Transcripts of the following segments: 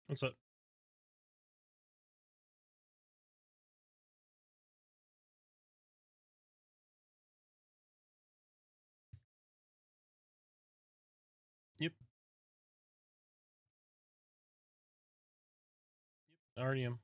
What's up? Yep. Already am.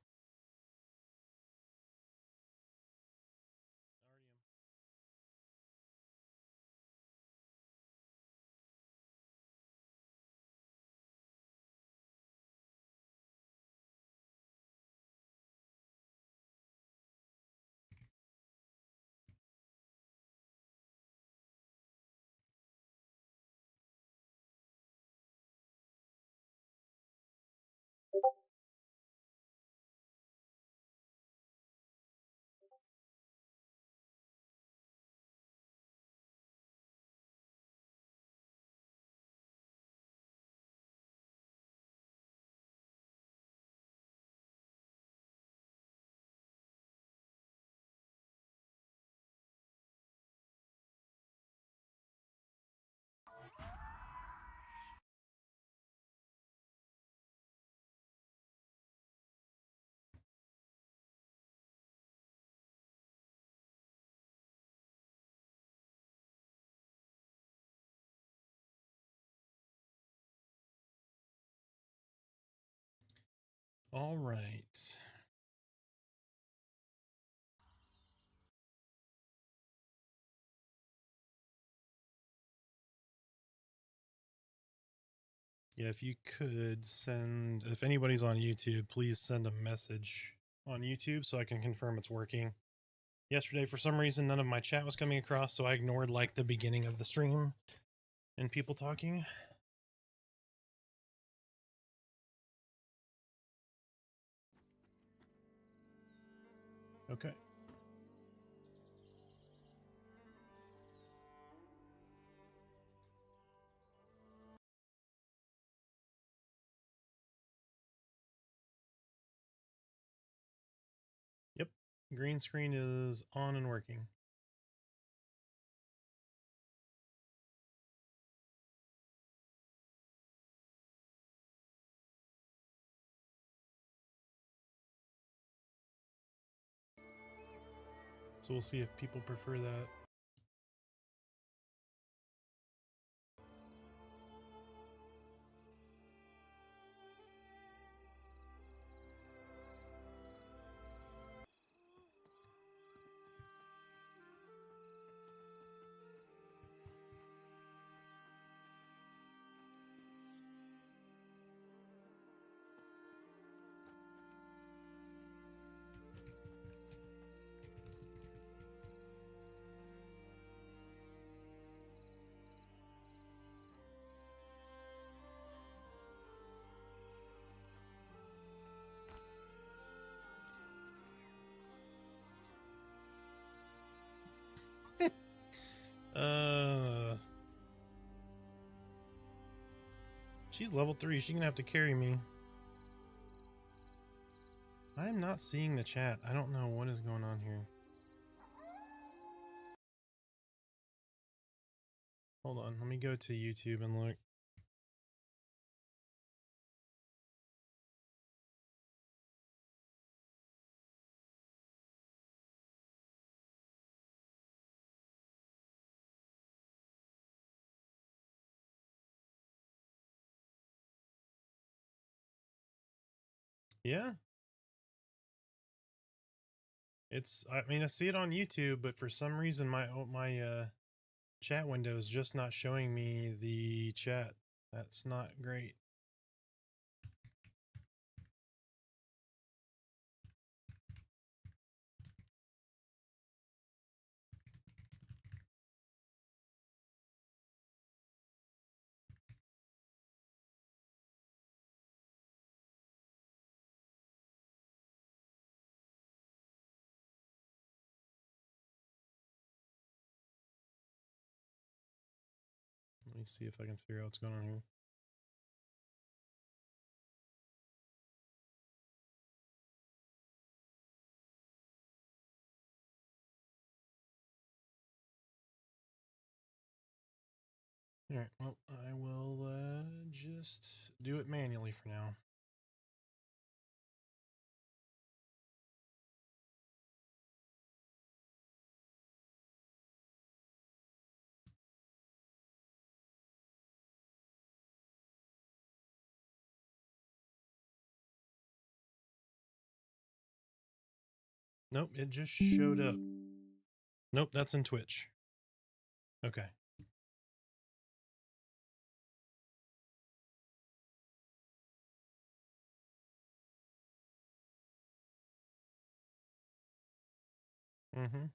All right. Yeah, if you could send, if anybody's on YouTube, please send a message on YouTube so I can confirm it's working. Yesterday, for some reason, none of my chat was coming across, so I ignored like the beginning of the stream and people talking. Okay. Yep. Green screen is on and working. So we'll see if people prefer that. She's level 3. She's gonna have to carry me. I'm not seeing the chat. I don't know what is going on here. Hold on, let me go to YouTube and look. Yeah. I mean, I see it on YouTube, but for some reason my chat window is just not showing me the chat. That's not great. Let me see if I can figure out what's going on here. All right, well, I will just do it manually for now. Nope, it just showed up. Nope, that's in Twitch. Okay. Mm-hmm.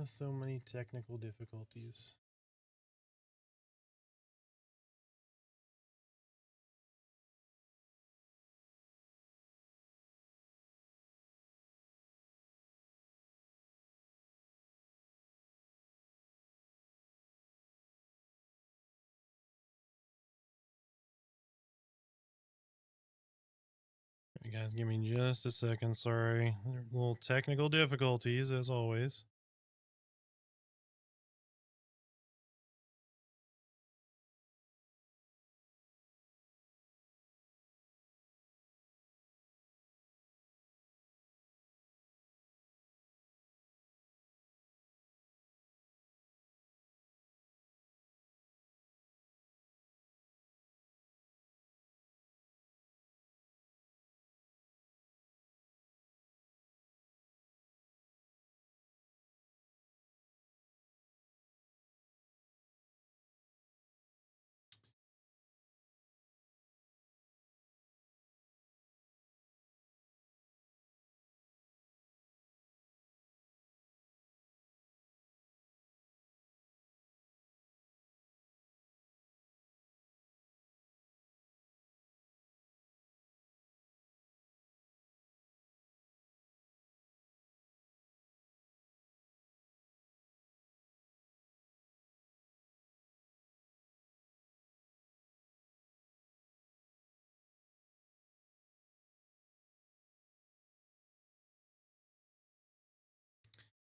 So many technical difficulties. Hey guys, give me just a second. Sorry. Little technical difficulties as always.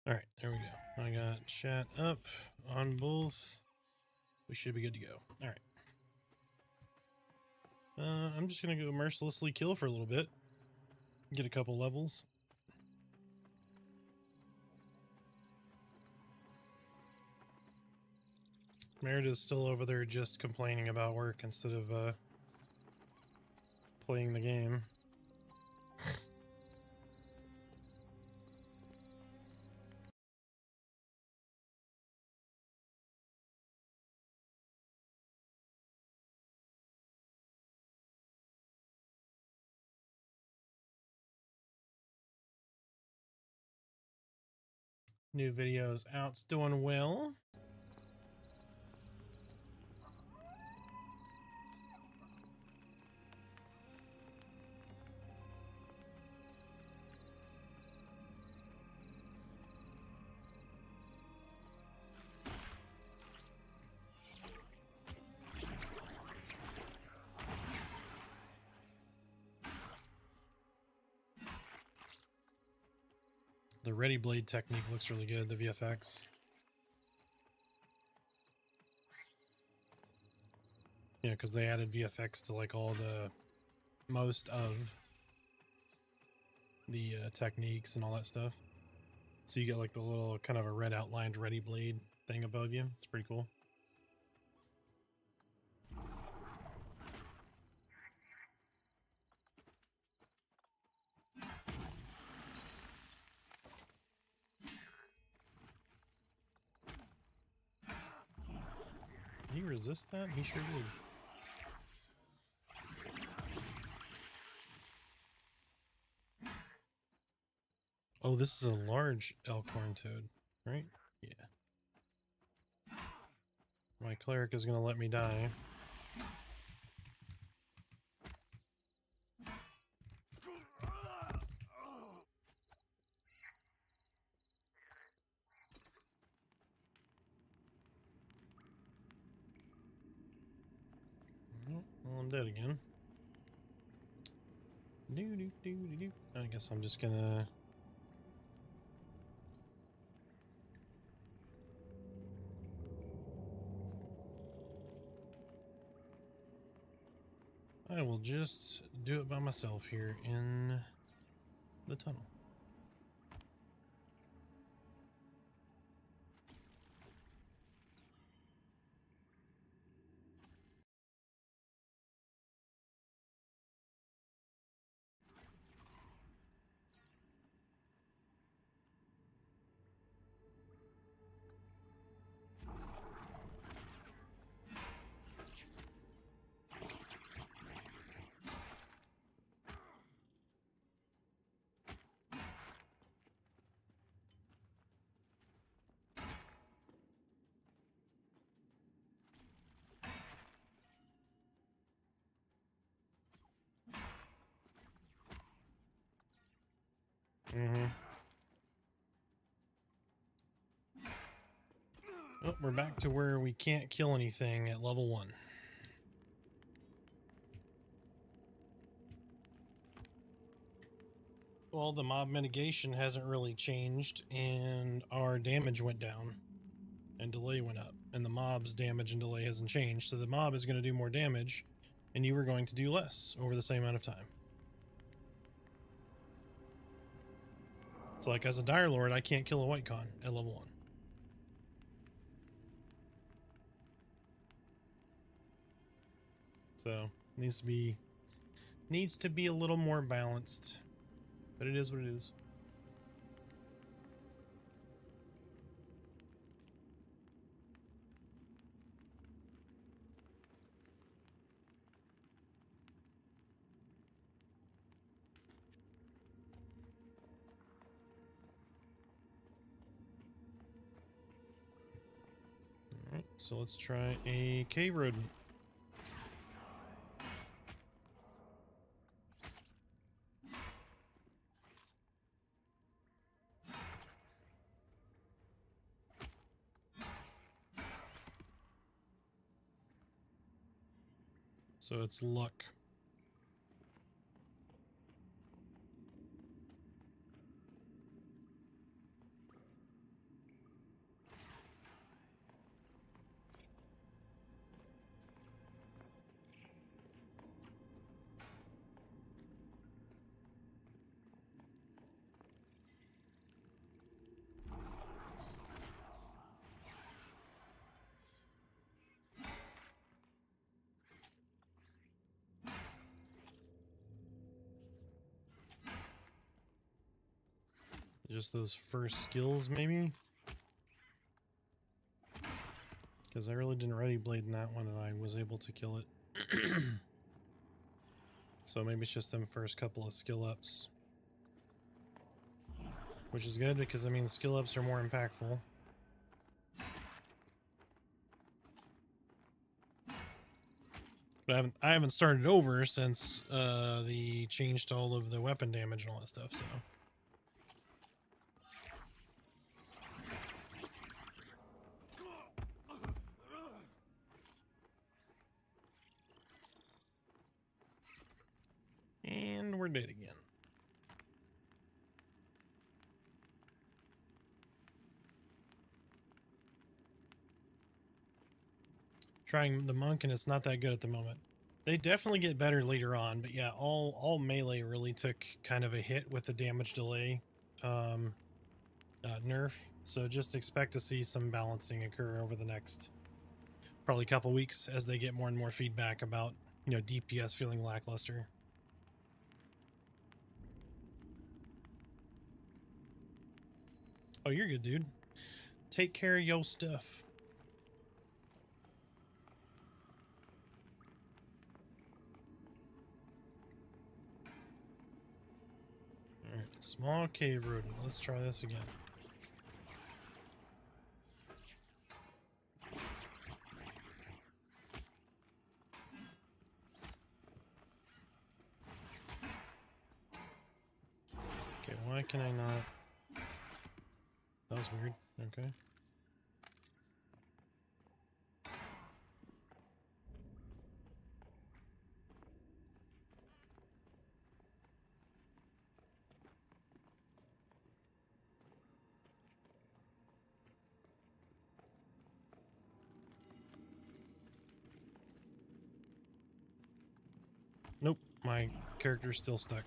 All right, there we go. I got chat up on both. We should be good to go. All right. I'm just gonna go mercilessly kill for a little bit. Get a couple levels. Merida's still over there just complaining about work instead of playing the game. New videos out, it's doing well. The Ready Blade technique looks really good, the VFX. Yeah, because they added VFX to like all the most of the techniques and all that stuff. So you get like the little kind of a red outlined Ready Blade thing above you. It's pretty cool. Did he resist that? He sure did. Oh, this is a large elkhorn toad, right? Yeah. My cleric is going to let me die. Well, I'm dead again. I guess I'm just gonna... I will just do it by myself here in the tunnel. Oh, we're back to where we can't kill anything at level 1. Well, the mob mitigation hasn't really changed, and our damage went down, and delay went up, and the mob's damage and delay hasn't changed, so the mob is going to do more damage, and you are going to do less over the same amount of time. So, like, as a Dire Lord, I can't kill a White Con at level 1. So needs to be a little more balanced, but it is what it is. All right, so let's try a cave rodent. So it's luck. Just those first skills, maybe? Because I really didn't ready blade in that one, and I was able to kill it. So maybe it's just them first couple of skill ups. Which is good, because I mean skill ups are more impactful. But I haven't started over since the change to all of the weapon damage and all that stuff, so... And we're dead again. Trying the monk, and it's not that good at the moment. They definitely get better later on, but yeah, all melee really took kind of a hit with the damage delay nerf. So just expect to see some balancing occur over the next probably couple weeks as they get more and more feedback about, you know, DPS feeling lackluster. Oh, you're good, dude. Take care of your stuff. Alright, small cave rodent. Let's try this again. Okay, why can I not? That was weird. Okay. Nope, my character's still stuck.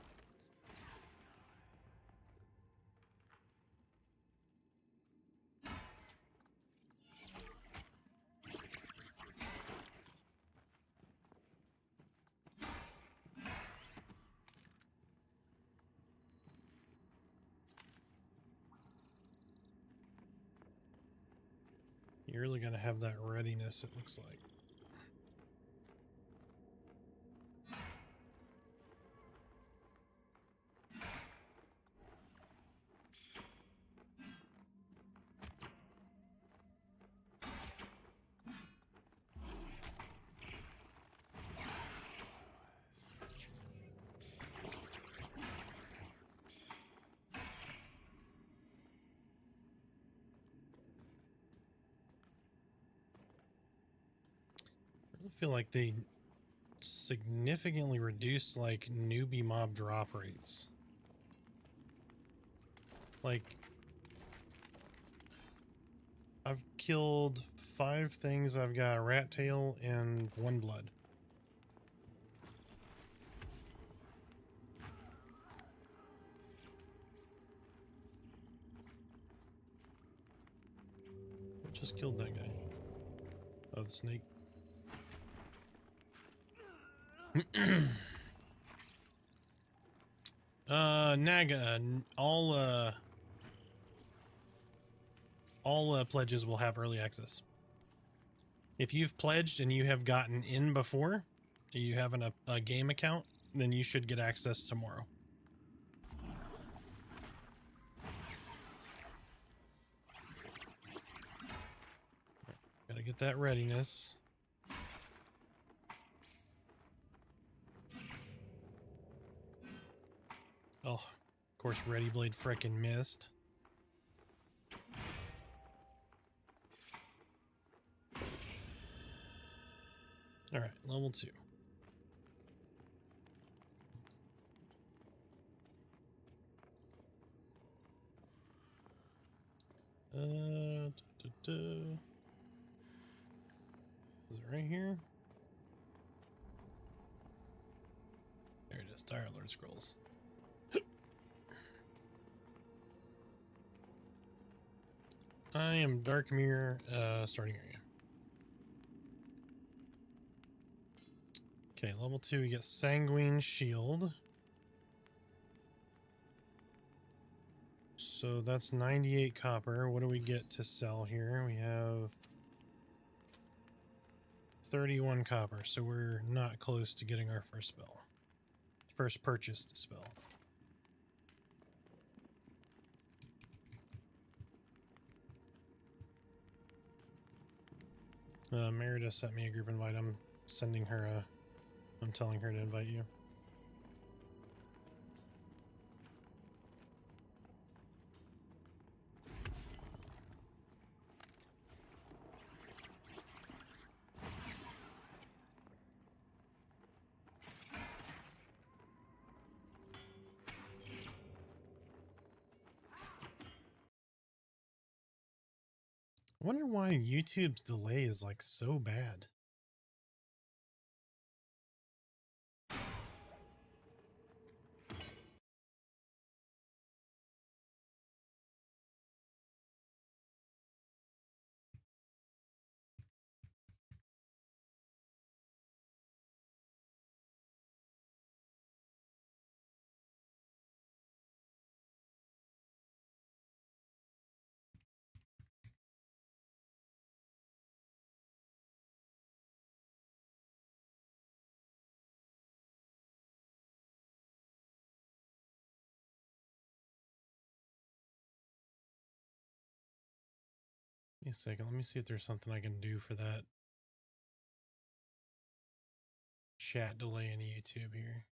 You're really gonna have that readiness, it looks like. feel like they significantly reduced like newbie mob drop rates. Like, I've killed 5 things. I've got a rat tail and 1 blood. What just killed that guy? Oh, the snake. Naga, all pledges will have early access. If you've pledged and you have gotten in before, you have a game account, then you should get access tomorrow. Gotta get that readiness. Oh, of course, Ready Blade frickin' missed. All right, level 2. Is it right here? There it is, Dire Lord Scrolls. I am Dark Mirror, starting area. Okay, level 2, we get Sanguine Shield. So that's 98 copper. What do we get to sell here? We have 31 copper, so we're not close to getting our first spell. First purchased spell. Merida sent me a group invite. I'm sending her I'm telling her to invite you. I wonder why YouTube's delay is like so bad. Give me a second. Let me see if there's something I can do for that chat delay in YouTube here.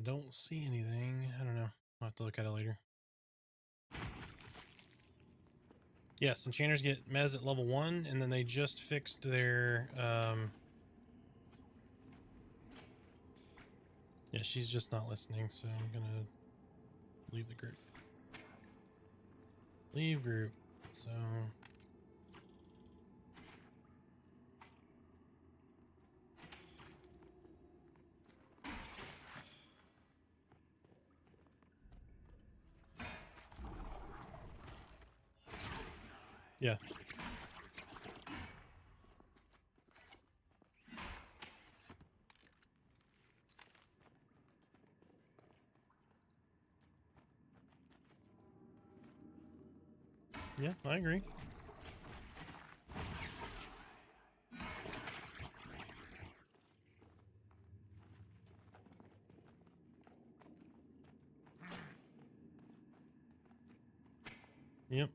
I don't see anything. I don't know. I'll have to look at it later. Yes, enchanters get mez at level 1, and then they just fixed their, yeah, she's just not listening, so I'm gonna leave the group. Leave group. So... yeah. Yeah, I agree. Yep.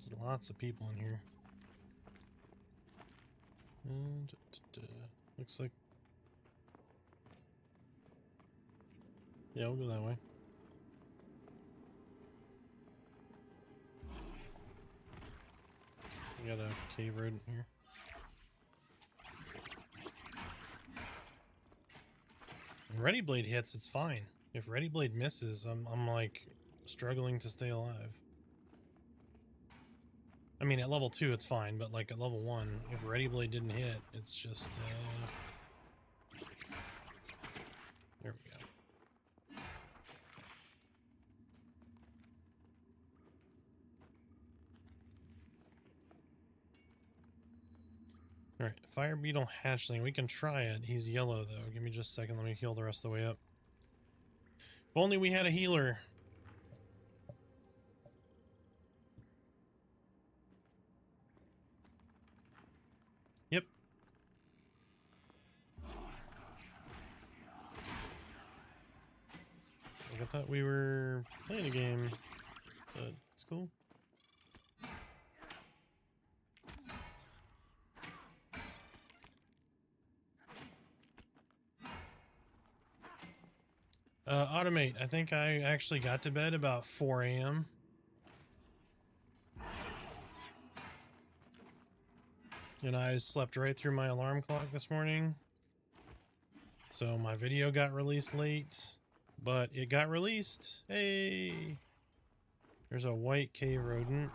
There's lots of people in here. And looks like... yeah, we'll go that way. We got a cave road in here. When Ready Blade hits, it's fine. If Ready Blade misses, I'm like struggling to stay alive. I mean, at level 2, it's fine, but like at level 1, if Ready Blade didn't hit, it's just, there we go. Alright, Fire Beetle Hatchling, we can try it. He's yellow, though. Give me just a second, let me heal the rest of the way up. If only we had a healer. Yep. I thought we were playing a game, but it's cool. Automate. I think I actually got to bed about 4 a.m. And I slept right through my alarm clock this morning. So my video got released late, but it got released. Hey! There's a white cave rodent.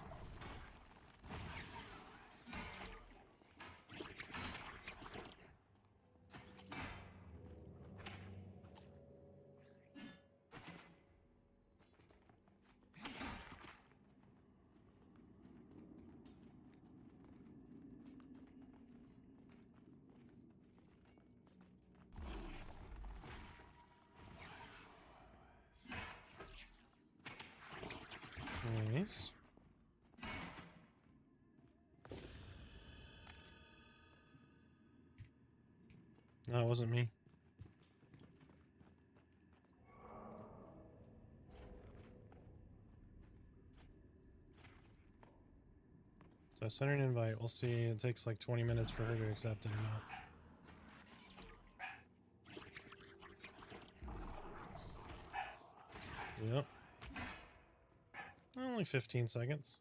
Nice. No, it wasn't me. So I sent her an invite. We'll see. It takes like 20 minutes for her to accept it or not. Yep. Only 15 seconds.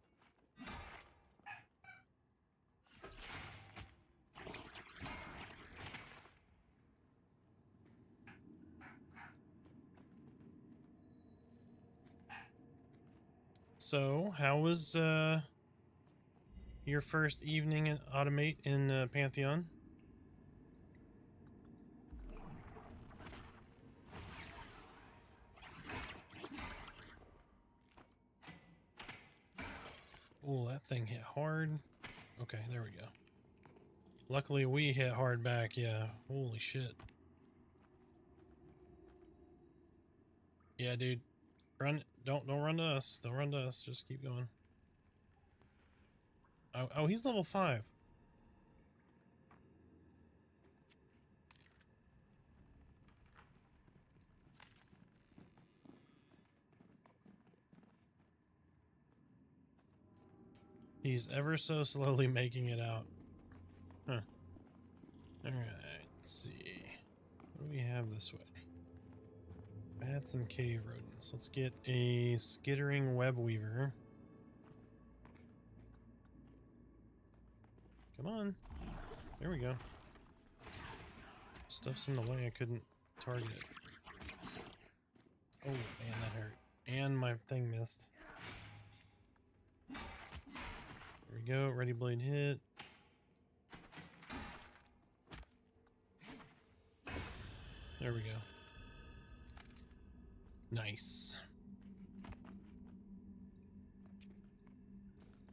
So, how was your first evening at Automate in Pantheon? Oh, that thing hit hard. Okay, there we go. Luckily, we hit hard back. Yeah, holy shit. Yeah, dude. Run! Don't run to us. Don't run to us. Just keep going. Oh, he's level 5. He's ever so slowly making it out. Huh. Alright, let's see. What do we have this way? Bats and cave rodents. Let's get a skittering web weaver. Come on. There we go. Stuff's in the way. I couldn't target it. Oh, man, that hurt. And my thing missed. There we go. Ready blade hit. There we go. Nice.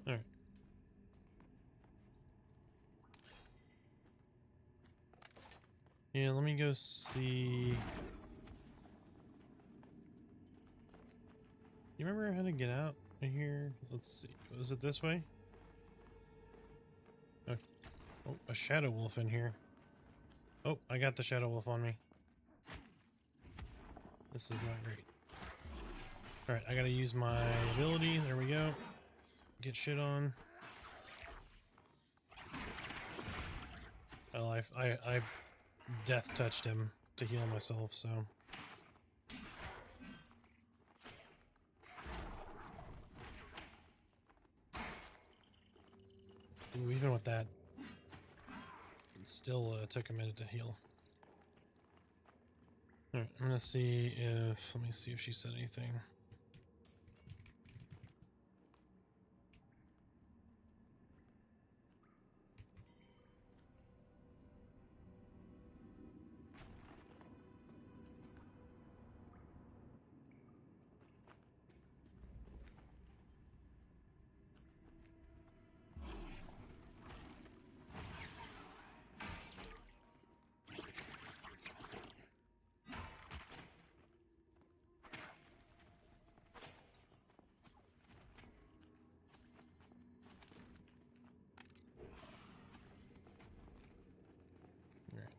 All right. Yeah, let me go see. You remember how to get out of here? Let's see. Was it this way? Okay. Oh, a shadow wolf in here. Oh, I got the shadow wolf on me. This is not great. Alright, I gotta use my ability. There we go. Get shit on. Well, I death touched him to heal myself, so. Ooh, even with that, it still took a minute to heal. Alright, I'm gonna see if, let me see if she said anything.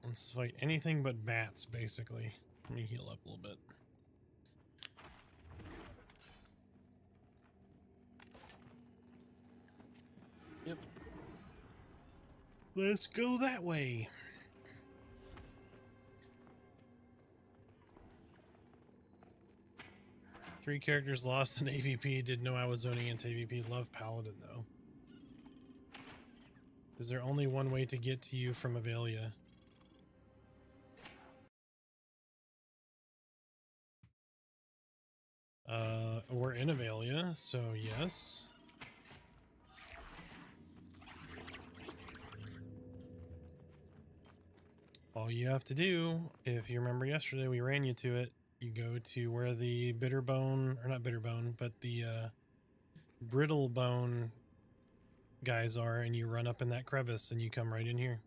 Let's fight anything but bats, basically. Let me heal up a little bit. Yep. Let's go that way. Three characters lost in AVP. Didn't know I was zoning into AVP. Love Paladin, though. Is there only one way to get to you from Avelia? We're in Avelia, so yes. All you have to do, if you remember yesterday, we ran you to it. You go to where the bitterbone, or not bitterbone, but the brittle bone guys are, and you run up in that crevice and you come right in here.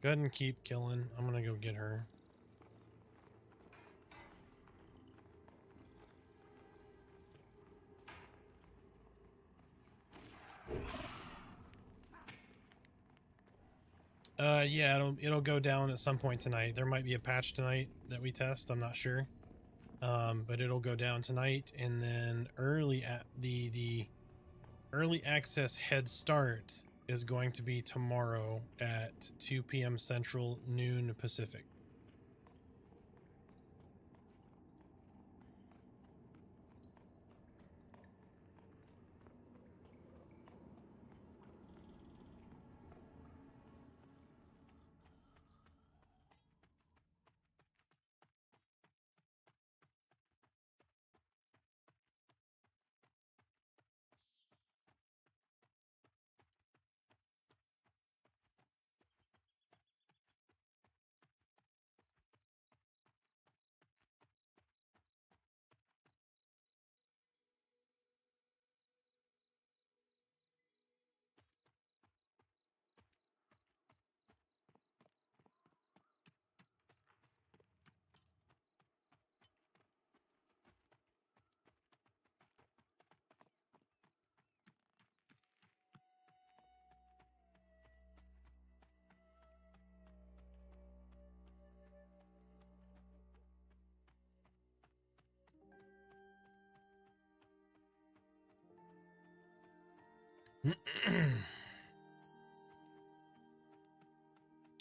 Go ahead and keep killing. I'm gonna go get her. Yeah, it'll go down at some point tonight. There might be a patch tonight that we test. I'm not sure. But it'll go down tonight, and then the early access head start is going to be tomorrow at 2 p.m. Central, noon Pacific.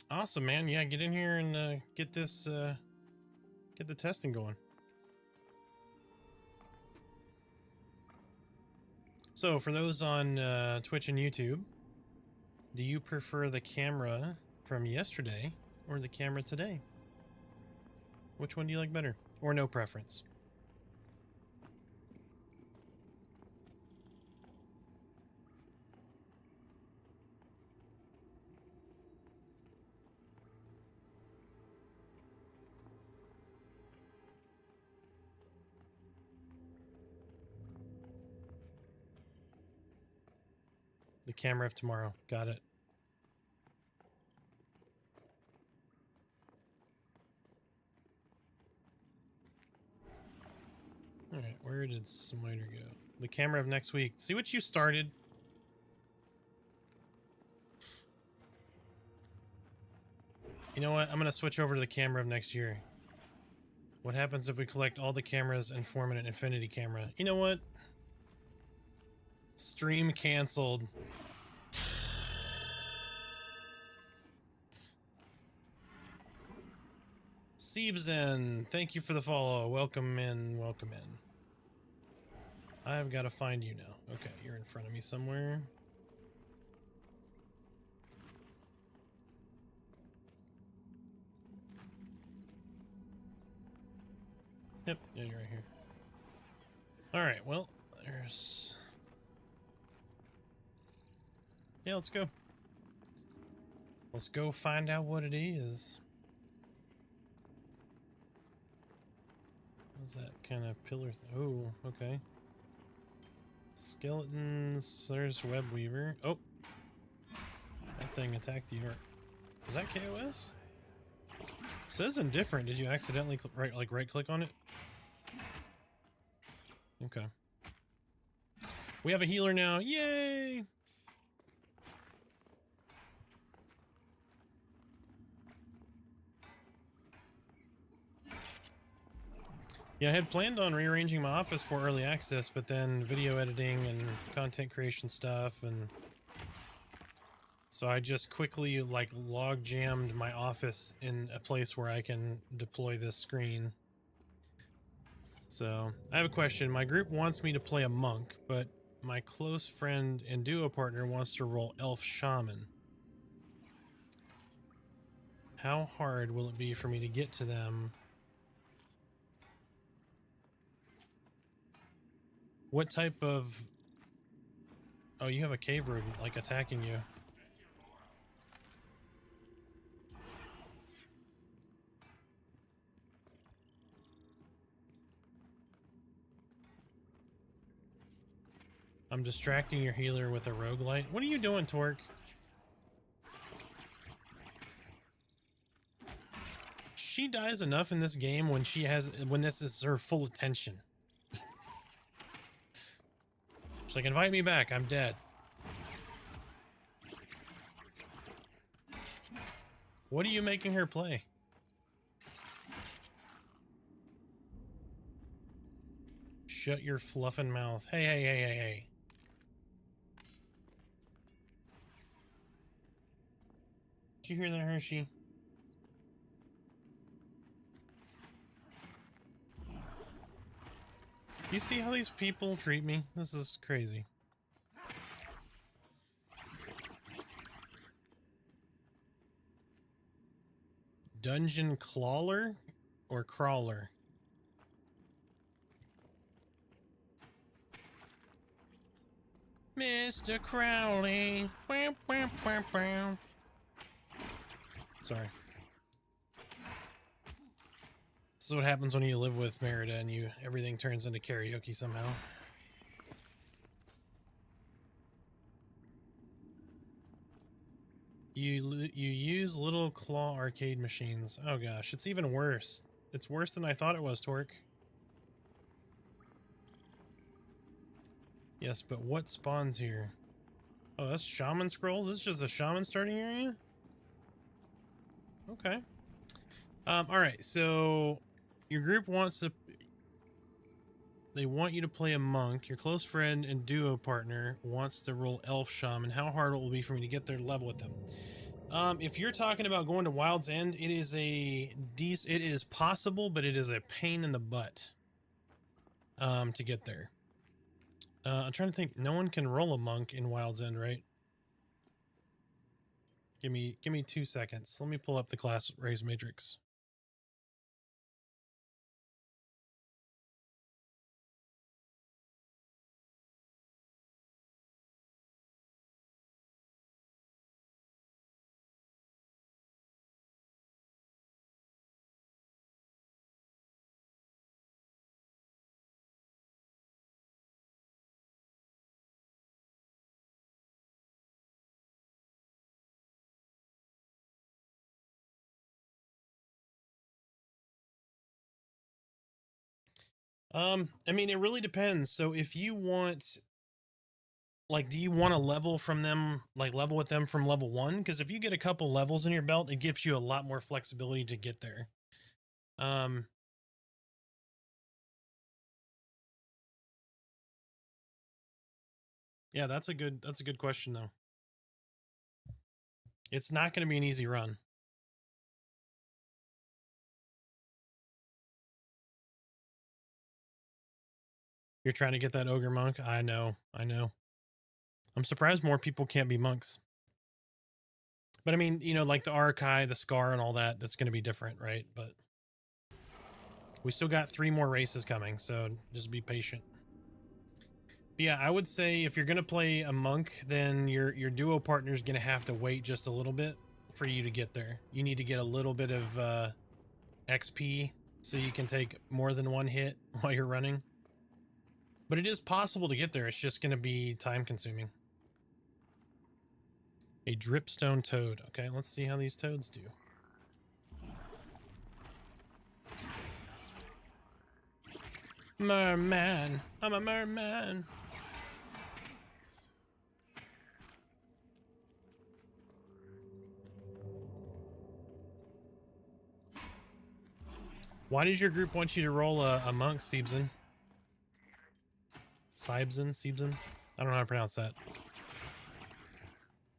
Awesome, man. Yeah, get in here and get this, get the testing going. So, for those on Twitch and YouTube, do you prefer the camera from yesterday or the camera today? Which one do you like better? Or no preference? The camera of tomorrow. Got it. Alright, where did Smiter go? The camera of next week. See what you started? You know what? I'm going to switch over to the camera of next year. What happens if we collect all the cameras and form an infinity camera? You know what? Stream canceled. Siebzen, thank you for the follow. Welcome in, welcome in. I've got to find you now. Okay, you're in front of me somewhere. Yep, yeah, you're right here. Alright, well, there's... Yeah, let's go. Let's go find out what it is. What's that kind of pillar? Oh, okay. Skeletons. There's Web Weaver. Oh, that thing attacked you. Was that KOS? It says indifferent. Did you accidentally right click on it? Okay. We have a healer now. Yay! Yeah, I had planned on rearranging my office for early access, but then video editing and content creation stuff, and so I just quickly like log jammed my office in a place where I can deploy this screen. So I have a question. My group wants me to play a monk, but my close friend and duo partner wants to roll elf shaman. How hard will it be for me to get to them? What type of... Oh, you have a cave rodent, like, attacking you. I'm distracting your healer with a roguelite. What are you doing, Torque? She dies enough in this game when this is her full attention. She's like, invite me back, I'm dead. What are you making her play? Shut your fluffin' mouth. Hey, hey, hey, hey, hey. Did you hear that, Hershey? You see how these people treat me? This is crazy. Dungeon Clawler or Crawler? Mr. Crowley. Sorry. This is what happens when you live with Merida and everything turns into karaoke somehow. You use little claw arcade machines. Oh gosh, it's even worse. It's worse than I thought it was, Torque. Yes, but what spawns here? Oh, that's shaman scrolls? This is just a shaman starting area? Okay. Alright, so your group wants to... They want you to play a monk. Your close friend and duo partner wants to roll elf shaman. How hard it will be for me to get their level with them? If you're talking about going to Wild's End, it is it is possible, but it is a pain in the butt to get there. I'm trying to think. No one can roll a monk in Wild's End, right? Give me 2 seconds. Let me pull up the class raise matrix. I mean, it really depends. So if you want, like, do you want to level from them, like level with them from level 1? Because if you get a couple levels in your belt, it gives you a lot more flexibility to get there. Yeah, that's a good question though. It's not going to be an easy run. You're trying to get that ogre monk? I know. I'm surprised more people can't be monks. But I mean, you know, like the Arakai, the Scar, and all that, that's going to be different, right? But we still got 3 more races coming, so just be patient. But yeah, I would say if you're going to play a monk, then your duo partner is going to have to wait just a little bit for you to get there. You need to get a little bit of XP so you can take more than 1 hit while you're running. But it is possible to get there. It's just going to be time consuming. A dripstone toad. Okay, let's see how these toads do. Merman. I'm a merman. Why does your group want you to roll a monk, Siebsen? Siebsen? I don't know how to pronounce that.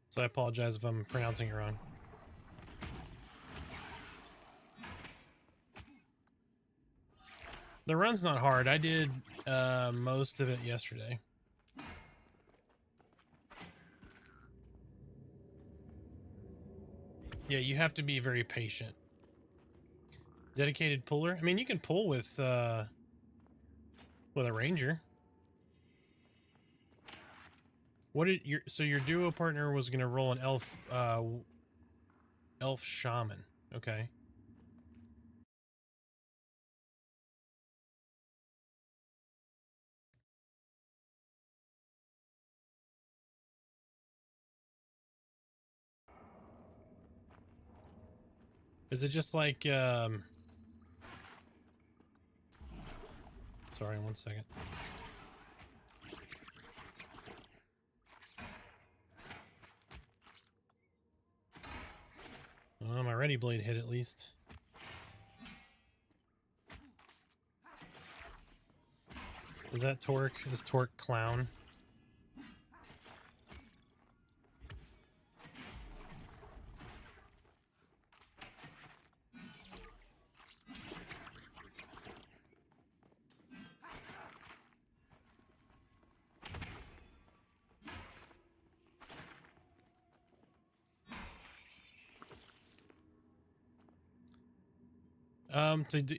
So I apologize if I'm pronouncing it wrong. The run's not hard. I did most of it yesterday. Yeah, you have to be very patient. Dedicated puller? I mean, you can pull with a ranger. What did your duo partner was going to roll an elf shaman. Okay. Is it just like sorry, 1 second. Oh, my ready blade hit at least. Is that Torque? Is Torque clown?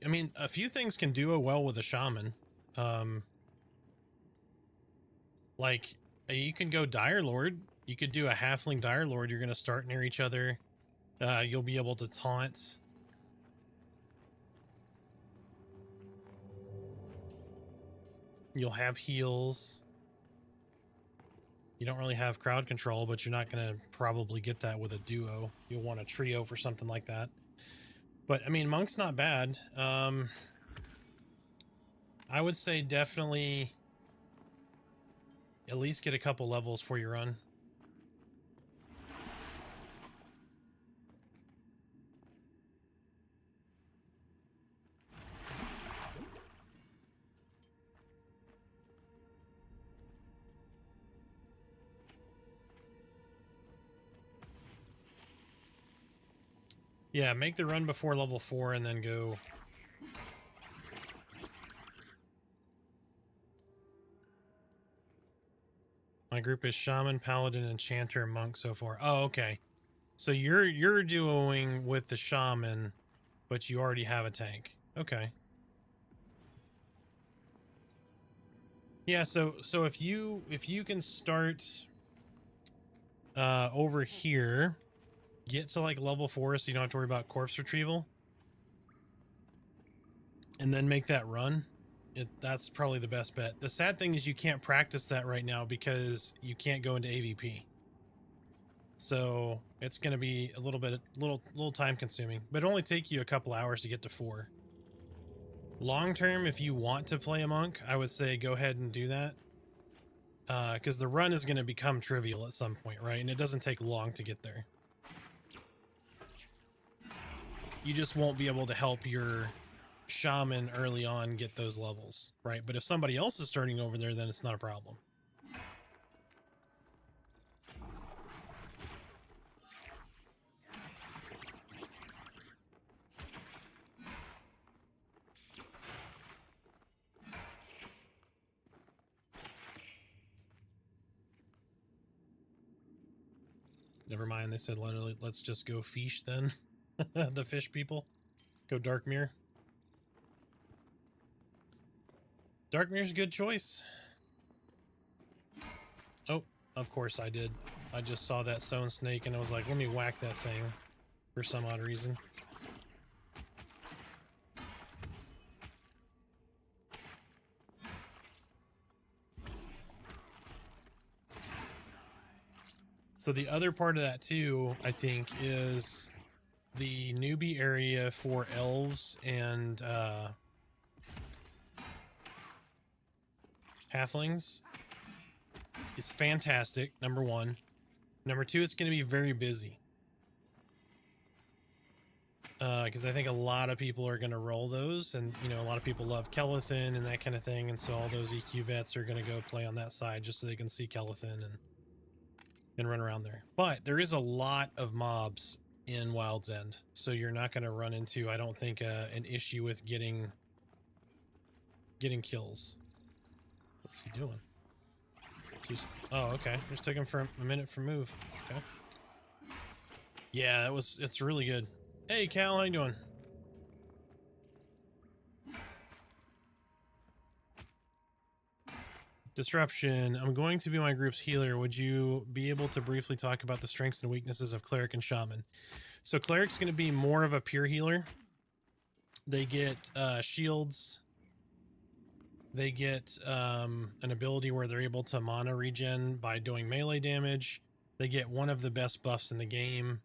I mean, a few things can duo well with a shaman. Like, you can go Dire Lord. You could do a halfling Dire Lord. You're going to start near each other. You'll be able to taunt. You'll have heals. You don't really have crowd control, but you're not going to probably get that with a duo. You'll want a trio for something like that. But, I mean, Monk's not bad. I would say definitely at least get a couple levels for your run. Yeah, make the run before level 4 and then go. My group is Shaman, Paladin, Enchanter, and Monk so far. Oh, okay. So you're duoing with the Shaman, but you already have a tank. Okay. Yeah, so if you can start over here, get to like level 4 so you don't have to worry about corpse retrieval, and then make that run, that's probably the best bet. The sad thing is you can't practice that right now because you can't go into AVP. So it's going to be a little time consuming, but it'll only take you a couple hours to get to 4. Long term, if you want to play a monk, I would say go ahead and do that. Because the run is going to become trivial at some point, right? And it doesn't take long to get there. You just won't be able to help your shaman early on get those levels, right? But if somebody else is starting over there, then it's not a problem. Never mind, they said let's just go fish then. The fish people. Go Darkmere. Darkmere's a good choice. Oh, of course I did. I just saw that sown snake and I was like, let me whack that thing for some odd reason. So the other part of that too, I think, is the newbie area for elves and halflings is fantastic, number 1. Number 2, it's going to be very busy. Because I think a lot of people are going to roll those, and you know, a lot of people love Kelethin and that kind of thing, and so all those EQ vets are going to go play on that side just so they can see Kelethin and run around there. But there is a lot of mobs in Wild's End, so you're not going to run into, I don't think, an issue with getting kills. What's he doing? Oh, okay. Just took him for a minute for move. Okay. Yeah, it's really good. Hey, Cal, how you doing? Disruption. I'm going to be my group's healer. Would you be able to briefly talk about the strengths and weaknesses of Cleric and Shaman? So Cleric's going to be more of a pure healer. They get shields. They get an ability where they're able to mana regen by doing melee damage. They get one of the best buffs in the game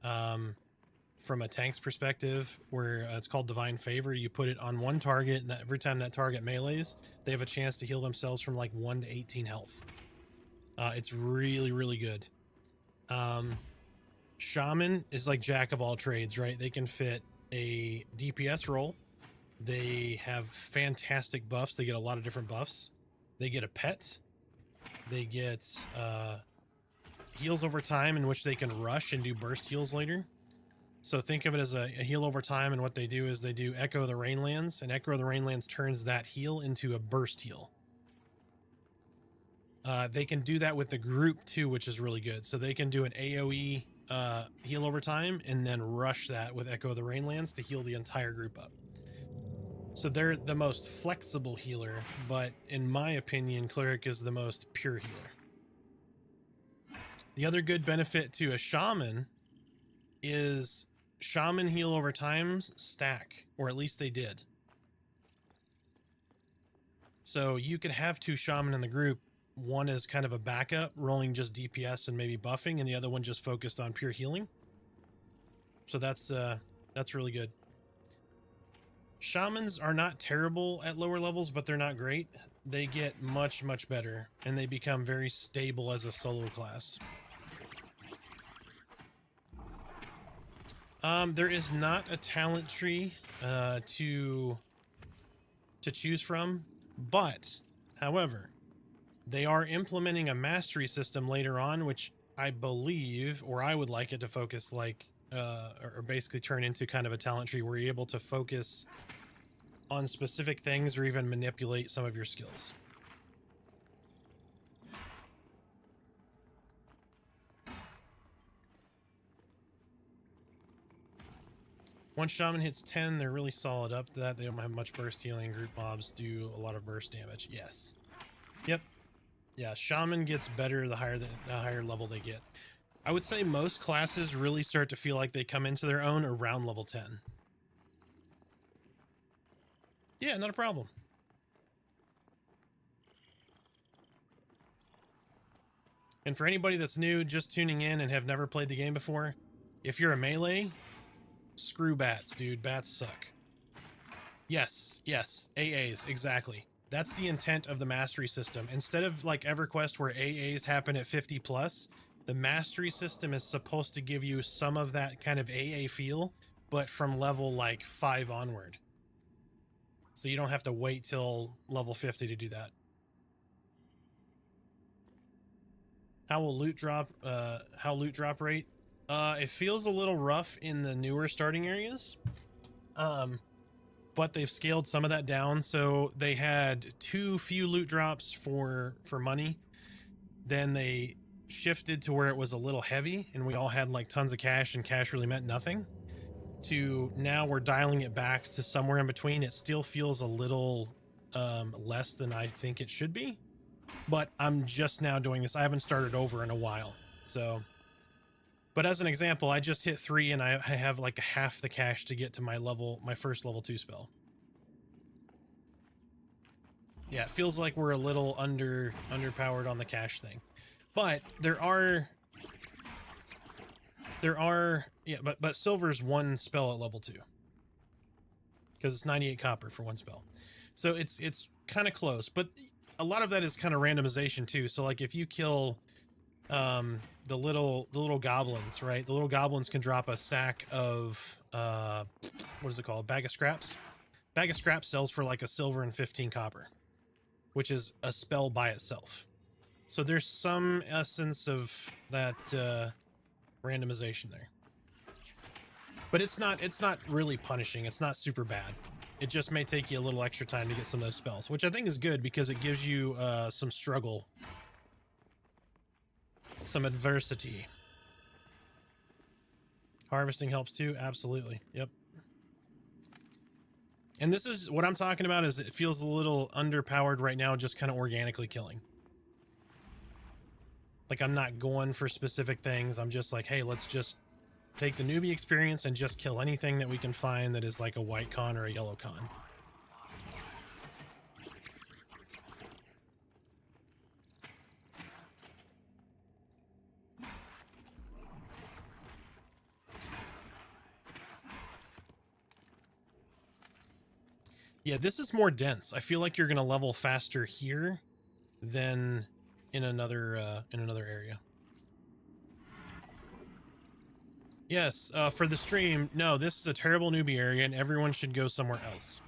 from a tank's perspective, where it's called Divine Favor. You put it on one target, and every time that target melees, they have a chance to heal themselves from like 1 to 18 health. It's really, really good. Shaman is like jack of all trades, right? They can fit a DPS role. They have fantastic buffs. They get a lot of different buffs. They get a pet. They get heals over time, in which they can rush and do burst heals later. So think of it as a heal over time, and what they do is they do Echo of the Rainlands, and Echo of the Rainlands turns that heal into a burst heal. They can do that with the group too, which is really good. So they can do an AoE heal over time and then rush that with Echo of the Rainlands to heal the entire group up. So they're the most flexible healer, but in my opinion, Cleric is the most pure healer. The other good benefit to a Shaman is Shaman heal over times stack, or at least they did. So you could have 2 Shaman in the group. One is kind of a backup, rolling just DPS and maybe buffing, and the other one just focused on pure healing. So that's really good. Shamans are not terrible at lower levels, but they're not great. They get much, much better, and they become very stable as a solo class. There is not a talent tree to choose from, but, however, they are implementing a mastery system later on, which I believe, or I would like it to focus like or basically turn into kind of a talent tree where you're able to focus on specific things or even manipulate some of your skills. Once Shaman hits 10, they're really solid up to that. They don't have much burst healing. Group mobs do a lot of burst damage. Yes. Yep. Yeah, Shaman gets better the higher level they get. I would say most classes really start to feel like they come into their own around level 10. Yeah, not a problem. And for anybody that's new, just tuning in and have never played the game before, if you're a melee, screw bats, dude. Bats suck. Yes, AAs, exactly. That's the intent of the mastery system. Instead of like EverQuest where AAs happen at 50 plus, the mastery system is supposed to give you some of that kind of AA feel, but from level like 5 onward. So you don't have to wait till level 50 to do that. How loot drop rate? It feels a little rough in the newer starting areas. But they've scaled some of that down. So they had too few loot drops for money. Then they shifted to where it was a little heavy and we all had like tons of cash and cash really meant nothing, to now we're dialing it back to somewhere in between. It still feels a little less than I think it should be, but I'm just now doing this. I haven't started over in a while. So, but as an example, I just hit 3 and I have like half the cash to get to my first level 2 spell. Yeah, it feels like we're a little underpowered on the cash thing. But but silver's 1 spell at level 2. Because it's 98 copper for 1 spell. So it's kind of close, but a lot of that is kind of randomization too. So like if you kill the little goblins, right? The little goblins can drop a sack of what is it called? Bag of scraps. Bag of scraps sells for like a silver and 15 copper, which is a spell by itself. So there's some essence of that randomization there. But it's not really punishing. It's not super bad. It just may take you a little extra time to get some of those spells, which I think is good because it gives you some struggle, some adversity. Harvesting helps too. Absolutely. Yep. And this is what I'm talking about, is it feels a little underpowered right now, just kind of organically killing. Like I'm not going for specific things. I'm just like, hey, let's just take the newbie experience and just kill anything that we can find that is like a white con or a yellow con. Yeah, this is more dense. I feel like you're going to level faster here than in another area. Yes, for the stream, no, this is a terrible newbie area and everyone should go somewhere else.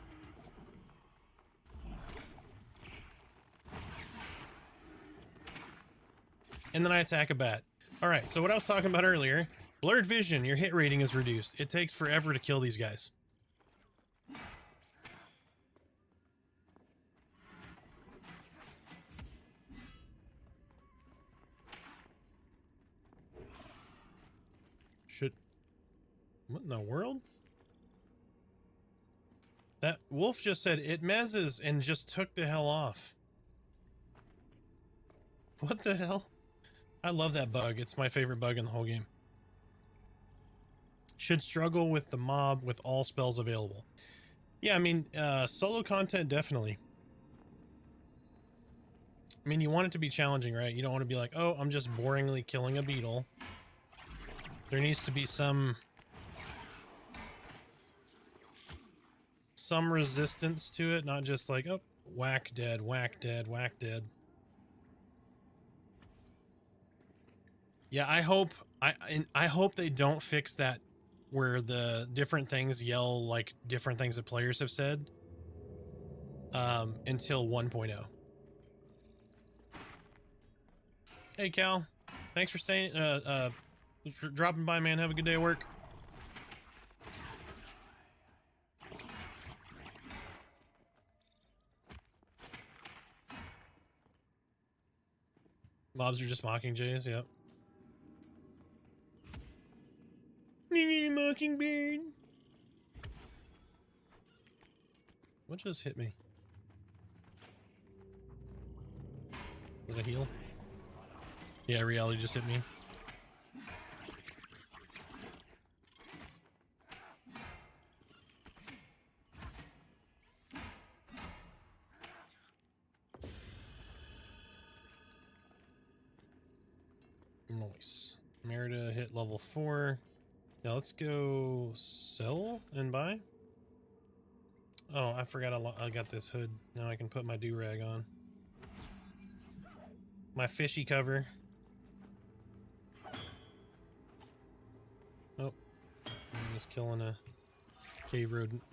And then I attack a bat. All right, so what I was talking about earlier, blurred vision, your hit rating is reduced. It takes forever to kill these guys. What in the world? That wolf just said it mezzes and just took the hell off. What the hell? I love that bug. It's my favorite bug in the whole game. Should struggle with the mob with all spells available. Yeah, I mean, solo content, definitely. I mean, you want it to be challenging, right? You don't want to be like, oh, I'm just boringly killing a beetle. There needs to be some resistance to it, not just like, oh, whack dead, whack dead, whack dead. Yeah, I hope they don't fix that where the different things yell like different things that players have said until 1.0. Hey Cal, thanks for staying dropping by, man. Have a good day at work. Mobs are just mockingjays, yep. Mockingbird. What just hit me? Did I heal? Yeah, reality just hit me. Nice. Merida hit level 4. Now let's go sell and buy. Oh, I forgot I got this hood. Now I can put my do-rag on. My fishy cover. Oh, I'm just killing a cave rodent.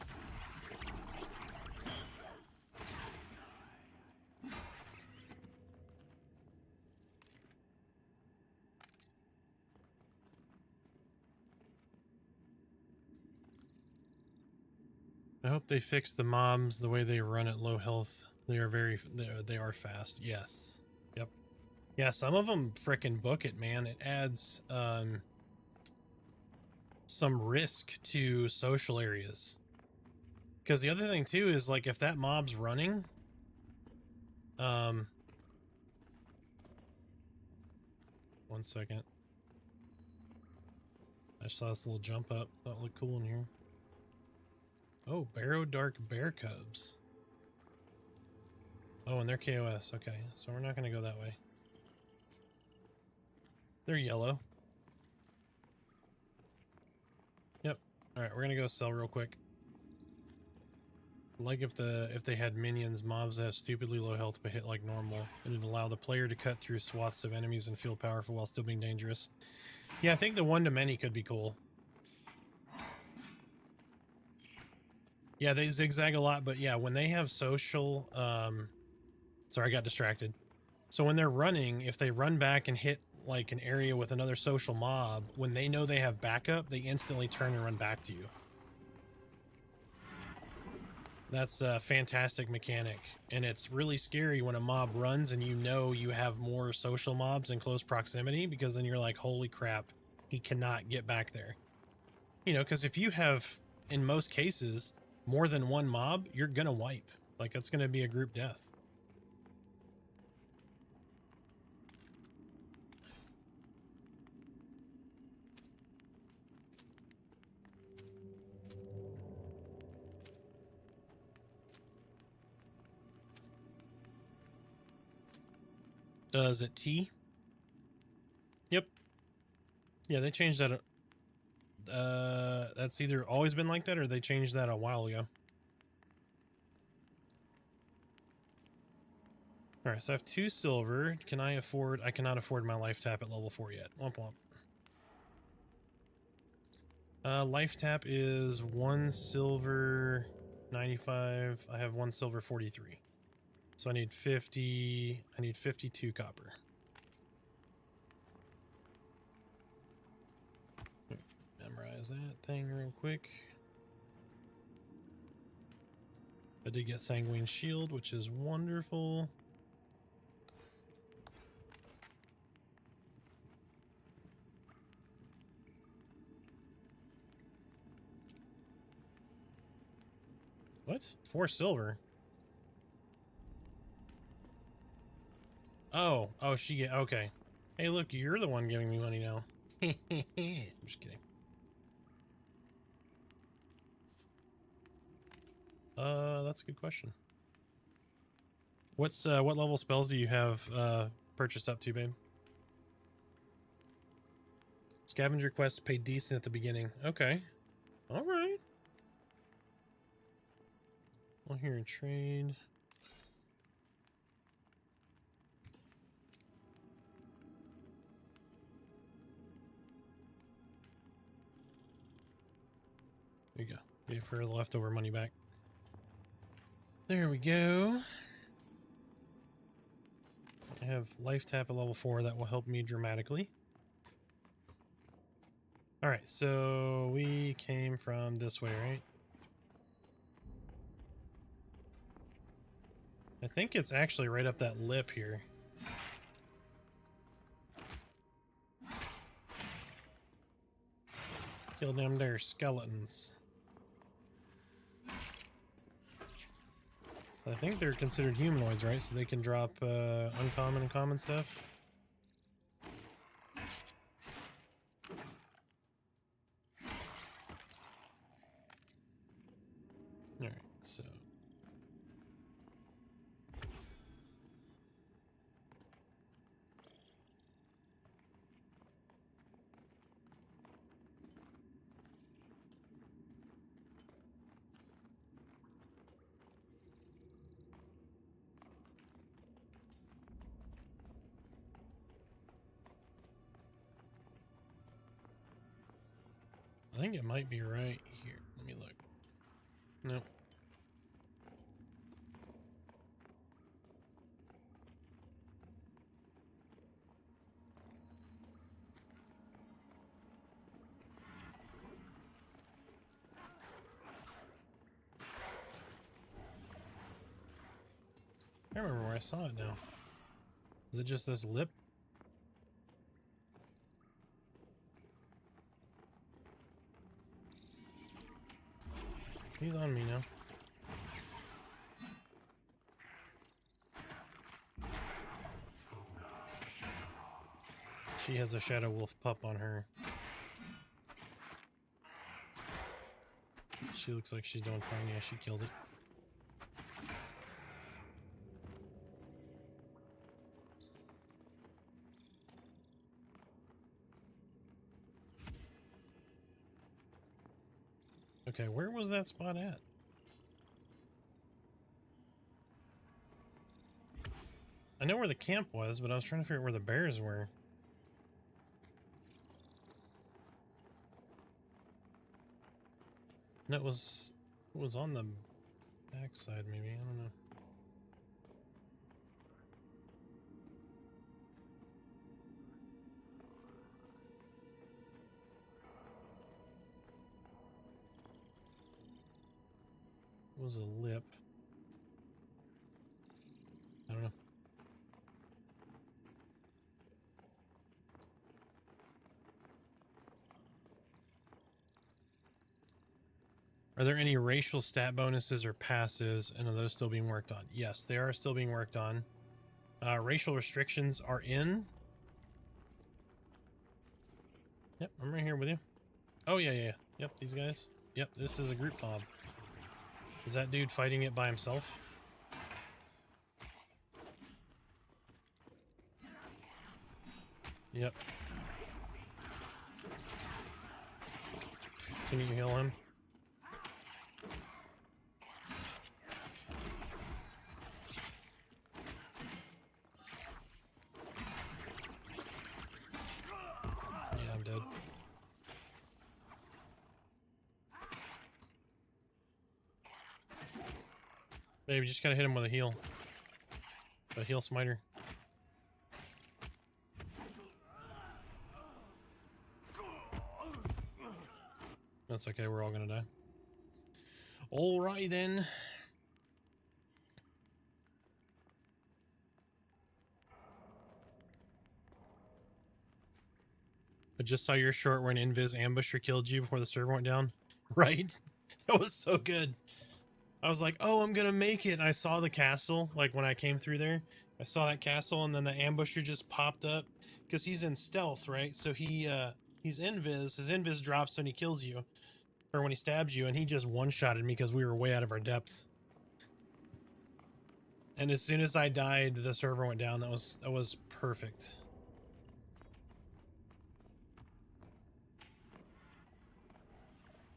I hope they fix the mobs the way they run at low health. They are fast. Yes. Yep. Yeah, some of them frickin' book it, man. It adds some risk to social areas. Because the other thing too is, like, if that mob's running, one second. I saw this little jump up. That looked cool in here. Oh, Barrow Dark Bear Cubs. Oh, and they're KOS. Okay, so we're not going to go that way. They're yellow. Yep. All right, we're going to go sell real quick. Like if they had minions, mobs that have stupidly low health but hit like normal, it'd allow the player to cut through swaths of enemies and feel powerful while still being dangerous. Yeah, I think the one-to-many could be cool. Yeah, they zigzag a lot, but yeah, when they have social... sorry, I got distracted. So when they're running, if they run back and hit like an area with another social mob, when they know they have backup, they instantly turn and run back to you. That's a fantastic mechanic, and it's really scary when a mob runs and you know you have more social mobs in close proximity, because then you're like, holy crap, he cannot get back there. You know, because if you have, in most cases, more than one mob, you're gonna wipe. Like, it's gonna be a group death. Is it T? Yep. Yeah, they changed that. That's either always been like that or they changed that a while ago. All right, so I have 2 silver. Can I afford? I cannot afford my life tap at level 4 yet. Womp womp. Life tap is 1 silver 95. I have 1 silver 43. So I need 50. I need 52 copper. Memorize that thing real quick. I did get Sanguine Shield, which is wonderful. What? 4 silver? Oh, she get, okay. Hey, look, you're the one giving me money now. I'm just kidding. That's a good question. What level spells do you have purchased up to, babe? Scavenger quests pay decent at the beginning. Okay. All right. Well, here in trade. There you go. Pay for leftover money back. There we go. I have life tap at level 4. That will help me dramatically. All right, so we came from this way, right? I think it's actually right up that lip here. Kill them there skeletons. I think they're considered humanoids, right? So they can drop uncommon and common stuff. Alright, so... I think it might be right here. Let me look. Nope. I remember where I saw it now. Is it just this lip? He's on me now. She has a shadow wolf pup on her. She looks like she's doing fine. Yeah, she killed it. Okay, where was that spot at? I know where the camp was, but I was trying to figure out where the bears were. And it was on the backside, maybe. I don't know. It was a lip. I don't know. Are there any racial stat bonuses or passives, and are those still being worked on? Yes, they are still being worked on. Racial restrictions are in. Yep, I'm right here with you. Oh, yeah. Yep, these guys. Yep, this is a group mob. Is that dude fighting it by himself? Yep. Can you heal him? Yeah, I'm dead. Maybe just gotta hit him with a heal. A heal smiter. That's okay, we're all gonna die. Alright then. I just saw your short where an invis ambusher killed you before the server went down. Right? That was so good. I was like, oh, I'm gonna make it. And I saw the castle, like when I came through there. I saw that castle, and then the ambusher just popped up. Because he's in stealth, right? So he's invis. His invis drops when he kills you. Or when he stabs you, and he just one-shotted me because we were way out of our depth. And as soon as I died, the server went down. That was perfect.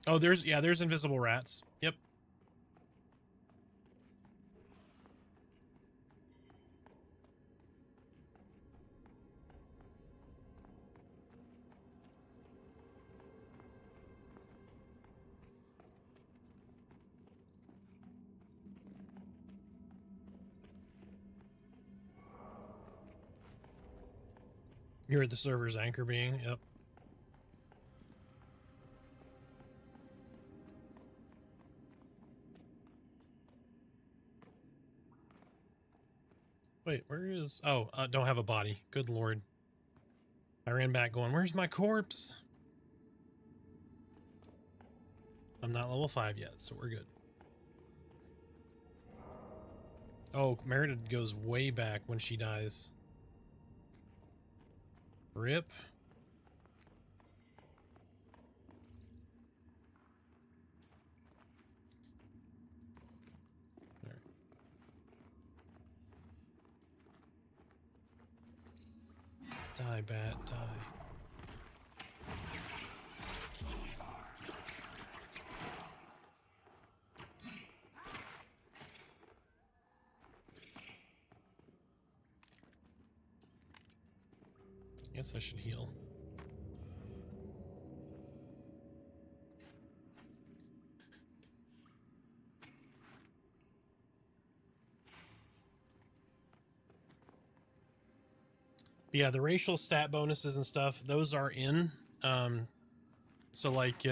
Oh, there's invisible rats. Yep. You're the server's anchor being. Yep. Wait, where is... Oh, don't have a body. Good lord. I ran back going, where's my corpse? I'm not level 5 yet, so we're good. Oh, Merida goes way back when she dies. Rip. There. Die, bat, die. Guess I should heal. Yeah, the racial stat bonuses and stuff, those are in. So like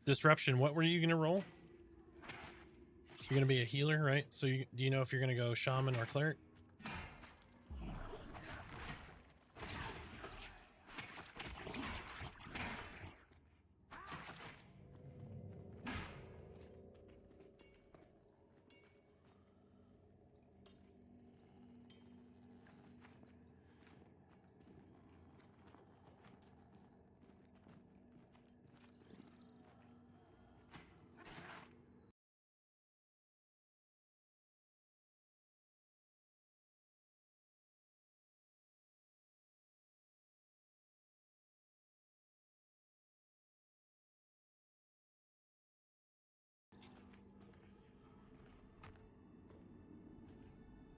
disruption, what were you gonna roll? You're gonna be a healer, right? So do you know if you're gonna go shaman or cleric?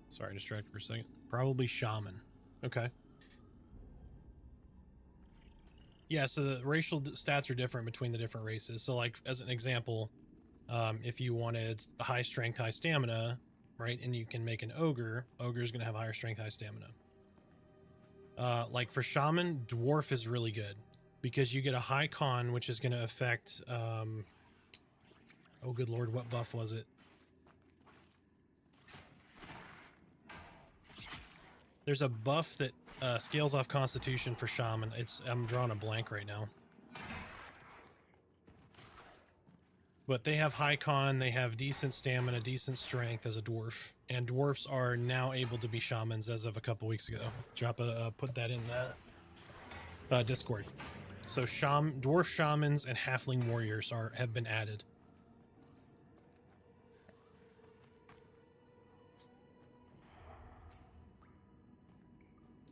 Sorry, distracted for a second. Probably shaman. Okay. Yeah, so the racial stats are different between the different races. So like, as an example, if you wanted a high strength, high stamina, right, and you can make an ogre, ogre is going to have higher strength, high stamina. Like for shaman, dwarf is really good because you get a high con, which is going to affect, oh good lord, what buff was it? There's a buff that scales off constitution for shaman. I'm drawing a blank right now. But they have high con, they have decent stamina, decent strength as a dwarf. And dwarfs are now able to be shamans as of a couple weeks ago. Put that in the Discord. So dwarf shamans and halfling warriors have been added.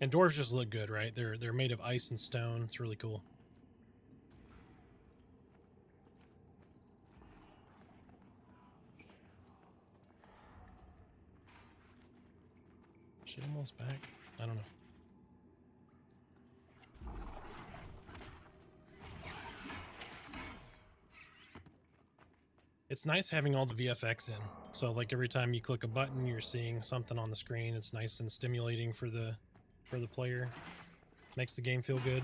And dwarves just look good, right? They're made of ice and stone. It's really cool. She almost back? I don't know. It's nice having all the VFX in. So like every time you click a button, you're seeing something on the screen. It's nice and stimulating for the player. Makes the game feel good.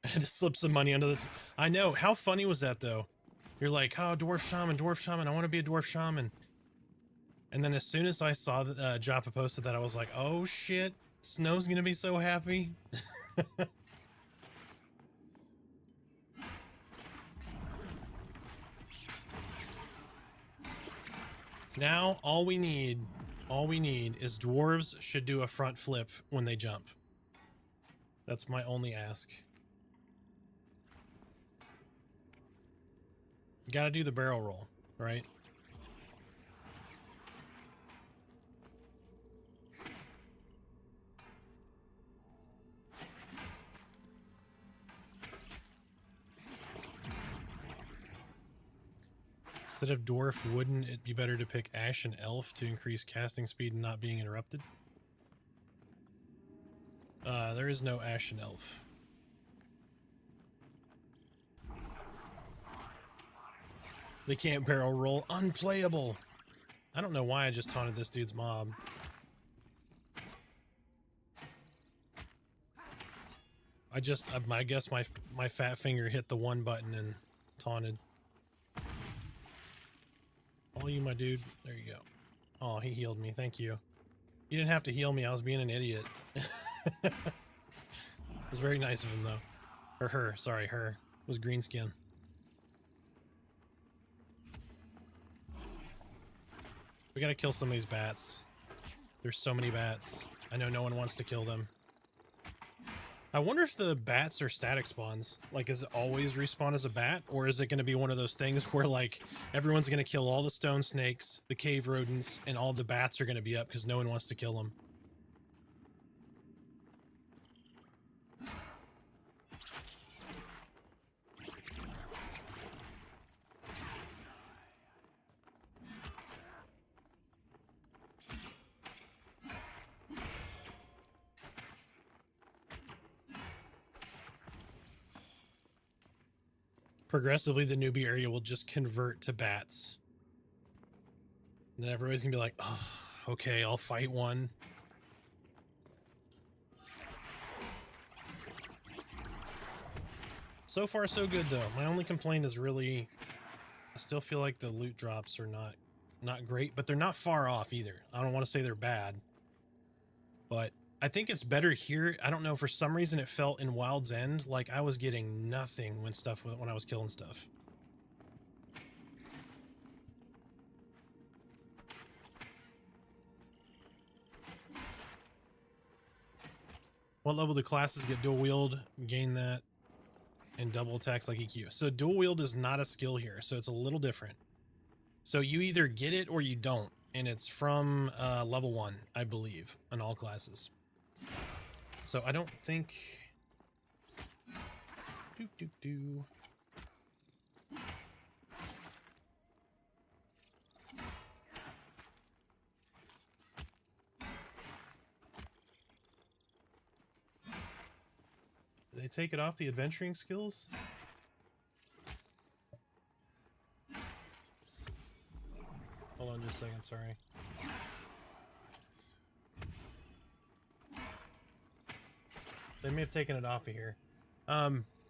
I had to slip some money under this. I know. How funny was that though? You're like, oh, dwarf shaman. I want to be a dwarf shaman. And then as soon as I saw that Joppa posted that, I was like, oh shit, Snow's gonna be so happy. Now all we need is dwarves should do a front flip when they jump. That's my only ask. You gotta do the barrel roll, right? Instead of dwarf, wouldn't it be better to pick ash and elf to increase casting speed and not being interrupted? There is no ash and elf. They can't barrel roll. Unplayable. I don't know why I just taunted this dude's mob. I guess my fat finger hit the one button and taunted. Oh, you, my dude. There you go. Oh, he healed me. Thank you. You didn't have to heal me. I was being an idiot. It was very nice of him, though. Or her, sorry, her. It was green skin. We gotta kill some of these bats. There's so many bats. I know no one wants to kill them. I wonder if the bats are static spawns. Like, is it always respawn as a bat? Or is it going to be one of those things where, like, everyone's going to kill all the stone snakes, the cave rodents, and all the bats are going to be up because no one wants to kill them? Progressively, the newbie area will just convert to bats. And then everybody's gonna be like, oh, okay, I'll fight one. So far, so good, though. My only complaint is really, I still feel like the loot drops are not great, but they're not far off either. I don't want to say they're bad, but I think it's better here. I don't know, for some reason it felt in Wild's End like I was getting nothing when I was killing stuff. What level do classes get dual wield? Gain that and double attacks like EQ. So dual wield is not a skill here, so it's a little different. So you either get it or you don't, and it's from level 1, I believe, in all classes. So I don't think... Did they take it off the adventuring skills? Hold on just a second, sorry. They may have taken it off of here.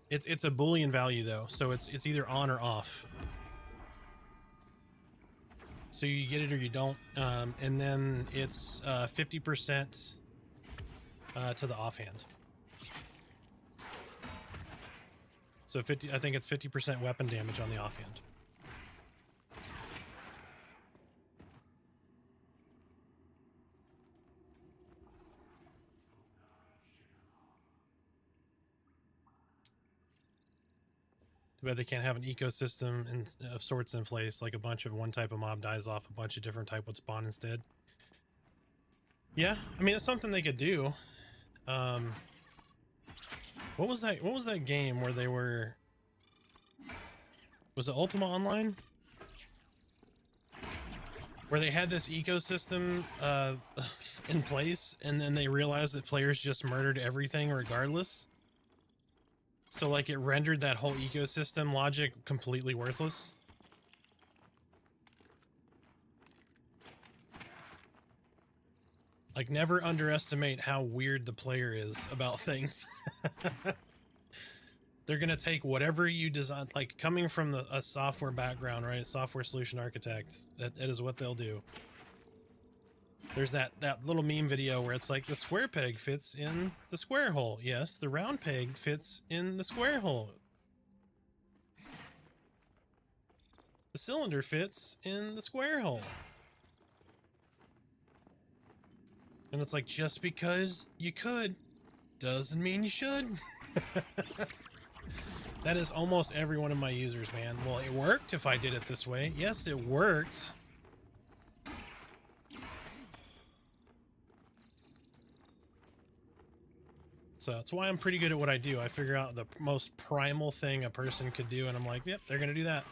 It's a Boolean value though, so it's either on or off. So you get it or you don't, and then it's 50% to the offhand. So I think it's 50% weapon damage on the offhand. Too bad they can't have an ecosystem of sorts in place, like a bunch of one type of mob dies off, a bunch of different type would spawn instead. Yeah, I mean, it's something they could do. What was that game where they were... Was it Ultima Online? Where they had this ecosystem in place, and then they realized that players just murdered everything regardless. So, like, it rendered that whole ecosystem logic completely worthless. Like, never underestimate how weird the player is about things. They're going to take whatever you design, like, coming from a software background, right? Software solution architect, that is what they'll do. There's that little meme video where it's like, the square peg fits in the square hole. Yes, the round peg fits in the square hole. The cylinder fits in the square hole. And it's like, just because you could doesn't mean you should. That is almost every one of my users, man. Well, it worked if I did it this way. Yes, it worked. So that's why I'm pretty good at what I do. I figure out the most primal thing a person could do, and I'm like, yep, they're going to do that.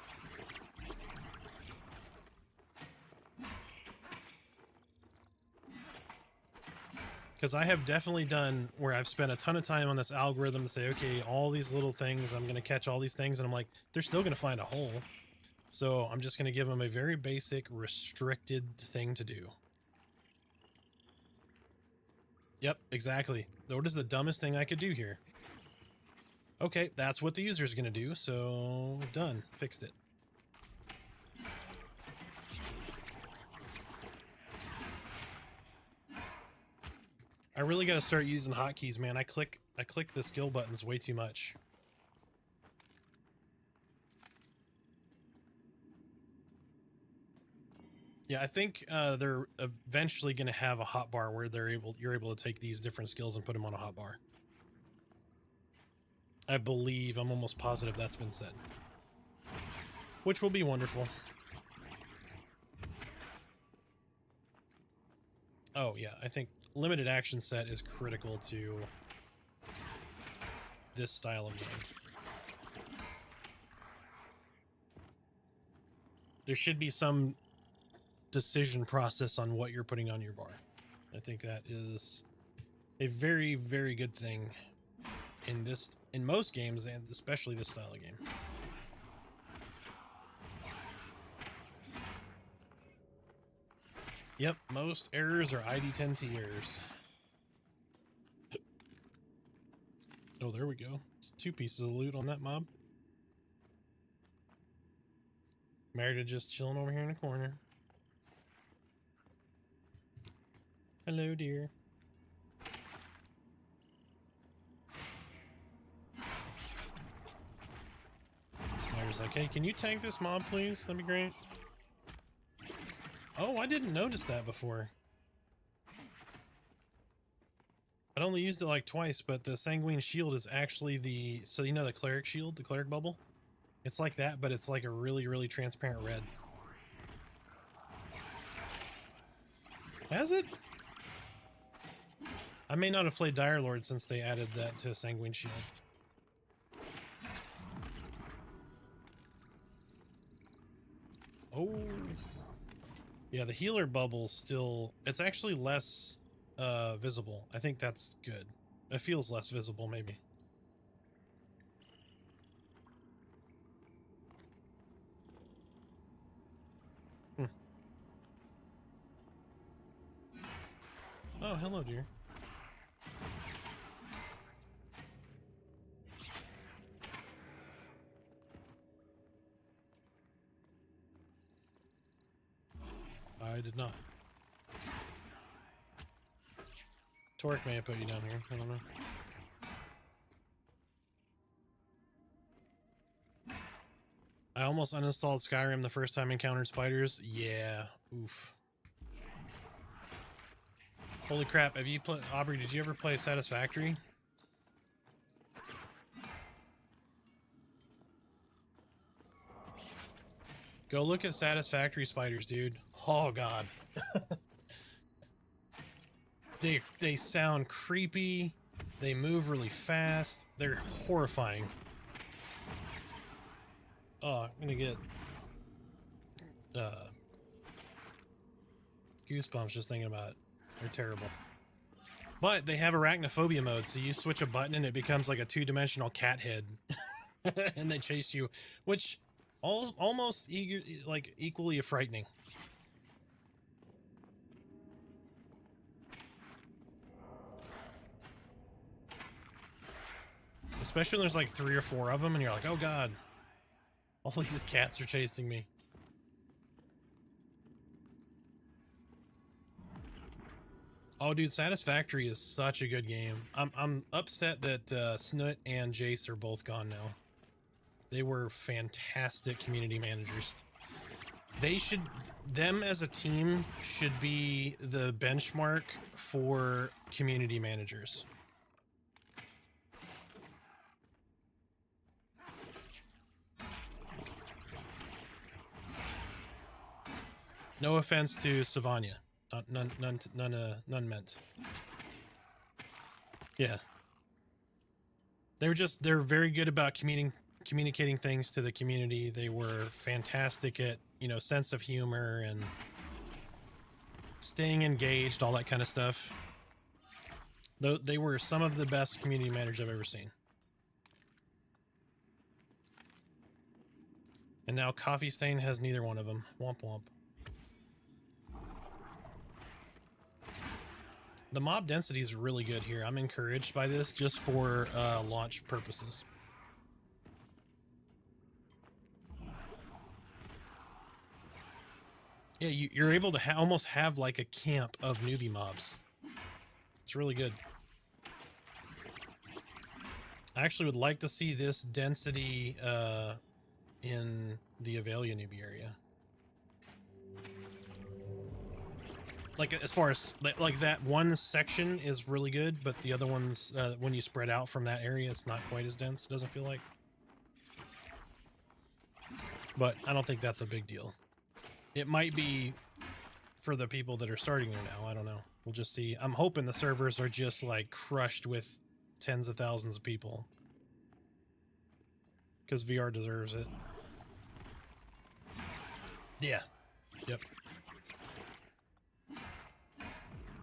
Because I have definitely done where I've spent a ton of time on this algorithm to say, okay, all these little things, I'm going to catch all these things, and I'm like, they're still going to find a hole. So I'm just going to give them a very basic, restricted thing to do. Yep, exactly. What is the dumbest thing I could do here? Okay, that's what the user is going to do, so done. Fixed it. I really got to start using hotkeys, man. I click the skill buttons way too much. Yeah, I think they're eventually going to have a hotbar where you're able to take these different skills and put them on a hotbar. I believe, I'm almost positive that's been said, which will be wonderful. Oh yeah, I think limited action set is critical to this style of game. There should be some decision process on what you're putting on your bar. I think that is a very, very good thing in most games, and especially this style of game. Yep, most errors are ID10T errors. Oh, there we go. It's 2 pieces of loot on that mob. Merida just chilling over here in the corner. Hello, dear. Spider's like, hey, can you tank this mob, please? That'd be great. Oh, I didn't notice that before. I'd only used it like twice, but the Sanguine Shield is actually the... So you know the Cleric Shield, the Cleric Bubble? It's like that, but it's like a really, really transparent red. Has it? I may not have played Dire Lord since they added that to Sanguine Shield. Oh. Yeah, the healer bubble's still... It's actually less visible. I think that's good. It feels less visible, maybe. Oh, hello, dear. I did not. Torque may have put you down here. I don't know. I almost uninstalled Skyrim the first time I encountered spiders. Yeah. Oof. Holy crap. Have you played... Aubrey, did you ever play Satisfactory? Go look at Satisfactory spiders, dude. Oh, God. They sound creepy. They move really fast. They're horrifying. Oh, I'm gonna get goosebumps just thinking about it. They're terrible. But they have arachnophobia mode, so you switch a button and it becomes like a 2-dimensional cat head. And they chase you, which almost equally frightening. Especially when there's like 3 or 4 of them and you're like, oh God, all these cats are chasing me. Oh, dude, Satisfactory is such a good game. I'm upset that Snoot and Jace are both gone now. They were fantastic community managers. Them as a team should be the benchmark for community managers. No offense to Savanya. None meant. Yeah. They're very good about communicating things to the community. They were fantastic at, sense of humor and staying engaged, all that kind of stuff. They were some of the best community managers I've ever seen. And now Coffee Stain has neither one of them. Womp womp. The mob density is really good here. I'm encouraged by this just for launch purposes. Yeah, you're able to almost have like a camp of newbie mobs. It's really good. I actually would like to see this density in the Avelia newbie area. like as far as like that one section is really good, but the other ones, when you spread out from that area, it's not quite as dense. It doesn't feel like. But I don't think that's a big deal. It might be for the people that are starting there now. I don't know. We'll just see. I'm hoping the servers are just like crushed with tens of thousands of people, because VR deserves it. Yeah. Yep.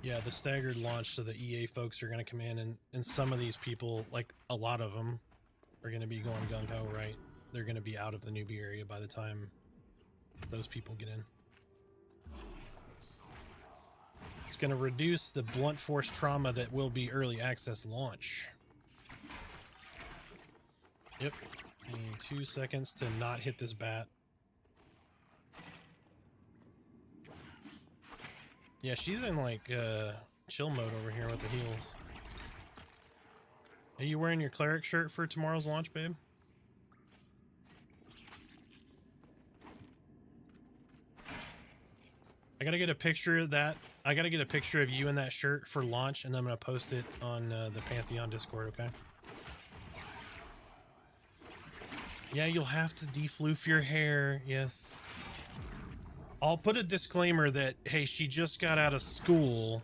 Yeah, the staggered launch, so the EA folks are going to come in, and some of these people, like a lot of them, are going to be going gung-ho, right? They're going to be out of the newbie area by the time those people get in. It's going to reduce the blunt force trauma that will be early access launch. Yep. I need 2 seconds to not hit this bat. Yeah, she's in like chill mode over here with the heals. Are you wearing your cleric shirt for tomorrow's launch, babe? I gotta get a picture of that. I gotta get a picture of you in that shirt for launch, and then I'm gonna post it on the Pantheon Discord, okay? Yeah, you'll have to defloof your hair, yes. I'll put a disclaimer that, hey, she just got out of school.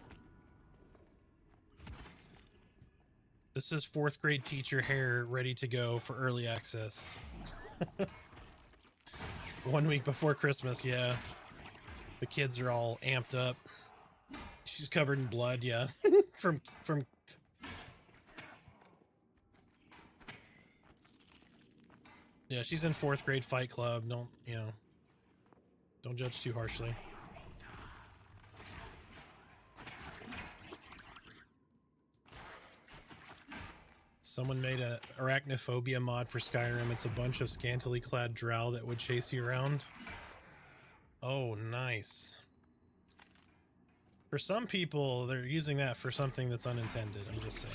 This is 4th grade teacher hair ready to go for early access. 1 week before Christmas, yeah. The kids are all amped up. She's covered in blood, yeah. from Yeah, she's in 4th grade fight club. Don't, you know, don't judge too harshly. Someone made a arachnophobia mod for Skyrim. It's a bunch of scantily clad drow that would chase you around. Oh, nice. For some people, they're using that for something that's unintended. I'm just saying.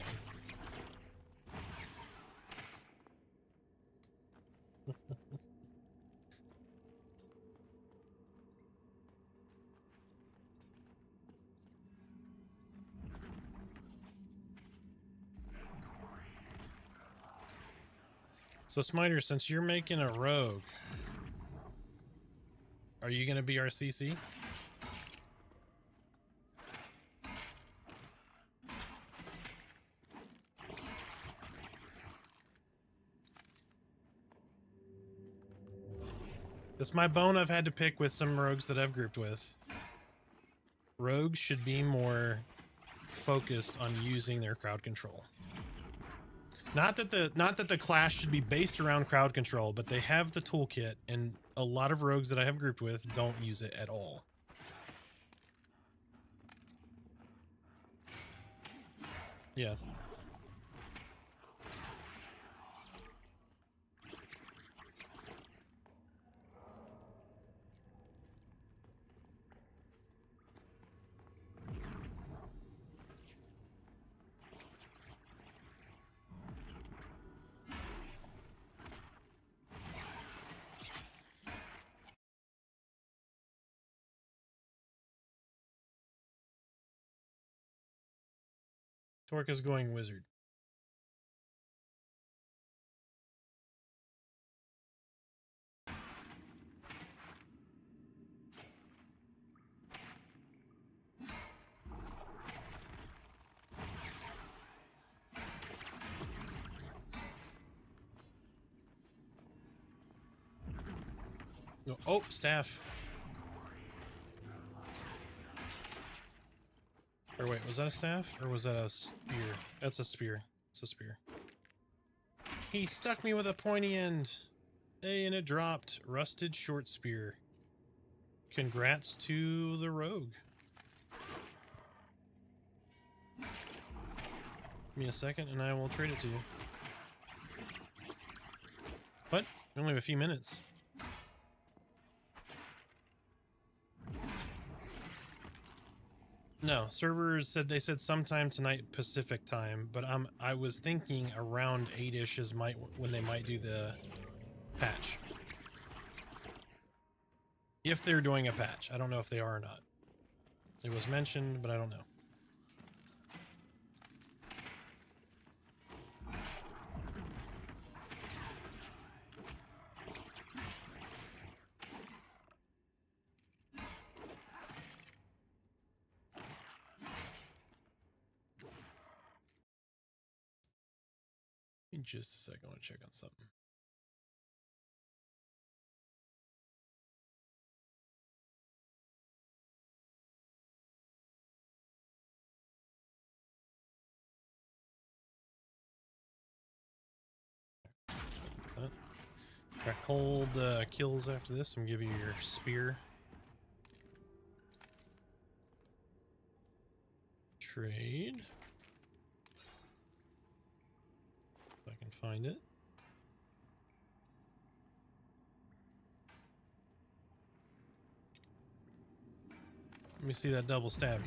So, Smiter, since you're making a rogue, are you going to be our CC? That's my bone I've had to pick with some rogues that I've grouped with. Rogues should be more focused on using their crowd control. Not that the class should be based around crowd control, but they have the toolkit, and a lot of rogues that I have grouped with don't use it at all. Yeah. Torque is going wizard. Oh, staff. Or wait, was that a staff? Or was that a spear? That's a spear. It's a spear. He stuck me with a pointy end. Hey, and it dropped. Rusted short spear. Congrats to the rogue. Give me a second and I will trade it to you. What? We only have a few minutes. No, servers said they said sometime tonight Pacific time, but I was thinking around 8-ish is when they might do the patch. If they're doing a patch. I don't know if they are or not. It was mentioned, but I don't know. In just a second, I want to check on something. Alright, hold kills after this. I'm gonna give you your spear. Trade. If I can find it. Let me see that double stabbing.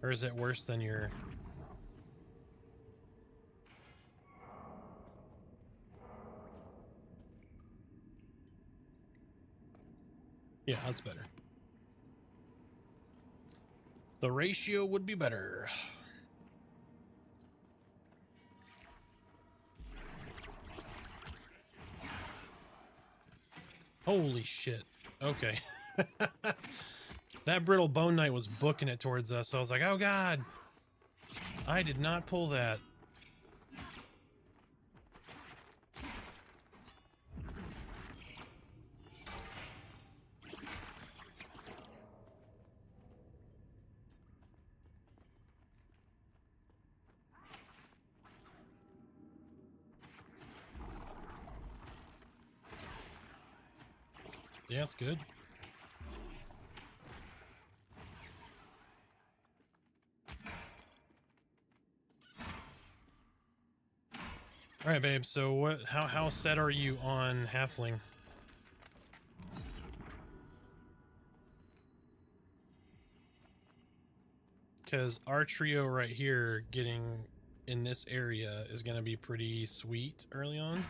Or is it worse than your... Yeah, that's better. The ratio would be better. Holy shit. Okay. That brittle bone knight was booking it towards us, so I was like, oh god. I did not pull that. Yeah, it's good. All right, babe. So what? How set are you on halfling? Because our trio right here, getting in this area, is going to be pretty sweet early on.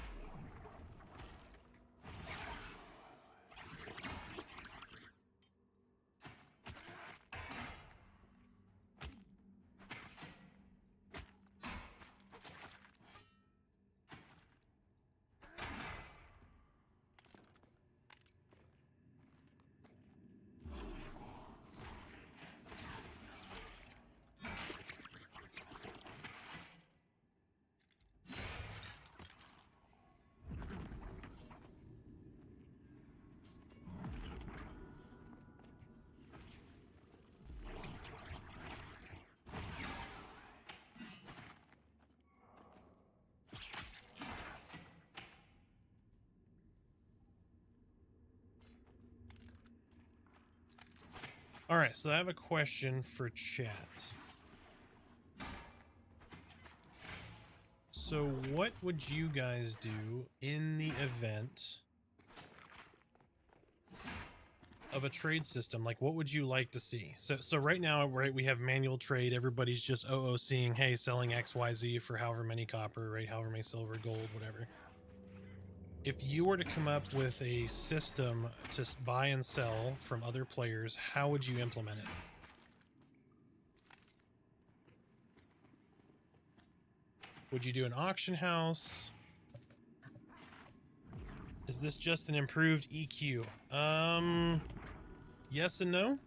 All right, so I have a question for chat. So what would you guys do in the event of a trade system? Like, what would you like to see? So right now, right, we have manual trade. Everybody's just OOCing, hey, selling XYZ for however many copper, right? However many silver, gold, whatever. If you were to come up with a system to buy and sell from other players, how would you implement it? Would you do an auction house? Is this just an improved EQ? Yes and no.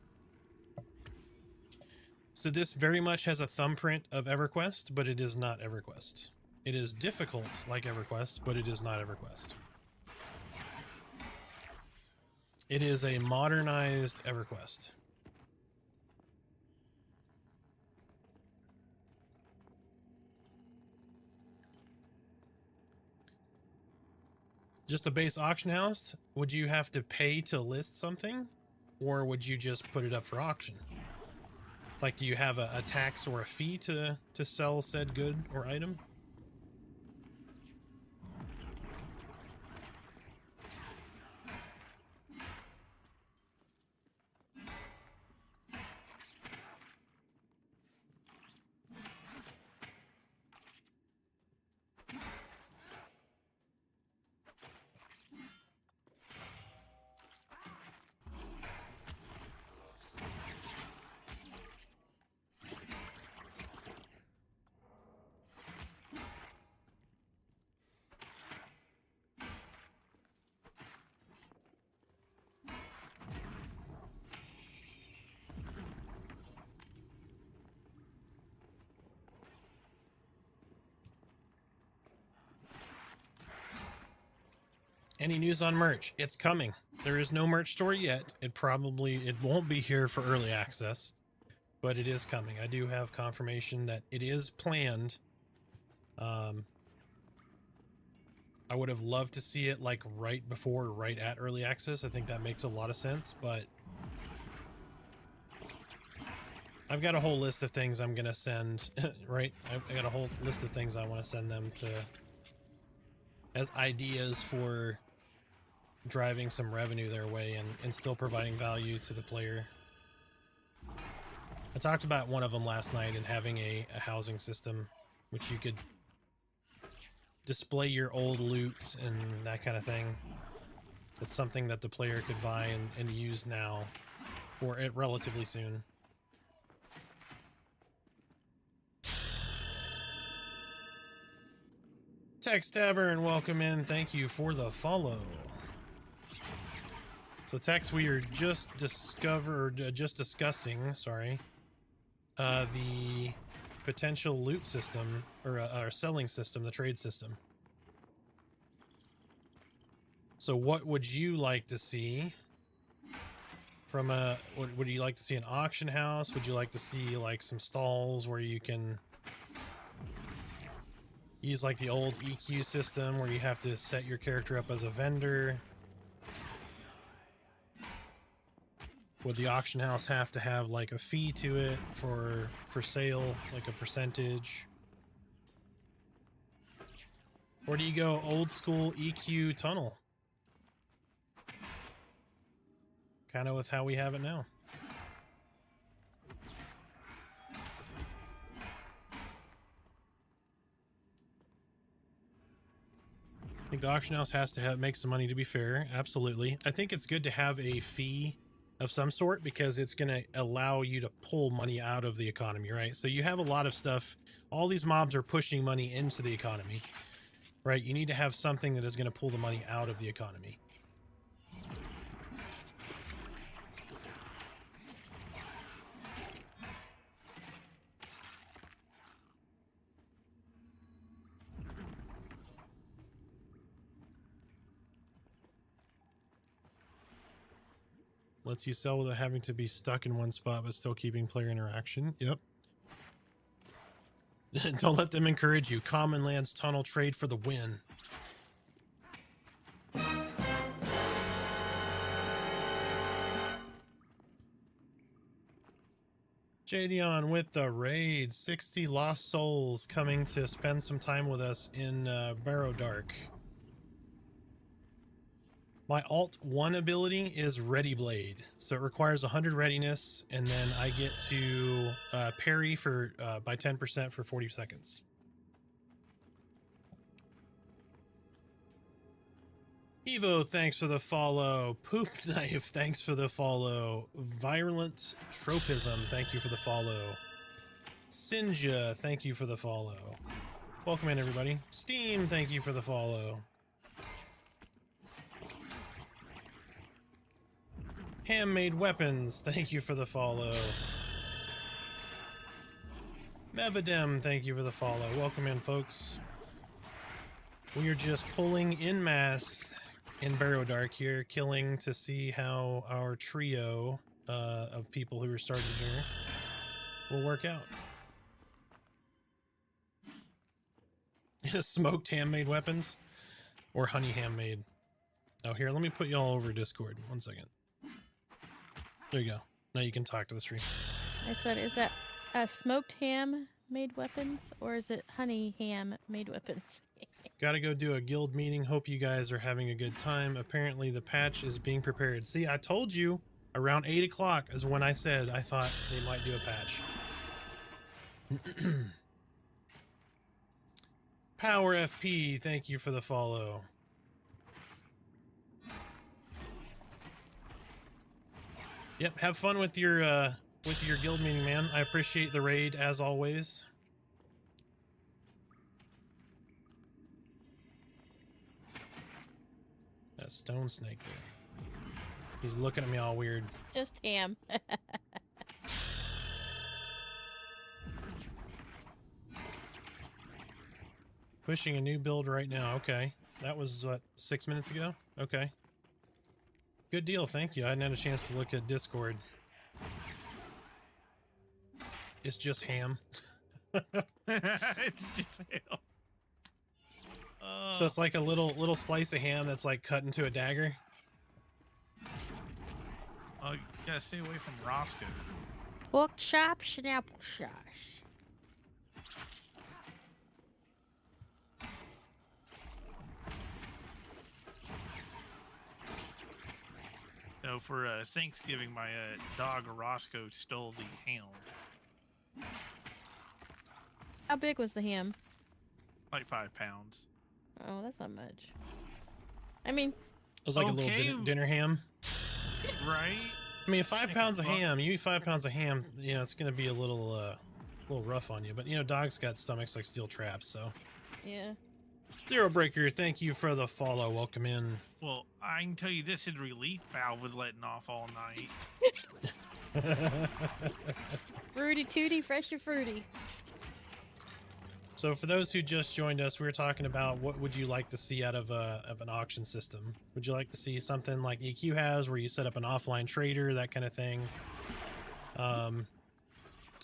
So this very much has a thumbprint of EverQuest, but it is not EverQuest. It is difficult like EverQuest, but it is not EverQuest. It is a modernized EverQuest. Just a base auction house? Would you have to pay to list something? Or would you just put it up for auction? Like, do you have a tax or a fee to sell said good or item? Any news on merch? It's coming. There is no merch store yet. It won't be here for early access, but it is coming. I do have confirmation that it is planned. I would have loved to see it like right before or right at early access. I think that makes a lot of sense, but I've got a whole list of things I'm going to send, right? I got a whole list of things I want to send them to as ideas for driving some revenue their way and still providing value to the player. I talked about one of them last night and having a housing system, which you could display your old loot and that kind of thing. It's something that the player could buy and use now or it relatively soon. Tex Tavern, welcome in. Thank you for the follow. So Tex, we are just discussing, sorry, the potential loot system or our selling system, the trade system. So what would you like to see from a, would you like to see an auction house? Would you like to see like some stalls where you can use like the old EQ system where you have to set your character up as a vendor? Would the auction house have to have like a fee to it for sale, like a percentage? Or do you go old school EQ tunnel? Kind of with how we have it now. I think the auction house has to make some money to be fair. Absolutely. I think it's good to have a fee of some sort because it's going to allow you to pull money out of the economy, right? So you have a lot of stuff. All these mobs are pushing money into the economy, right? You need to have something that is going to pull the money out of the economy. Lets you sell without having to be stuck in one spot, but still keeping player interaction. Yep. Don't let them encourage you. Common Lands Tunnel trade for the win. Jadion with the raid. 60 lost souls coming to spend some time with us in Barrow Dark. My Alt 1 ability is Ready Blade, so it requires 100 readiness, and then I get to parry for by 10% for 40 seconds. Evo, thanks for the follow. Poop Knife, thanks for the follow. Virulent Tropism, thank you for the follow. Sinja, thank you for the follow. Welcome in, everybody. Steam, thank you for the follow. Handmade Weapons, thank you for the follow. Mevadem, thank you for the follow. Welcome in, folks. We are just pulling en masse in Barrow Dark here, killing to see how our trio of people who are starting here will work out. Smoked handmade weapons or honey handmade. Oh, here, let me put y'all over Discord. 1 second. There you go. Now you can talk to the stream. I said, is that smoked ham made weapons or is it honey ham made weapons? Gotta go do a guild meeting. Hope you guys are having a good time. Apparently the patch is being prepared. See, I told you around 8 o'clock is when I said I thought they might do a patch. Power FP, thank you for the follow. Yep, have fun with your guild meeting, man. I appreciate the raid as always. That stone snake there. He's looking at me all weird. Just ham. Pushing a new build right now. Okay. That was, what, 6 minutes ago? Okay. Good deal, thank you. I hadn't had a chance to look at Discord. It's just ham. It's just ham. So it's like a little slice of ham that's like cut into a dagger. Oh, you gotta stay away from Roscoe. Pork chops and applesauce. So for Thanksgiving, my dog Roscoe stole the ham. How big was the ham? Like 5 pounds. Oh, that's not much. I mean, It was like a little Okay. dinner ham. Right? I mean, 5 Make pounds it of fun. ham. You eat 5 pounds of ham, you know, it's going to be a little rough on you. But, you know, dogs got stomachs like steel traps, so. yeah. Zero Breaker, thank you for the follow. Welcome in. Well, I can tell you this: his relief valve was letting off all night. Fruity tooty, fresh and fruity. So for those who just joined us, we were talking about what would you like to see out of an auction system. Would you like to see something like EQ has, where you set up an offline trader, that kind of thing?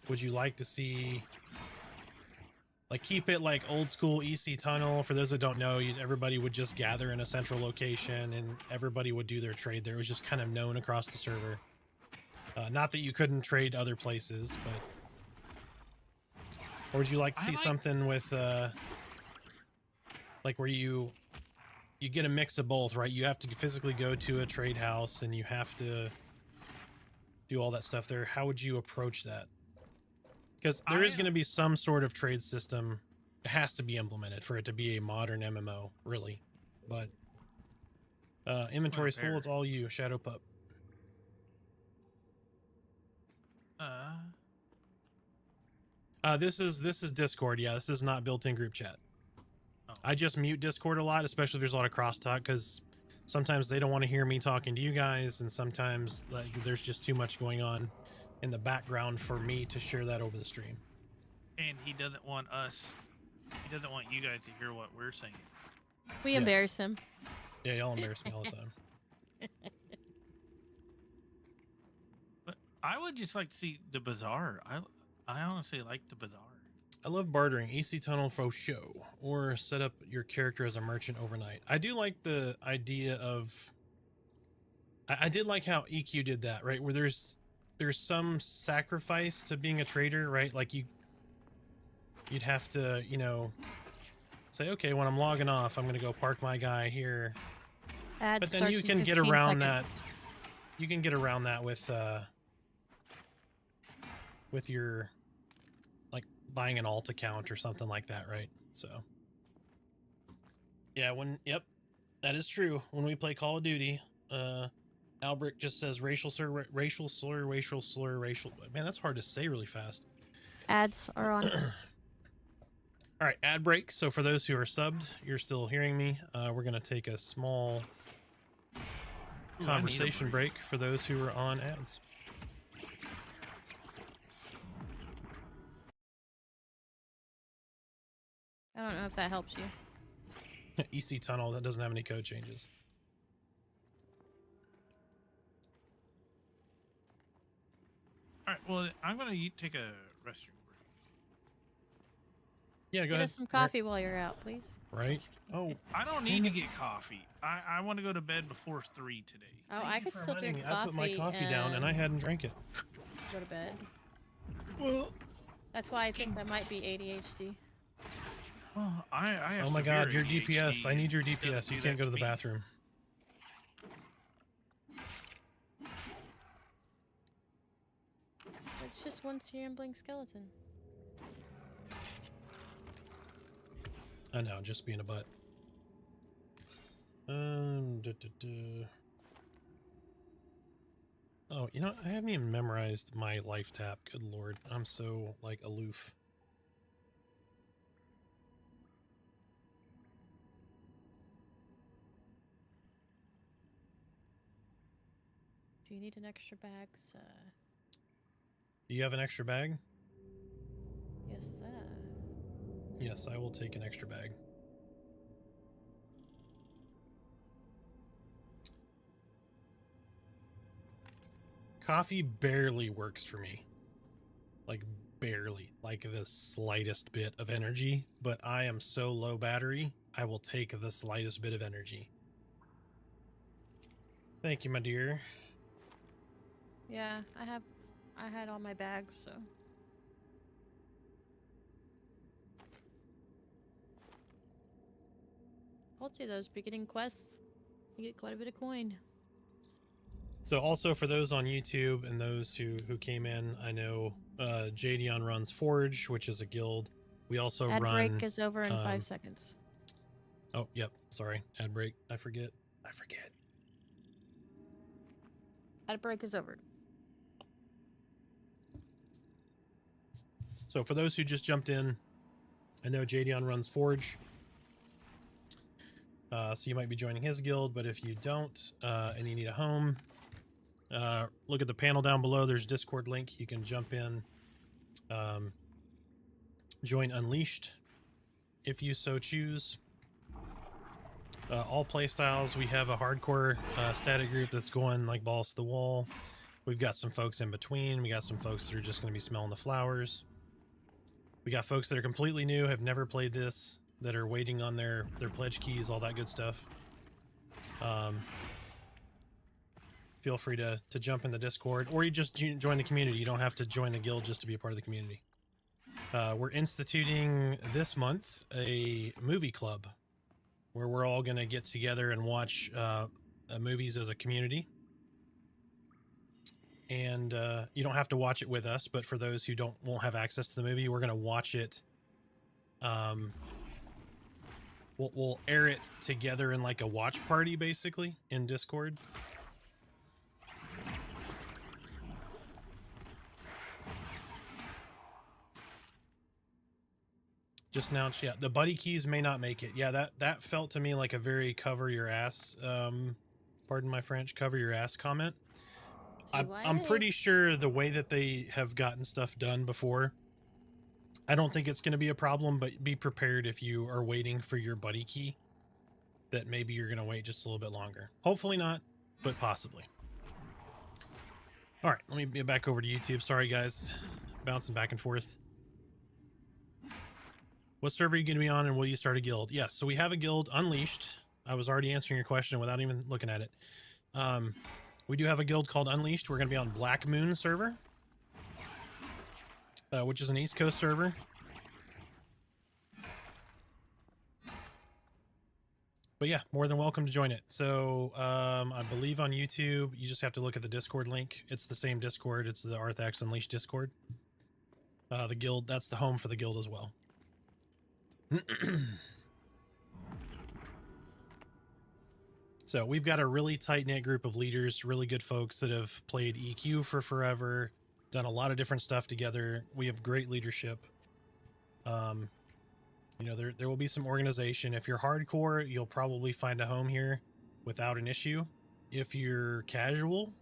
Would you like to see, like, keep it like old school EC tunnel? For those that don't know, everybody would just gather in a central location and everybody would do their trade there. It was just kind of known across the server. Not that you couldn't trade other places, but. Or would you like to see something with, like where you get a mix of both, right? You have to physically go to a trade house and you have to do all that stuff there. How would you approach that? Because there is going to be some sort of trade system. It has to be implemented for it to be a modern MMO, really. But inventory's full. It's all you, Shadow Pup. This is Discord. Yeah, this is not built-in group chat. Oh. I just mute Discord a lot, especially if there's a lot of crosstalk, because sometimes they don't want to hear me talking to you guys, and sometimes like there's just too much going on in the background for me to share that over the stream. And he doesn't want us. He doesn't want you guys to hear what we're saying. We Yes. embarrass him. Yeah, y'all embarrass me all the time. But I would just like to see the bazaar. I honestly like the bazaar. I love bartering, EC tunnel for show, or set up your character as a merchant overnight. I do like the idea of. I did like how EQ did that, right? Where there's some sacrifice to being a trader, right? Like you'd have to, you know, say, okay, when I'm logging off, I'm gonna go park my guy here. Ad But then starts you in can get 15 around seconds. that. You can get around that with your like buying an alt account or something like that, right? So yeah, yep, that is true. When we play Call of Duty, Albrecht just says racial slur. Man, that's hard to say really fast. Ads are on. All right, ad break. So for those who are subbed, you're still hearing me. We're gonna take a small conversation break for those who are on ads. I don't know if that helps you. EC tunnel that doesn't have any code changes. All right. Well, I'm gonna take a restroom break. Yeah, go Get ahead. us some coffee while you're out, please. Right. Oh, I don't need to get coffee. I want to go to bed before 3 today. Oh, I could still drink coffee. I put my coffee down and I hadn't drank it. Go to bed. Well, That's why I think that might be ADHD. Well, I have oh my God, your severe DPS. ADHD, I need your and it DPS. doesn't You do can't that go to the me. bathroom. It's just one rambling skeleton. I know, just being a butt. Oh, you know, I haven't even memorized my life tap. Good Lord. I'm so, like, aloof. Do you need an extra bag, sir? Do you have an extra bag? Yes, sir. Yes, I will take an extra bag. Coffee barely works for me. Like barely, like the slightest bit of energy, but I am so low battery, I will take the slightest bit of energy. Thank you, my dear. Yeah, I had all my bags, so. Told you those beginning quests, you get quite a bit of coin. So also for those on YouTube and those who came in, I know Jadion runs Forge, which is a guild. We also Ad run... break is over in 5 seconds. Oh, yep. Sorry. Ad break. I forget. Ad break is over. So for those who just jumped in, I know Jadion runs Forge. So you might be joining his guild, but if you don't and you need a home, look at the panel down below. There's a Discord link. You can jump in, join Unleashed if you so choose. All play styles. We have a hardcore static group that's going like balls to the wall. We've got some folks in between. We got some folks that are just going to be smelling the flowers. We got folks that are completely new, have never played this, that are waiting on their pledge keys, all that good stuff. Feel free to jump in the Discord, or you just join the community. You don't have to join the guild just to be a part of the community. We're instituting this month a movie club where we're all going to get together and watch movies as a community. And you don't have to watch it with us, but for those who won't have access to the movie, we're going to watch it. We'll air it together in like a watch party, basically, in Discord. Just announced, yeah, the buddy keys may not make it. Yeah, that felt to me like a very cover your ass, pardon my French, cover your ass comment. I'm pretty sure the way that they have gotten stuff done before, I don't think it's going to be a problem, but be prepared if you are waiting for your buddy key that maybe you're going to wait just a little bit longer. Hopefully not, but possibly. All right, let me get back over to YouTube. Sorry, guys. Bouncing back and forth. What server are you going to be on, and will you start a guild? Yes, so we have a guild, Unleashed. I was already answering your question without even looking at it. We do have a guild called Unleashed. We're going to be on Black Moon server, which is an East Coast server. But yeah, more than welcome to join it. So I believe on YouTube, you just have to look at the Discord link. It's the same Discord. It's the Arthax Unleashed Discord. The guild, that's the home for the guild as well. So we've got a really tight-knit group of leaders, really good folks that have played EQ for forever, done a lot of different stuff together. We have great leadership. You know, there will be some organization. If you're hardcore, you'll probably find a home here without an issue. If you're casual,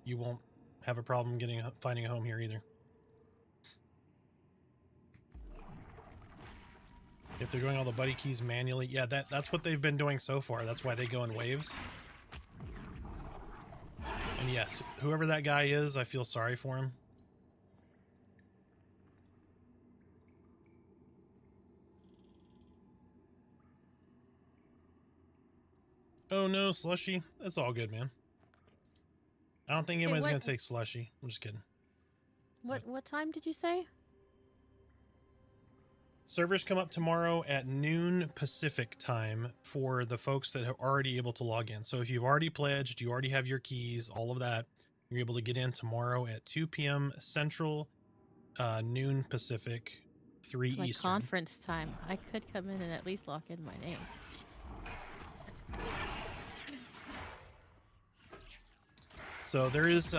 you won't have a problem finding a home here either. If they're doing all the buddy keys manually, yeah, that's what they've been doing so far. That's why they go in waves. And yes, whoever that guy is, I feel sorry for him. Oh no, Slushy. That's all good, man. I don't think anybody's going to take Slushy. I'm just kidding. What time did you say? Servers come up tomorrow at noon Pacific time for the folks that are already able to log in. So if you've already pledged, you already have your keys, all of that, you're able to get in tomorrow at 2 p.m. Central, noon Pacific, 3 It's like Eastern. Conference time. I could come in and at least lock in my name. So there's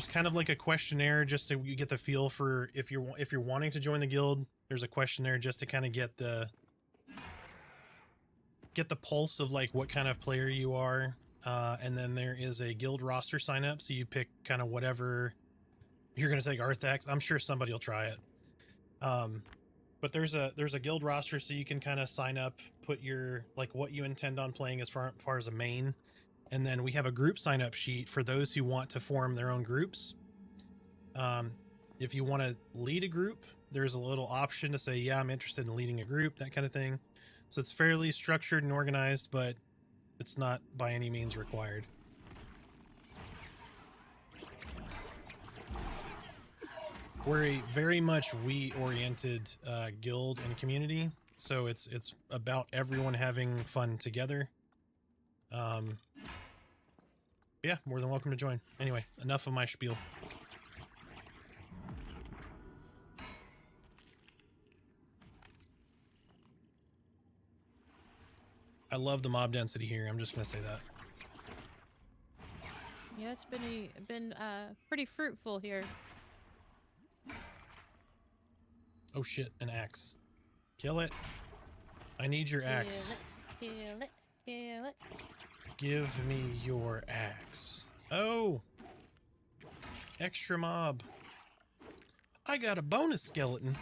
kind of like a questionnaire just so you get the feel for if you're wanting to join the guild. There's a questionnaire just to kind of get the pulse of like what kind of player you are, and then there is a guild roster sign up. So you pick kind of whatever you're going to take. Arthax, I'm sure somebody will try it. But there's a guild roster, so you can kind of sign up, put your like what you intend on playing as far as a main. And then we have a group sign up sheet for those who want to form their own groups. If you want to lead a group, there's a little option to say, yeah, I'm interested in leading a group, that kind of thing. So it's fairly structured and organized, but it's not by any means required. We're a very much we-oriented guild and community, so it's about everyone having fun together. Yeah, more than welcome to join. Anyway, enough of my spiel. I love the mob density here. I'm just gonna say that. Yeah, it's been pretty fruitful here. Oh shit, an axe. Kill it. I need your axe. Kill it, kill it. Give me your axe. Oh! Extra mob. I got a bonus skeleton.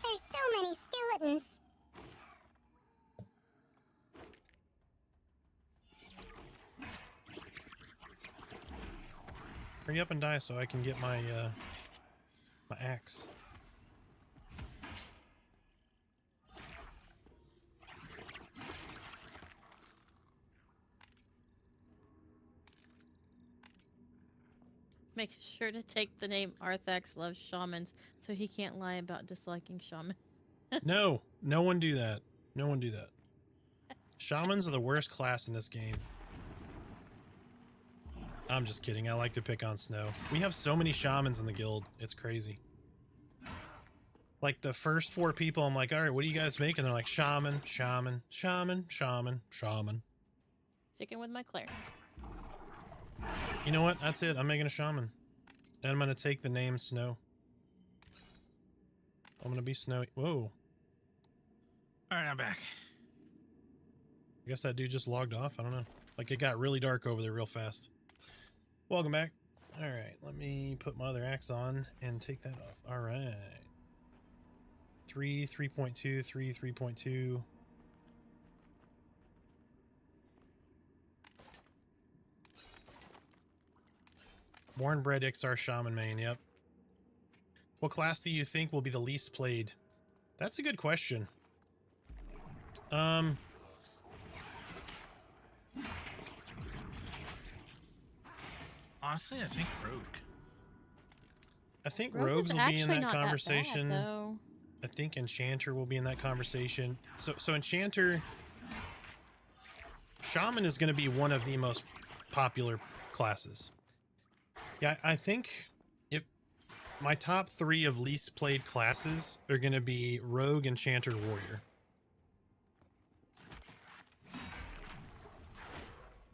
There's so many skeletons. Hurry up and die so I can get my my axe. Make sure to take the name Arthax loves shamans so he can't lie about disliking shaman. No, no one do that. No one do that. Shamans are the worst class in this game. I'm just kidding. I like to pick on Snow. We have so many shamans in the guild. It's crazy. Like the first 4 people, I'm like, all right, what do you guys make? And they're like, shaman, shaman, shaman, shaman, shaman. Sticking with my cleric. You know what? That's it. I'm making a shaman. And I'm going to take the name Snow. I'm going to be Snowy. Whoa. All right, I'm back. I guess that dude just logged off. I don't know. Like it got really dark over there real fast. Welcome back. All right. Let me put my other axe on and take that off. All right. 3, 3.2, 3, 3.2. Born-bred Ixar Shaman main, yep. What class do you think will be the least played? That's a good question. Honestly, I think Rogue. I think Rogue Rogues is will be in actually that not conversation. That bad, though. I think Enchanter will be in that conversation. So Enchanter... Shaman is going to be one of the most popular classes. Yeah, I think if my top 3 of least played classes are going to be Rogue, Enchanter, Warrior.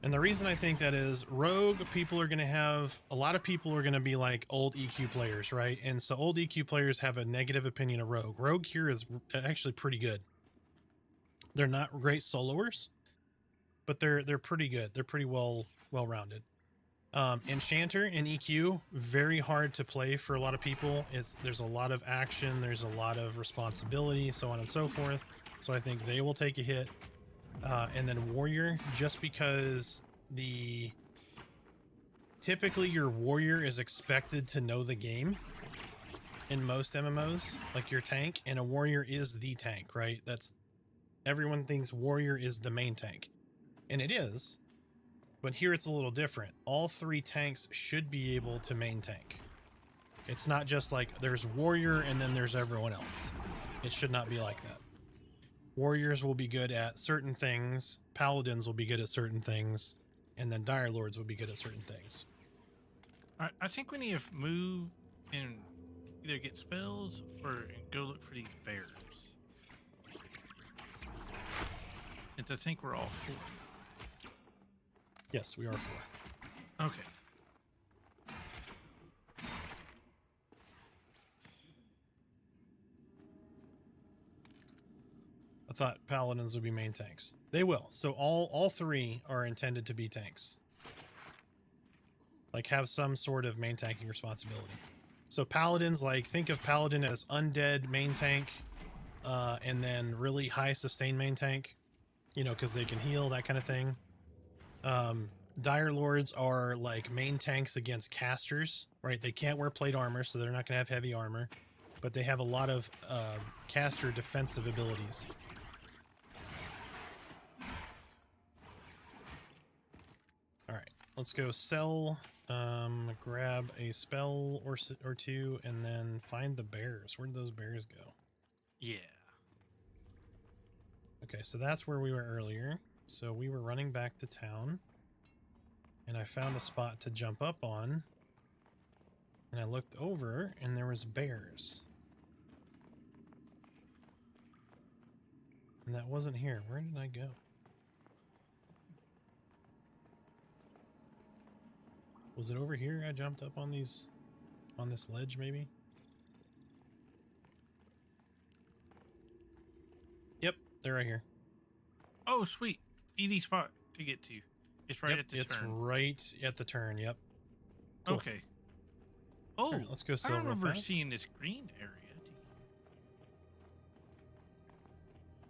And the reason I think that is Rogue people are going to have, a lot of people are going to be like old EQ players, right? And so old EQ players have a negative opinion of Rogue. Rogue here is actually pretty good. They're not great soloers, but they're pretty good. They're pretty well-rounded. Enchanter and EQ, very hard to play for a lot of people. There's a lot of action, there's a lot of responsibility, so on and so forth. So I think they will take a hit. And then Warrior, just because typically your Warrior is expected to know the game in most MMOs, like your tank, and a Warrior is the tank, right? Everyone thinks Warrior is the main tank, and it is. But here it's a little different. All 3 tanks should be able to main tank. It's not just like there's Warrior and then there's everyone else. It should not be like that. Warriors will be good at certain things, Paladins will be good at certain things, and then Dire Lords will be good at certain things. All right, I think we need to move and either get spells or go look for these bears. And I think we're all 4. Yes, we are 4. Okay. I thought Paladins would be main tanks. They will. So all 3 are intended to be tanks. Like have some sort of main tanking responsibility. So Paladins, like think of Paladin as undead main tank. and then really high sustain main tank, you know, because they can heal, that kind of thing. Dire Lords are like main tanks against casters, right? They can't wear plate armor, so they're not going to have heavy armor, but they have a lot of caster defensive abilities. All right, let's go sell, grab a spell or two, and then find the bears. Where did those bears go? Yeah. Okay, so that's where we were earlier. So we were running back to town, and I found a spot to jump up on, and I looked over, and there was bears. And that wasn't here. Where did I go? Was it over here? I jumped up on these, on this ledge, maybe? Yep, they're right here. Oh, sweet. Easy spot to get to. It's right at the It's turn. right at the turn, yep. Cool. Okay. Oh, Alright, let's go I sell real remember fast. seeing this green area.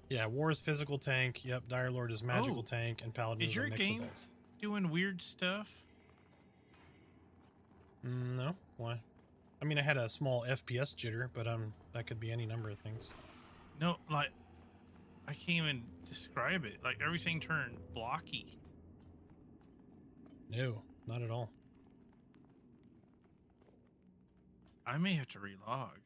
Yeah, War is physical tank. Yep, Dire Lord is magical Oh. tank, and Paladin Is is your a mix game of both. doing weird stuff? No, why? I mean, I had a small FPS jitter, but that could be any number of things. No, like, I can't even describe it. Like, everything turned blocky. No, not at all. I may have to relog.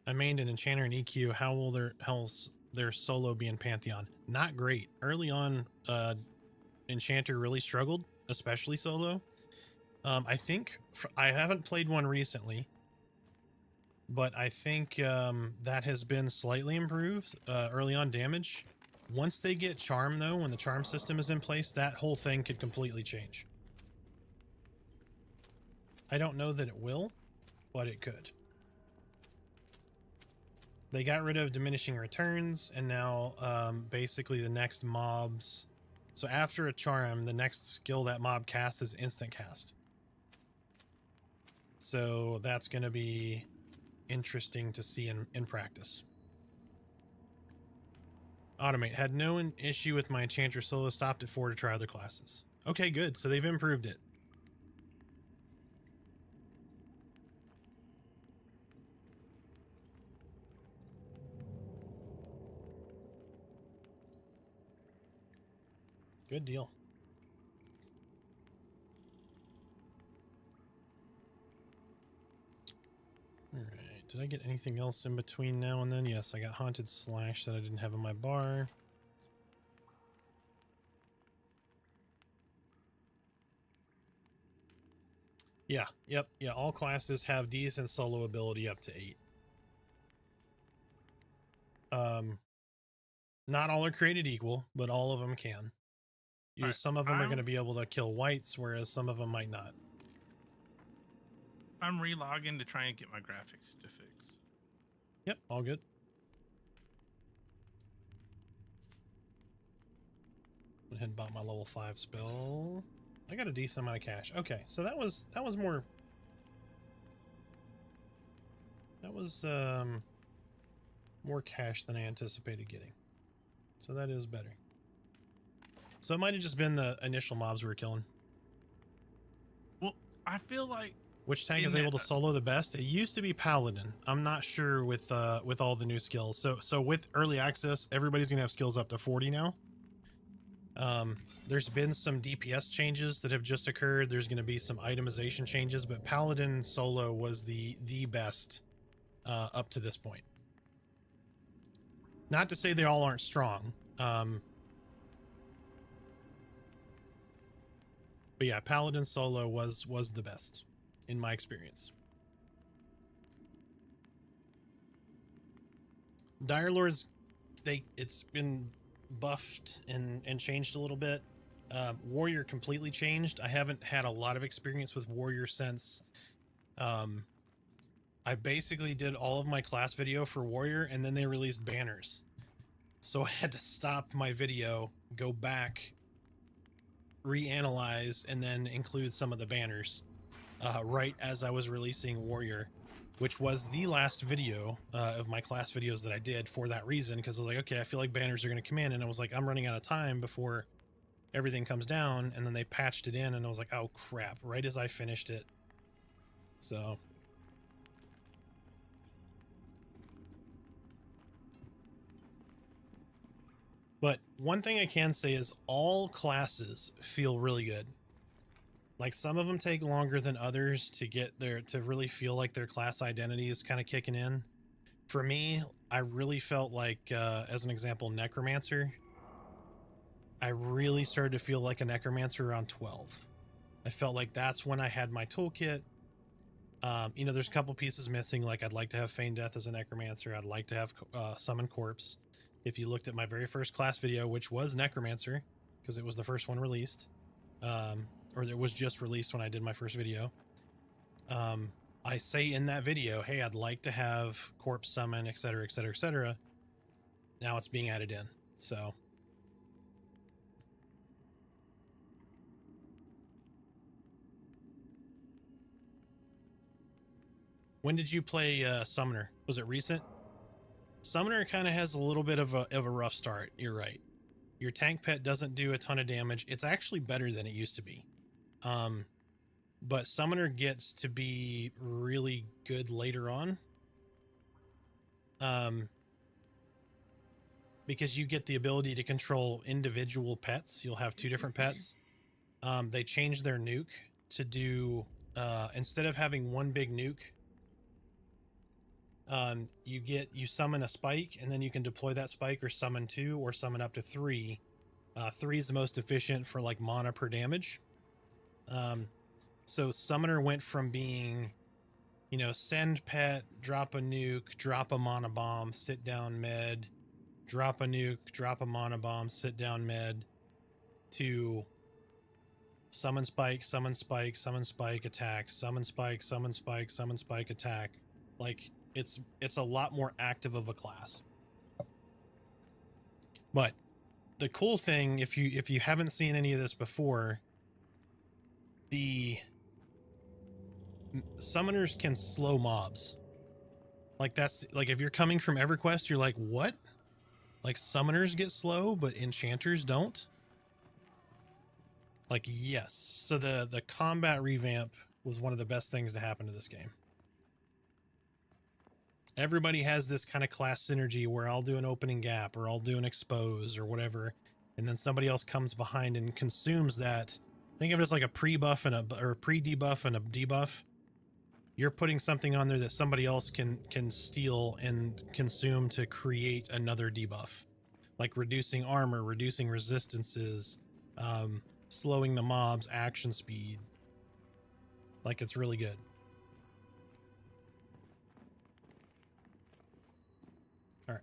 I mained an Enchanter and EQ. How will their solo be in Pantheon? Not great. Early on, Enchanter really struggled, especially solo. I think I haven't played one recently, but I think that has been slightly improved. Early on damage. Once they get charm, though, when the charm system is in place, that whole thing could completely change. I don't know that it will, but it could. They got rid of diminishing returns, and now basically the next mobs. So after a charm, the next skill that mob casts is instant cast. So that's going to be interesting to see in practice. Automate. Had no issue with my Enchanter solo. Stopped at 4 to try other classes. Okay, good. So they've improved it. Good deal. All right. Did I get anything else in between now and then? Yes, I got Haunted Slash that I didn't have in my bar. Yeah, yep, yeah. All classes have decent solo ability up to 8. Not all are created equal, but all of them can. Alright, Some of them are going to be able to kill whites, whereas some of them might not. I'm relogging to try and get my graphics to fix. Yep, all good. Went ahead and bought my level 5 spell. I got a decent amount of cash. Okay, so that was more. That was more cash than I anticipated getting. So that is better. So it might have just been the initial mobs we were killing. Well, I feel like Which tank is In able to that- solo the best? It used to be Paladin. I'm not sure with all the new skills. So with early access, everybody's gonna have skills up to 40 now. There's been some DPS changes that have just occurred. There's gonna be some itemization changes, but Paladin solo was the best up to this point. Not to say they all aren't strong. But yeah, Paladin solo was the best in my experience. Dire Lords, it's been buffed and changed a little bit. Warrior completely changed. I haven't had a lot of experience with Warrior since I basically did all of my class video for Warrior, and then they released banners. So I had to stop my video, go back, reanalyze, and then include some of the banners right as I was releasing Warrior. which was the last video of my class videos that I did for that reason, because I was like, okay, I feel like banners are going to come in, and I was like, I'm running out of time before everything comes down, and then they patched it in, and I was like, oh crap, right as I finished it. So but one thing I can say is all classes feel really good. Like, some of them take longer than others to get there, to really feel like their class identity is kind of kicking in. For me, I really felt like, as an example, Necromancer. I really started to feel like a Necromancer around 12. I felt like that's when I had my toolkit. You know, there's a couple pieces missing. Like, I'd like to have Feign Death as a Necromancer. I'd like to have Summon Corpse. If you looked at my very first class video, which was Necromancer, because it was the first one released, or it was just released when I did my first video, I say in that video, hey, I'd like to have Corpse Summon, etc., etc., etc. Now it's being added in. So when did you play Summoner? Was it recent? Summoner kind of has a little bit of a rough start. You're right. Your tank pet doesn't do a ton of damage. It's actually better than it used to be. But Summoner gets to be really good later on. Because you get the ability to control individual pets. You'll have 2 different pets. They changed their nuke to do, instead of having one big nuke, you summon a spike, and then you can deploy that spike or summon 2 or summon up to 3. 3 is the most efficient for like mana per damage. So Summoner went from being, you know, send pet, drop a nuke, drop a mana bomb, sit down med, drop a nuke, drop a mana bomb, sit down med, to summon spike, summon spike, summon spike, attack, summon spike, summon spike, summon spike, attack. Like, it's a lot more active of a class. But the cool thing, if you haven't seen any of this before, the summoners can slow mobs. Like, that's like, if you're coming from EverQuest, you're like, what? Like, summoners get slow, but enchanters don't? Like, yes. So the combat revamp was one of the best things to happen to this game. Everybody has this kind of class synergy where I'll do an opening gap, or I'll do an expose, or whatever, and then somebody else comes behind and consumes that. Think of it as like a pre-buff and or a pre-debuff and a debuff. You're putting something on there that somebody else can steal and consume to create another debuff, like reducing armor, reducing resistances, slowing the mob's action speed. Like, it's really good. All right.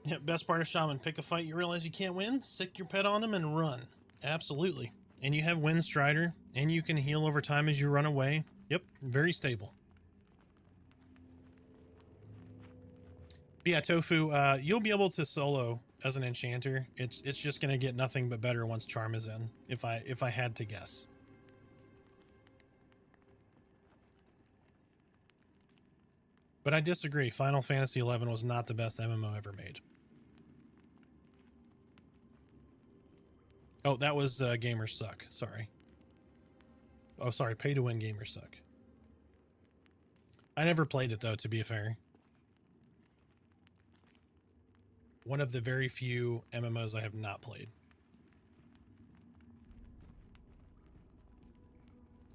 Yeah, best part of Shaman, pick a fight you realize you can't win, sick your pet on him, and run. Absolutely. And you have Wind Strider, and you can heal over time as you run away. Yep, very stable. But yeah, Tofu, you'll be able to solo as an enchanter. It's just going to get nothing but better once Charm is in, if I had to guess. But I disagree. Final Fantasy XI was not the best MMO ever made. Oh, that was Gamers Suck. Sorry. Oh, sorry. Pay to win Gamers Suck. I never played it, though, to be fair. One of the very few MMOs I have not played.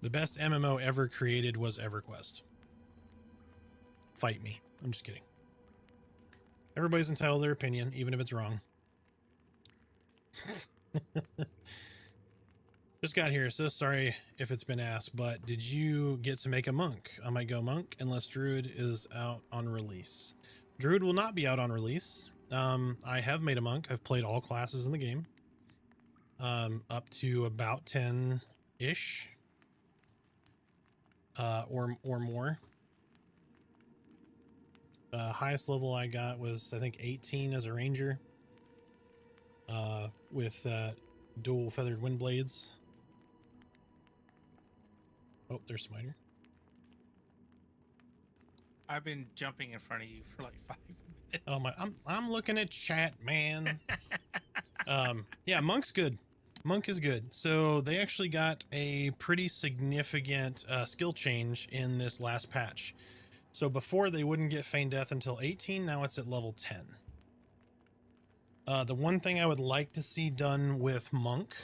The best MMO ever created was EverQuest. Fight me. I'm just kidding. Everybody's entitled to their opinion, even if it's wrong. Just got here, so sorry if it's been asked, but did you get to make a monk? I might go monk unless Druid is out on release. Druid will not be out on release. I have made a monk. I've played all classes in the game. Up to about 10-ish. Or more. Highest level I got was, I think, 18 as a ranger. With dual feathered wind blades. Oh, there's Smiter. I've been jumping in front of you for like 5 minutes. Oh my, I'm looking at chat, man. Yeah, Monk's good. Monk is good. So they actually got a pretty significant skill change in this last patch. So before they wouldn't get Feign Death until 18, now it's at level 10. The one thing I would like to see done with Monk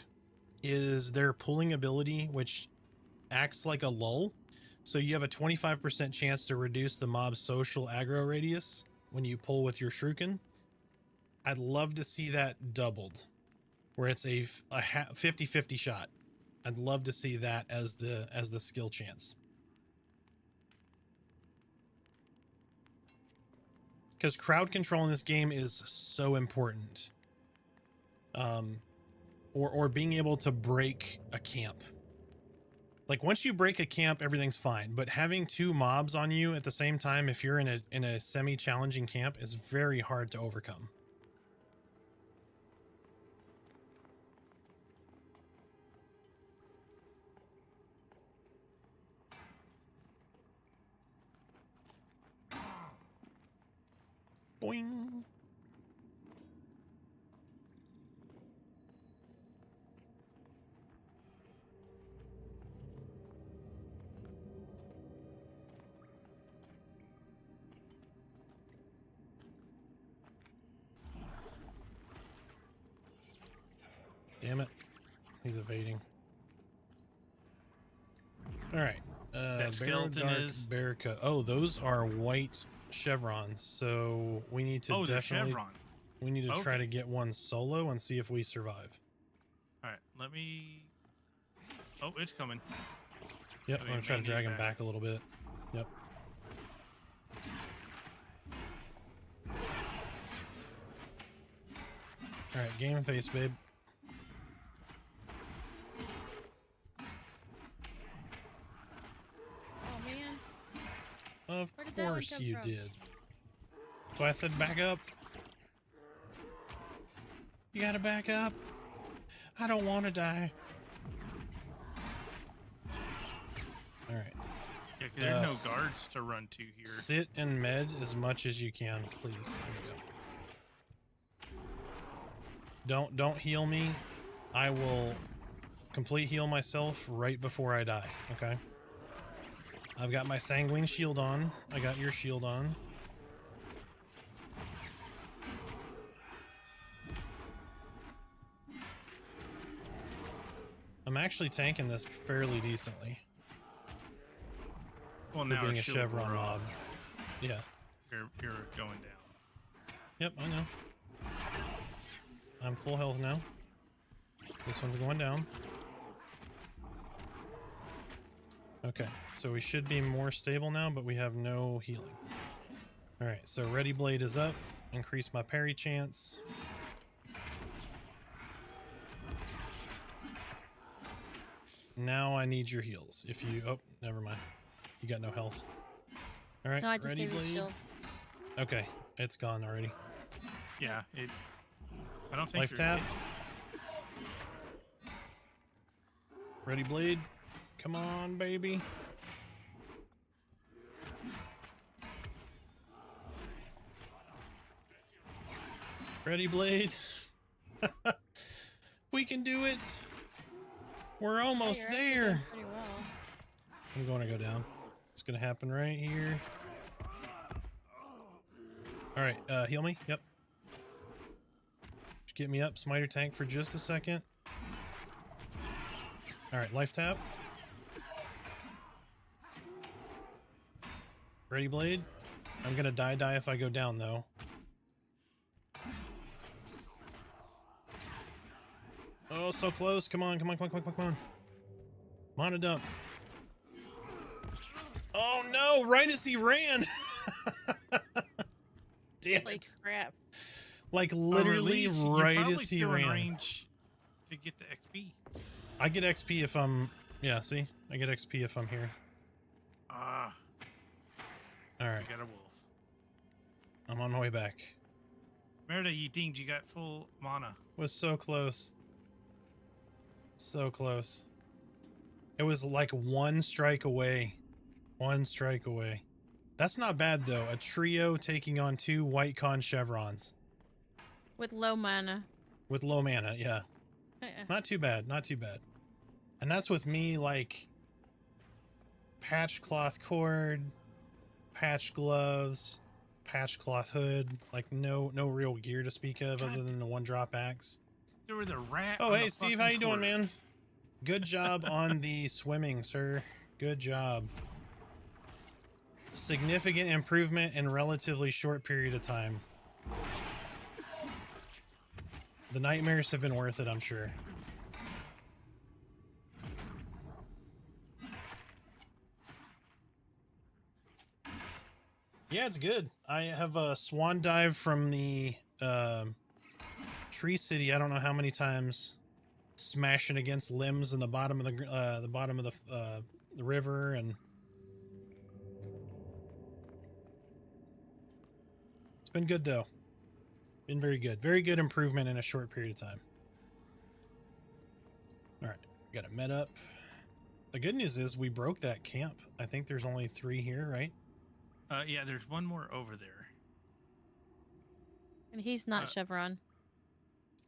is their pulling ability, which acts like a lull. So you have a 25% chance to reduce the mob's social aggro radius when you pull with your shuriken. I'd love to see that doubled, where it's a 50-50 shot. I'd love to see that as the skill chance. Because crowd control in this game is so important. Or being able to break a camp. Like once you break a camp, everything's fine. But having 2 mobs on you at the same time, if you're in a semi-challenging camp, is very hard to overcome. Boing. Damn it. He's evading. All right. That skeleton is Barracuda. Oh, those are white chevrons. So we need to definitely chevron. we need to try to get one solo and see if we survive. All right, let me. Oh, it's coming. Yep, I'm gonna try to drag him back a little bit. Yep. All right, game face, babe. Oh man. Of Where did that one course come you from? did. That's why I said back up. You gotta back up. I don't want to die. All right. Yeah, 'cause there's no guards to run to here. Sit and med as much as you can, please. There we go. Don't heal me. I will complete heal myself right before I die. Okay. I've got my sanguine shield on. I got your shield on. I'm actually tanking this fairly decently. Well, For now being our a shield chevron wore mob. off. Yeah. You're going down. Yep, I know. I'm full health now. This one's going down. Okay, so we should be more stable now, but we have no healing. Alright, so Ready Blade is up. Increase my parry chance. Now I need your heals. If you... Oh, never mind. You got no health. Alright, No, I just Ready gave you Blade. shield. Okay, it's gone already. Yeah, it. I don't think Life you're tap. Ready Blade. Come on, baby. Ready Blade. We can do it. We're almost You're actually there. doing pretty well. I'm going to go down. It's going to happen right here. All right, heal me. Yep. Just get me up. Smiter tank for just a second. All right, life tap. Ready Blade. I'm going to die if I go down, though. Oh, so close. Come on, come on, come on, come on, come on. Mana dump. Oh, no. Right as he ran. Damn Holy it. crap. Like literally Release, right you're as probably he still in ran. range to get the XP. I get XP if I'm... Yeah, see? I get XP if I'm here. Ah, All right. I got a wolf. way back. Merida, you dinged. You got full mana. Was so close. So close. It was like one strike away. One strike away. That's not bad, though. A trio taking on 2 white con chevrons. With low mana. With low mana, yeah. Not too bad. Not too bad. And that's with me, like, patch cloth cord, patch gloves, patch cloth hood. Like, no real gear to speak of other than the 1-drop axe. There was a rat. Oh, on hey, the Steve. fucking How you doing, court. man? Good job on the swimming, sir. Good job. Significant improvement in relatively short period of time. The nightmares have been worth it, I'm sure. Yeah, it's good. I have a swan dive from the Tree City. I don't know how many times, smashing against limbs in the bottom of the river, and it's been good though. Been very good. Very good improvement in a short period of time. All right, got it met up. The good news is we broke that camp. I think there's only 3 here, right? Yeah, there's one more over there. And he's not chevron.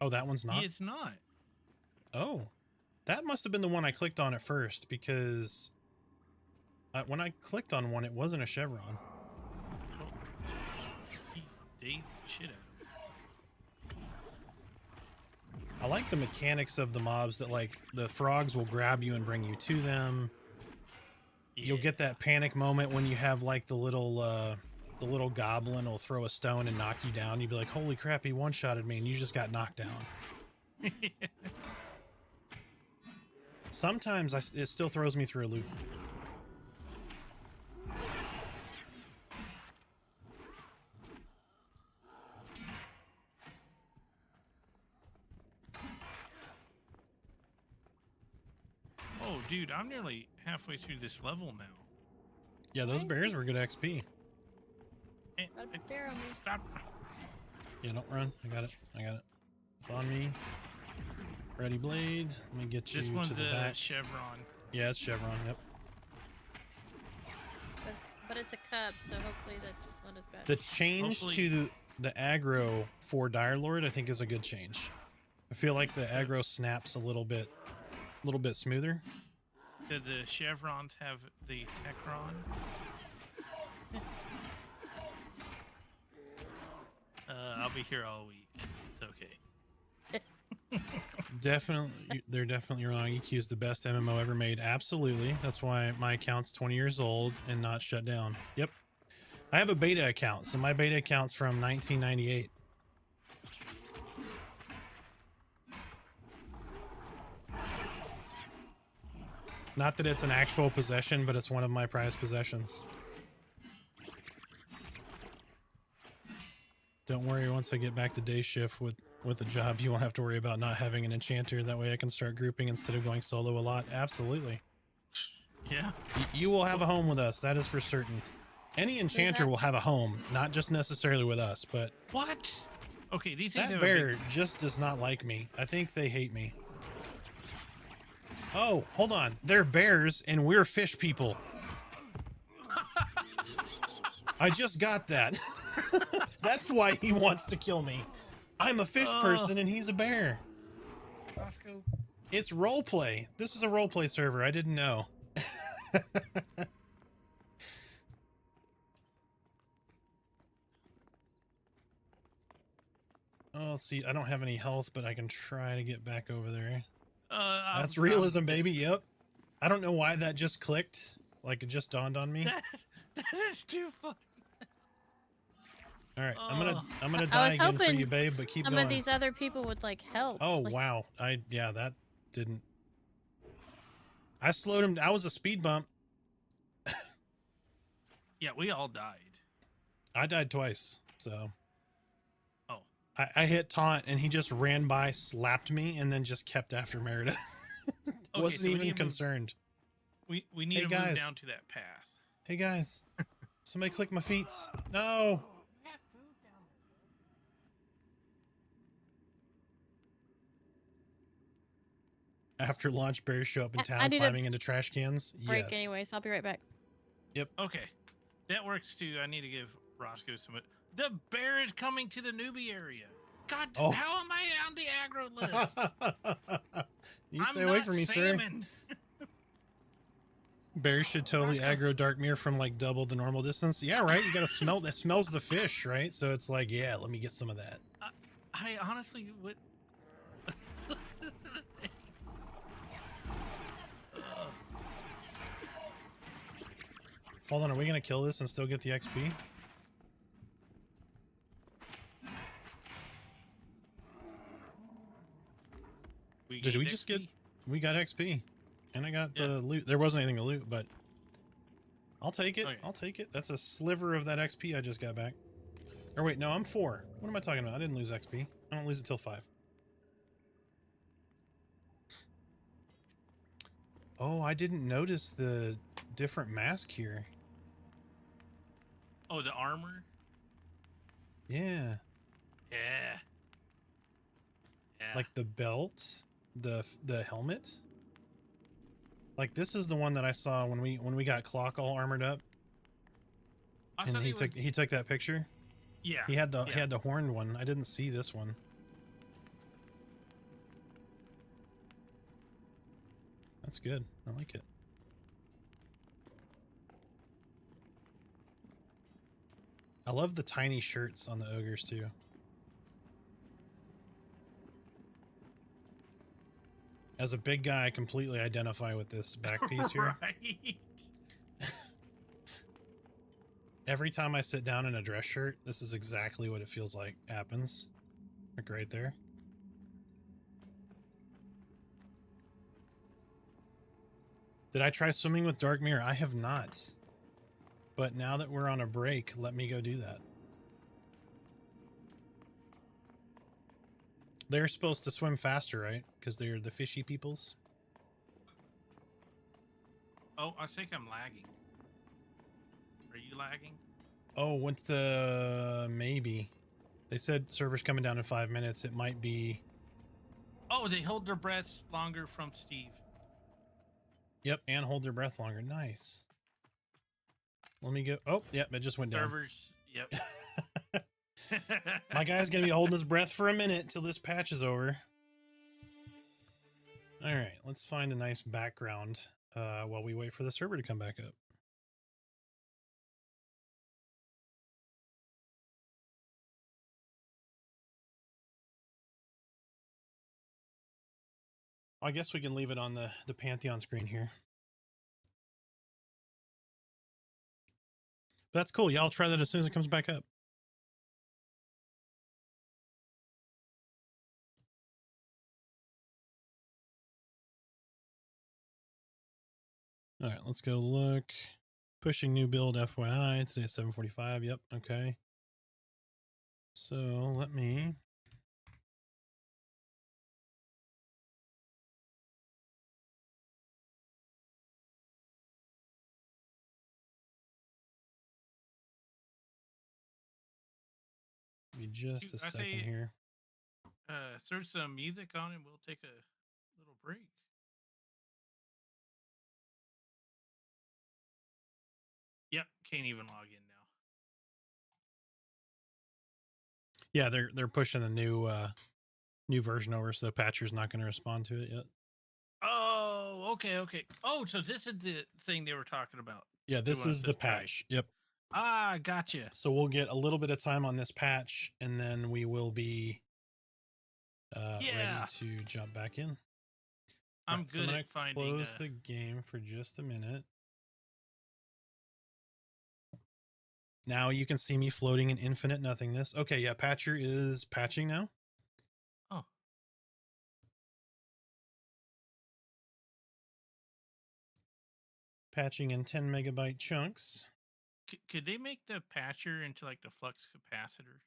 Oh, that one's not? It's not. Oh, that must have been the one I clicked on at first, because when I clicked on one, it wasn't a chevron. They shit out. I like the mechanics of the mobs that, like, the frogs will grab you and bring you to them. Yeah. You'll get that panic moment when you have, like, the little goblin will throw a stone and knock you down. You'd be like, holy crap, he one-shotted me, and you just got knocked down. Sometimes it still throws me through a loop. Oh, dude, I'm nearly halfway through this level now. Yeah, those bears were good XP. Got a bear on me. Stop. Yeah, don't run. I got it. I got it. It's on me. Ready blade. Let me get This you one's to the a back. chevron. Yeah, it's chevron. Yep. But it's a cub, so hopefully that's not as bad. The change Hopefully- to the aggro for Dire Lord, I think, is a good change. I feel like the aggro snaps a little bit smoother. Did the chevrons have the Techron? I'll be here all week. It's okay. Definitely, they're definitely wrong. EQ is the best MMO ever made. Absolutely. That's why my account's 20 years old and not shut down. Yep. I have a beta account, so my beta account's from 1998. Not that it's an actual possession, but it's one of my prized possessions. Don't worry, once I get back to day shift with a job, you won't have to worry about not having an enchanter. That way I can start grouping instead of going solo a lot. Absolutely. Yeah. You will have a home with us. That is for certain. Any enchanter will have a home, not just necessarily with us, but What? Okay, these things that have a bear big... just does not like me. I think they hate me. Oh, hold on. They're bears and we're fish people. I just got that. That's why he wants to kill me. I'm a fish person and he's a bear. Costco. It's roleplay. This is a roleplay server. I didn't know. Oh, see, I don't have any health, but I can try to get back over there. That's realism, baby. Yep. I don't know why that just clicked. Like, it just dawned on me. That is too funny. All right, I'm gonna I die was again for hoping you, babe. But keep Some going. of these other people would like help. Oh like, wow, yeah, that didn't. I slowed him. I was a speed bump. Yeah, we all died. I died twice, so. Oh. I hit taunt and he just ran by, slapped me, and then just kept after Merida. Wasn't so we even need to move- concerned. We need Hey, to guys. move down to that path. Hey guys, somebody click my feet. No. After launch bears show up in I town need a climbing into trash cans. break Yes. anyway, so I'll be right back. Okay, that works too. I need to give Roscoe some. The bear is coming to the newbie area. God, Oh. how am I on the aggro list? You I'm stay away not from me, sir. salmon. Bears should totally Roscoe. aggro Darkmere from like double the normal distance. Yeah, right. You gotta smell. That smells the fish, right? So it's like, yeah, let me get some of that. I honestly would. Hold on, are we gonna kill this and still get the XP? Did we just get? We got XP, and I got the loot. There wasn't anything to loot, but I'll take it. Okay. I'll take it. That's a sliver of that XP I just got back. Or wait, no, I'm 4. What am I talking about? I didn't lose XP. I don't lose it till 5. Oh, I didn't notice the different mask here. Oh, the armor. Yeah. Yeah. Yeah. Like the belt, the helmet. Like this is the one that I saw when we got Clock all armored up, I and thought he took that picture. Yeah. He had the horned one. I didn't see this one. That's good. I like it. I love the tiny shirts on the ogres too. As a big guy, I completely identify with this back piece here. Right. Every time I sit down in a dress shirt, this is exactly what it feels like happens. Like right there. Did I try swimming with Darkmere? I have not. But now that we're on a break, let me go do that. They're supposed to swim faster, right? Because they're the fishy peoples. Oh, I think I'm lagging. Are you lagging? Oh, what's the maybe? They said server's coming down in 5 minutes. It might be. Oh, they hold their breaths longer from Steve. Yep, and hold their breath longer. Nice. Let me go. Oh, yep, it just went down. Servers. Yep. My guy's gonna be holding his breath for a minute till this patch is over. All right, let's find a nice background while we wait for the server to come back up. I guess we can leave it on the Pantheon screen here. But that's cool. Yeah, I'll try that as soon as it comes back up. All right, let's go look. Pushing new build FYI. Today 7:45. Yep, okay. So let me... Be just a second here. Search some music on and we'll take a little break. Yep, can't even log in now. Yeah, they're pushing a new version over, so the patcher's not going to respond to it yet. Oh, okay. Oh, so this is the thing they were talking about. Yeah, this is the patch. Yep. Ah, gotcha. So we'll get a little bit of time on this patch, and then we will be ready to jump back in. I'm good at finding. Close the game for just a minute. Now you can see me floating in infinite nothingness. Okay, yeah, Patcher is patching now. Oh. Patching in 10 megabyte chunks. Could they make the patcher into like the flux capacitor?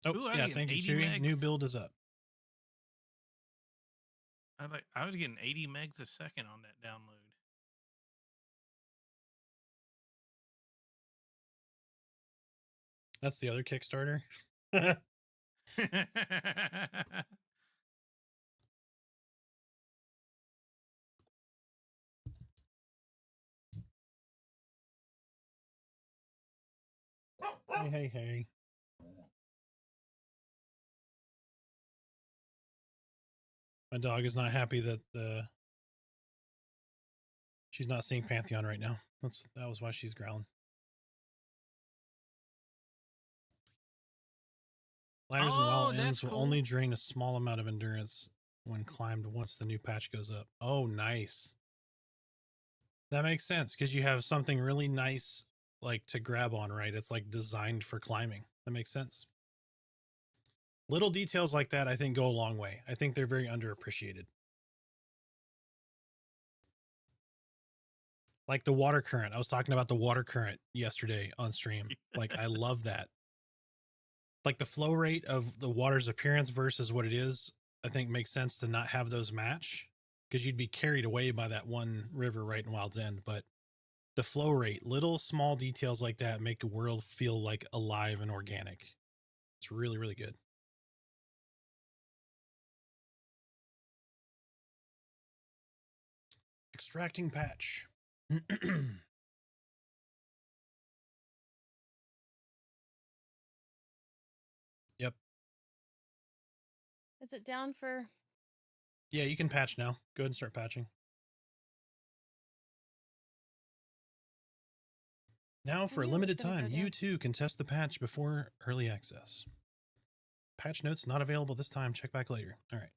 Oh, Ooh, yeah, thank you, Chewy. Megs. New build is up. I was getting 80 megs a second on that download. That's the other Kickstarter. Hey. My dog is not happy that she's not seeing Pantheon right now. That was why she's growling. Ladders and wild ends will only drain a small amount of endurance when climbed once the new patch goes up. Oh, nice. That makes sense because you have something really nice like to grab on, right? It's like designed for climbing. That makes sense. Little details like that, I think, go a long way. I think they're very underappreciated. Like the water current. I was talking about the water current yesterday on stream. Like, I love that. Like the flow rate of the water's appearance versus what it is, I think makes sense to not have those match because you'd be carried away by that one river right in Wild's End. But the flow rate, little small details like that make a world feel like alive and organic. It's really, really good. Extracting patch. Yep. Is it down for? Yeah, you can patch now. Go ahead and start patching. Now, for a limited time, you too can test the patch before early access. Patch notes not available this time. Check back later. All right.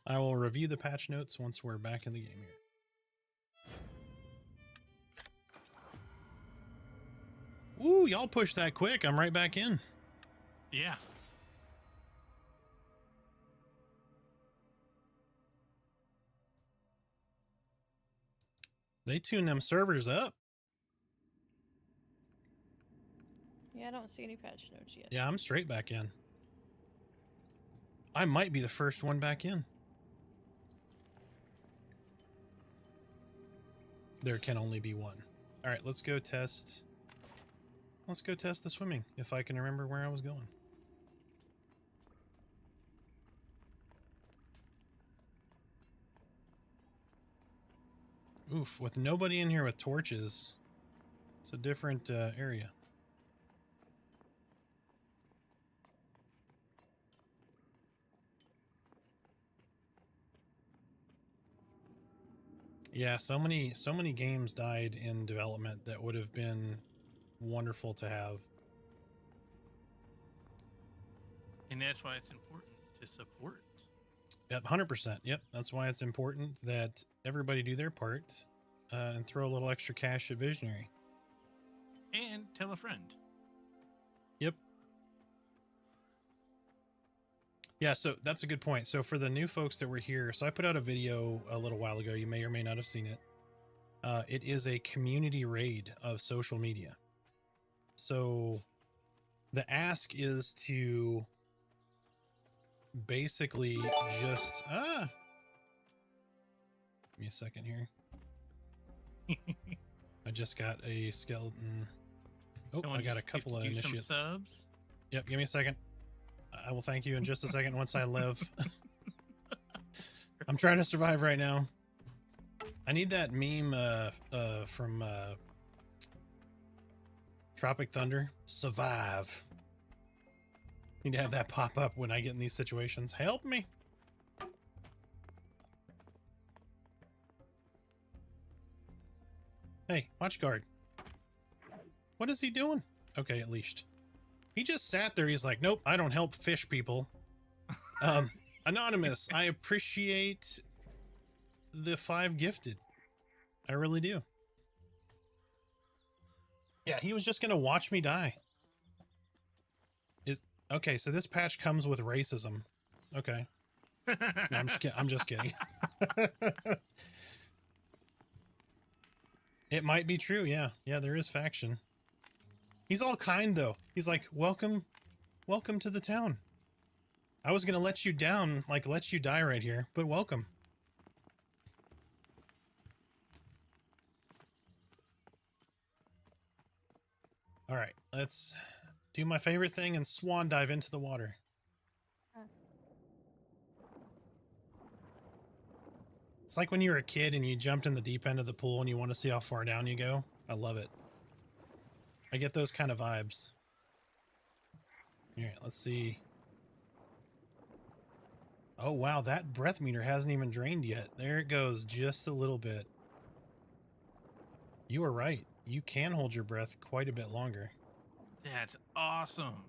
I will review the patch notes once we're back in the game here. Ooh, y'all push that quick. I'm right back in. Yeah. They tune them servers up. Yeah, I don't see any patch notes yet. Yeah, I'm straight back in. I might be the first one back in. There can only be one. All right, let's go test. Let's go test the swimming, if I can remember where I was going. Oof, with nobody in here with torches, it's a different area. Yeah, so many games died in development that would have been wonderful to have. And that's why it's important to support. Yep, 100%. Yep, that's why it's important that everybody do their part and throw a little extra cash at Visionary. And tell a friend. Yep. Yeah, so that's a good point. So for the new folks that were here, so I put out a video a little while ago. You may or may not have seen it. It is a community raid of social media. So the ask is to basically just give me a second here. I just got a skeleton. Oh, I got a couple of initiates. Subs? Yep, give me a second. I will thank you in just a second once I live. I'm trying to survive right now. I need that meme from Tropic Thunder. Survive. Need to have that pop up when I get in these situations. Help me. Hey, watch guard. What is he doing? Okay, at least. He just sat there. He's like, nope, I don't help fish people. Anonymous, I appreciate the 5 gifted. I really do. Yeah, he was just going to watch me die. Okay, so this patch comes with racism. Okay. No, I'm just kidding. It might be true, yeah. Yeah, there is faction. He's all kind, though. He's like, welcome to the town. I was going to let you down, like let you die right here, but welcome. All right, let's do my favorite thing and swan dive into the water. It's like when you were a kid and you jumped in the deep end of the pool and you want to see how far down you go. I love it. I get those kind of vibes. All right, let's see. Oh, wow, that breath meter hasn't even drained yet. There it goes, just a little bit. You were right. You can hold your breath quite a bit longer. That's awesome.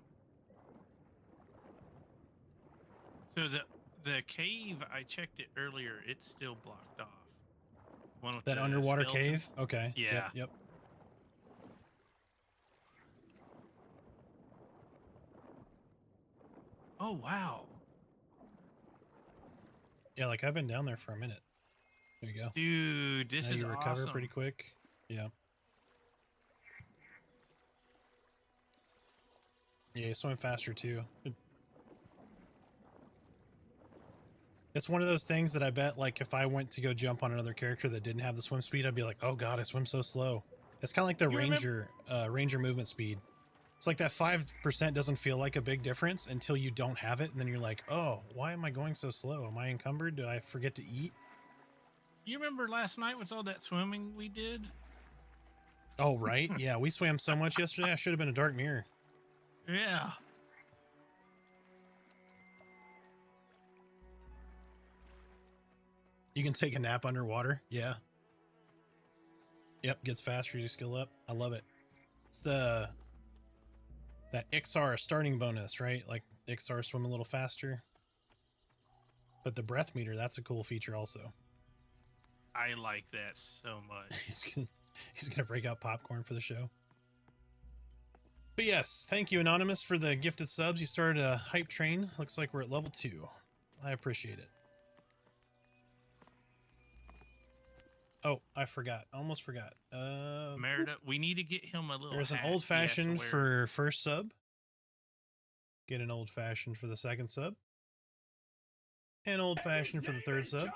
So the cave, I checked it earlier. It's still blocked off. One with That the underwater skeletons. cave? Okay. Yeah. Yep. Oh, wow. Yeah, like I've been down there for a minute. There you go. Dude, this Now is you recover awesome. pretty quick. Yeah. Yeah, you swim faster too. It's one of those things that I bet, like, if I went to go jump on another character that didn't have the swim speed, I'd be like, oh god, I swim so slow. It's kind of like the You remember- ranger movement speed. It's like that 5% doesn't feel like a big difference until you don't have it, and then you're like, oh, why am I going so slow? Am I encumbered? Did I forget to eat? You remember last night with all that swimming we did? Oh, right. Yeah, we swam so much yesterday. I should have been a dark mirror. Yeah. You can take a nap underwater. Yeah. Yep, gets faster as you skill up. I love it. It's that XR starting bonus, right? Like XR swim a little faster. But the breath meter, that's a cool feature also. I like that so much. He's gonna break out popcorn for the show. But yes, thank you, Anonymous, for the gifted subs. You started a hype train. Looks like we're at level 2. I appreciate it. Oh, I forgot. Almost forgot. Merida, we need to get him a little There's an hat he old has to fashioned wear. for first sub. Get an old fashioned for the second sub. And old fashioned for the third sub.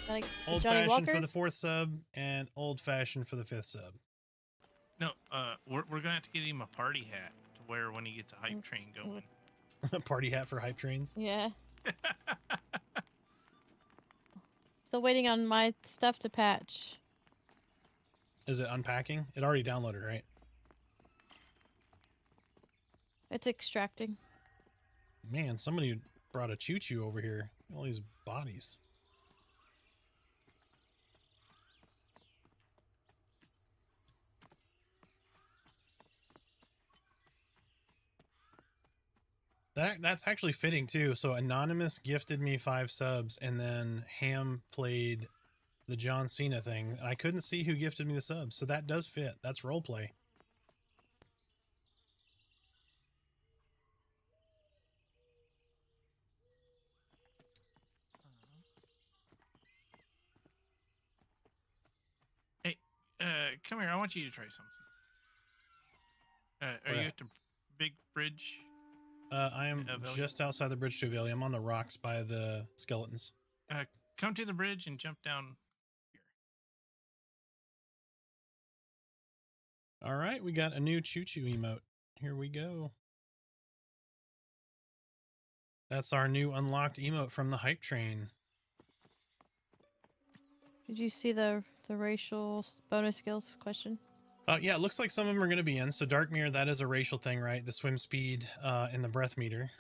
Like Old Johnny fashioned Walker? for the fourth sub and old fashioned for the fifth sub. No, we're gonna have to get him a party hat to wear when he gets a hype train going. Party hat for hype trains. Yeah. Still waiting on my stuff to patch. Is it unpacking? It already downloaded, right? It's extracting. Man, somebody brought a choo-choo over here. All these bodies. That's actually fitting too. So Anonymous gifted me 5 subs, and then Ham played the John Cena thing. I couldn't see who gifted me the subs, so that does fit. That's roleplay. Hey, come here. I want you to try something. Are Where you at? at the big bridge? I am Avelia? just outside the bridge to Avelia. I'm on the rocks by the skeletons. Come to the bridge and jump down here. All right, we got a new choo-choo emote. Here we go. That's our new unlocked emote from the hype train. Did you see the racial bonus skills question? Yeah, it looks like some of them are going to be in. So Dark Mirror, that is a racial thing, right? The swim speed and the breath meter.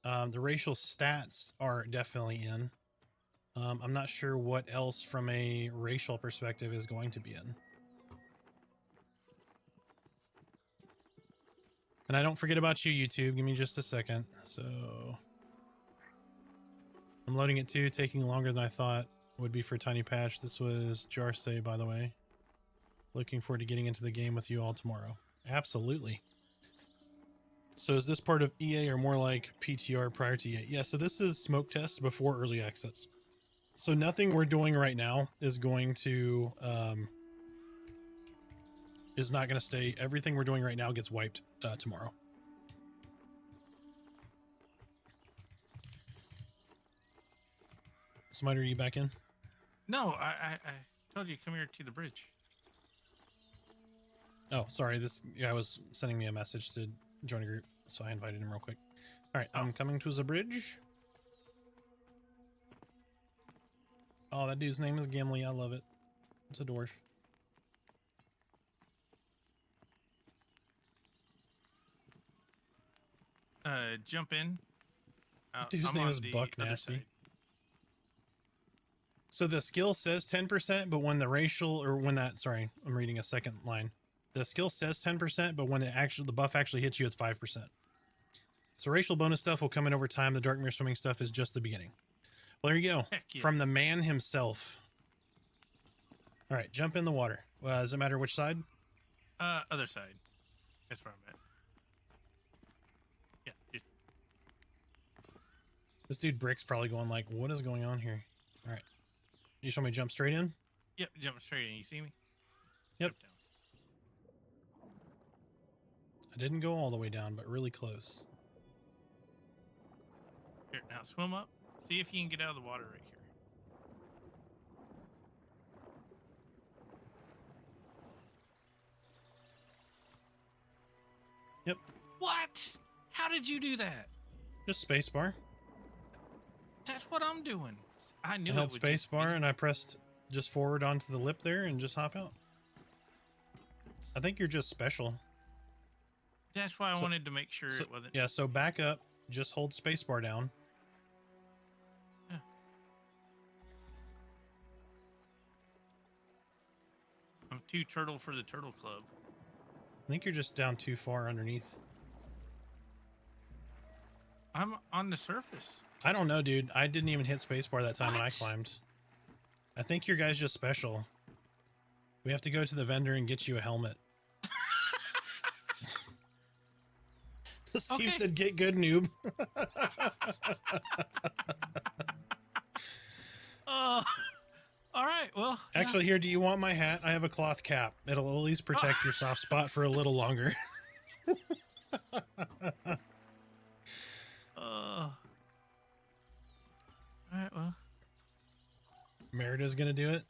The racial stats are definitely in. I'm not sure what else from a racial perspective is going to be in. And I don't forget about you, YouTube. Give me just a second. So I'm loading it too, taking longer than I thought would be for Tiny Patch. This was Jarse, by the way. Looking forward to getting into the game with you all tomorrow. Absolutely. So is this part of EA or more like PTR prior to EA? Yeah, so this is smoke test before early access. So nothing we're doing right now is going to is not going to stay. Everything we're doing right now gets wiped tomorrow. Smiter, are you back in? No, I Told you, come here to the bridge. Oh, sorry. This guy was sending me a message to join a group, so I invited him real quick. All right, I'm coming to the bridge. Oh, that dude's name is Gimli. I love it. It's a dwarf. Jump in. Dude's name is Buck Nasty. So the skill says 10%, but when the racial, or when that, sorry, I'm reading a second line. The skill says 10%, but when it actually, the buff actually hits you, it's 5%. So racial bonus stuff will come in over time. The dark mirror swimming stuff is just the beginning. Well, there you go. Yeah. From the man himself. All right, jump in the water. Does it matter which side? Other side. That's where I'm at. Yeah. Just... This dude Brick's probably going like, what is going on here? All right. You show me jump straight in? Yep, jump straight in. You see me? Yep. Jump down. I didn't go all the way down, but really close. Here, now swim up. See if you can get out of the water right here. Yep. What? How did you do that? Just spacebar. That's what I'm doing. I knew I it held would just spacebar be- and I pressed just forward onto the lip there and just hop out. I think you're just special. That's why I So- wanted to make sure it wasn't. Yeah, so back up, just hold spacebar down. Yeah. I'm too turtle for the turtle club. I think you're just down too far underneath. I'm on the surface. I don't know, dude. I didn't even hit spacebar that time when I What? climbed. I think your guy's just special. We have to go to the vendor and get you a helmet. Steve Okay. said, get good, noob. All right. Well, yeah. Actually, here, do you want my hat? I have a cloth cap. It'll at least protect your soft spot for a little longer. All right. Well, Merida's gonna do it.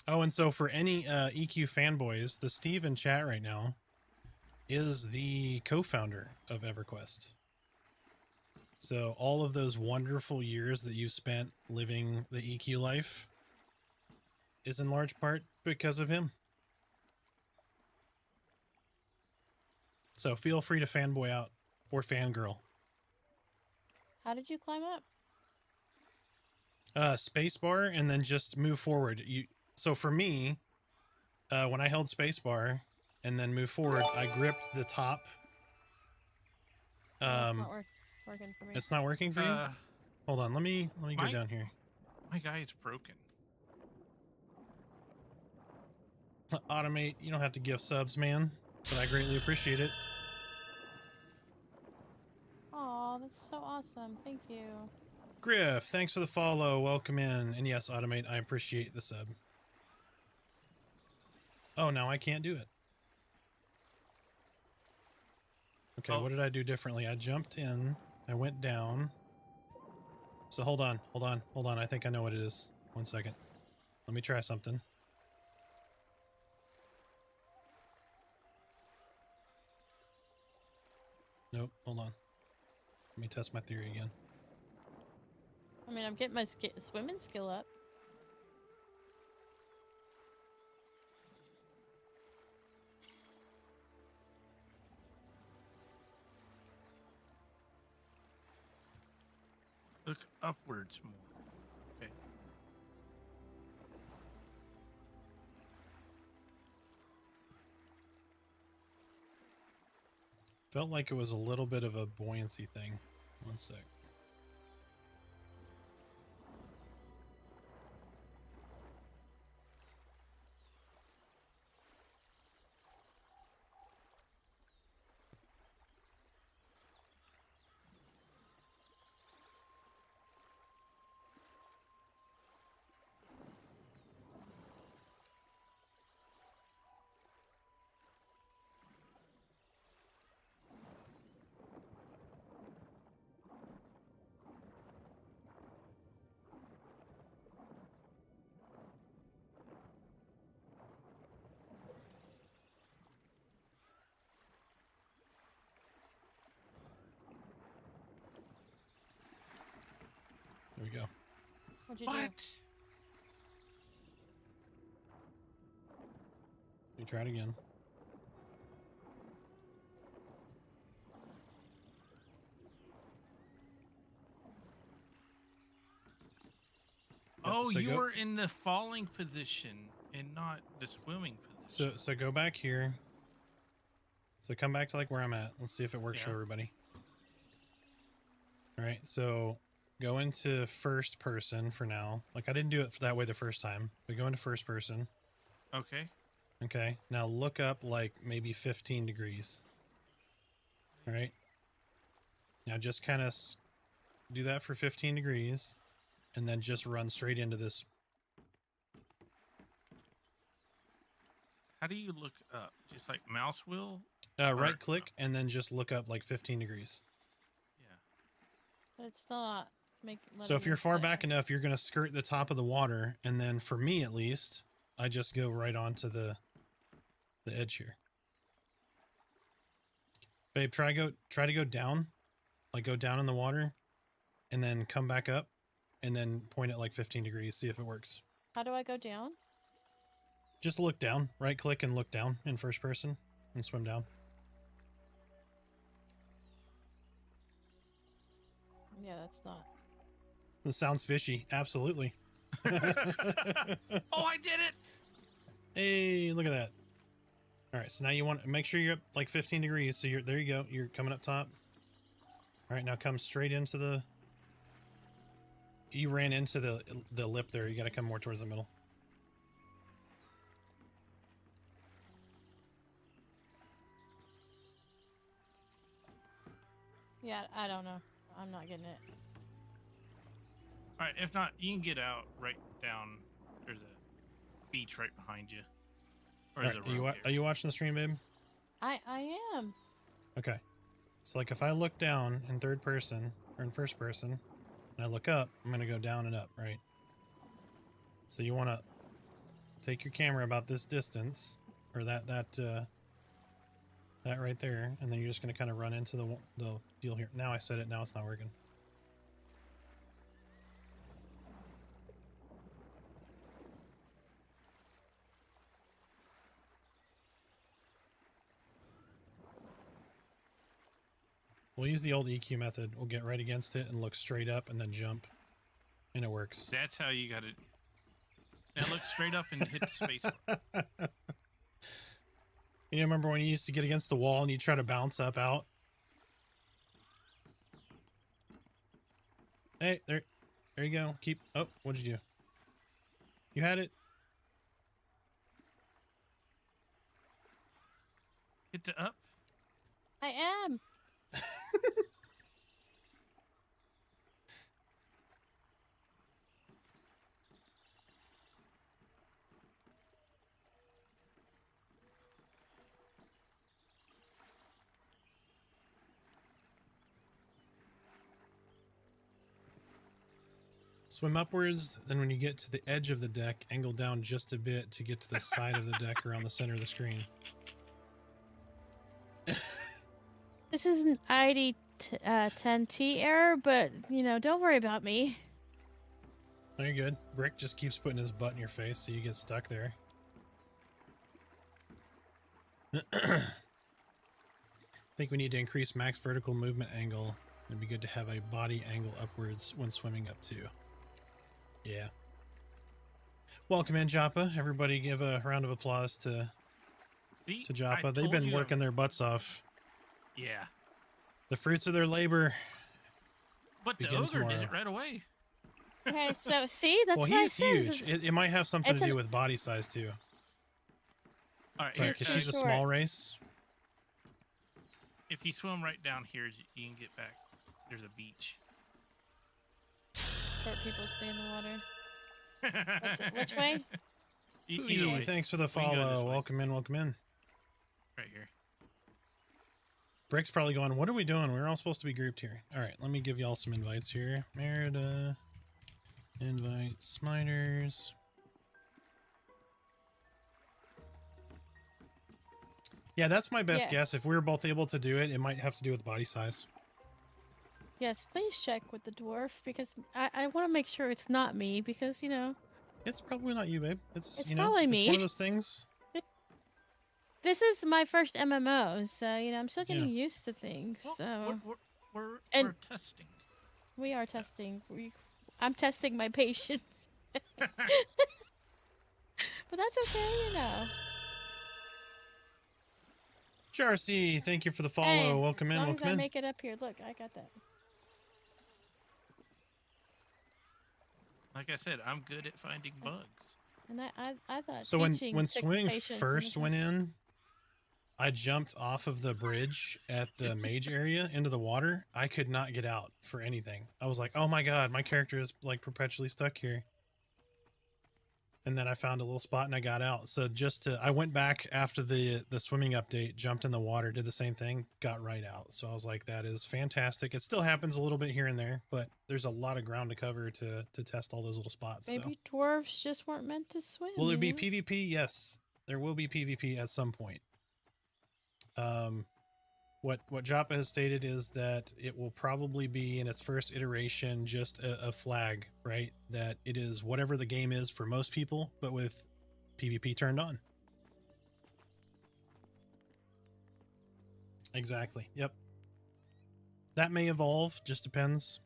Oh, and so for any EQ fanboys, the Steve in chat right now is the co-founder of EverQuest. So all of those wonderful years that you've spent living the EQ life is in large part because of him. So feel free to fanboy out or fangirl. How did you climb up? Spacebar and then just move forward. So for me, when I held spacebar and then move forward, I gripped the top. That's not working for me. It's not working for you? Hold on, let me go my- down here. my guy is broken. Automate, you don't have to give subs, man, but I greatly appreciate it. Aw, that's so awesome. Thank you. Griff, thanks for the follow. Welcome in. And yes, Automate, I appreciate the sub. Oh, now I can't do it. Okay, Oh. what did I do differently? I jumped in. I went down. So hold on. I think I know what it is. 1 second. Let me try something. Nope, hold on. Let me test my theory again. I mean, I'm getting my swimming skill up. Look upwards more. Okay. Felt like it was a little bit of a buoyancy thing. 1 sec. What'd you What? do? You try it again. Yep, Oh, so you go- were in the falling position and not the swimming position. So go back here. So come back to like where I'm at. Let's see if it works for Yeah. everybody. All right. So go into first person for now. Like I didn't do it that way the first time. But go into first person. Okay. Okay. Now look up like maybe 15 degrees. All right. Now just kind of do that for 15 degrees and then just run straight into this. How do you look up? Just like mouse wheel? Right click and then just look up like 15 degrees. Yeah. But it's still not So if you're far back in. enough, you're going to skirt the top of the water. And then for me, at least, I just go right onto the edge here. Babe, try to go down, like go down in the water and then come back up and then point at like 15 degrees. See if it works. How do I go down? Just look down, right click and look down in first person and swim down. Yeah, that's not. It sounds fishy. Absolutely. Oh, I did it. Hey, look at that. All right, so now you want to make sure you're up like 15 degrees. So there you go. You're coming up top. All right, now come straight into the. You ran into the lip there. You got to come more towards the middle. Yeah, I don't know. I'm not getting it. All right. If not, you can get out right down. There's a beach right behind you. Or All right, are you watching the stream, babe? I am. Okay. So like if I look down in third person or in first person and I look up, I'm going to go down and up, right? So you want to take your camera about this distance or that right there. And then you're just going to kind of run into the deal here. Now I said it. Now it's not working. We'll use the old EQ method. We'll get right against it and look straight up and then jump. And it works. That's how you got it. Now look straight up and hit the space bar. You remember when you used to get against the wall and you try to bounce up out? Hey, there you go. Keep. Oh, what'd you do? You had it. Hit the up. I am. Swim upwards, then when you get to the edge of the deck, angle down just a bit to get to the side of the deck around the center of the screen. This is an ID10T error, but, don't worry about me. Oh, you're good. Brick just keeps putting his butt in your face, so you get stuck there. I think we need to increase max vertical movement angle. It'd be good to have a body angle upwards when swimming up too. Yeah. Welcome in, Joppa. Everybody give a round of applause to Joppa. They've been working their butts off. Yeah. The fruits of their labor. But the begin ogre tomorrow. did it right away. Okay, so see, that's Well, why he's huge. It might have something to it's do an- with body size too. All right. Right, Here's, because she's a short. small race. if you swim right down here, you can get back. There's a beach. short people stay in the water. Which way? Either way. Thanks for the We can go this follow. way. Welcome in, welcome in. Right here. Brick's probably going, what are we doing? We're all supposed to be grouped here. All right, let me give y'all some invites here. Merida, invite Smiters. Yeah, that's my best Yeah. guess. If we were both able to do it, it might have to do with body size. Yes, please check with the dwarf because I want to make sure it's not me because, you know, It's probably not you, babe. It's, It's you know, probably it's me. one of those things. this is my first MMO, so, you know, I'm still Yeah. getting used to things. Well, So we're And- testing. we are testing. I'm testing my patience. But that's okay, you know. Jarcy, thank you for the follow. Hey, Welcome as in, long welcome as I in. make it up here. Look, I got that. Like I said, I'm good at finding bugs. And I thought So when teaching took Swing patience and first it's went just- in, I jumped off of the bridge at the mage area into the water. I could not get out for anything. I was like, oh my god, my character is like perpetually stuck here. And then I found a little spot and I got out. So I went back after the swimming update, jumped in the water, did the same thing, got right out. So I was like, that is fantastic. It still happens a little bit here and there, but there's a lot of ground to cover to test all those little spots. Maybe dwarves just weren't meant to swim. Will there you be know? PvP? Yes, there will be PvP at some point. What Joppa has stated is that it will probably be in its first iteration just a flag, right? That it is whatever the game is for most people, but with PvP turned on. Exactly. Yep. That may evolve. Just depends.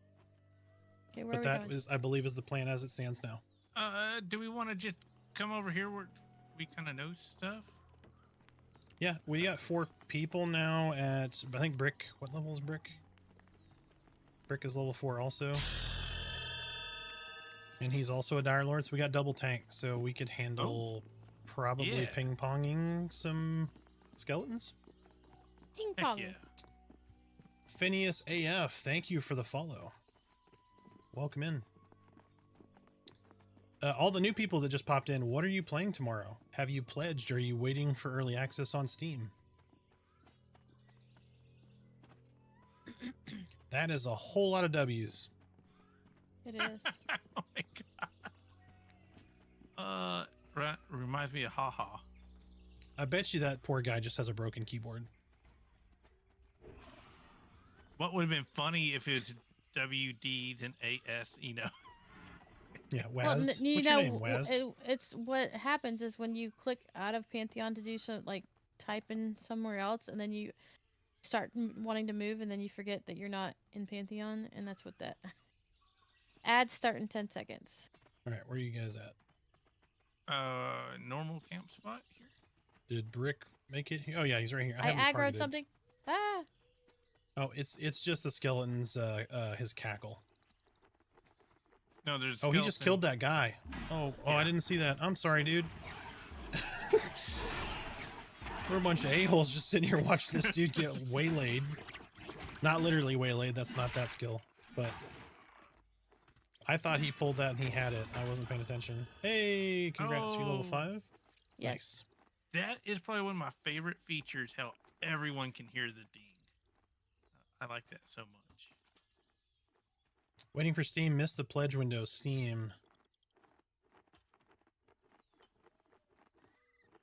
Okay, where But are we that going? is, I believe, is the plan as it stands now. Do we want to just come over here where we kind of know stuff? Yeah, we got 4 people now at, I think Brick. What level is Brick? Brick is level 4 also. And he's also a Dire Lord, so we got double tank, so we could handle probably yeah. ping-ponging some skeletons. Ping Heck pong. yeah. Phineas AF, thank you for the follow. Welcome in. All the new people that just popped in, what are you playing tomorrow? Have you pledged? Are you waiting for early access on Steam? That is a whole lot of W's. It is. Oh my god. Reminds me of haha. I bet you that poor guy just has a broken keyboard. What would have been funny if it's WD then AS, you know? Yeah, Well, Waz. you What's know, your name, Waz? it's what happens is when you click out of Pantheon to do some like type in somewhere else, and then you start wanting to move, and then you forget that you're not in Pantheon, and that's what that. Ads start in 10 seconds. All right, where are you guys at? Normal camp spot here. Did Brick make it? Oh yeah, he's right here. I have him aggroed targeted. something. Ah, Oh, it's just the skeletons. His cackle. No, there's. Oh, he just killed that guy. Oh, Yeah. I didn't see that. I'm sorry, dude. We're a bunch of a-holes just sitting here watching this dude get waylaid. Not literally waylaid. That's not that skill, but I thought he pulled that and he had it. I wasn't paying attention. Hey, congrats, you level Oh. 5. yes. Nice. That is probably one of my favorite features. How everyone can hear the ding. I like that so much. Waiting for Steam. Missed the pledge window. Steam.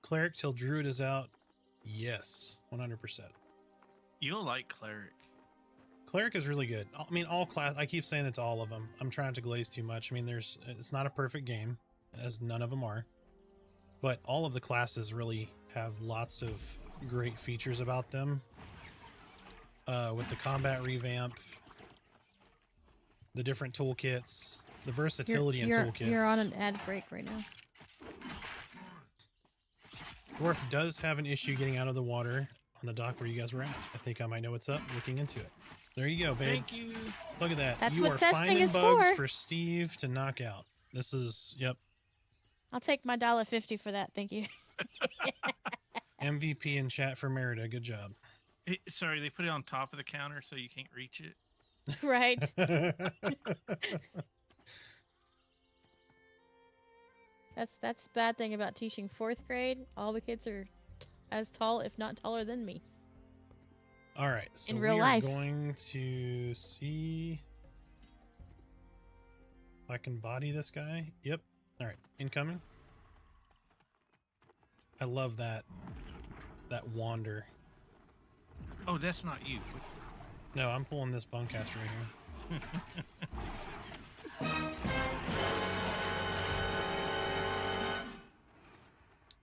Cleric till Druid is out. Yes, 100%. You'll like cleric. Cleric is really good. I mean, all class. I keep saying it to all of them. I'm trying to glaze too much. I mean, it's not a perfect game, as none of them are. But all of the classes really have lots of great features about them. With the combat revamp, the different toolkits, the versatility in toolkits. You're on an ad break right now. Dwarf does have an issue getting out of the water on the dock where you guys were at. I think I might know what's up. Looking into it. There you go, babe. Thank you. Look at that. That's You what are testing finding is bugs for. Steve to knock out. This is, yep, I'll take my $1.50 for that. Thank you. MVP in chat for Merida. Good job. Sorry, they put it on top of the counter so you can't reach it. Right. That's the bad thing about teaching 4th grade. All the kids are as tall, if not taller than me. All right, so In real we are life. going to see if I can body this guy. Yep. All right, incoming. I love that wander. Oh, that's not you. No, I'm pulling this bunkcast right here.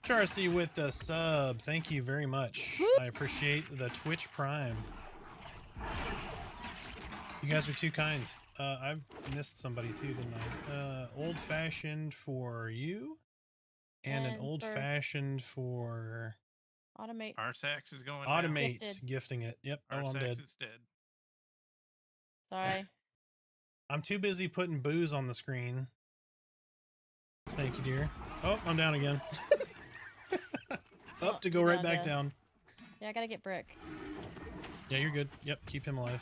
Charcy with the sub. Thank you very much. Woo! I appreciate the Twitch Prime. You guys are too kind. I've missed somebody too, didn't I? Old fashioned for you, and an And old for- fashioned for Automate. Arsax is going Automate Gifted. gifting it. Yep. down. Oh, I'm Arsax dead. is dead. Sorry. I'm too busy putting booze on the screen. Thank you, dear. Oh, I'm down again. Up to go you're right down back there. down. Yeah, I gotta get Brick. Yeah, you're good. Yep, keep him alive.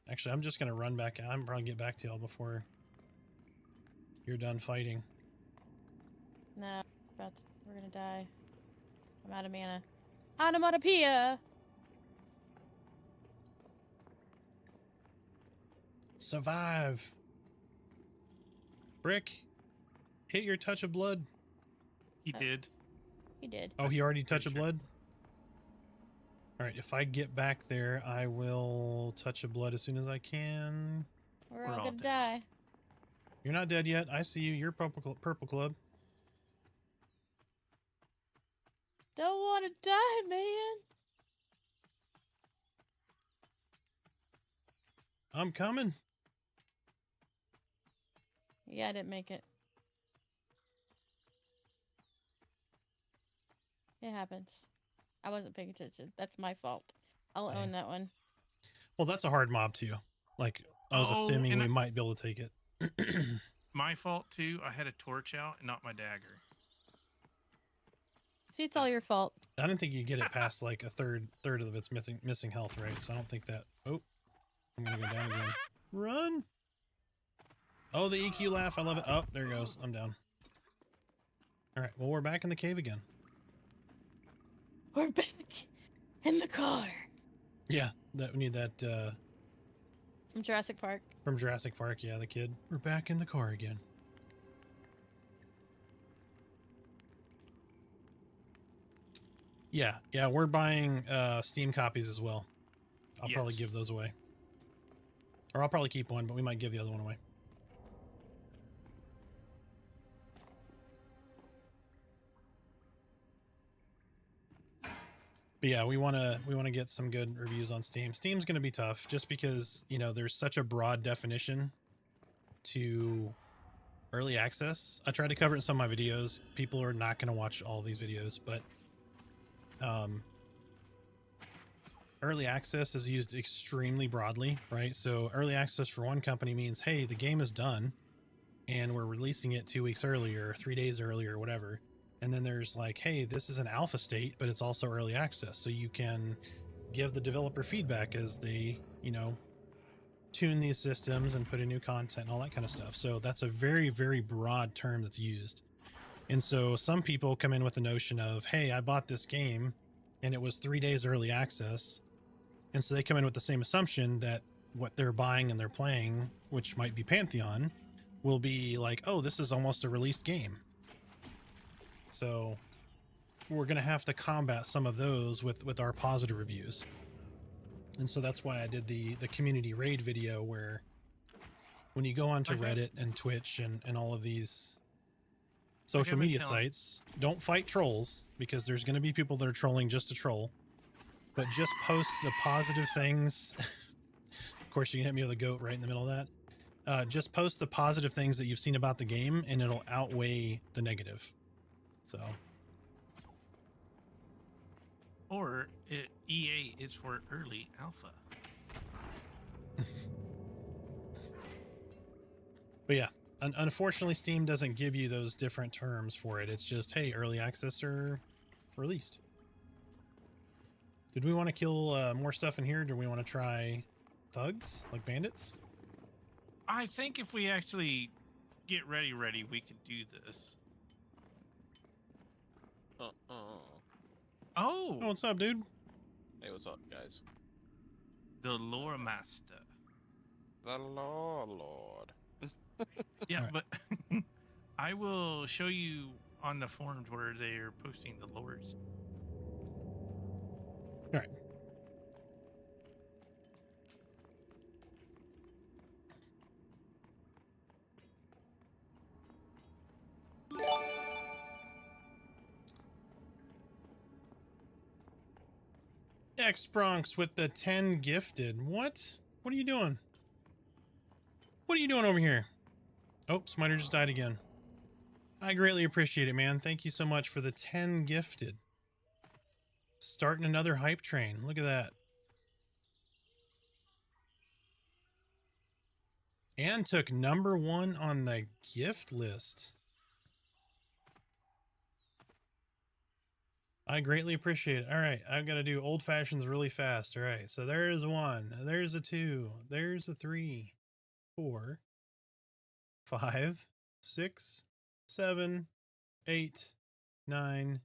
Actually, I'm just gonna run back. I'm probably get back to y'all before you're done fighting. No, we're gonna die. I'm out of mana. Onomatopoeia! Survive. Brick, hit your touch of blood. He did. He did. Oh, he already touch of sure. blood? Alright, if I get back there, I will touch of blood as soon as I can. We're We're all all gonna dead. die. You're not dead yet. I see you. You're purple club. Don't wanna die, man! I'm coming. Yeah, I didn't make it. It happens. I wasn't paying attention. That's my fault. I'll Yeah. own that one. Well, that's a hard mob too. Like, I was Oh, assuming and we I- might be able to take it. My fault too. I had a torch out and not my dagger. See, it's all your fault. I don't think you get it past like a third of its missing health, right? So I don't think that. Oh, I'm gonna go down again. Run! Oh, the EQ laugh. I love it. Oh, there it goes. I'm down. All right. Well, we're back in the cave again. We're back in the car Yeah, that we need that from Jurassic Park. from Jurassic Park. Yeah, the kid. We're back in the car again. Yeah, we're buying Steam copies as well. I'll probably Yes. give those away. Or I'll probably keep one, but we might give the other one away. But yeah, we want to get some good reviews on Steam. Steam's going to be tough just because, you know, there's such a broad definition to early access. I tried to cover it in some of my videos. People are not going to watch all these videos, but early access is used extremely broadly, right? So early access for one company means, hey, the game is done and we're releasing it 2 weeks earlier, 3 days earlier, whatever. And then there's like, hey, this is an alpha state, but it's also early access. So you can give the developer feedback as they, you know, tune these systems and put in new content and all that kind of stuff. So that's a very, very broad term that's used. And so some people come in with the notion of, hey, I bought this game and it was 3 days early access. And so they come in with the same assumption that what they're buying and they're playing, which might be Pantheon, will be like, oh, this is almost a released game. So we're going to have to combat some of those with our positive reviews. And so that's why I did the community raid video where when you go onto Okay. Reddit and Twitch and all of these social but media tell- sites, don't fight trolls because there's going to be people that are trolling just to troll, but just post the positive things. Of course, you can hit me with a goat right in the middle of that. Just post the positive things that you've seen about the game and it'll outweigh the negative. So Or EA is for early alpha. but yeah, unfortunately Steam doesn't give you those different terms for it. It's just, hey, early access or released. Did we want to kill more stuff in here? Do we want to try thugs like bandits? I think if we actually get ready, we can do this. Oh, Oh, what's up, dude? Hey, what's up, guys? the lore master. The Lord. Yeah, Alright. but I will show you on the forums where they are posting the lores. All right. X Bronx with the 10 gifted. What? What are you doing? What are you doing over here? Oh, Smiter just died again. I greatly appreciate it, man. Thank you so much for the 10 gifted. Starting another hype train. Look at that. And took #1 on the gift list. I greatly appreciate it. All right, I've got to do old fashions really fast. All right, so there's 1, there's a 2, there's a 3, 4, 5, 6, 7, 8, 9,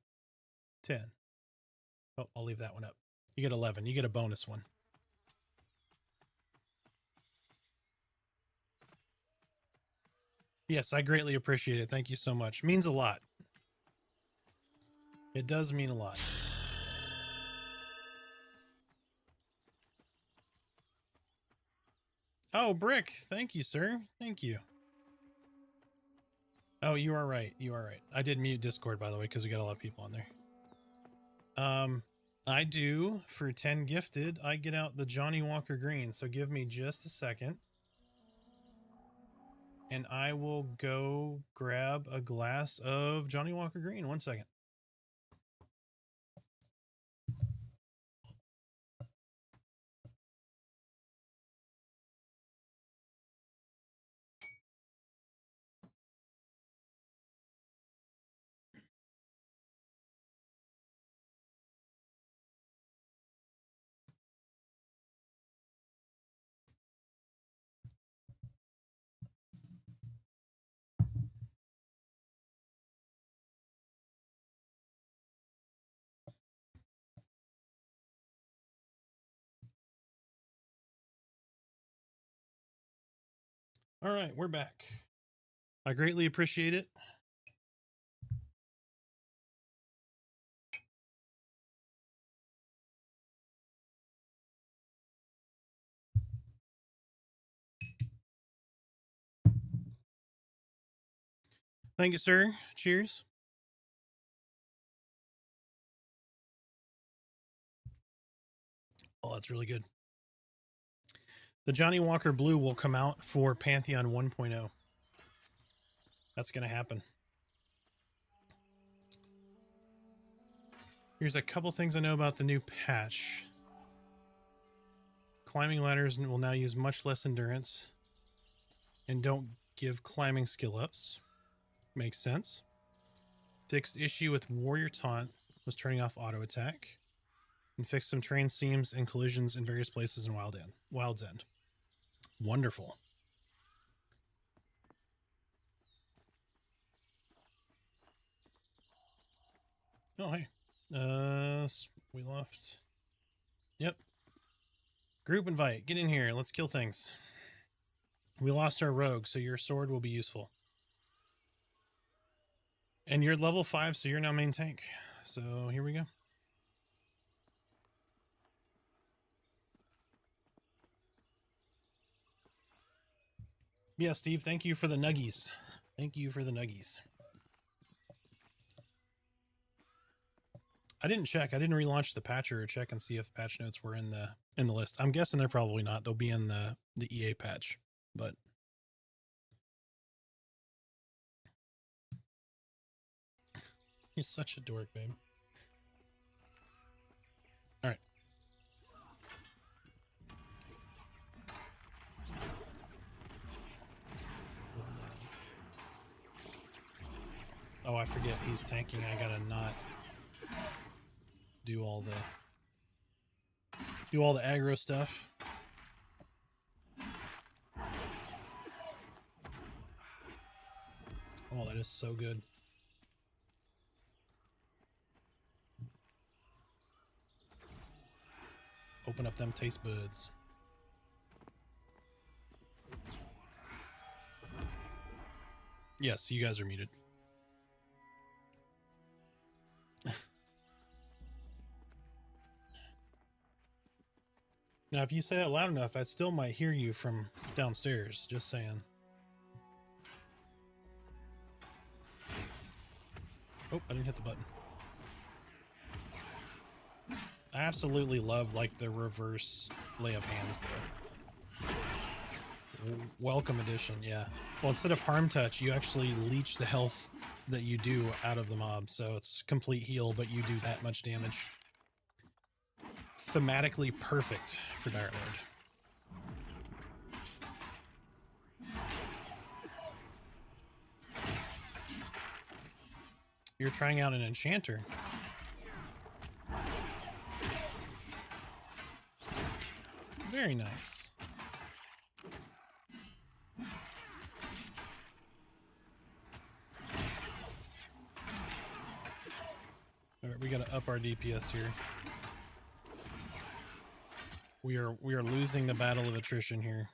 10. Oh, I'll leave that one up. You get 11. You get a bonus one. Yes, I greatly appreciate it. Thank you so much. Means a lot. It does mean a lot. Oh, Brick. Thank you, sir. Thank you. Oh, you are right. You are right. I did mute Discord, by the way, because we got a lot of people on there. I do, for 10 gifted, I get out the Johnny Walker Green. So give me just a second. And I will go grab a glass of Johnny Walker Green. 1 second. All right, we're back. I greatly appreciate it. Thank you, sir. Cheers. Oh, that's really good. The Johnny Walker Blue will come out for Pantheon 1.0. That's going to happen. Here's a couple things I know about the new patch. Climbing ladders will now use much less endurance and don't give climbing skill ups. Makes sense. Fixed issue with Warrior Taunt was turning off auto attack. And fixed some train seams and collisions in various places in Wild's End. Wonderful. Oh, hey. We left. Yep. Group invite. Get in here. Let's kill things. We lost our rogue, so your sword will be useful. And you're level 5, so you're now main tank. So here we go. Yeah, Steve, thank you for the nuggies. Thank you for the nuggies. I didn't check. I didn't relaunch the patcher or check and see if patch notes were in the list. I'm guessing they're probably not. They'll be in the EA patch, but he's such a dork, babe. All right. Oh, I forget he's tanking. I gotta not do all the aggro stuff. Oh, that is so good. Open up them taste buds. Yes, you guys are muted. Now, if you say that loud enough, I still might hear you from downstairs. Just saying. Oh, I didn't hit the button. I absolutely love, like, the reverse lay of hands, though. Welcome edition, yeah. Well, instead of harm touch, you actually leech the health that you do out of the mob, so it's complete heal, but you do that much damage. Thematically perfect for Dire Lord. You're trying out an enchanter. Very nice. All right, we got to up our DPS here. We are losing the battle of attrition here.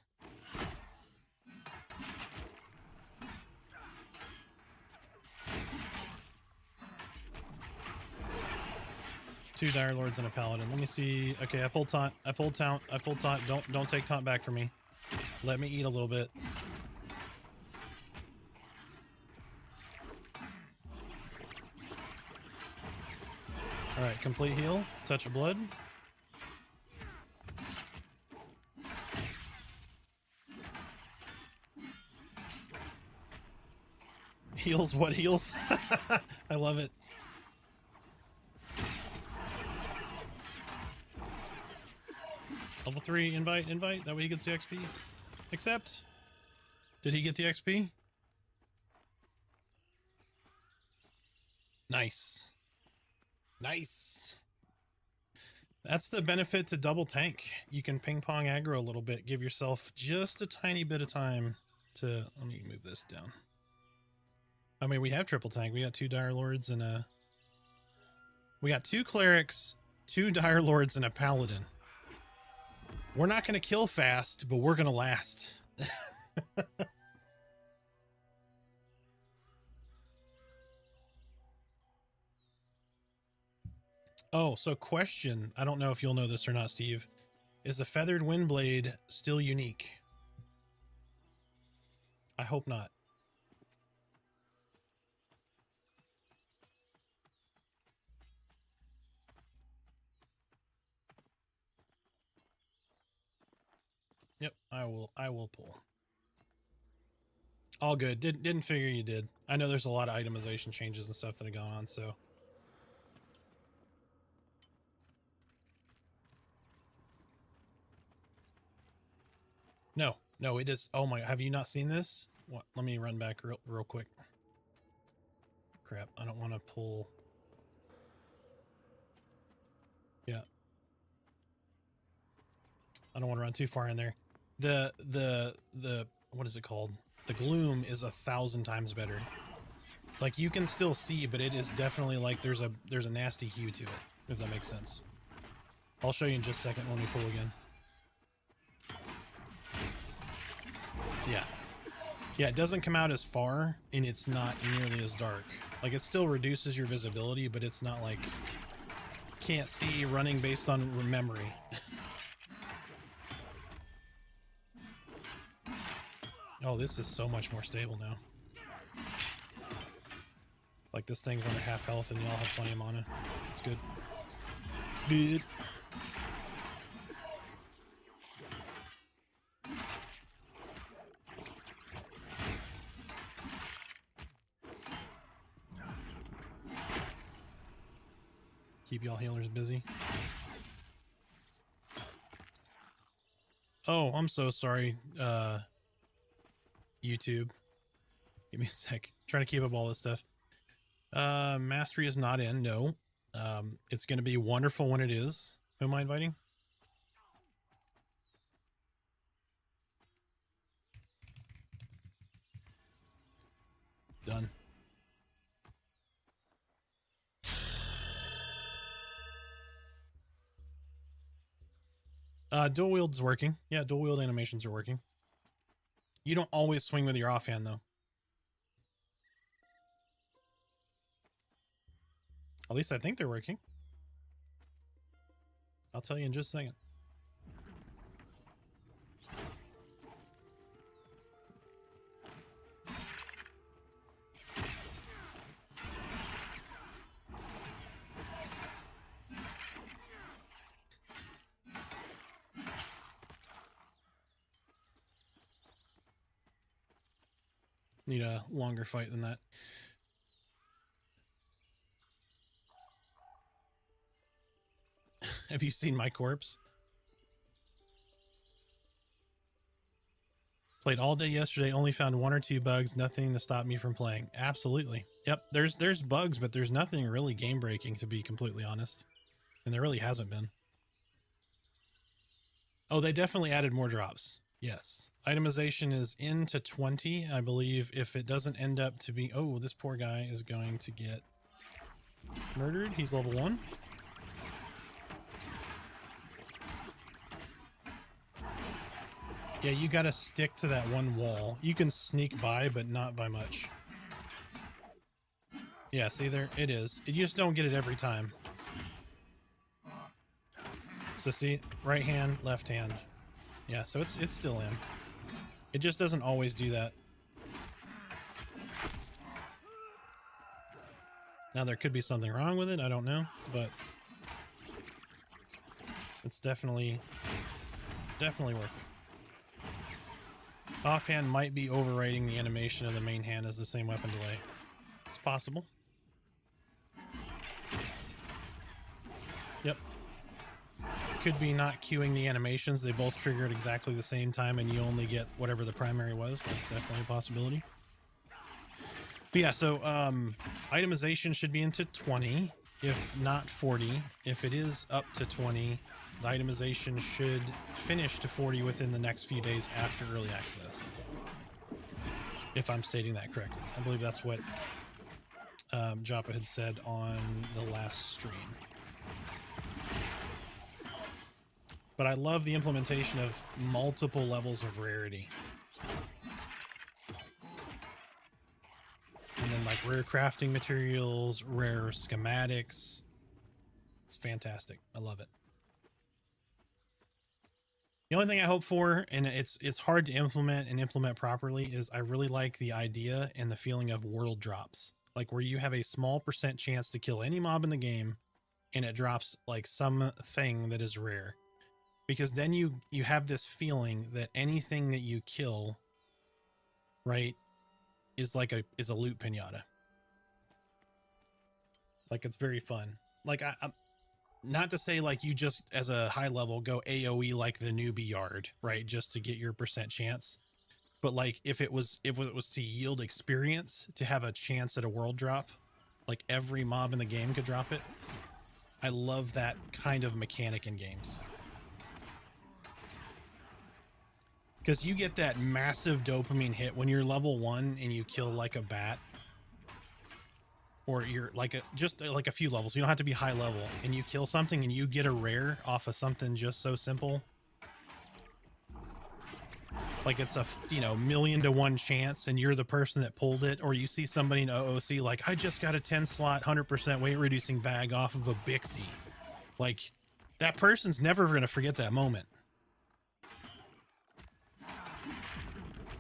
Two Dire Lords and a Paladin. Let me see. Okay, I pulled taunt. I pulled taunt. I pulled taunt. Don't take taunt back from me. Let me eat a little bit. All right, complete heal. Touch of blood. Heals? What heals? I love it. Level 3, invite. That way he gets the XP. Accept. Did he get the XP? Nice. Nice. That's the benefit to double tank. You can ping pong aggro a little bit. Give yourself just a tiny bit of time to... Let me move this down. I mean, we have triple tank. We got 2 Dire Lords and a... We got 2 clerics, 2 Dire Lords, and a Paladin. We're not going to kill fast, but we're going to last. Oh, so question. I don't know if you'll know this or not, Steve. Is the Feathered Windblade still unique? I hope not. Yep, I will pull. All good. Didn't figure you did. I know there's a lot of itemization changes and stuff that have gone on, so. No, it is. Oh my, have you not seen this? What? Let me run back real quick. Crap, I don't want to pull. Yeah. I don't want to run too far in there. The what is it called? The gloom is 1,000 times better. Like, you can still see, but it is definitely like there's a nasty hue to it, if that makes sense. I'll show you in just a second when we pull again. Yeah, it doesn't come out as far, and it's not nearly as dark. Like, it still reduces your visibility, but it's not like can't see running based on memory. Oh, this is so much more stable now. Like, this thing's under half health and y'all have plenty of mana. It's good. It's good. Keep y'all healers busy. Oh, I'm so sorry, YouTube. Give me a sec. Trying to keep up all this stuff. Mastery is not in, no. It's going to be wonderful when it is. Who am I inviting? Done. Dual wield's working. Yeah, dual wield animations are working. You don't always swing with your offhand, though. At least I think they're working. I'll tell you in just a second. Need a longer fight than that. Have you seen my corpse? Played all day yesterday, only found 1 or 2 bugs, nothing to stop me from playing. Absolutely. Yep, there's bugs, but there's nothing really game breaking, to be completely honest. And there really hasn't been. Oh, they definitely added more drops. Yes. Itemization is into 20. I believe if it doesn't end up to be... Oh, this poor guy is going to get murdered. He's level 1. Yeah, you gotta stick to that one wall. You can sneak by, but not by much. Yeah, see there? It is. You just don't get it every time. So see, right hand, left hand. Yeah, so it's still in. It just doesn't always do that. Now there could be something wrong with it, I don't know, but it's definitely working. Offhand might be overwriting the animation of the main hand as the same weapon delay. It's possible. Yep. Could be not queuing the animations. They both trigger at exactly the same time and you only get whatever the primary was. That's definitely a possibility. But yeah, so itemization should be into 20, if not 40. If it is up to 20, the itemization should finish to 40 within the next few days after early access. If I'm stating that correctly. I believe that's what Joppa had said on the last stream. But I love the implementation of multiple levels of rarity. And then like rare crafting materials, rare schematics. It's fantastic. I love it. The only thing I hope for, and it's hard to implement properly, is I really like the idea and the feeling of world drops. Like where you have a small % chance to kill any mob in the game and it drops like something that is rare. Because then you have this feeling that anything that you kill, right, is like a loot pinata. Like it's very fun. Like I'm not to say like you just as a high level go AoE like the newbie yard, right, just to get your % chance. But like if it was to yield experience, to have a chance at a world drop, like every mob in the game could drop it. I love that kind of mechanic in games. Because you get that massive dopamine hit when you're level 1 and you kill like a bat. Or you're like just like a few levels. You don't have to be high level. And you kill something and you get a rare off of something just so simple. Like it's a, 1,000,000 to 1 chance and you're the person that pulled it. Or you see somebody in OOC like, I just got a 10 slot, 100% weight reducing bag off of a Bixie. Like that person's never going to forget that moment.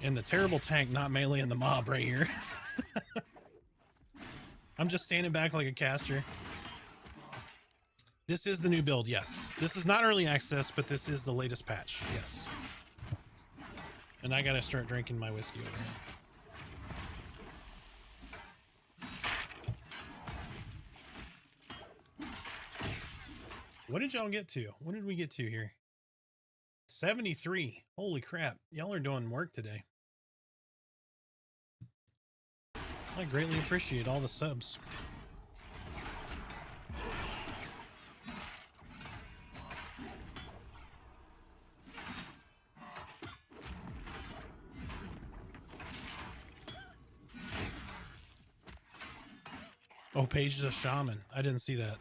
And the terrible tank not meleeing the mob right here. I'm just standing back like a caster. This is the new build, yes. This is not early access, but this is the latest patch, yes. And I gotta start drinking my whiskey over here. What did y'all get to? What did we get to here? 73. Holy crap. Y'all are doing work today. I greatly appreciate all the subs. Oh, Paige is a shaman. I didn't see that.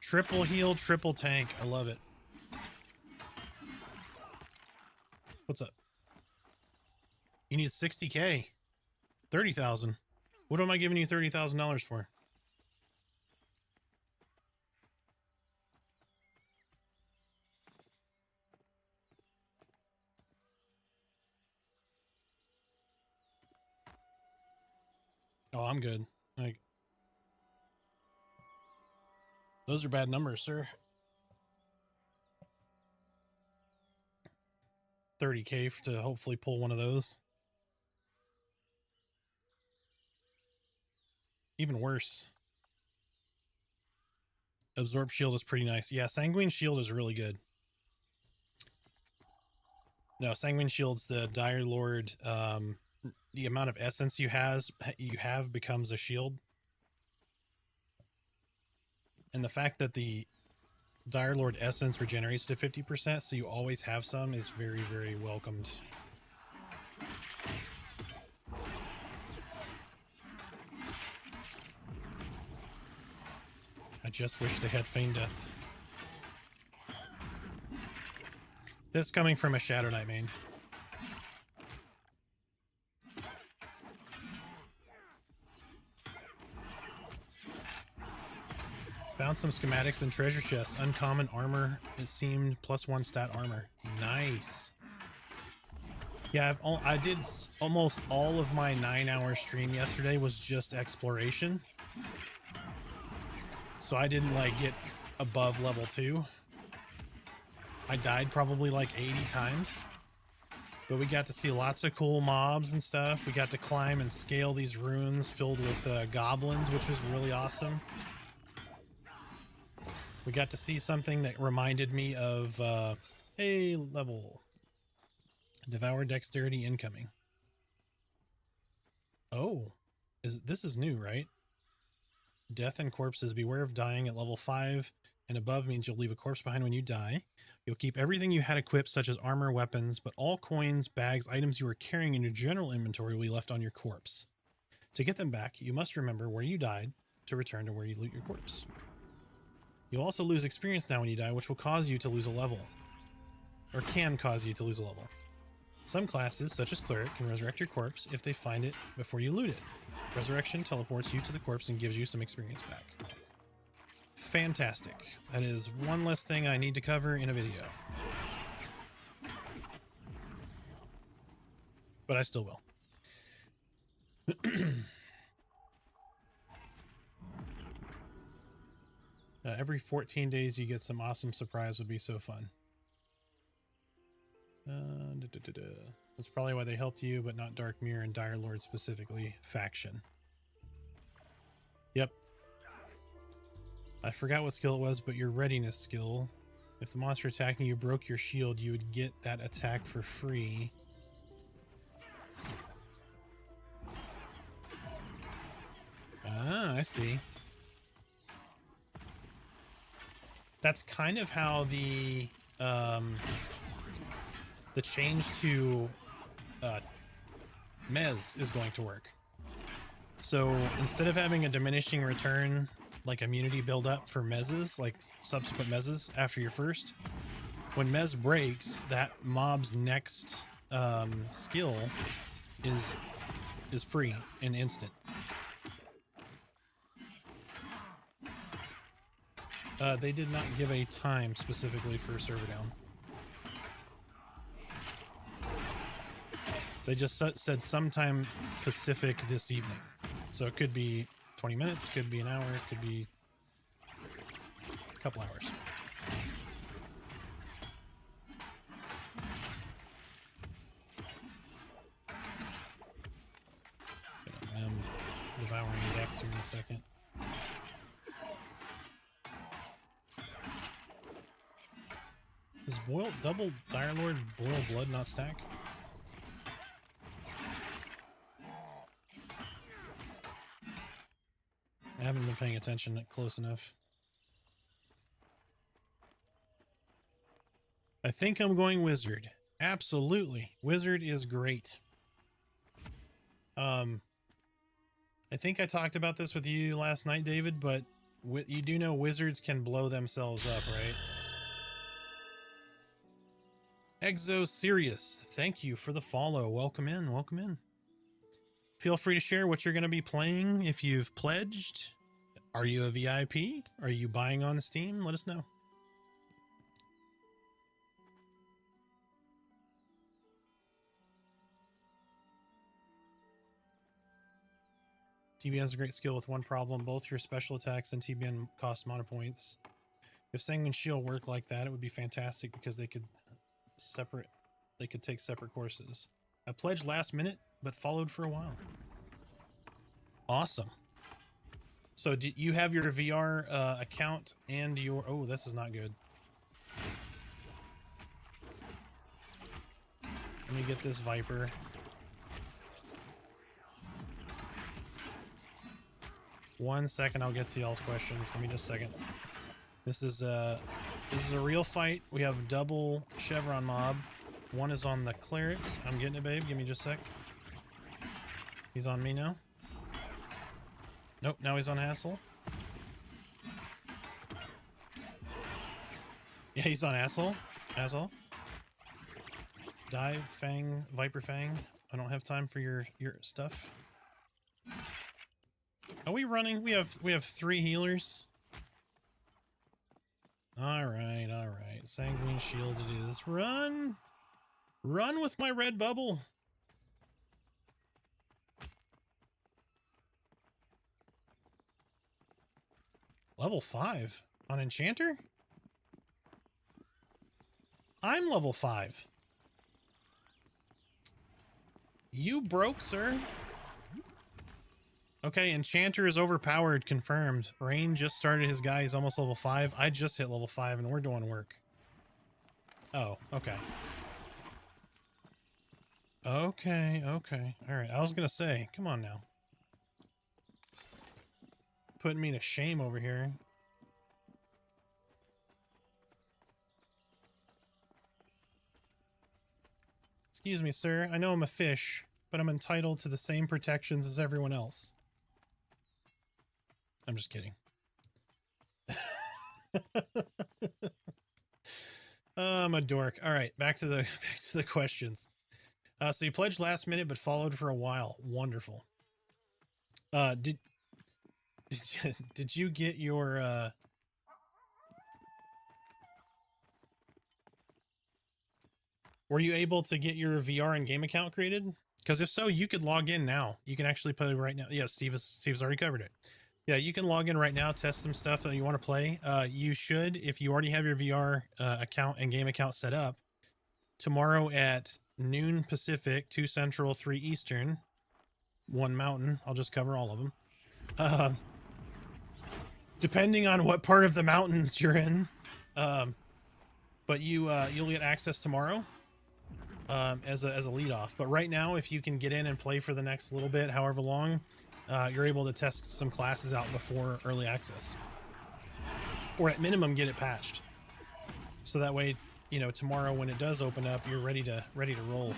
Triple heal, triple tank. I love it. What's up? You need 60K. 30,000. What am I giving you $30,000 for? Oh, I'm good. Like, those are bad numbers, sir. 30K to hopefully pull one of those. Even worse. Absorb shield is pretty nice. Yeah, sanguine shield is really good. No, sanguine shield's the dire lord. The amount of essence you have becomes a shield. And the fact that the dire lord essence regenerates to 50%, so you always have some, is very, very welcomed. I just wish they had Feign Death. This coming from a Shadow Knight main. Found some schematics and treasure chests. Uncommon armor. It seemed +1 stat armor. Nice. Yeah, I did almost all of my 9-hour stream yesterday was just exploration. So I didn't like get above level 2. I died probably like 80 times. But we got to see lots of cool mobs and stuff. We got to climb and scale these ruins filled with goblins, which was really awesome. We got to see something that reminded me of, hey, level. Devour dexterity incoming. Oh, this is new, right? Death and corpses. Beware of dying at level 5 and above means you'll leave a corpse behind when you die. You'll keep everything you had equipped, such as armor, weapons, but all coins, bags, items you were carrying in your general inventory will be left on your corpse. To get them back, you must remember where you died to return to where you loot your corpse. You'll also lose experience now when you die, which will cause you to lose a level. Or can cause you to lose a level. Some classes, such as Cleric, can resurrect your corpse if they find it before you loot it. Resurrection teleports you to the corpse and gives you some experience back. Fantastic. That is one less thing I need to cover in a video. But I still will. Every 14 days you get some awesome surprise would be so fun. That's probably why they helped you, but not Dark Mirror and Dire Lord specifically. Faction. Yep. I forgot what skill it was, but your readiness skill. If the monster attacking you broke your shield, you would get that attack for free. Ah, I see. That's kind of how the change to Mez is going to work. So instead of having a diminishing return, like immunity build up for Mezes, like subsequent Mezes after your first, when Mez breaks, that mob's next skill is free and instant. They did not give a time specifically for server down. They just said sometime Pacific this evening. So it could be 20 minutes, could be an hour, it could be a couple hours. I'm devouring Dex here in a second. Does double Dire Lord boil blood not stack? I haven't been paying attention close enough. I think I'm going Wizard. Absolutely. Wizard is great. I think I talked about this with you last night, David, but you do know wizards can blow themselves up, right? Exo Sirius, thank you for the follow. Welcome in, welcome in. Feel free to share what you're going to be playing if you've pledged. Are you a VIP? Are you buying on Steam? Let us know. TBN has a great skill with one problem. Both your special attacks and TBN cost mana points. If Sanguine Shield worked like that, it would be fantastic because they could take separate courses. I pledged last minute, but followed for a while. Awesome. So do you have your VR account and your... Oh, this is not good. Let me get this Viper. One second, I'll get to y'all's questions. Give me just a second. This is a real fight. We have double Chevron mob. One is on the cleric. I'm getting it, babe. Give me just a sec. He's on me now. Nope, now he's on Hassel. Yeah, he's on Asshole. Asshole. Dive, Fang, Viper Fang. I don't have time for your stuff. Are we running? We have 3 healers. Alright, alright. Sanguine Shield it is. Run! Run with my red bubble! Level 5 on Enchanter? I'm level 5. You broke, sir. Okay, Enchanter is overpowered, confirmed. Rain just started his guy, he's almost level 5. I just hit level 5 and we're doing work. Oh, okay. Okay, okay. Alright, I was gonna say, come on now. Putting me to shame over here. Excuse me, sir. I know I'm a fish, but I'm entitled to the same protections as everyone else. I'm just kidding. I'm a dork. All right, back to the questions. So you pledged last minute, but followed for a while. Wonderful. Did you get your were you able to get your VR and game account created? Because if so, you could log in now. You can actually play right now. Yeah, Steve's already covered it. Yeah, you can log in right now, test some stuff that you want to play. You should, if you already have your VR account and game account set up, tomorrow at noon Pacific, 2 Central, 3 Eastern, 1 Mountain. I'll just cover all of them. Depending on what part of the mountains you're in. But you'll get access tomorrow as a lead off. But right now, if you can get in and play for the next little bit, however long, you're able to test some classes out before early access, or at minimum get it patched. So that way, you know, tomorrow when it does open up, you're ready to roll.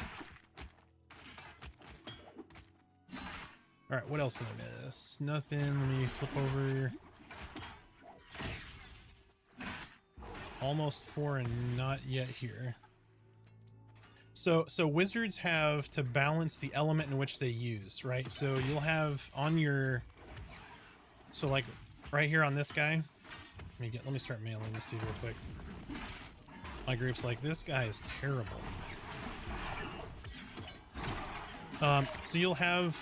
All right, what else did I miss? Nothing. Let me flip over. Almost 4 and not yet here. So wizards have to balance the element in which they use, right? So you'll have on your, so like right here on this guy, let me start mailing this to you real quick. My group's like, this guy is terrible. So you'll have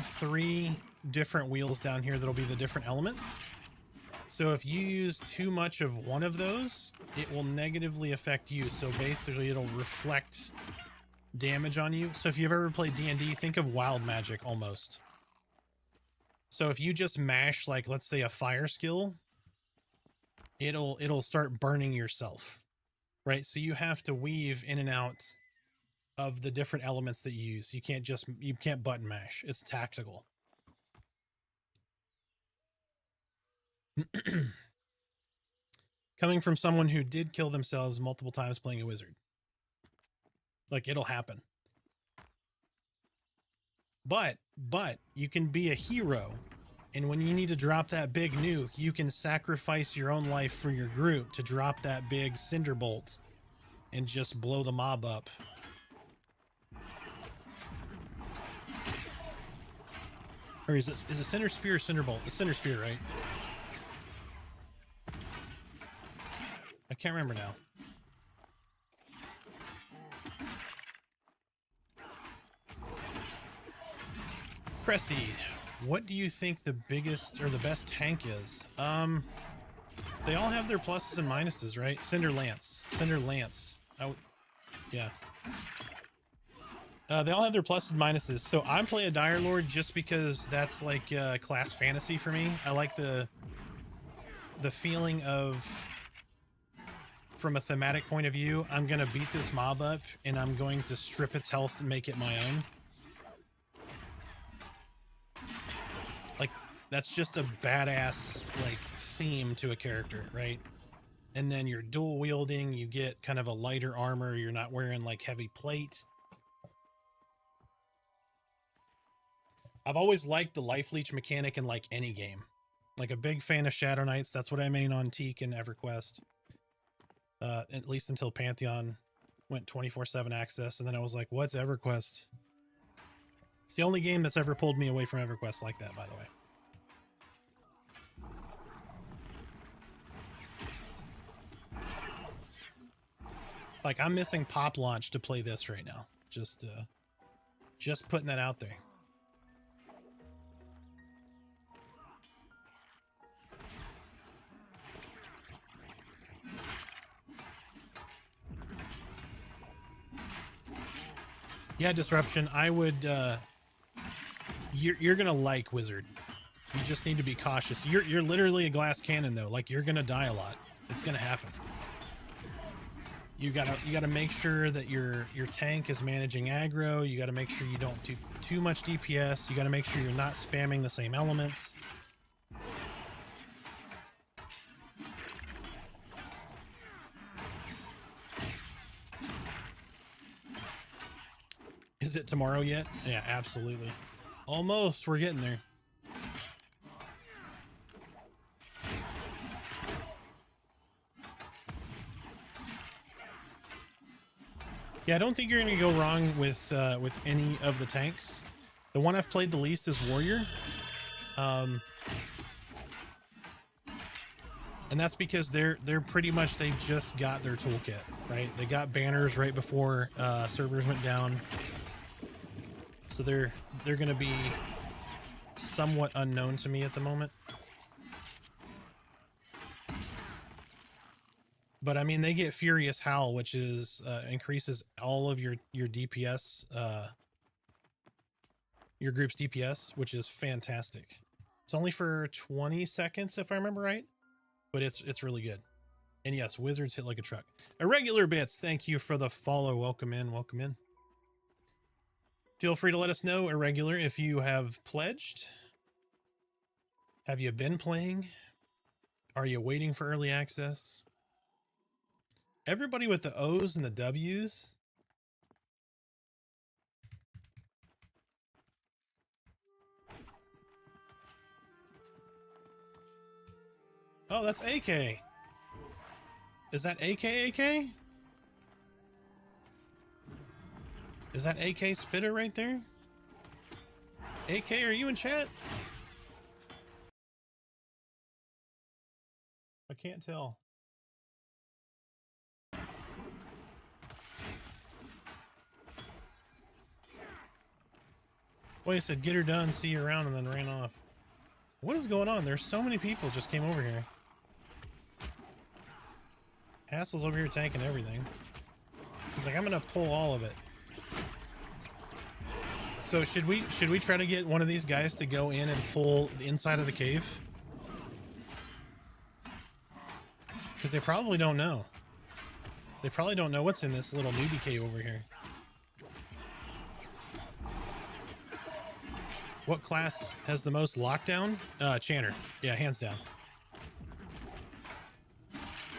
3 different wheels down here that'll be the different elements. So if you use too much of one of those, it will negatively affect you. So basically it'll reflect damage on you. So if you've ever played D&D, think of wild magic almost. So if you just mash, like, let's say a fire skill, it'll start burning yourself, right? So you have to weave in and out of the different elements that you use. You can't button mash. It's tactical. Coming from someone who did kill themselves multiple times playing a wizard. Like, it'll happen. But you can be a hero, and when you need to drop that big nuke, you can sacrifice your own life for your group to drop that big cinder bolt and just blow the mob up. Or is it cinder spear or cinder bolt? It's cinder spear, right? I can't remember now. Cressy, what do you think the biggest or the best tank is? They all have their pluses and minuses, right? Cinder Lance. Yeah. They all have their pluses and minuses. So I play a Dire Lord just because that's like class fantasy for me. I like the feeling of, from a thematic point of view, I'm gonna beat this mob up and I'm going to strip its health and make it my own. Like, that's just a badass like theme to a character, right? And then you're dual wielding, you get kind of a lighter armor, you're not wearing like heavy plate. I've always liked the life leech mechanic in like any game. Like a big fan of Shadow Knights. That's what I main on Teak and EverQuest. At least until Pantheon went 24/7 access, and then I was like, what's EverQuest? It's the only game that's ever pulled me away from EverQuest like that, by the way. Like, I'm missing Pop Launch to play this right now. Just putting that out there. Yeah, Disruption, I would, you're gonna like Wizard. You just need to be cautious. You're literally a glass cannon though. Like, you're gonna die a lot. It's gonna happen. You gotta make sure that your tank is managing aggro. You gotta make sure you don't do too much DPS. You gotta make sure you're not spamming the same elements. Is it tomorrow yet? Yeah, absolutely. Almost. We're getting there. Yeah, I don't think you're going to go wrong with any of the tanks. The one I've played the least is Warrior. And that's because they're pretty much, they just got their toolkit, right? They got banners right before servers went down. So they're going to be somewhat unknown to me at the moment. But I mean, they get Furious Howl, which is increases all of your DPS, your group's DPS, which is fantastic. It's only for 20 seconds, if I remember right, but it's really good. And yes, Wizards hit like a truck. Irregular Bits, thank you for the follow. Welcome in, welcome in. Feel free to let us know, Irregular, if you have pledged. Have you been playing? Are you waiting for early access? Everybody with the O's and the W's. Oh, that's AK. Is that AK? Is that AK Spitter right there? AK, are you in chat? I can't tell. Well, he said, get her done, see you around, and then ran off. What is going on? There's so many people just came over here. Hassle's over here tanking everything. He's like, I'm gonna pull all of it. So should we try to get one of these guys to go in and pull the inside of the cave? Because they probably don't know. They probably don't know what's in this little newbie cave over here. What class has the most lockdown? Chanter. Yeah, hands down.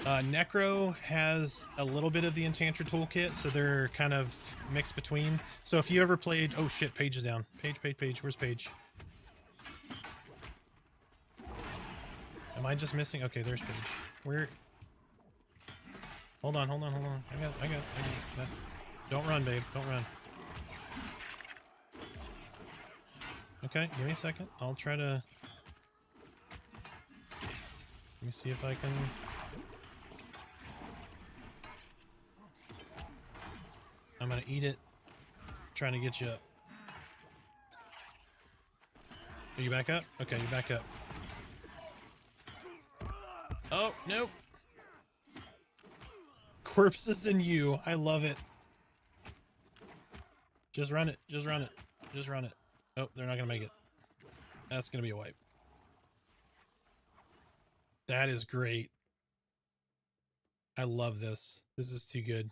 Necro has a little bit of the Enchanter toolkit, so they're kind of mixed between. So if you ever played... Oh shit, Paige is down. Paige. Where's Paige? Am I just missing? Okay, there's Paige. Where... Hold on. I got that. Don't run, babe. Don't run. Okay, give me a second. I'll try to... Let me see if I can... I'm gonna eat it. Trying to get you up. Are you back up? Okay, you're back up. Oh, nope. Corpses and you. I love it. Just run it. Just run it. Just run it. Oh, they're not going to make it. That's going to be a wipe. That is great. I love this. This is too good.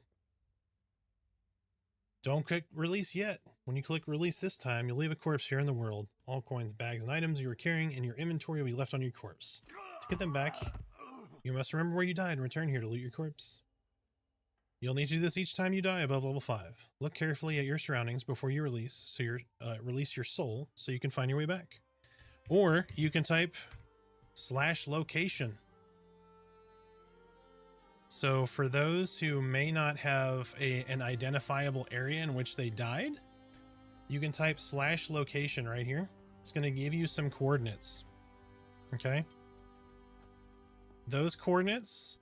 Don't click release yet. When you click release this time, you'll leave a corpse here in the world. All coins, bags, and items you were carrying in your inventory will be left on your corpse. To get them back, you must remember where you died and return here to loot your corpse. You'll need to do this each time you die above level 5. Look carefully at your surroundings before you release your soul so you can find your way back. Or you can type /location. So for those who may not have an identifiable area in which they died, you can type /location right here. It's going to give you some coordinates. Okay. Those coordinates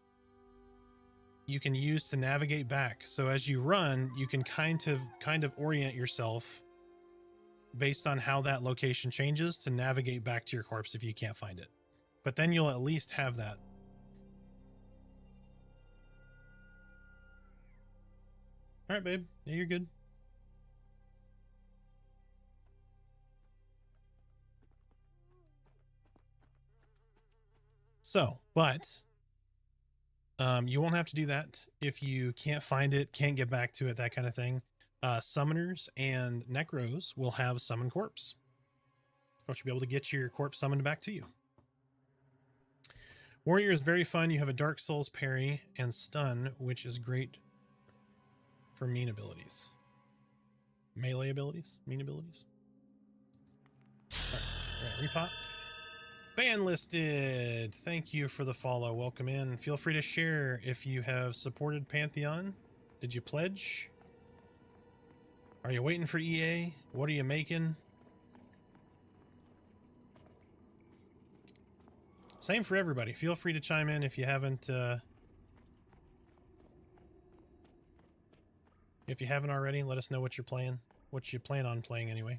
you can use to navigate back. So as you run, you can kind of orient yourself based on how that location changes to navigate back to your corpse if you can't find it. But then you'll at least have that. All right, babe. Yeah, you're good. So, but you won't have to do that if you can't find it, can't get back to it, that kind of thing. Summoners and necros will have summon corpse, which will be able to get your corpse summoned back to you. Warrior is very fun. You have a Dark Souls parry and stun, which is great for mean abilities. Melee abilities? Mean abilities? Alright, repop. Ban listed. Thank you for the follow. Welcome in. Feel free to share if you have supported Pantheon. Did you pledge? Are you waiting for EA? What are you making? Same for everybody. Feel free to chime in if you haven't already. Let us know what you're playing. What you plan on playing anyway.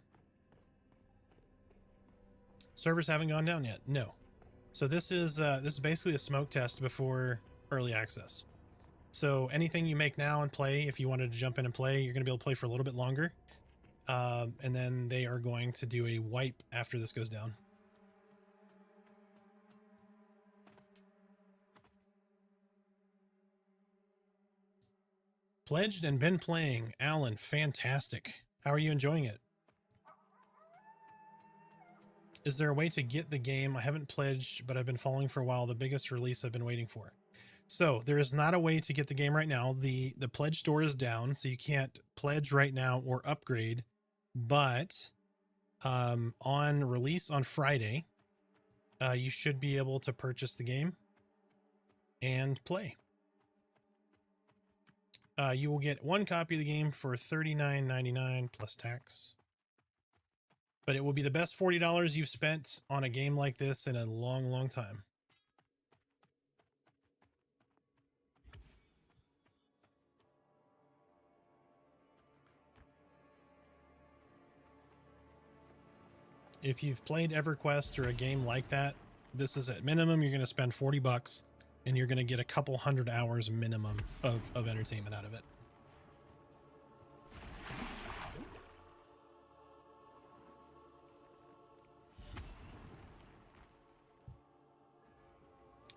Servers haven't gone down yet. No. So this is basically a smoke test before early access. So anything you make now and play, if you wanted to jump in and play, you're going to be able to play for a little bit longer. And then they are going to do a wipe after this goes down. Pledged and been playing. Alan, fantastic. How are you enjoying it? Is there a way to get the game? I haven't pledged, but I've been following for a while. The biggest release I've been waiting for. So there is not a way to get the game right now. The pledge store is down, so you can't pledge right now or upgrade. But on release on Friday, you should be able to purchase the game and play. You will get one copy of the game for $39.99 plus tax. But it will be the best $40 you've spent on a game like this in a long, long time. If you've played EverQuest or a game like that, this is at minimum, you're going to spend $40 and you're going to get a couple hundred hours minimum of entertainment out of it.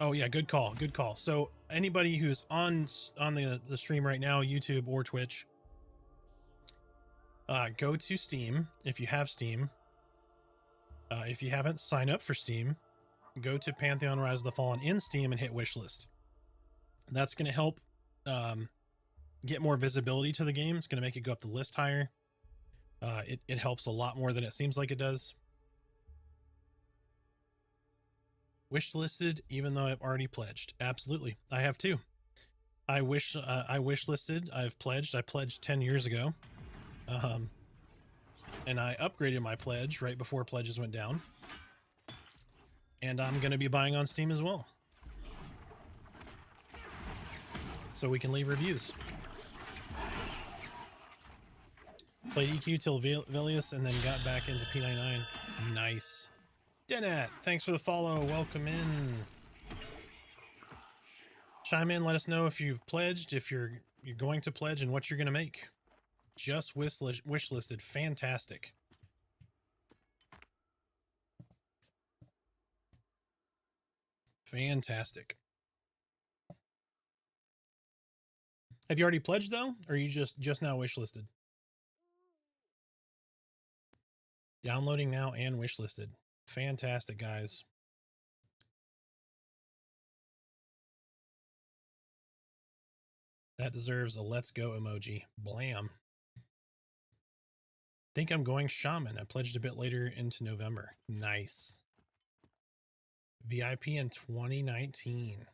Oh yeah, good call, good call. So anybody who's on the stream right now, YouTube or Twitch, go to Steam if you have Steam. If you haven't, sign up for Steam. Go to Pantheon Rise of the Fallen in Steam and hit wishlist. That's going to help get more visibility to the game. It's going to make it go up the list higher. It helps a lot more than it seems like it does. Wishlisted, even though I've already pledged. Absolutely, I have too. I wishlisted. I've pledged. I pledged 10 years ago, and I upgraded my pledge right before pledges went down. And I'm going to be buying on Steam as well, so we can leave reviews. Played EQ till Vilius and then got back into P99. Nice. Denat, thanks for the follow. Welcome in. Chime in, let us know if you've pledged, if you're going to pledge, and what you're going to make. just wishlisted. Fantastic. Fantastic. Have you already pledged though, or are you just now wishlisted? Downloading now and wishlisted. Fantastic, guys. That deserves a let's go emoji. Blam. Think I'm going shaman. I pledged a bit later into November. Nice. VIP in 2019.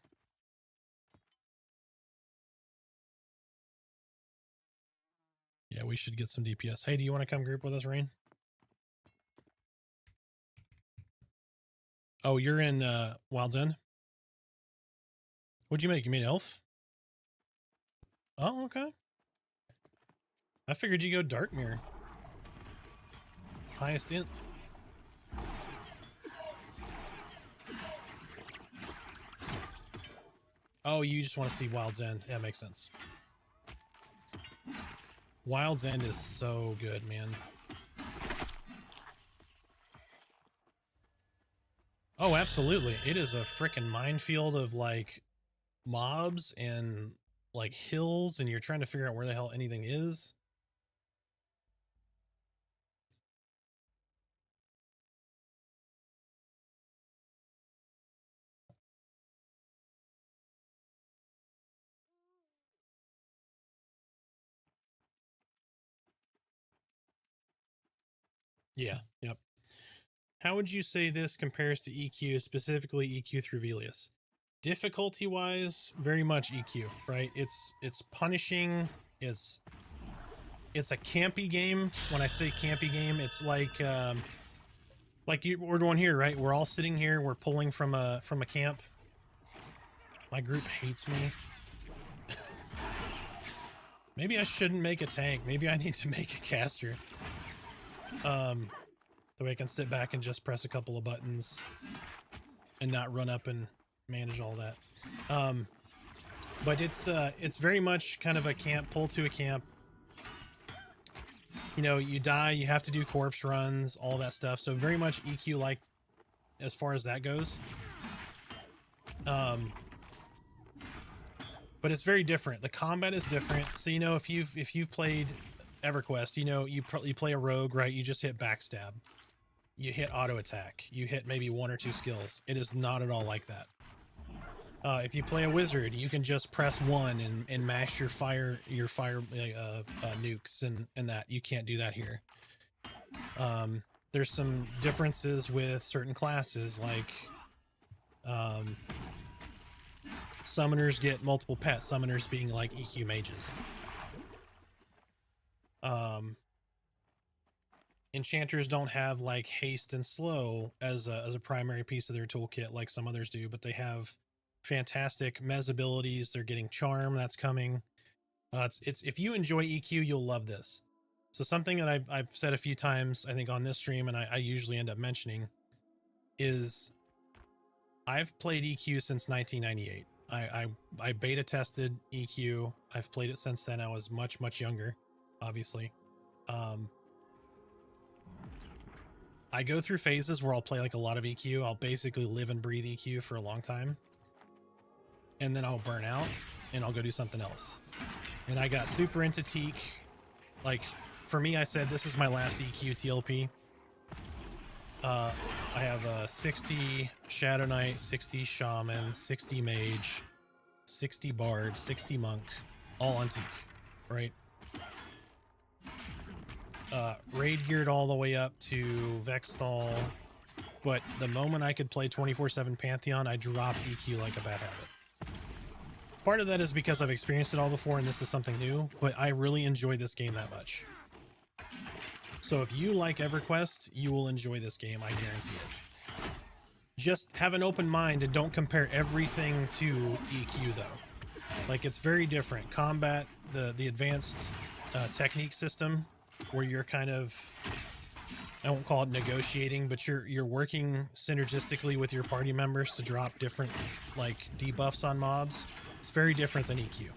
Yeah, we should get some DPS. Hey, do you want to come group with us, Rain? Oh, you're in Wild's End? What'd you make? You made elf? Oh, okay. I figured you go dark mirror. Highest int. Oh, you just want to see Wild's End. Yeah, makes sense. Wild's End is so good, man. Oh, absolutely. It is a freaking minefield of like mobs and like hills, and you're trying to figure out where the hell anything is. Yeah, yep. How would you say this compares to EQ, specifically EQ through Velius? Difficulty-wise, very much EQ, right? It's punishing. It's a campy game. When I say campy game, it's like we're doing here, right? We're all sitting here. We're pulling from a camp. My group hates me. Maybe I shouldn't make a tank. Maybe I need to make a caster. The way I can sit back and just press a couple of buttons and not run up and manage all that. But it's very much kind of a camp, pull to a camp. You know, you die, you have to do corpse runs, all that stuff. So very much EQ like as far as that goes. But it's very different. The combat is different. So, you know, if you've played EverQuest, you know, you play a rogue, right? You just hit backstab. You hit auto attack. You hit maybe 1 or 2 skills. It is not at all like that. If you play a wizard, you can just press 1 and mash your fire nukes and that. You can't do that here. There's some differences with certain classes, like summoners get multiple pets. Summoners being like EQ mages. Enchanters don't have like haste and slow as a primary piece of their toolkit like some others do, but they have fantastic mez abilities. They're getting charm that's coming. It's if you enjoy EQ, you'll love this. So something that I've said a few times, I think on this stream, and I usually end up mentioning, is I've played EQ since 1998. I beta tested EQ. I've played it since then. I was much younger, obviously. I go through phases where I'll play like a lot of EQ. I'll basically live and breathe EQ for a long time. And then I'll burn out and I'll go do something else. And I got super into Teak. Like, for me, I said, this is my last EQ TLP. I have 60 Shadow Knight, 60 Shaman, 60 Mage, 60 Bard, 60 Monk, all on Teak, right? Raid geared all the way up to Vexthal, but the moment I could play 24/7 Pantheon, I dropped EQ like a bad habit. Part of that is because I've experienced it all before and this is something new, but I really enjoy this game that much. So if you like EverQuest, you will enjoy this game, I guarantee it. Just have an open mind and don't compare everything to EQ though. Like, it's very different. Combat, the advanced technique system, where you're kind of, I won't call it negotiating, but you're working synergistically with your party members to drop different like debuffs on mobs. It's very different than EQ.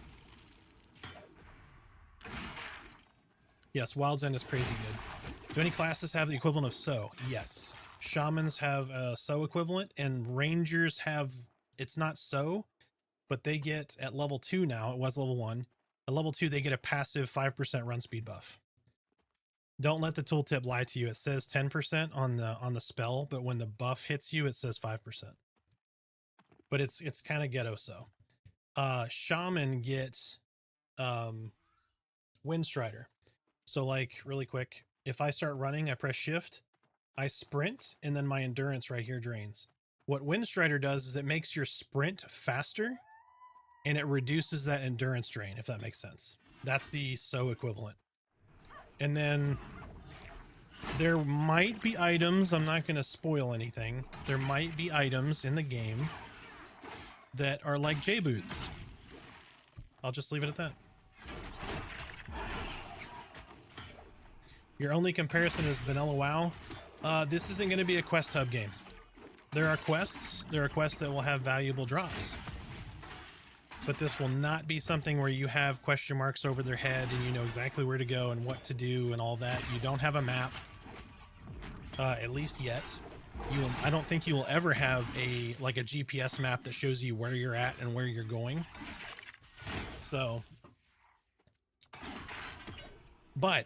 Yes, Wild's End is crazy good. Do any classes have the equivalent of So? Yes. Shamans have a So equivalent, and Rangers have, it's not So, but they get at level 2 now, it was level 1. At level 2, they get a passive 5% run speed buff. Don't let the tooltip lie to you. It says 10% on the spell, but when the buff hits you, it says 5%. But it's kind of ghetto So. Shaman gets Windstrider. So like really quick, if I start running, I press shift, I sprint, and then my endurance right here drains. What Windstrider does is it makes your sprint faster and it reduces that endurance drain, if that makes sense. That's the So equivalent. And then there might be items, I'm not going to spoil anything, there might be items in the game that are like J-Boots. I'll just leave it at that. Your only comparison is Vanilla WoW. This isn't going to be a quest hub game. There are quests that will have valuable drops. But this will not be something where you have question marks over their head and you know exactly where to go and what to do and all that. You don't have a map, at least yet. I don't think you will ever have a GPS map that shows you where you're at and where you're going. So, but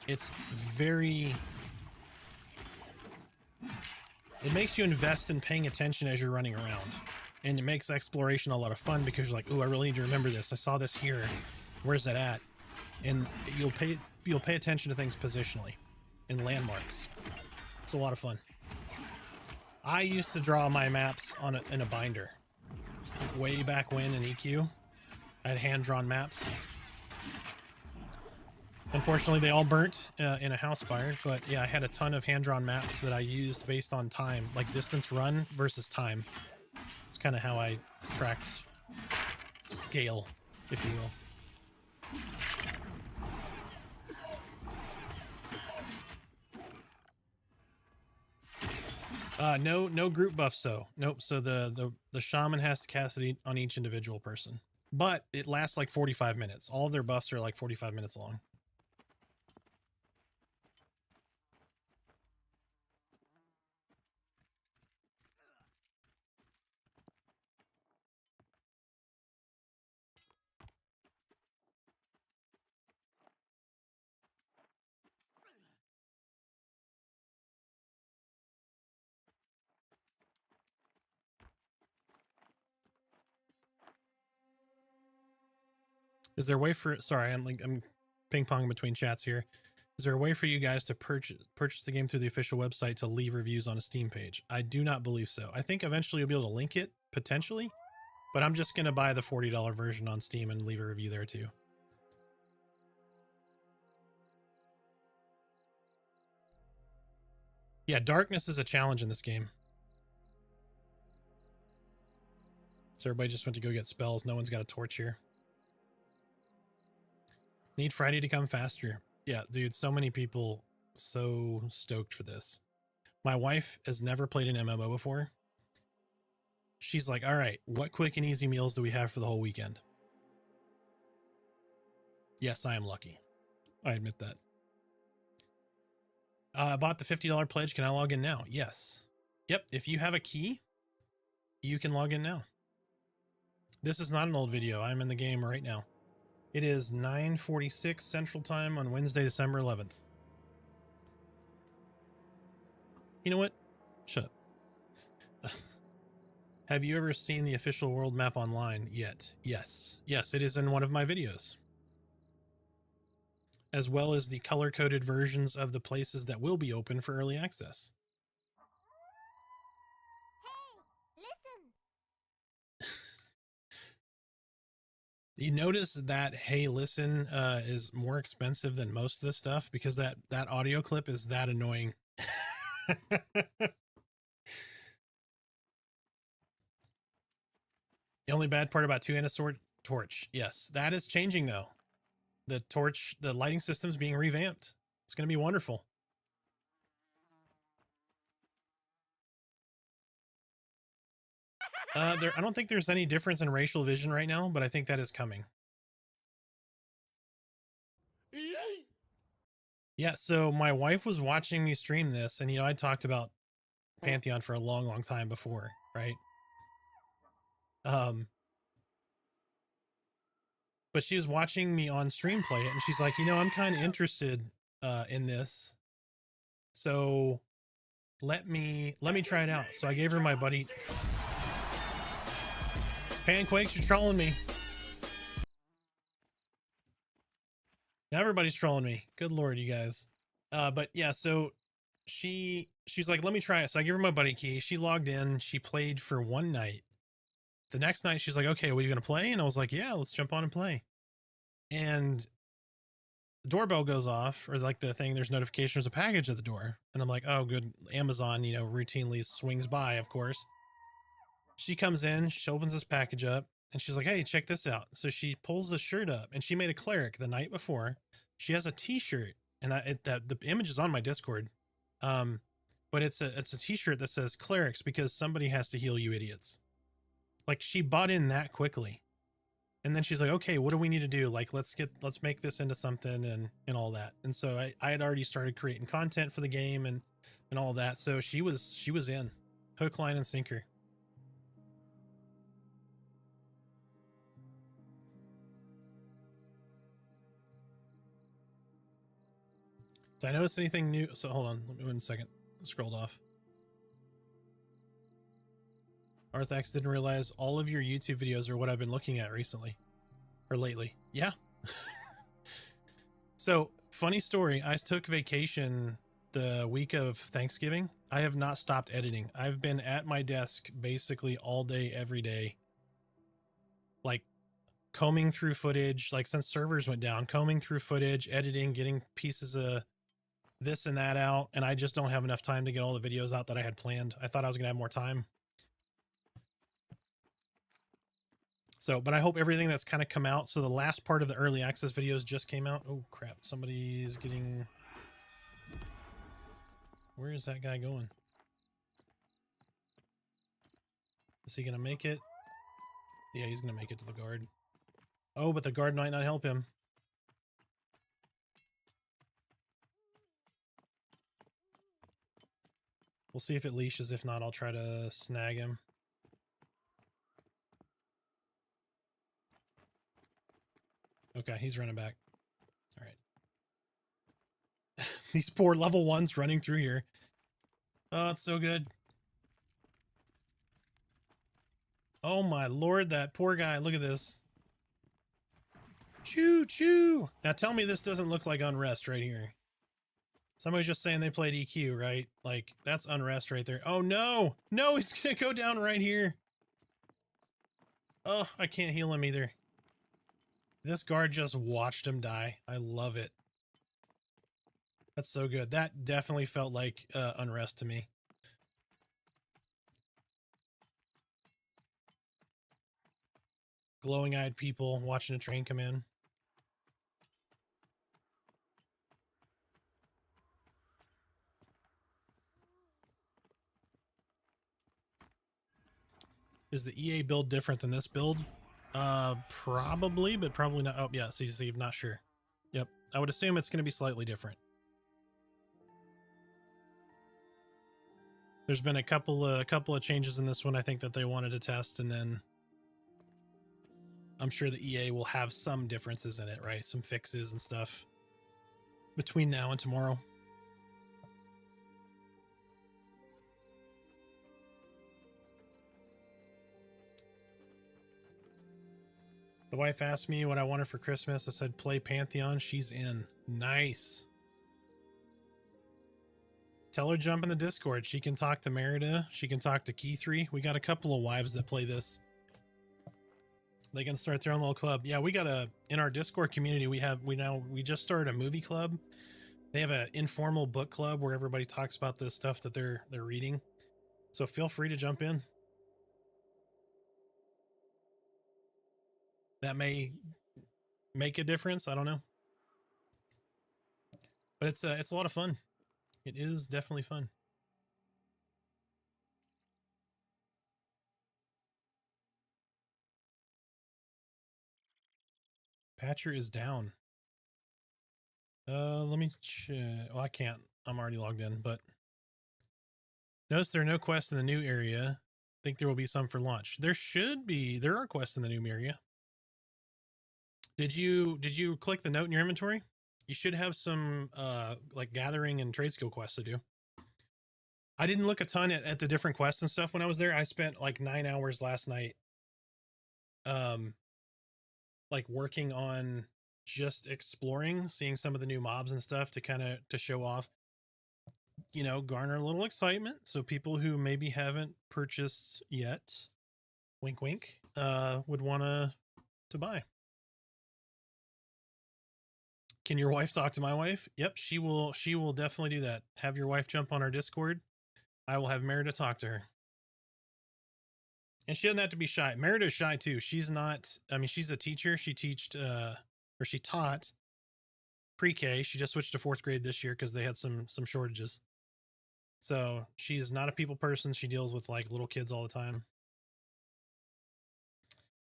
it's it makes you invest in paying attention as you're running around, and it makes exploration a lot of fun because you're like, oh, I really need to remember this. I saw this here. Where's that at? And you'll pay attention to things positionally and landmarks. It's a lot of fun. I used to draw my maps in a binder way back when in EQ. I had hand-drawn maps. Unfortunately, they all burnt in a house fire, but yeah, I had a ton of hand-drawn maps that I used based on time, like distance run versus time. It's kind of how I tracked scale, if you will. No group buff. So nope. So the shaman has to cast it on each individual person, but it lasts like 45 minutes. All of their buffs are like 45 minutes long. Is there a way for, sorry, I'm ping pong between chats here. Is there a way for you guys to purchase the game through the official website to leave reviews on a Steam page? I do not believe so. I think eventually you'll be able to link it, potentially, but I'm just going to buy the $40 version on Steam and leave a review there too. Yeah, darkness is a challenge in this game. So everybody just went to go get spells. No one's got a torch here. Need Friday to come faster. Yeah, dude, so many people so stoked for this. My wife has never played an MMO before. She's like, all right, what quick and easy meals do we have for the whole weekend? Yes, I am lucky. I admit that. I bought the $50 pledge. Can I log in now? Yes. Yep, if you have a key, you can log in now. This is not an old video. I'm in the game right now. It is 9:46 Central Time on Wednesday, December 11th. You know what? Shut up. Have you ever seen the official world map online yet? Yes. Yes, it is in one of my videos. As well as the color-coded versions of the places that will be open for early access. You notice that Hey Listen is more expensive than most of this stuff because that audio clip is that annoying. The only bad part about two-handed sword torch. Yes, that is changing though. The torch, the lighting system's being revamped. It's going to be wonderful. I don't think there's any difference in racial vision right now, but I think that is coming. Yeah, so my wife was watching me stream this, and I talked about Pantheon for a long, long time before, right? But she was watching me on stream play it, and she's like, I'm kind of interested in this, so let me try it out. So I gave her my buddy. Panquakes, you're trolling me. Now everybody's trolling me. Good lord, you guys. But yeah, so she's like, let me try it. So I give her my buddy key. She logged in. She played for one night. The next night, she's like, okay, well, you gonna play? And I was like, yeah, let's jump on and play. And the doorbell goes off, or like the thing, there's notification, there's a package at the door. And I'm like, oh, good. Amazon, routinely swings by, of course. She comes in, she opens this package up, and she's like, hey, check this out. So she pulls the shirt up, and she made a cleric the night before. She has a t-shirt, and the image is on my Discord. But it's a t-shirt that says clerics because somebody has to heal you idiots. Like, she bought in that quickly. And then she's like, okay, what do we need to do? Like, let's make this into something and all that. And so I had already started creating content for the game and all that. So she was in hook, line, and sinker. Did I notice anything new? So hold on, let me 1 second. I scrolled off. Arthax didn't realize all of your YouTube videos are what I've been looking at recently. Or lately. Yeah. So, funny story. I took vacation the week of Thanksgiving. I have not stopped editing. I've been at my desk basically all day, every day. Like, combing through footage, like since servers went down, combing through footage, editing, getting pieces of this and that out. And I just don't have enough time to get all the videos out that I had planned. I thought I was going to have more time. So, but I hope everything that's kind of come out. So the last part of the early access videos just came out. Oh crap. Somebody's getting, where is that guy going? Is he going to make it? Yeah, he's going to make it to the guard. Oh, but the guard might not help him. We'll see if it leashes. If not, I'll try to snag him. Okay, he's running back. All right. These poor level 1s running through here. Oh, it's so good. Oh my lord, that poor guy. Look at this. Choo choo. Now tell me this doesn't look like unrest right here. Somebody's just saying they played EQ, right? Like, that's unrest right there. Oh no! No, he's gonna go down right here. Oh, I can't heal him either. This guard just watched him die. I love it. That's so good. That definitely felt like unrest to me. Glowing-eyed people watching a train come in. Is the EA build different than this build? Probably, but probably not. Oh, yeah, so I'm not sure. Yep, I would assume it's going to be slightly different. There's been a couple of changes in this one I think that they wanted to test, and then I'm sure the EA will have some differences in it, right? Some fixes and stuff between now and tomorrow. The wife asked me what I wanted for Christmas. I said, play Pantheon. She's in. Nice. Tell her jump in the Discord. She can talk to Merida. She can talk to Key3. We got a couple of wives that play this. They can start their own little club. Yeah, we got in our Discord community, we just started a movie club. They have an informal book club where everybody talks about the stuff that they're reading. So feel free to jump in. That may make a difference. I don't know. But it's a lot of fun. It is definitely fun. Patcher is down. Let me check. Well, I can't. I'm already logged in, but notice there are no quests in the new area. Think there will be some for launch. There should be. There are quests in the new area. Did you click the note in your inventory? You should have some like gathering and trade skill quests to do. I didn't look a ton at the different quests and stuff when I was there. I spent like 9 hours last night like working on just exploring, seeing some of the new mobs and stuff to kind of to show off, you know, garner a little excitement. So people who maybe haven't purchased yet, wink wink, would want to buy. Can your wife talk to my wife? Yep, she will definitely do that. Have your wife jump on our Discord. I will have Merida talk to her. And she doesn't have to be shy. Merida's shy too. She's not, I mean, she's a teacher. She taught pre-K. She just switched to 4th grade this year because they had some shortages. So she's not a people person. She deals with like little kids all the time.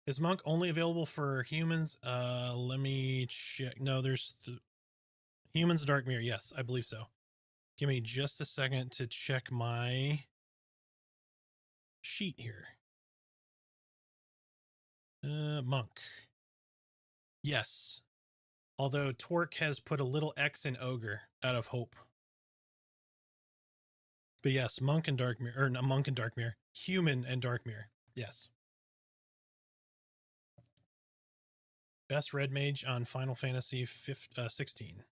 Is Monk only available for humans? Let me check. No, there's humans Dark Mirror. Yes, I believe so. Give me just a second to check my sheet here. Monk. Yes. Although Torque has put a little X in Ogre out of hope. But yes, Monk and Dark Mirror, or not Monk and Dark Mirror, Human and Dark Mirror. Yes. Best Red Mage on Final Fantasy 16.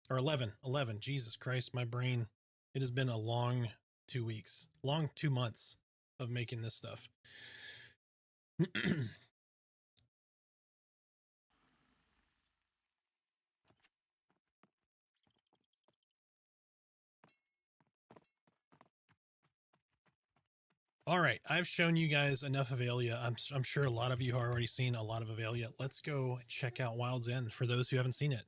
Or 11. 11. Jesus Christ, my brain. It has been a long 2 weeks. Long 2 months of making this stuff. All right, I've shown you guys enough of Avelia. I'm sure a lot of you have already seen a lot of Avelia. Let's go check out Wild's End for those who haven't seen it.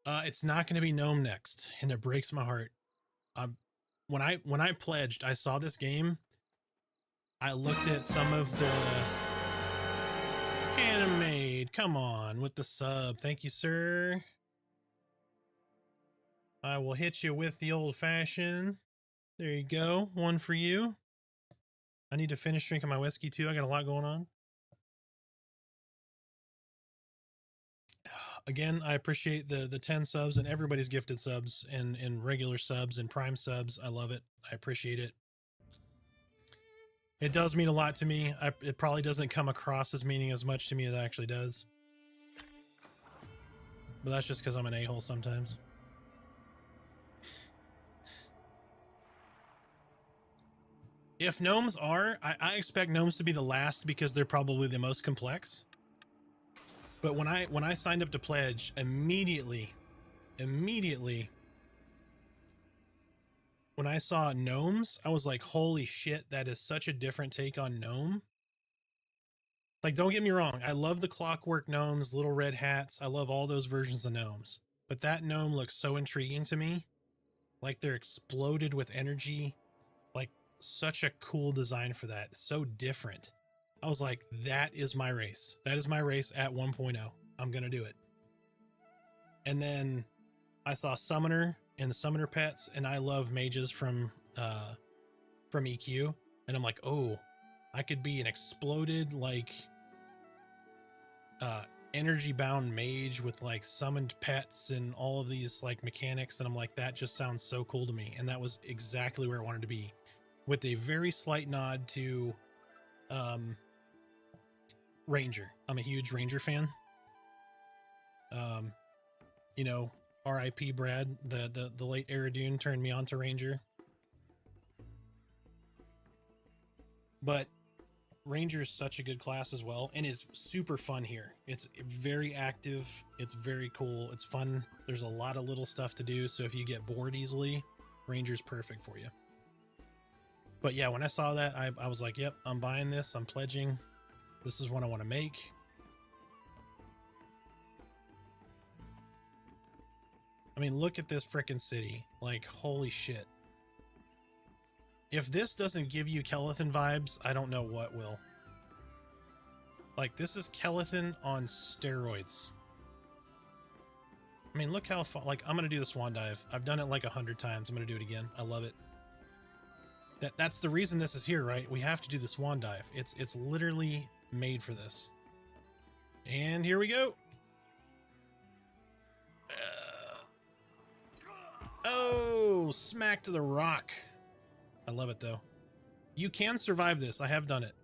It's not going to be Gnome next, and it breaks my heart. When I pledged, I saw this game. I looked at some of the Animate. Come on with the sub. Thank you, sir. I will hit you with the old fashioned. There you go. One for you. I need to finish drinking my whiskey too. I got a lot going on. Again, I appreciate the 10 subs and everybody's gifted subs and regular subs and prime subs. I love it. I appreciate it. It does mean a lot to me. It probably doesn't come across as meaning as much to me as it actually does. But that's just because I'm an a-hole sometimes. If gnomes are, I expect gnomes to be the last because they're probably the most complex. But when I signed up to pledge, immediately, when I saw gnomes, I was like, holy shit, that is such a different take on gnome. Like, don't get me wrong. I love the clockwork gnomes, little red hats. I love all those versions of gnomes. But that gnome looks so intriguing to me. Like they're exploded with energy. Like such a cool design for that. So different. I was like, that is my race. That is my race at 1.0. I'm going to do it. And then I saw Summoner and the Summoner pets, and I love mages from EQ. And I'm like, oh, I could be an exploded, like, energy bound mage with like summoned pets and all of these like mechanics. And I'm like, that just sounds so cool to me. And that was exactly where I wanted to be, with a very slight nod to, Ranger. I'm a huge Ranger fan. You know, R.I.P. Brad, the late Eridune turned me on to Ranger. But Ranger is such a good class as well, and it's super fun here. It's very active. It's very cool. It's fun. There's a lot of little stuff to do, so if you get bored easily, Ranger's perfect for you. But yeah, when I saw that, I was like, yep, I'm buying this. I'm pledging. This is what I want to make. I mean, look at this frickin' city. Like, holy shit. If this doesn't give you Kelethan vibes, I don't know what will. Like, this is Kelethan on steroids. I mean, look how far, like, I'm going to do the swan dive. I've done it like 100 times. I'm going to do it again. I love it. That's the reason this is here, right? We have to do the swan dive. It's literally made for this. And here we go. Oh, smack to the rock. I love it though. You can survive this. I have done it.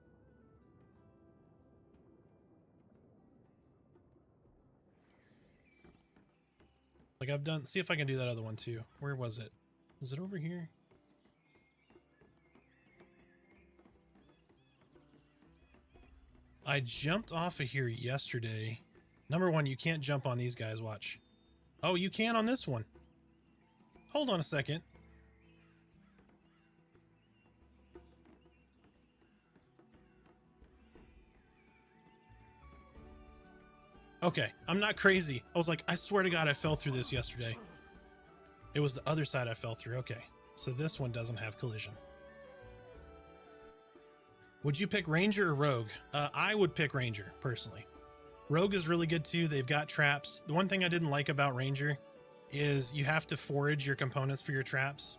Like I've done, see if I can do that other one too. Where was it? Was it over here? I jumped off of here yesterday. Number one, you can't jump on these guys, watch. Oh, you can on this one. Hold on a second. Okay, I'm not crazy. I was like, I swear to God, I fell through this yesterday. It was the other side I fell through. Okay, so this one doesn't have collision. Would you pick Ranger or Rogue? I would pick Ranger, personally. Rogue is really good too. They've got traps. The one thing I didn't like about Ranger is you have to forage your components for your traps.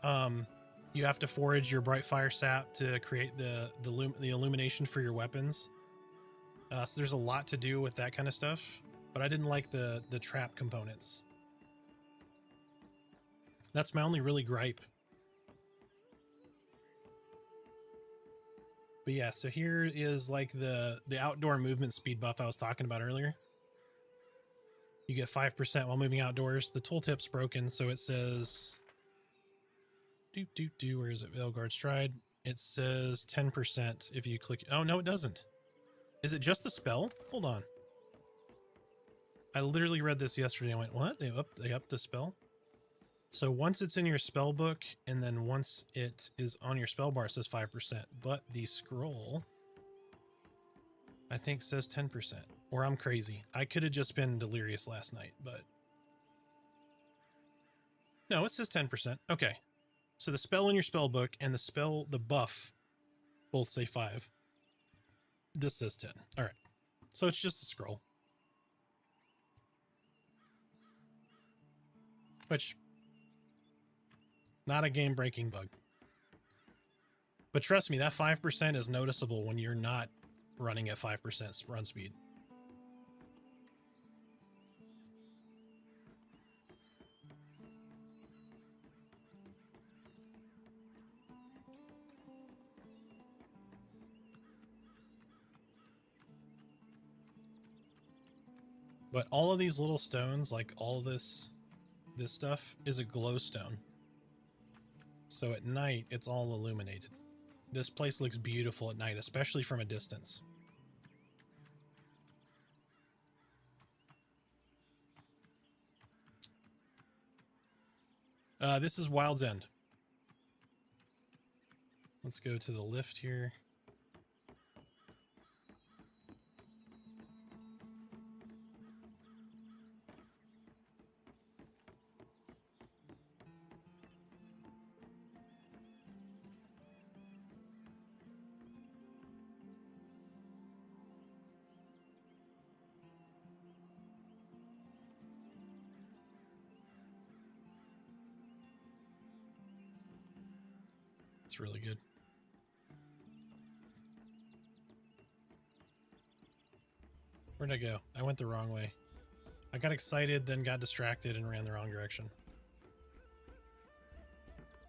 You have to forage your bright fire sap to create the illumination for your weapons. So there's a lot to do with that kind of stuff, but I didn't like the trap components. That's my only really gripe. But yeah, so here is like the outdoor movement speed buff I was talking about earlier. You get 5% while moving outdoors. The tooltip's broken, so it says where is it? Veilguard Stride. It says 10% if you click. Oh no, it doesn't. Is it just the spell? Hold on. I literally read this yesterday and went, what? They upped the spell? So once it's in your spell book, and then once it is on your spell bar, it says 5%. But the scroll, I think, says 10%. Or I'm crazy. I could have just been delirious last night, but... No, it says 10%. Okay. So the spell in your spell book and the buff both say 5. This says 10. All right. So it's just a scroll. Which, not a game-breaking bug. But trust me, that 5% is noticeable when you're not running at 5% run speed. But all of these little stones, like all this stuff, is a glowstone. So at night, it's all illuminated. This place looks beautiful at night, especially from a distance. This is Wild's End. Let's go to the lift here. It's really good. Where'd I go? I went the wrong way. I got excited, then got distracted and ran the wrong direction.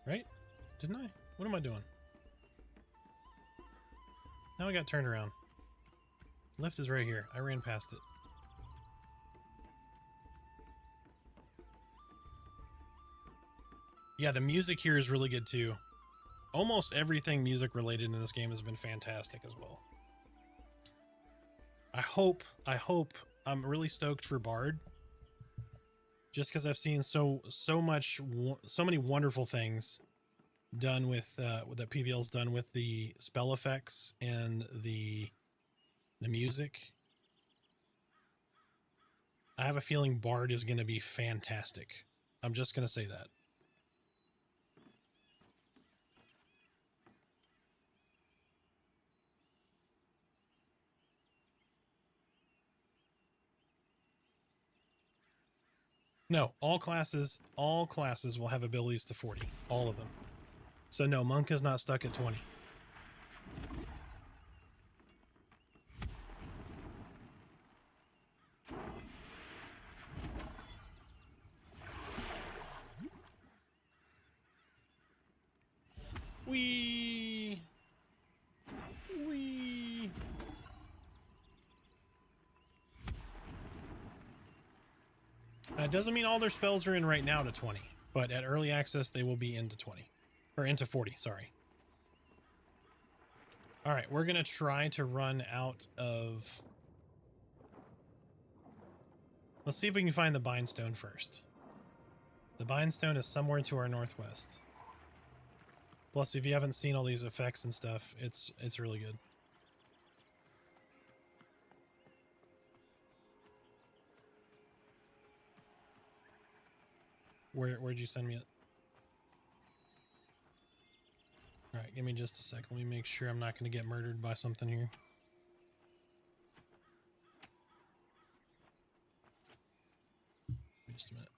Right? Didn't I? What am I doing? Now I got turned around. Lift is right here. I ran past it. Yeah, the music here is really good too. Almost everything music related in this game has been fantastic as well. I hope I'm really stoked for Bard. Just because I've seen so many wonderful things done with that PVL's done with the spell effects and the music. I have a feeling Bard is going to be fantastic. I'm just going to say that. No, all classes will have abilities to 40. All of them. So no, monk is not stuck at 20. Wee. It doesn't mean all their spells are in right now to 20, but at early access they will be into 20. Or into 40, sorry. Alright, we're gonna try to run out of... Let's see if we can find the Bindstone first. The Bindstone is somewhere to our northwest. Plus, if you haven't seen all these effects and stuff, it's really good. Where'd you send me it? Alright, give me just a sec. Let me make sure I'm not going to get murdered by something here. Just a minute.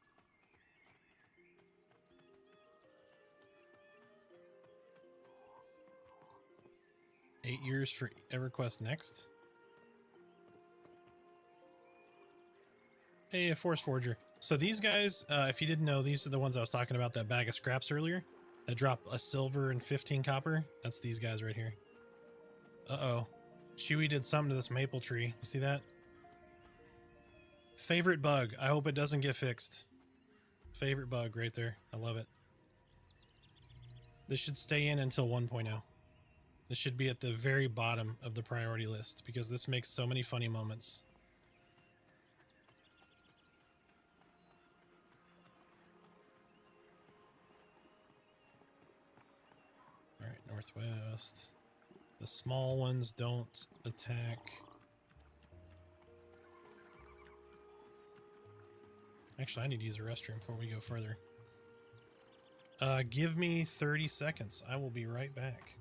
Eight years for EverQuest next. Hey, a Force Forger. So these guys, if you didn't know, these are the ones I was talking about, that bag of scraps earlier. That drop a silver and 15 copper. That's these guys right here. Uh-oh. Chewie did something to this maple tree. You see that? Favorite bug. I hope it doesn't get fixed. Favorite bug right there. I love it. This should stay in until 1.0. This should be at the very bottom of the priority list because this makes so many funny moments. All right, northwest. The small ones don't attack. Actually, I need to use a restroom before we go further. Give me 30 seconds. I will be right back.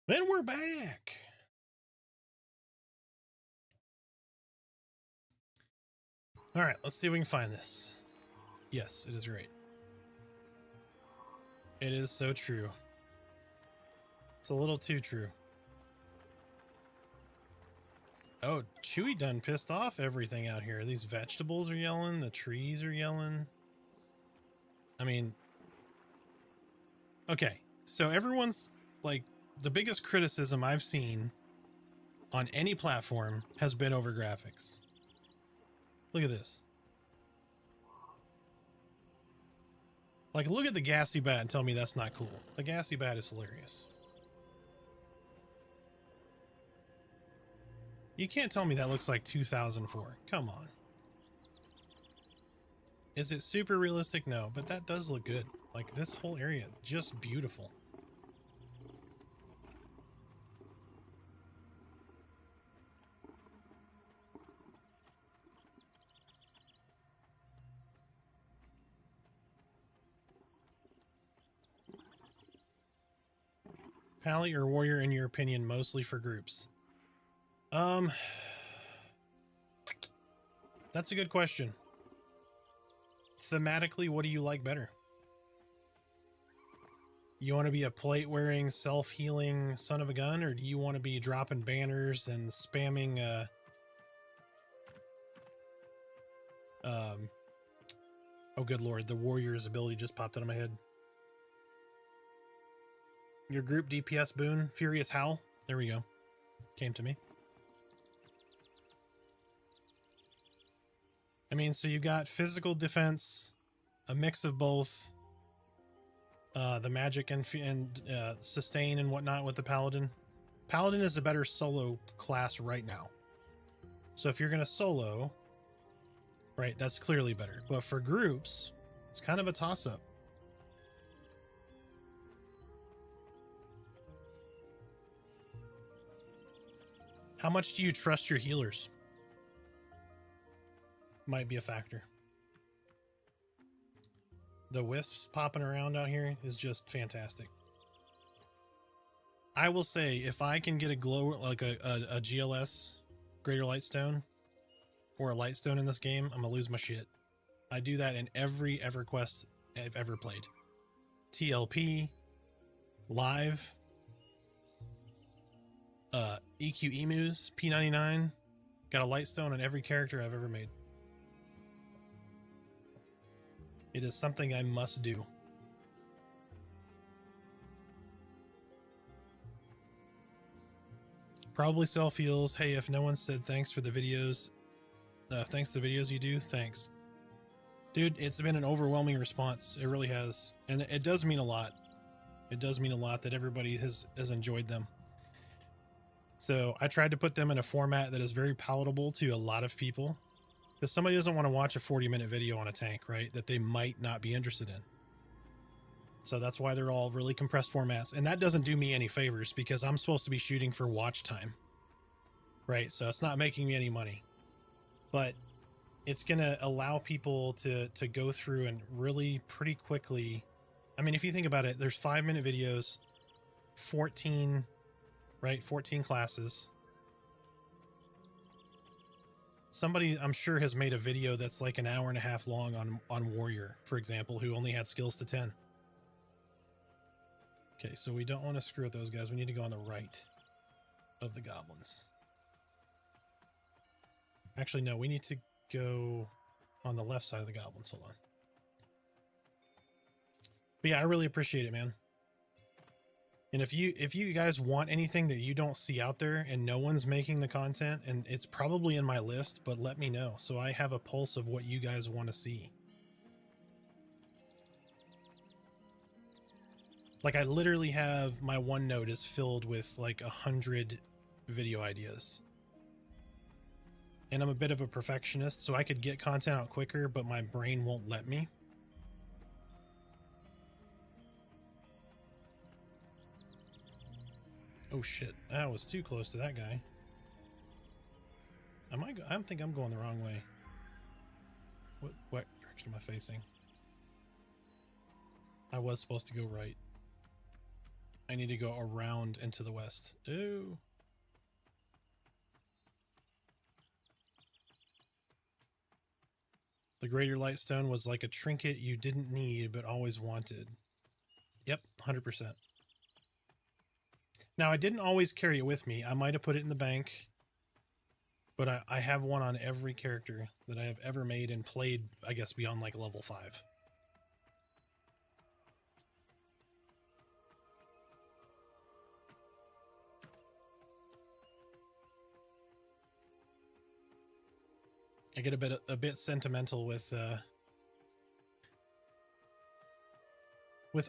Then we're back. All right, let's see if we can find this. Yes, it is right. It is so true. It's a little too true. Oh, Chewie done pissed off everything out here. These vegetables are yelling. The trees are yelling. I mean, okay. So everyone's like, the biggest criticism I've seen on any platform has been over graphics. Look at this. Like, look at the gassy bat and tell me that's not cool. The gassy bat is hilarious. You can't tell me that looks like 2004. Come on. Is it super realistic? No, but that does look good. Like, this whole area, just beautiful. Pally or warrior in your opinion, mostly for groups? That's a good question. Thematically, what do you like better? You want to be a plate-wearing, self-healing son of a gun, or do you want to be dropping banners and spamming, oh good lord, the warrior's ability just popped out of my head. Your group DPS boon, Furious Howl. There we go. Came to me. I mean, so you've got physical defense, a mix of both, the magic and sustain and whatnot with the paladin. Paladin is a better solo class right now. So if you're going to solo, right, that's clearly better. But for groups, it's kind of a toss-up. How much do you trust your healers? Might be a factor. The wisps popping around out here is just fantastic. I will say, if I can get a glow, like a GLS, Greater Lightstone, or a Lightstone in this game, I'm gonna lose my shit. I do that in every EverQuest I've ever played. TLP, live, EQ Emus, P99, got a Lightstone on every character I've ever made. It is something I must do. Probably self-heals. Hey, if no one said thanks for the videos, thanks to the videos you do, thanks. Dude, it's been an overwhelming response. It really has. And it does mean a lot. It does mean a lot that everybody has enjoyed them. So I tried to put them in a format that is very palatable to a lot of people. Because somebody doesn't want to watch a 40-minute video on a tank, right? That they might not be interested in. So that's why they're all really compressed formats. And that doesn't do me any favors because I'm supposed to be shooting for watch time. Right? So it's not making me any money. But it's going to allow people to go through and really pretty quickly. I mean, if you think about it, there's 5-minute videos, 14, right? 14 classes. Somebody, I'm sure, has made a video that's like an hour and a half long on Warrior, for example, who only had skills to 10. Okay, so we don't want to screw with those guys. We need to go on the right of the goblins. Actually, no, we need to go on the left side of the goblins. Hold on. But yeah, I really appreciate it, man. And if you guys want anything that you don't see out there and no one's making the content, and it's probably in my list, but let me know so I have a pulse of what you guys want to see. Like, I literally have my OneNote is filled with like 100 video ideas. And I'm a bit of a perfectionist, so I could get content out quicker, but my brain won't let me. Oh shit, I was too close to that guy. I don't think I'm going the wrong way. What direction am I facing? I was supposed to go right. I need to go around into the west. Ooh. The Greater Lightstone was like a trinket you didn't need but always wanted. Yep, 100%. Now, I didn't always carry it with me. I might have put it in the bank, but I have one on every character that I have ever made and played, I guess, beyond like level 5. I get a bit sentimental with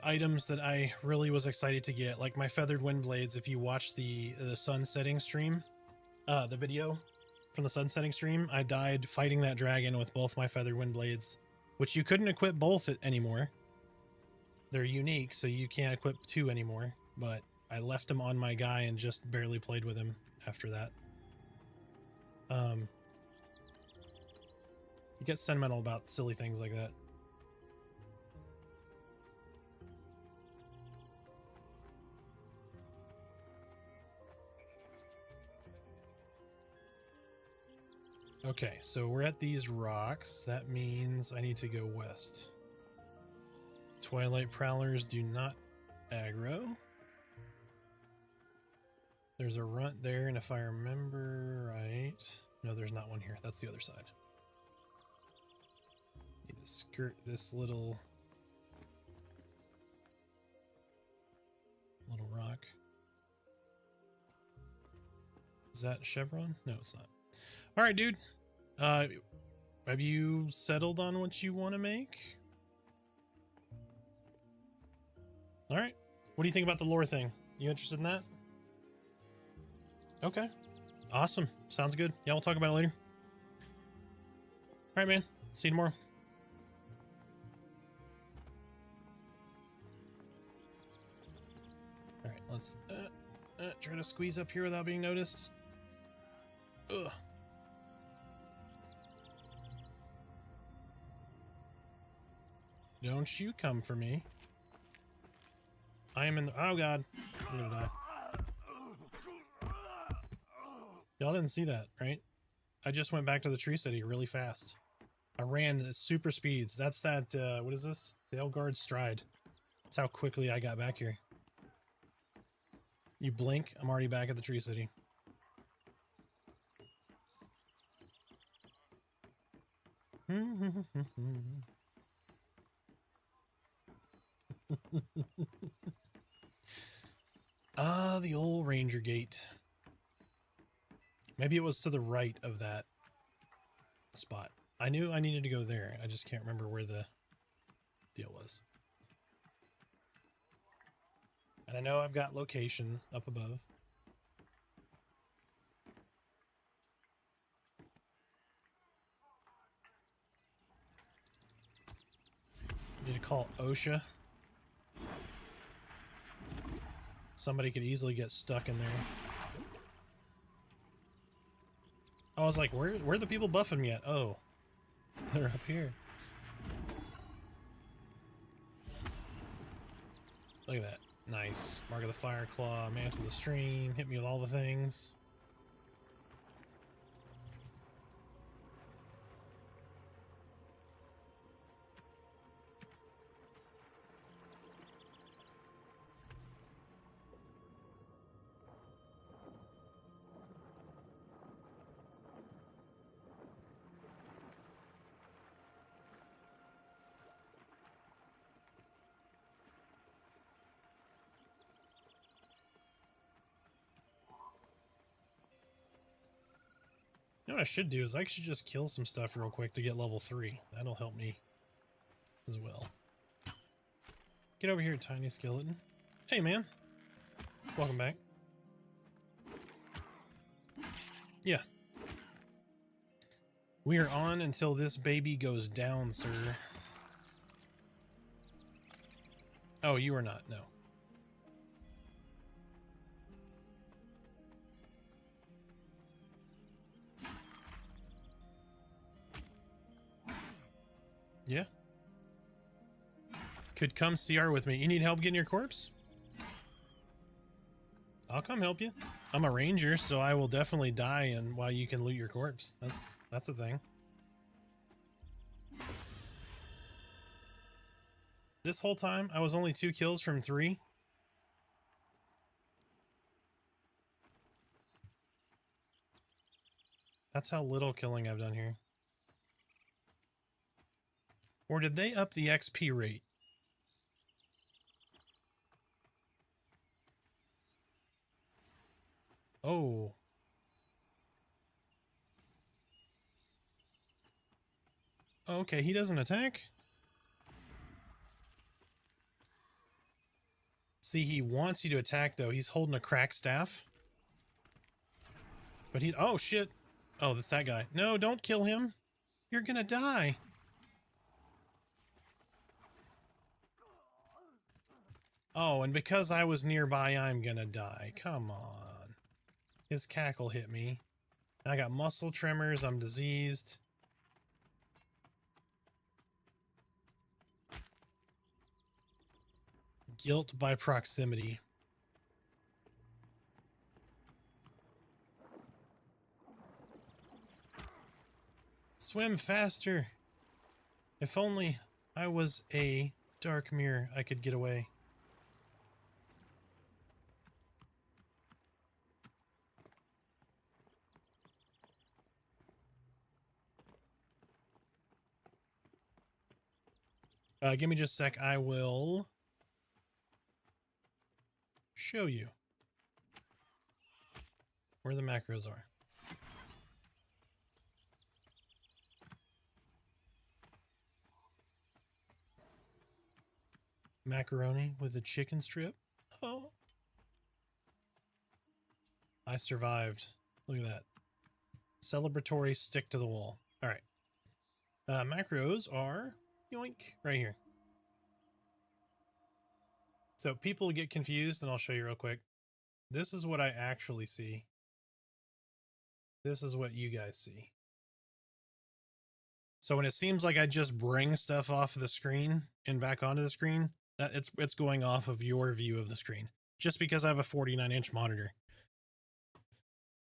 items that I really was excited to get, like my feathered wind blades. If you watch the sunsetting stream, the video from the sunsetting stream, I died fighting that dragon with both my feathered wind blades, which you couldn't equip both anymore. They're unique, so you can't equip 2 anymore, but I left them on my guy and just barely played with him after that. You get sentimental about silly things like that. Okay, so we're at these rocks. That means I need to go west. Twilight Prowlers do not aggro. There's a runt there, and if I remember right... No, there's not one here. That's the other side. Need to skirt this little rock. Is that Chevron? No, it's not. All right, dude. Have you settled on what you want to make? All right. What do you think about the lore thing? You interested in that? Okay. Awesome. Sounds good. Yeah, we'll talk about it later. All right, man. See you tomorrow. All right, let's try to squeeze up here without being noticed. Ugh. Don't you come for me. I am in the... Oh, God. I'm gonna die. Y'all didn't see that, right? I just went back to the Tree City really fast. I ran at super speeds. That's that, what is this? The Elgard Stride. That's how quickly I got back here. You blink, I'm already back at the Tree City. Ah, the old Ranger Gate. Maybe it was to the right of that spot. I knew I needed to go there. I just can't remember where the deal was. And I know I've got location up above. Need to call OSHA. Somebody could easily get stuck in there. I was like, where are the people buffing me at? Oh, they're up here. Look at that. Nice. Mark of the Fire Claw, Mantle of the Stream, hit me with all the things. You know what I should do is I should just kill some stuff real quick to get level 3. That'll help me as well. Get over here, tiny skeleton. Hey, man. Welcome back. Yeah. We are on until this baby goes down, sir. Oh, you are not. No. Yeah. Could come CR with me. You need help getting your corpse? I'll come help you. I'm a ranger, so I will definitely die and while you can loot your corpse. That's a thing. This whole time I was only 2 kills from 3. That's how little killing I've done here. Or did they up the XP rate? Oh. Okay, he doesn't attack? See, he wants you to attack, though. He's holding a cracked staff. But he... Oh, shit. Oh, that's that guy. No, don't kill him. You're gonna die. Oh, and because I was nearby, I'm gonna die. Come on. His cackle hit me. I got muscle tremors. I'm diseased. Guilt by proximity. Swim faster. If only I was a dark mirror, I could get away. Give me just a sec. I will show you where the macros are. Macaroni with a chicken strip. Oh. I survived. Look at that. Celebratory stick to the wall. All right. Macros are yoink right here. So people get confused, and I'll show you real quick. This is what I actually see. This is what you guys see. So when it seems like I just bring stuff off of the screen and back onto the screen, that it's going off of your view of the screen, just because I have a 49-inch monitor.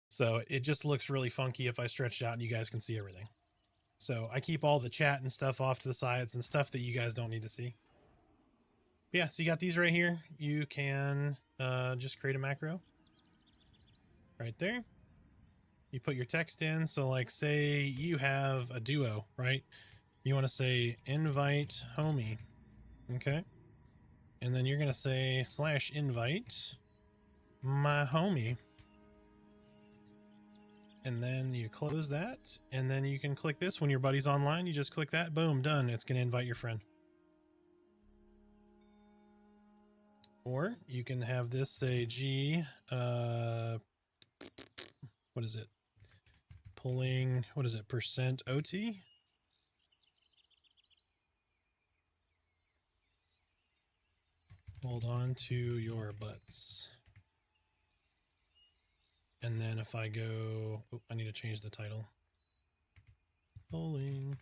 So it just looks really funky if I stretch it out and you guys can see everything. So I keep all the chat and stuff off to the sides and stuff that you guys don't need to see. But yeah, so you got these right here. You can just create a macro right there. You put your text in. So like say you have a duo, right? You want to say invite homie. Okay. And then you're going to say /invite my homie. And then you close that, and then you can click this when your buddy's online. You just click that, boom, done. It's going to invite your friend. Or you can have this say G, what is it? Pulling, what is it? Percent OT? Hold on to your butts. And then if I go, oh, I need to change the title. Polling.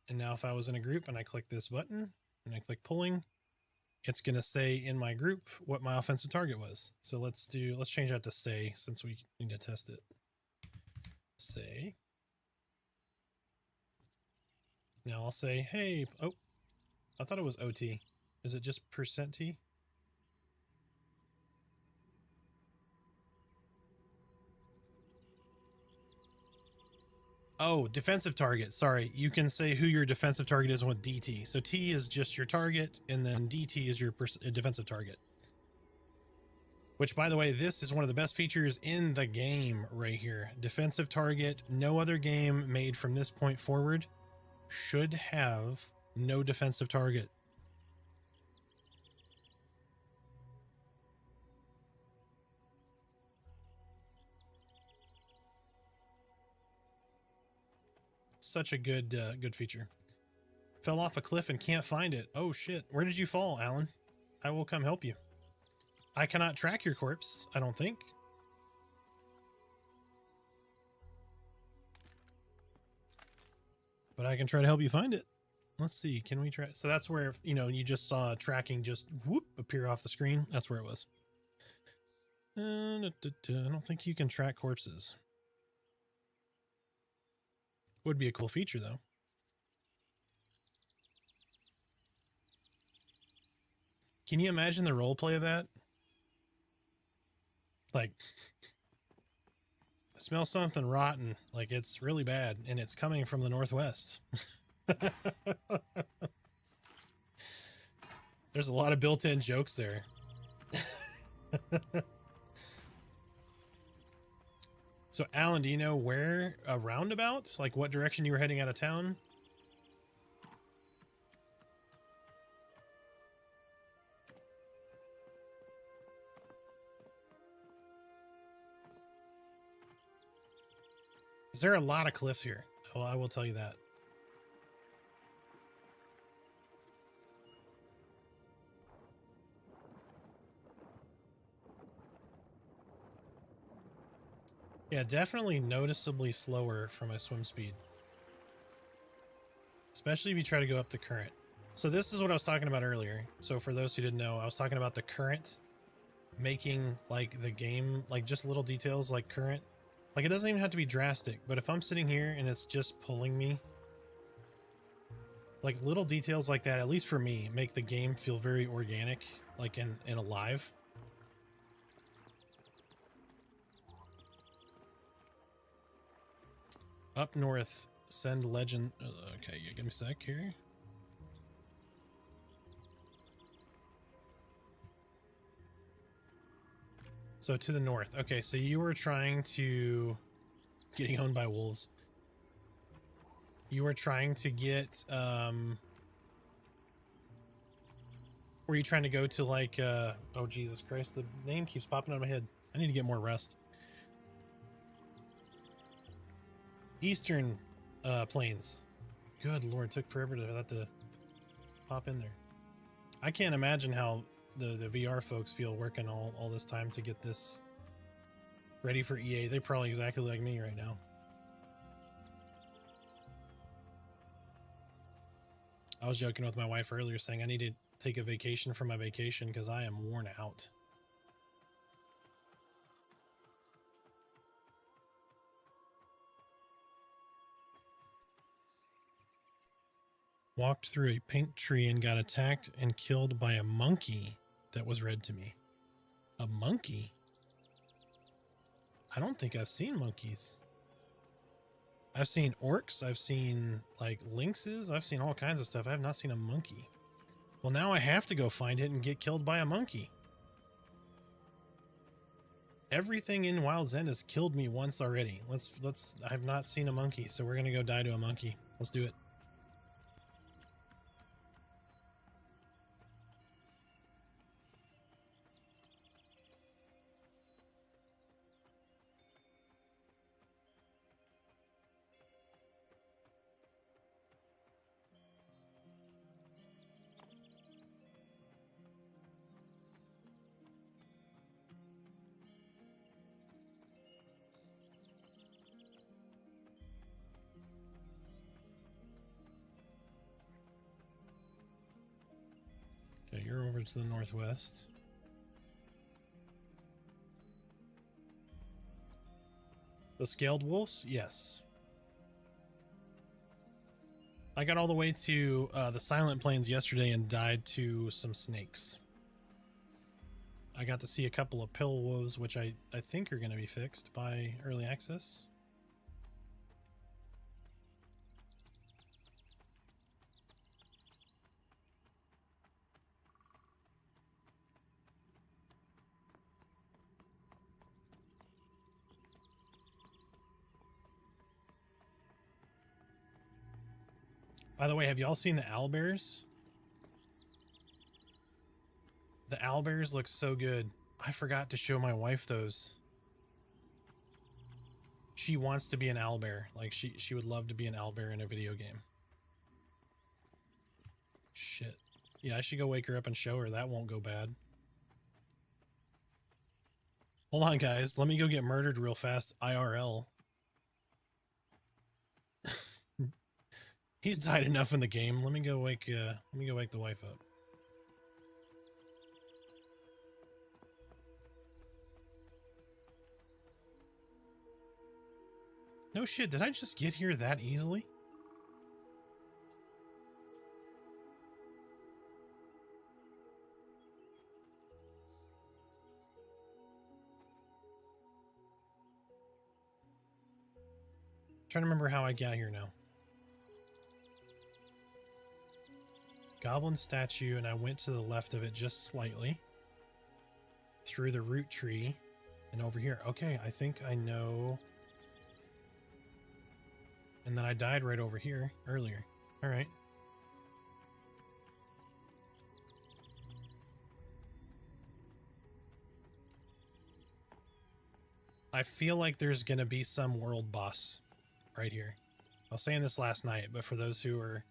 And now if I was in a group and I click this button and I click polling, it's going to say in my group what my offensive target was. So let's change that to say, since we need to test it. Say. Now I'll say, hey, oh, I thought it was OT. Is it just percent T? Oh, defensive target. Sorry. You can say who your defensive target is with DT. So T is just your target, and then DT is your defensive target. Which, by the way, this is one of the best features in the game right here. Defensive target. No other game made from this point forward should have no defensive target. Such a good good feature. Fell off a cliff and can't find it. Oh shit. Where did you fall, Alan? I will come help you. I cannot track your corpse, I don't think. But I can try to help you find it. Let's see. Can we try? So that's where, you know, you just saw tracking just whoop appear off the screen. That's where it was. I don't think you can track corpses. Would be a cool feature, though. Can you imagine the role play of that? Like, I smell something rotten, like it's really bad, and it's coming from the northwest. There's a lot of built-in jokes there. So, Alan, do you know where a roundabout? Like what direction you were heading out of town? Is there a lot of cliffs here? Oh, I will tell you that. Yeah, definitely noticeably slower for my swim speed. Especially if you try to go up the current. So this is what I was talking about earlier. So for those who didn't know, I was talking about the current making like the game, like just little details like current Like, it doesn't even have to be drastic, but if I'm sitting here and it's just pulling me, like little details like that, at least for me, make the game feel very organic, like and alive. Up north, send legend. Okay, give me a sec here. So to the north. Okay, so you were trying to getting owned by wolves. You were trying to get were you trying to go to like oh Jesus Christ, the name keeps popping out of my head. I need to get more rest. Eastern plains. Good Lord, it took forever for that to pop in there. I can't imagine how the VR folks feel working all this time to get this ready for EA. They're probably exactly like me right now. I was joking with my wife earlier saying I need to take a vacation from my vacation because I am worn out. Walked through a pink tree and got attacked and killed by a monkey that was read to me. A monkey? I don't think I've seen monkeys. I've seen orcs. I've seen like lynxes. I've seen all kinds of stuff. I have not seen a monkey. Well, now I have to go find it and get killed by a monkey. Everything in Wild's End has killed me once already. I have not seen a monkey, so we're going to go die to a monkey. Let's do it. Okay, you're over to the northwest. The scaled wolves? Yes. I got all the way to the Silent Plains yesterday and died to some snakes. I got to see a couple of pill wolves, which I think are going to be fixed by early access. By the way, have y'all seen the owlbears? The owlbears look so good. I forgot to show my wife those. She wants to be an owlbear. Like she would love to be an owlbear in a video game. Shit. Yeah, I should go wake her up and show her. That won't go bad. Hold on, guys. Let me go get murdered real fast. IRL. He's died enough in the game. Let me go wake the wife up. No shit, did I just get here that easily? Trying to remember how I got here now. Goblin statue, and I went to the left of it just slightly. Through the root tree. And over here. Okay, I think I know. And then I died right over here earlier. Alright. I feel like there's going to be some world boss right here. I was saying this last night, but for those who are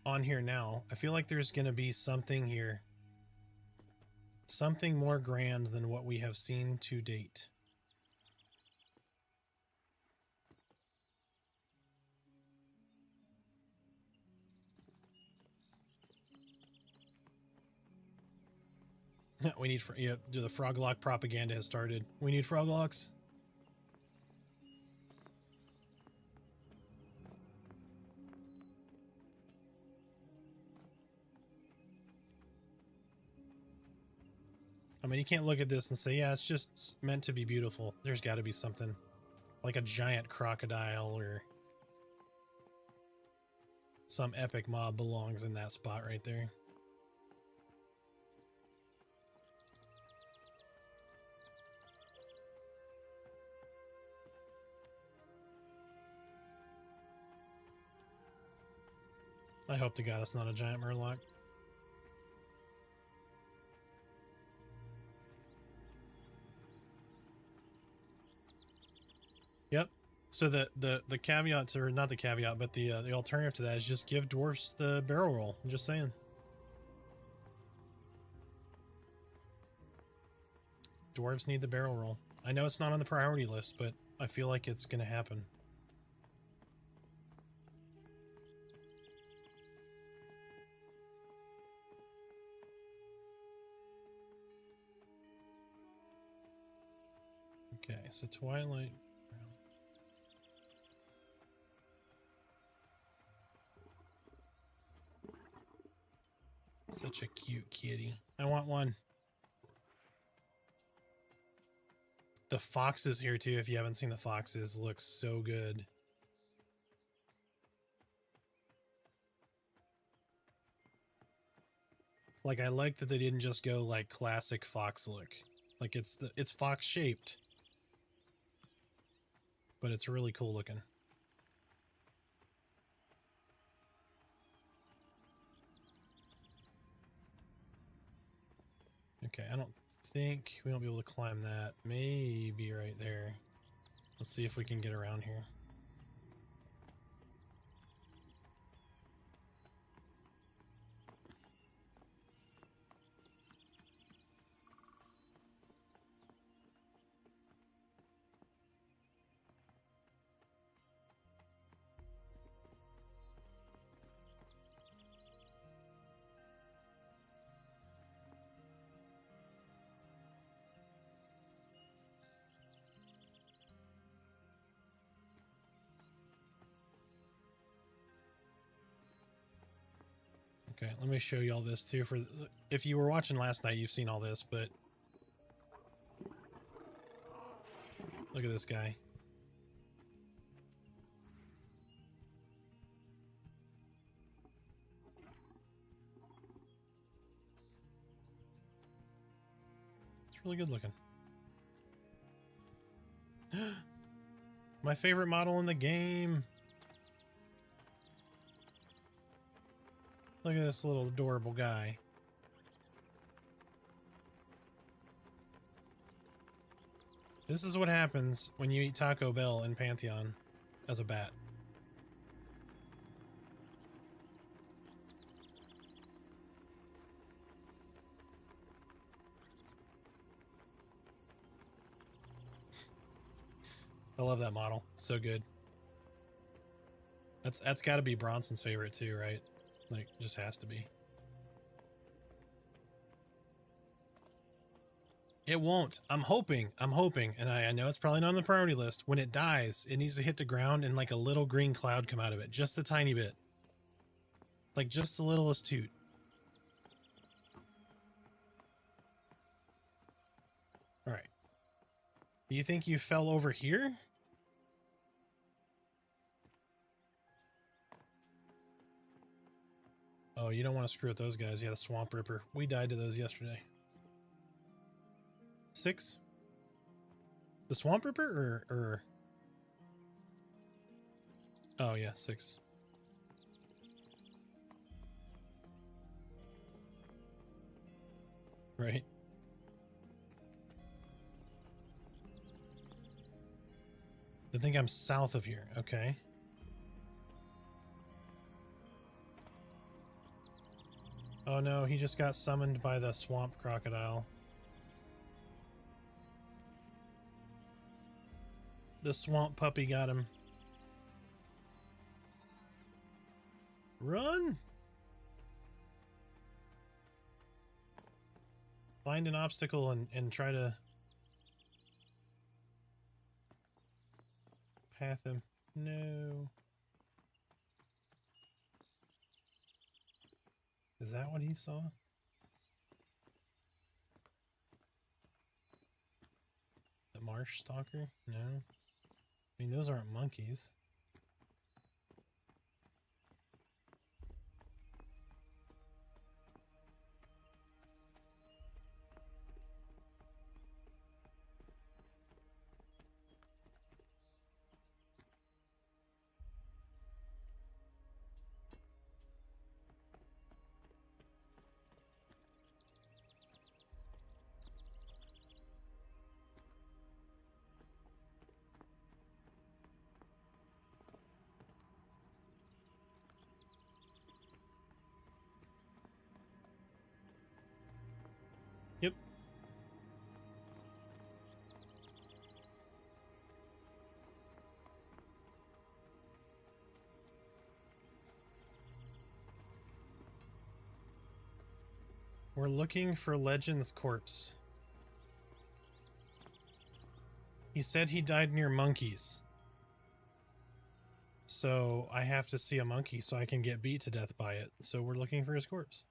on here now, I feel like there's going to be something here. Something more grand than what we have seen to date. We need, yeah, the frog lock propaganda has started. We need frog locks. I mean, you can't look at this and say, yeah, it's just meant to be beautiful. There's got to be something like a giant crocodile or some epic mob belongs in that spot right there. I hope to God it's not a giant murloc. Yep. So the caveat, or not the caveat, but the alternative to that is just give dwarfs the barrel roll. I'm just saying. Dwarves need the barrel roll. I know it's not on the priority list, but I feel like it's going to happen. Okay, so Twilight. Such a cute kitty. I want one. The foxes here too, if you haven't seen the foxes, look so good. Like, I like that they didn't just go like classic fox look. Like it's fox shaped, but it's really cool looking. Okay, I don't think we won't be able to climb that. Maybe right there. Let's see if we can get around here. Okay, let me show you all this too. For if you were watching last night, you've seen all this, but look at this guy. It's really good looking. My favorite model in the game. Look at this little adorable guy. This is what happens when you eat Taco Bell in Pantheon as a bat. I love that model. It's so good. That's got to be Bronson's favorite too, right? Like, just has to be. It won't. I'm hoping, and I know it's probably not on the priority list. When it dies, it needs to hit the ground and like a little green cloud come out of it. Just a tiny bit. Like just the littlest toot. Alright. Do you think you fell over here? Oh, you don't want to screw with those guys. Yeah, the Swamp Ripper. We died to those yesterday. 6? The Swamp Ripper or... Oh, yeah, 6. Right. I think I'm south of here. Okay. Oh no, he just got summoned by the swamp crocodile. The swamp puppy got him. Run! Find an obstacle and try to path him. No. Is that what he saw? Marsh stalker? No. I mean, those aren't monkeys. Yep. We're looking for Legend's corpse. He said he died near monkeys. So I have to see a monkey so I can get beat to death by it. So we're looking for his corpse.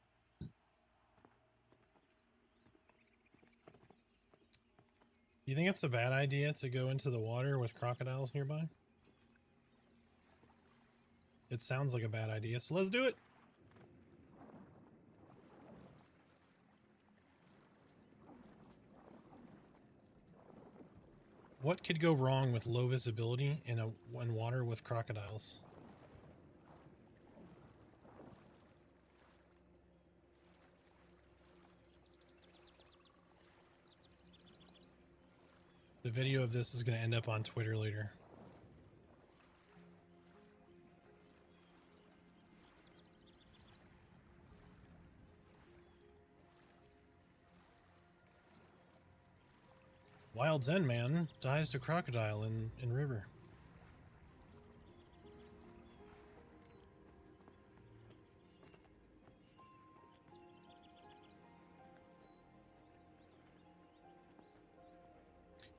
Do you think it's a bad idea to go into the water with crocodiles nearby? It sounds like a bad idea, so let's do it. What could go wrong with low visibility in water with crocodiles? The video of this is going to end up on Twitter later. Wild Zen man dies to crocodile in river.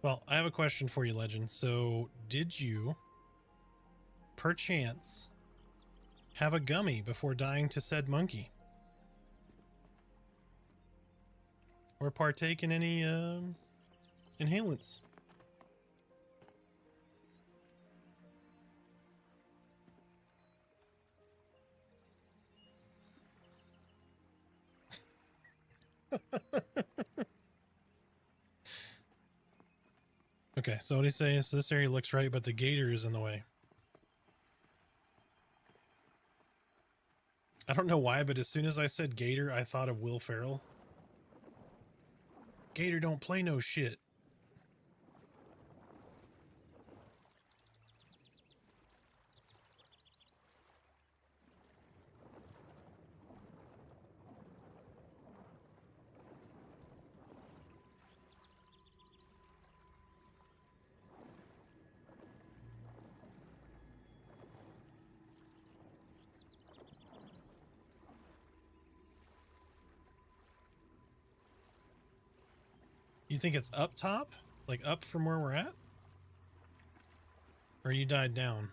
Well, I have a question for you, Legend. So, did you, perchance, have a gummy before dying to said monkey? Or partake in any, inhalants? Okay, so what he's saying is this area looks right, but the gator is in the way. I don't know why, but as soon as I said gator, I thought of Will Ferrell. Gator don't play no shit. You think it's up top? Like up from where we're at? Or you died down?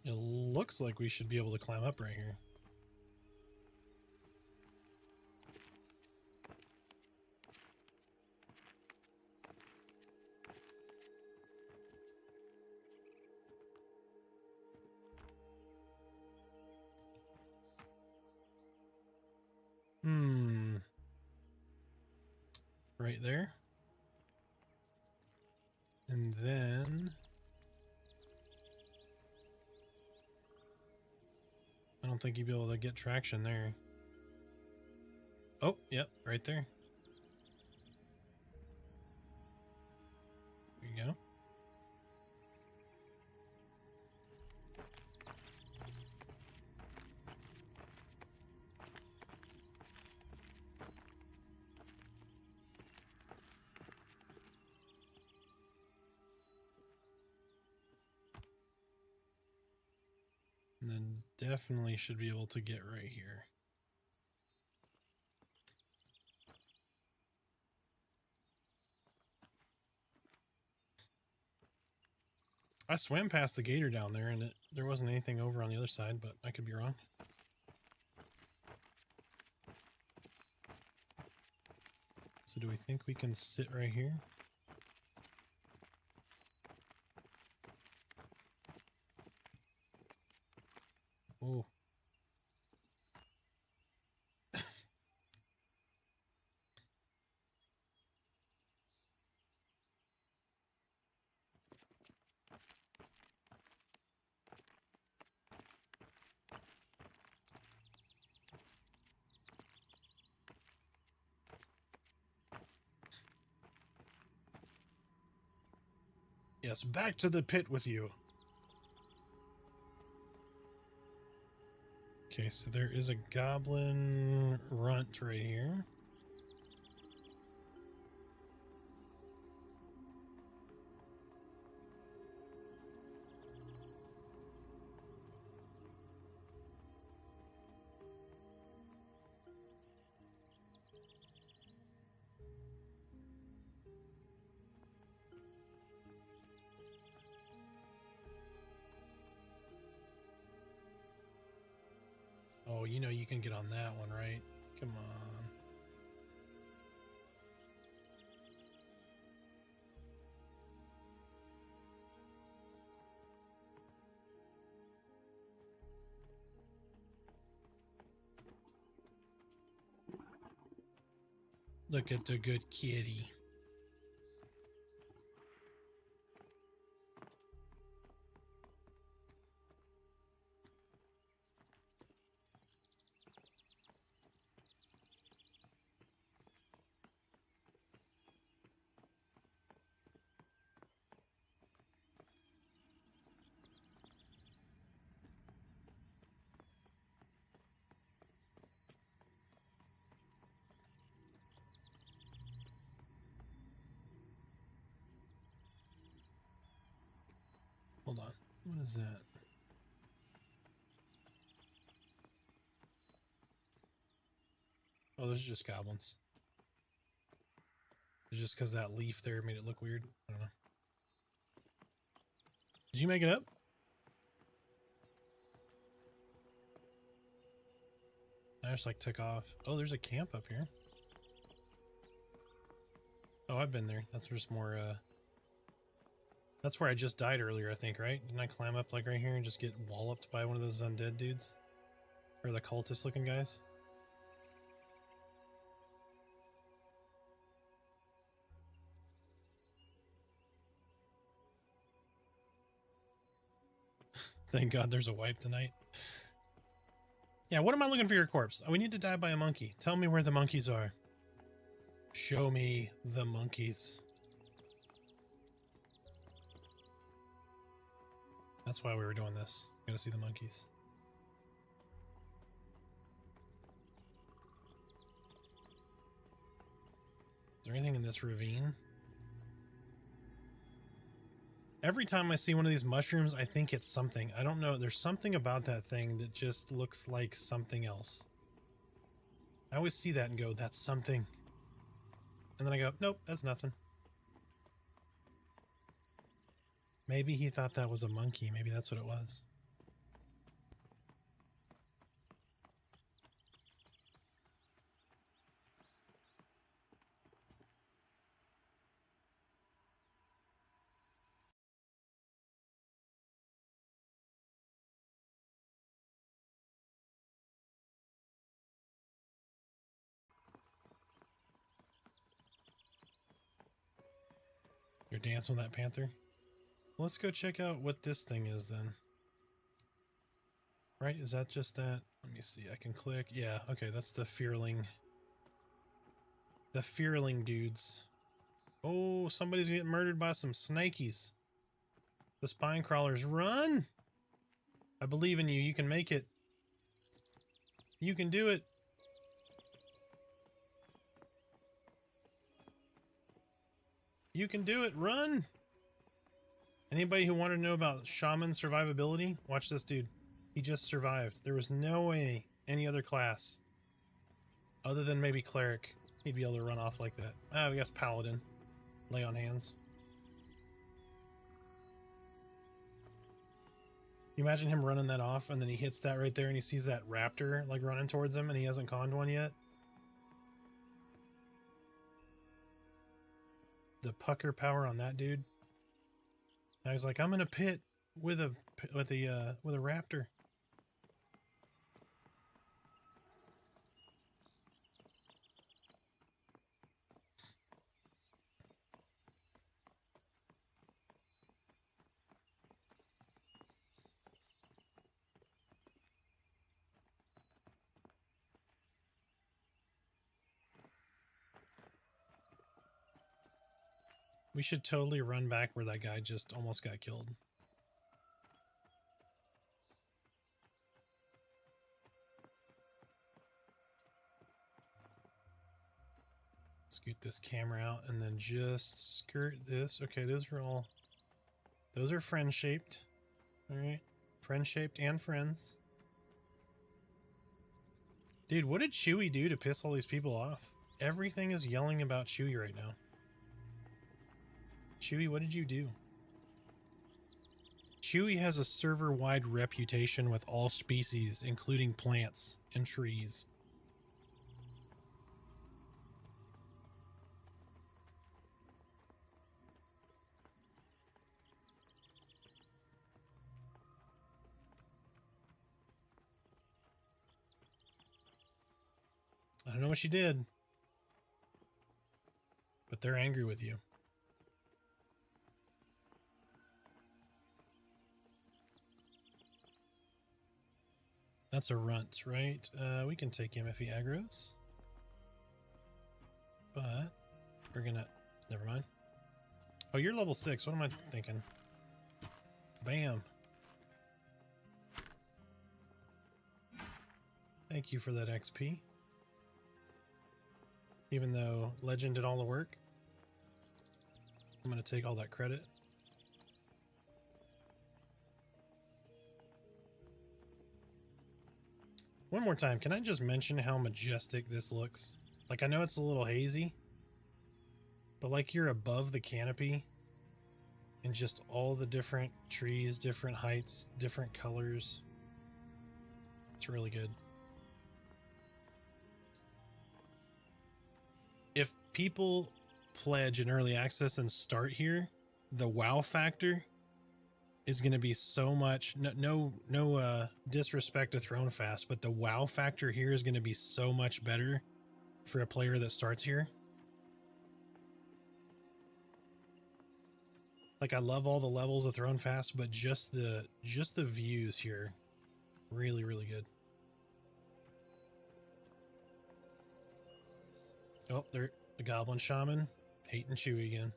It looks like we should be able to climb up right here. Right there. And then I don't think you'd be able to get traction there. Oh, yep, right there. There you go. And then definitely should be able to get right here. I swam past the gator down there, and there wasn't anything over on the other side, but I could be wrong. So do we think we can sit right here? Oh. Yes, back to the pit with you. Okay, so there is a goblin runt right here. Oh, you know you can get on that one, right? Come on. Look at the good kitty. Hold on. What is that? Oh, those are just goblins. It's just because that leaf there made it look weird. I don't know. Did you make it up? I just like took off. Oh, there's a camp up here. Oh, I've been there. That's just more, that's where I just died earlier, I think, right? Didn't I climb up like right here and just get walloped by one of those undead dudes? Or the cultist looking guys? Thank God there's a wipe tonight. Yeah, what am I looking for your corpse? Oh, we need to die by a monkey. Tell me where the monkeys are. Show me the monkeys. That's why we were doing this. Gotta see the monkeys. Is there anything in this ravine? Every time I see one of these mushrooms, I think it's something. I don't know. There's something about that thing that just looks like something else. I always see that and go, that's something. And then I go, nope, that's nothing. Maybe he thought that was a monkey. Maybe that's what it was. You're dancing with that panther? Let's go check out what this thing is then. Right? Is that just that? Let me see. I can click. Yeah. Okay. That's the fearling. The fearling dudes. Oh, somebody's getting murdered by some snakies. The spine crawlers. Run! I believe in you. You can make it. You can do it. You can do it. Run! Anybody who wanted to know about shaman survivability, watch this dude. He just survived. There was no way any other class, other than maybe cleric, he'd be able to run off like that. I guess paladin. Lay on hands. You imagine him running that off, and then he hits that right there, and he sees that raptor like running towards him, and he hasn't conned one yet. The pucker power on that dude. Now he's like, I'm in a pit with a raptor. We should totally run back where that guy just almost got killed. Scoot this camera out and then just skirt this. Okay, those are friend shaped. All right, friend shaped and friends. Dude, what did Chewie do to piss all these people off? Everything is yelling about Chewie right now. Chewie, what did you do? Chewie has a server-wide reputation with all species, including plants and trees. I don't know what she did, but they're angry with you. That's a runt, right? We can take him if he aggroes. But we're gonna... Never mind. Oh, you're level 6. What am I thinking? Bam. Thank you for that XP. Even though Legend did all the work, I'm gonna take all that credit. One more time, can I just mention how majestic this looks? Like, I know it's a little hazy, but like you're above the canopy and just all the different trees, different heights, different colors. It's really good. If people pledge in early access and start here, the wow factor is going to be so much. No disrespect to Throne Fast, but the wow factor here is going to be so much better for a player that starts here. Like, I love all the levels of Throne Fast, but just the views here, really, really good. Oh, there, the Goblin Shaman hating Chewie again.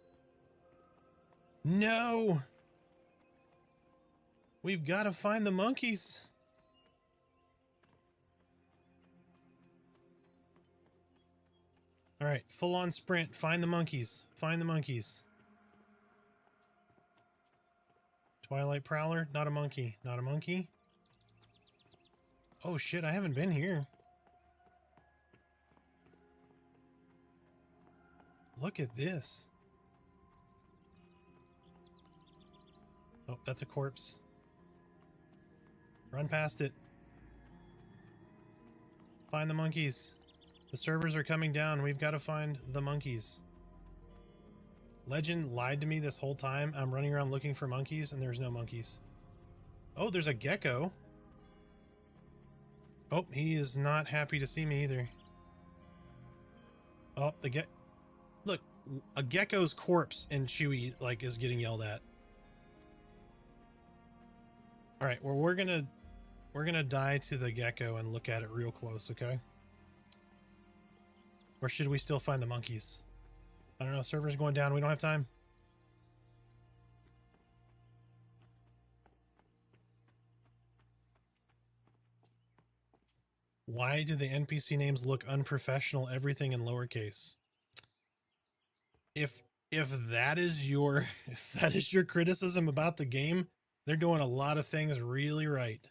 No. We've got to find the monkeys. All right, full on sprint. Find the monkeys. Find the monkeys. Twilight Prowler, not a monkey. Not a monkey. Oh shit, I haven't been here. Look at this. Oh, that's a corpse. Run past it. Find the monkeys. The servers are coming down. We've got to find the monkeys. Legend lied to me this whole time. I'm running around looking for monkeys, and there's no monkeys. Oh, there's a gecko. Oh, he is not happy to see me either. Oh, Look, a gecko's corpse and Chewie, like, is getting yelled at. All right, well, we're gonna die to the gecko and look at it real close, okay? Or should we still find the monkeys? I don't know, server's going down, we don't have time. Why do the NPC names look unprofessional, everything in lowercase? If that is your criticism about the game, they're doing a lot of things really right.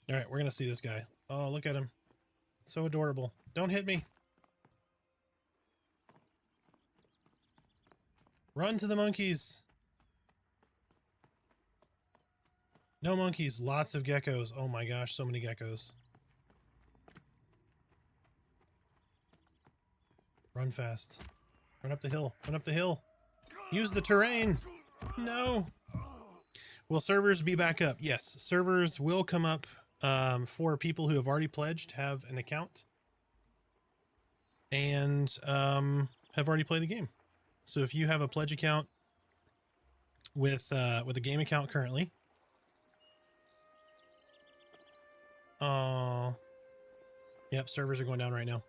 All right, we're going to see this guy. Oh, look at him. So adorable. Don't hit me. Run to the monkeys. No monkeys, lots of geckos. Oh my gosh, so many geckos. Run fast. Run up the hill. Run up the hill. Use the terrain. No. Will servers be back up? Yes, servers will come up for people who have already pledged, have an account, and have already played the game. So if you have a pledge account with a game account currently, yep, servers are going down right now.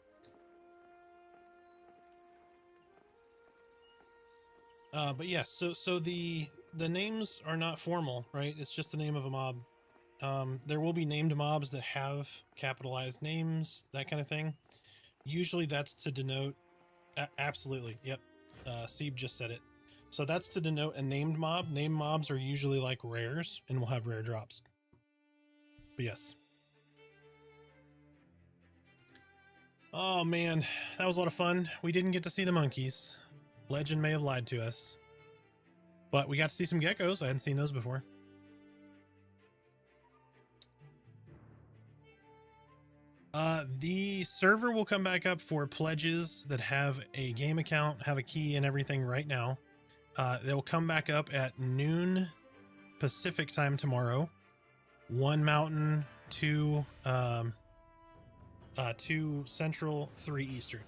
But yes, so the names are not formal, right? It's just the name of a mob. There will be named mobs that have capitalized names, that kind of thing. Usually that's to denote, absolutely, yep. Sieb just said it. So that's to denote a named mob. Named mobs are usually like rares and will have rare drops. But yes. Oh man, that was a lot of fun. We didn't get to see the monkeys. Legend may have lied to us. But we got to see some geckos. I hadn't seen those before. The server will come back up for pledges that have a game account, have a key and everything right now. They will come back up at noon Pacific time tomorrow. 1 Mountain, 2 Central, 3 Eastern.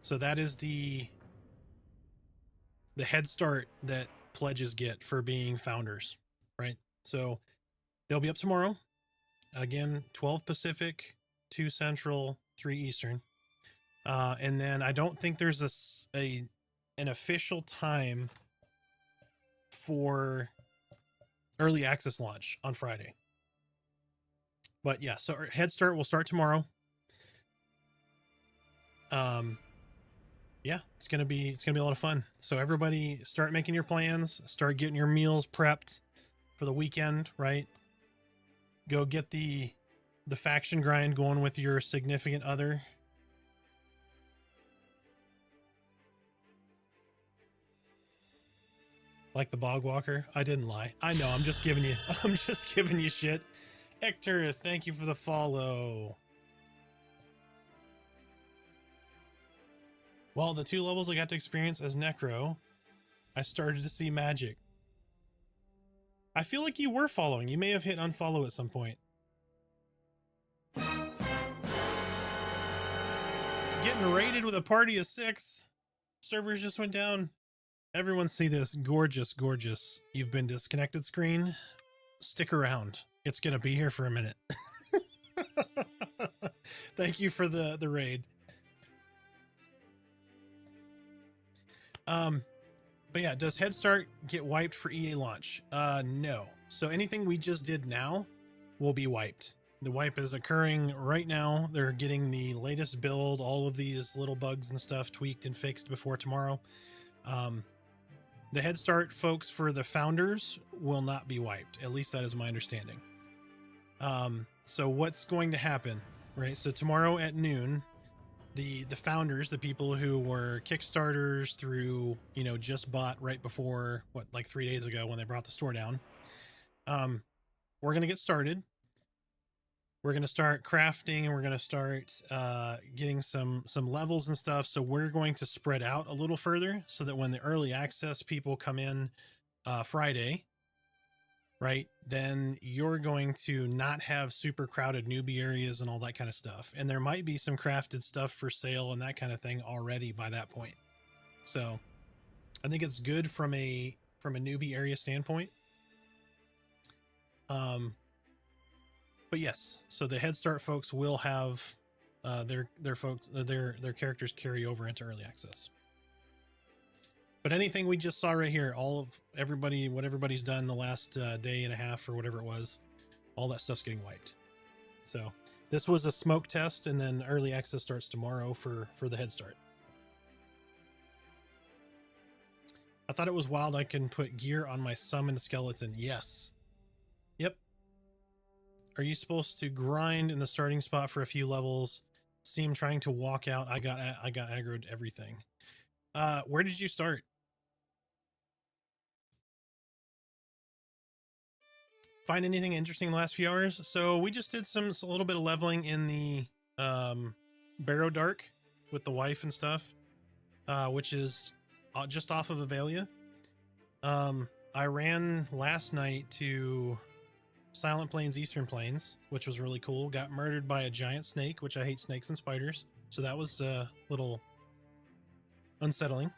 So that is the head start that pledges get for being founders, right? So they'll be up tomorrow. Again, 12 Pacific, 2 Central, 3 Eastern. And then I don't think there's an official time for early access launch on Friday. But yeah, so our head start will start tomorrow. Yeah, it's gonna be a lot of fun. So everybody start making your plans, start getting your meals prepped for the weekend, right? Go get the faction grind going with your significant other. Like the bog walker. I didn't lie. I know, I'm just giving you shit. Hector, thank you for the follow. Well, the 2 levels I got to experience as Necro, I started to see magic. I feel like you were following. You may have hit unfollow at some point. Getting raided with a party of 6. Servers just went down. Everyone see this gorgeous, gorgeous "you've been disconnected" screen. Stick around. It's going to be here for a minute. Thank you for the raid. But yeah, does Head Start get wiped for EA launch? No. So anything we just did now will be wiped. The wipe is occurring right now. They're getting the latest build, all of these little bugs and stuff tweaked and fixed before tomorrow. The Head Start folks for the founders will not be wiped. At least that is my understanding. So what's going to happen, right? So tomorrow at noon, the founders, the people who were Kickstarters through, just bought right before, like 3 days ago when they brought the store down. We're going to get started. We're going to start crafting and we're going to start getting some levels and stuff. So we're going to spread out a little further so that when the early access people come in Friday, right, then you're going to not have super crowded newbie areas and all that kind of stuff. And there might be some crafted stuff for sale and that kind of thing already by that point. So I think it's good from a newbie area standpoint. But yes, so the Head Start folks will have their characters carry over into early access. But anything we just saw right here, what everybody's done the last day and a half or whatever it was, all that stuff's getting wiped. So this was a smoke test, and then early access starts tomorrow for the Head Start. I thought it was wild I can put gear on my summoned skeleton. Yes. Yep. Are you supposed to grind in the starting spot for a few levels? Seem trying to walk out. I got aggroed everything. Where did you start? find anything interesting in the last few hours? So we just did a little bit of leveling in the Barrow Dark with the wife and stuff, which is just off of Avelia. I ran last night to Silent Plains, Eastern Plains, which was really cool. Got murdered by a giant snake, which I hate snakes and spiders. So that was a little unsettling.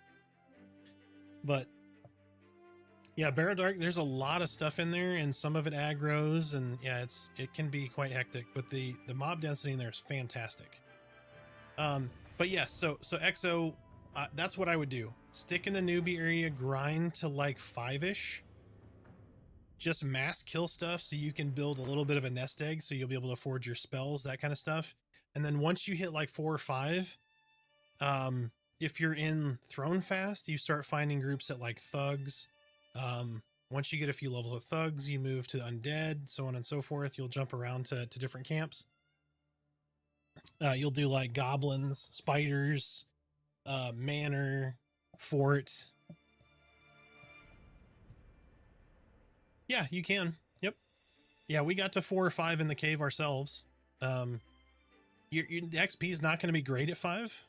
But yeah, Barrow Dark, there's a lot of stuff in there, and some of it aggroes, and yeah, it can be quite hectic, but the mob density in there is fantastic. But yeah, so XO, that's what I would do. Stick in the newbie area, grind to like 5-ish. Just mass kill stuff so you can build a little bit of a nest egg, so you'll be able to forge your spells, that kind of stuff. And then once you hit like 4 or 5, if you're in Throne Fast, you start finding groups at like Thugs. Once you get a few levels of Thugs, you move to Undead, so on and so forth. You'll jump around to different camps. You'll do like Goblins, Spiders, Manor, Fort. Yeah, you can. Yep. Yeah, we got to 4 or 5 in the cave ourselves. The XP is not going to be great at 5.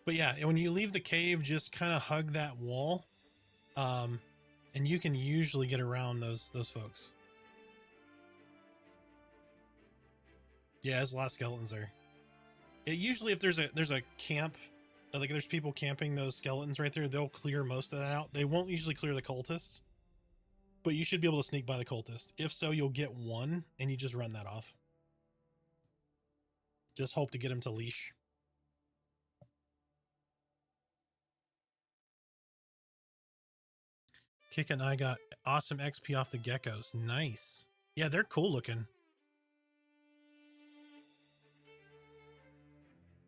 But yeah, when you leave the cave, just kind of hug that wall. And you can usually get around those folks. Yeah, there's a lot of skeletons there. Usually if there's a camp, like there's people camping those skeletons right there, they'll clear most of that out. They won't usually clear the cultists, but you should be able to sneak by the cultist. If so, you'll get one and you just run that off. Just hope to get him to leash. Kick and I got awesome XP off the geckos. Nice. Yeah, they're cool looking.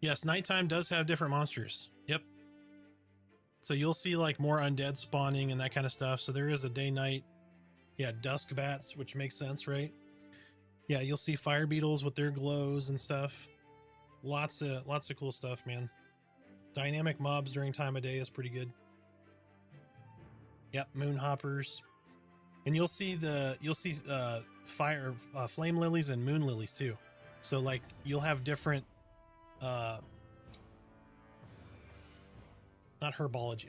Yes, nighttime does have different monsters. Yep. So you'll see like more undead spawning and that kind of stuff. So there is a day-night. Yeah, dusk bats, which makes sense, right? Yeah, you'll see fire beetles with their glows and stuff. Lots of cool stuff, man. Dynamic mobs during time of day is pretty good. Yep, moon hoppers. And you'll see flame lilies and moon lilies too. So like you'll have different not herbology,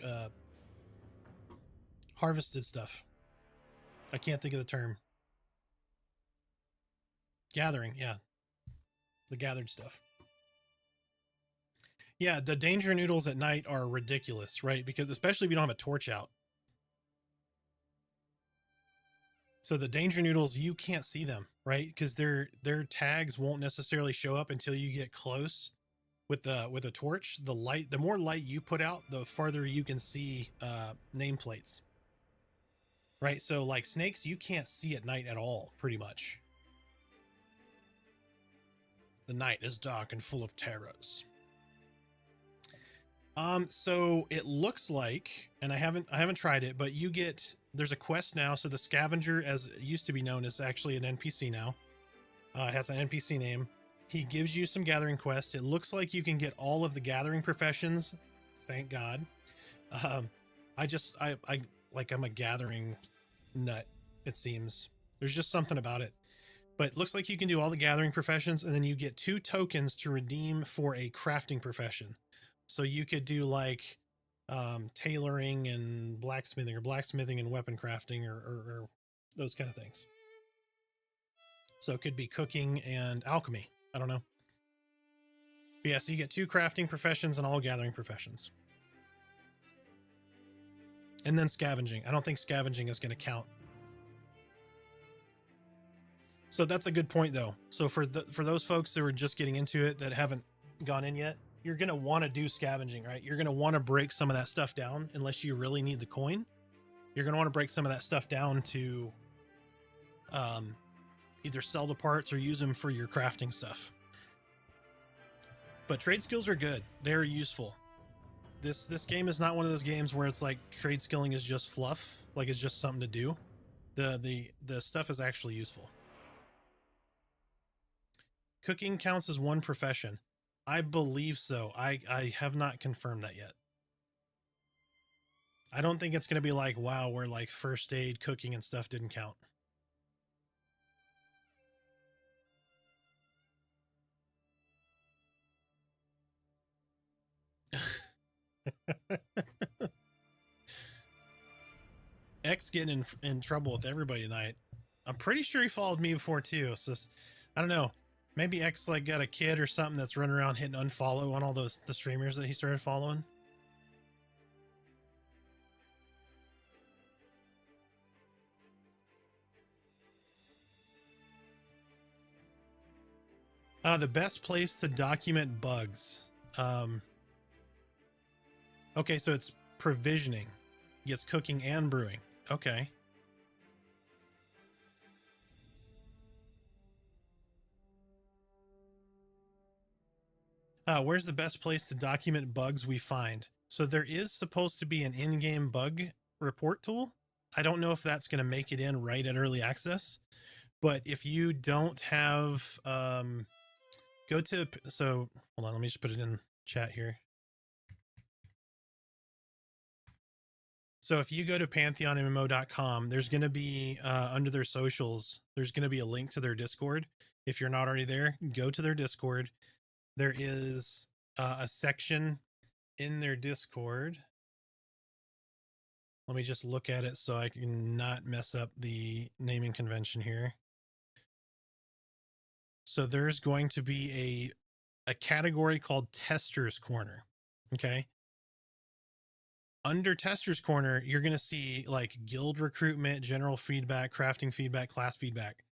harvested stuff. I can't think of the term. Gathering, yeah. The gathered stuff. Yeah, the danger noodles at night are ridiculous, right? Because especially if you don't have a torch out. So the danger noodles, you can't see them, right? Because their tags won't necessarily show up until you get close with a torch. The more light you put out, the farther you can see nameplates. Right? So like snakes, you can't see at night at all, pretty much. The night is dark and full of terrors. So it looks like, and I haven't tried it, but there's a quest now. So the scavenger, as it used to be known, is actually an NPC now. It has an NPC name. He gives you some gathering quests. It looks like you can get all of the gathering professions. Thank God. I'm a gathering nut, it seems. There's just something about it. But it looks like you can do all the gathering professions, and then you get 2 tokens to redeem for a crafting profession. So you could do like tailoring and blacksmithing, or blacksmithing and weapon crafting, or those kind of things. So it could be cooking and alchemy. I don't know. But yeah, so you get 2 crafting professions and all gathering professions. And then scavenging. I don't think scavenging is going to count. So that's a good point, though. So for those folks that were just getting into it that haven't gone in yet, you're going to want to do scavenging, right? You're going to want to break some of that stuff down unless you really need the coin. You're going to want to break some of that stuff down to either sell the parts or use them for your crafting stuff. But trade skills are good. They're useful. This game is not one of those games where it's like trade skilling is just fluff, like it's just something to do. The stuff is actually useful. Cooking counts as one profession. I believe so. I have not confirmed that yet. I don't think it's going to be like WoW where like first aid, cooking, and stuff didn't count. X getting in trouble with everybody tonight. I'm pretty sure he followed me before too. So I don't know. Maybe X like got a kid or something that's running around hitting unfollow on all the streamers that he started following. The best place to document bugs. Okay, so it's provisioning. It's cooking and brewing. Okay. Where's the best place to document bugs we find? So there is supposed to be an in-game bug report tool. I don't know if that's going to make it in right at early access, but if you don't have, go to, so hold on, let me just put it in chat here. So if you go to pantheonmmo.com, there's going to be, under their socials, there's going to be a link to their Discord. If you're not already there, go to their Discord. There is a section in their Discord. Let me just look at it so I can not mess up the naming convention here. So there's going to be a category called Tester's Corner. Okay. Under Tester's Corner, you're going to see like guild recruitment, general feedback, crafting feedback, class feedback.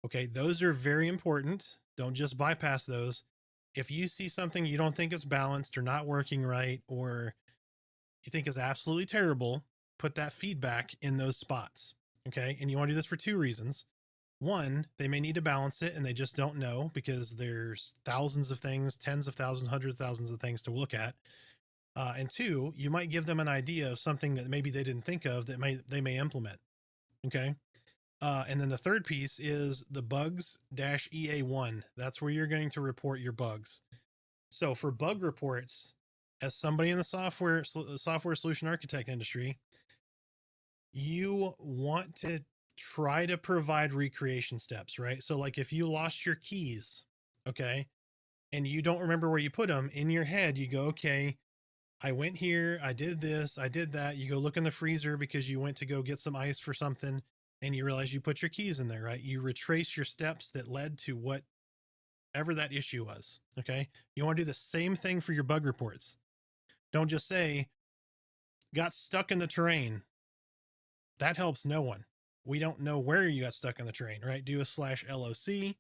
Okay. Those are very important. Don't just bypass those. If you see something you don't think is balanced or not working right, or you think is absolutely terrible, put that feedback in those spots. Okay. And you want to do this for two reasons. One, they may need to balance it and they just don't know because there's thousands of things, tens of thousands, hundreds of thousands of things to look at. And two, you might give them an idea of something that maybe they didn't think of that they may implement. Okay. And then the third piece is the bugs-EA1. That's where you're going to report your bugs. So for bug reports, as somebody in the software solution architect industry, you want to try to provide recreation steps, right? So like if you lost your keys, okay, and you don't remember where you put them, in your head, you go, okay, I went here, I did this, I did that. You go look in the freezer because you went to go get some ice for something and you realize you put your keys in there, right? You retrace your steps that led to whatever that issue was. Okay. You want to do the same thing for your bug reports. Don't just say, got stuck in the terrain. That helps no one. We don't know where you got stuck in the terrain, right? Do a /LOC,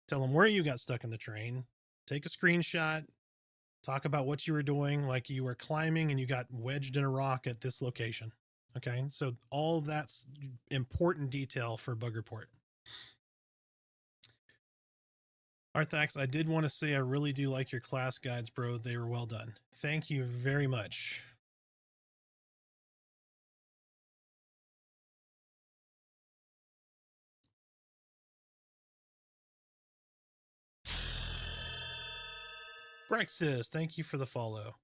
tell them where you got stuck in the terrain, take a screenshot, talk about what you were doing, like you were climbing and you got wedged in a rock at this location. Okay, so all that's important detail for bug report. Arthax, I did want to say I really do like your class guides, bro. They were well done. Thank you very much. Brexis, thank you for the follow.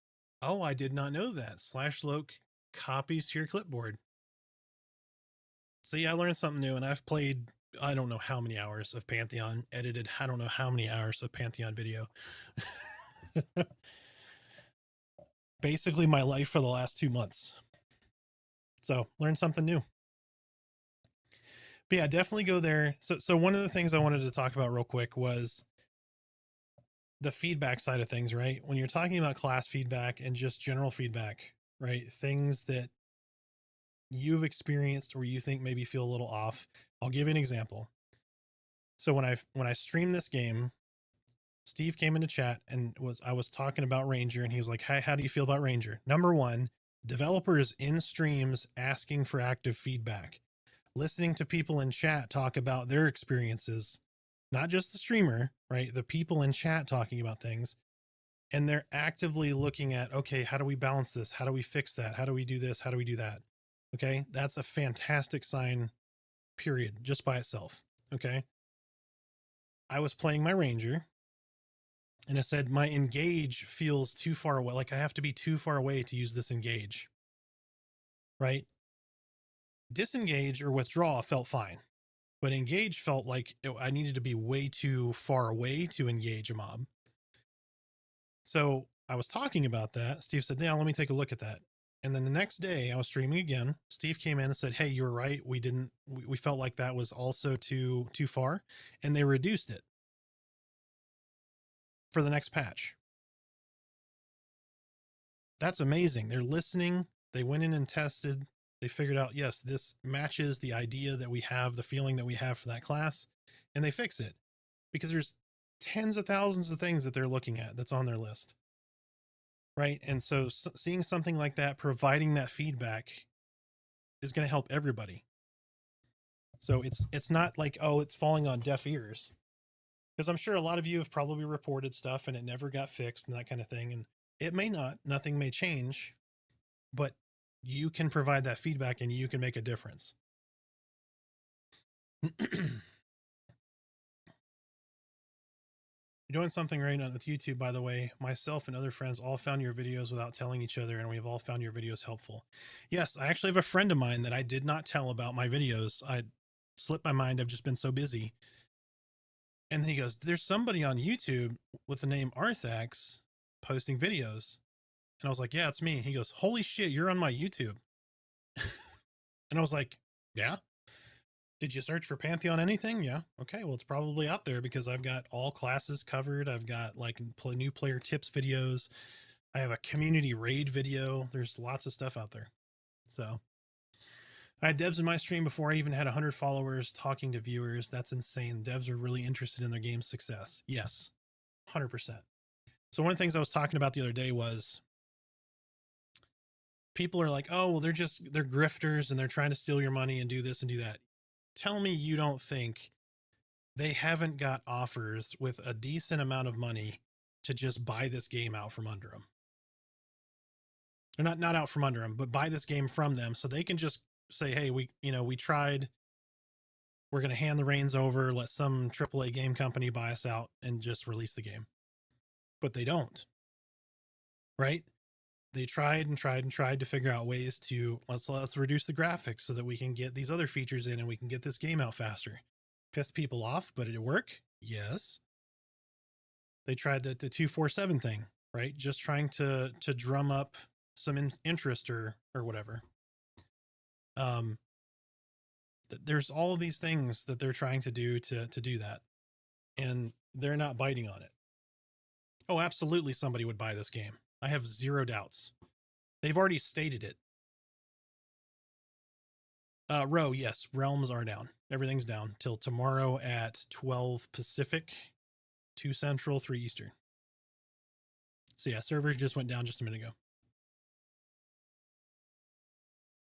Oh, I did not know that. /Loc copies to your clipboard. See, I learned something new, and I've played, I don't know how many hours of Pantheon, edited I don't know how many hours of Pantheon video. Basically my life for the last 2 months. So learn something new. But yeah, definitely go there. So one of the things I wanted to talk about real quick was the feedback side of things, right? When you're talking about class feedback and just general feedback, right? Things that you've experienced or you think maybe feel a little off. I'll give you an example. So when I streamed this game, Steve came into chat and I was talking about Ranger and he was like, "Hey, how do you feel about Ranger?" Number one, developers in streams asking for active feedback, listening to people in chat talk about their experiences, not just the streamer, right? The people in chat talking about things. And they're actively looking at, okay, how do we balance this? How do we fix that? How do we do this? How do we do that? Okay. That's a fantastic sign, period, just by itself. Okay. I was playing my Ranger and I said, my engage feels too far away. Like I have to be too far away to use this engage. right? Disengage or withdraw felt fine, but engage felt like I needed to be way too far away to engage a mob. So I was talking about that. Steve said, yeah, let me take a look at that. And then the next day I was streaming again. Steve came in and said, hey, you were right. We felt like that was also too far. And they reduced it for the next patch. That's amazing. They're listening. They went in and tested. They figured out, yes, this matches the idea that we have, the feeling that we have for that class, and they fix it because there's tens of thousands of things that they're looking at that's on their list. Right. And so seeing something like that, providing that feedback is going to help everybody. So it's not like, oh, it's falling on deaf ears, because I'm sure a lot of you have probably reported stuff and it never got fixed and that kind of thing. And it may not, nothing may change, but you can provide that feedback and you can make a difference. You're doing something right on with YouTube, by the way. Myself and other friends all found your videos without telling each other, and we've all found your videos helpful. Yes, I actually have a friend of mine that I did not tell about my videos. I slipped my mind. I've just been so busy. And then he goes, there's somebody on YouTube with the name Arthax posting videos. And I was like, yeah, it's me. He goes, holy shit, you're on my YouTube. And I was like, yeah. Did you search for Pantheon anything? Yeah. Okay. Well, it's probably out there because I've got all classes covered. I've got like new player tips videos. I have a community raid video. There's lots of stuff out there. So I had devs in my stream before I even had 100 followers talking to viewers. That's insane. Devs are really interested in their game's success. Yes. 100%. So one of the things I was talking about the other day was people are like, oh, well, they're grifters and they're trying to steal your money and do this and do that. Tell me you don't think they haven't got offers with a decent amount of money to just buy this game out from under them. Or not out from under them, but buy this game from them so they can just say, hey, we tried. We're going to hand the reins over, let some AAA game company buy us out and just release the game. But they don't. Right? They tried to figure out ways to let's reduce the graphics so that we can get these other features in and we can get this game out faster. Pissed people off, but did it work? Yes. They tried the 247 thing, right? Just trying to drum up some interest or whatever. There's all of these things that they're trying to do to do that, and they're not biting on it. Oh, absolutely, somebody would buy this game. I have zero doubts. They've already stated it. Row, yes, realms are down. Everything's down till tomorrow at 12 Pacific, 2 Central, 3 Eastern. So yeah, servers just went down just a minute ago.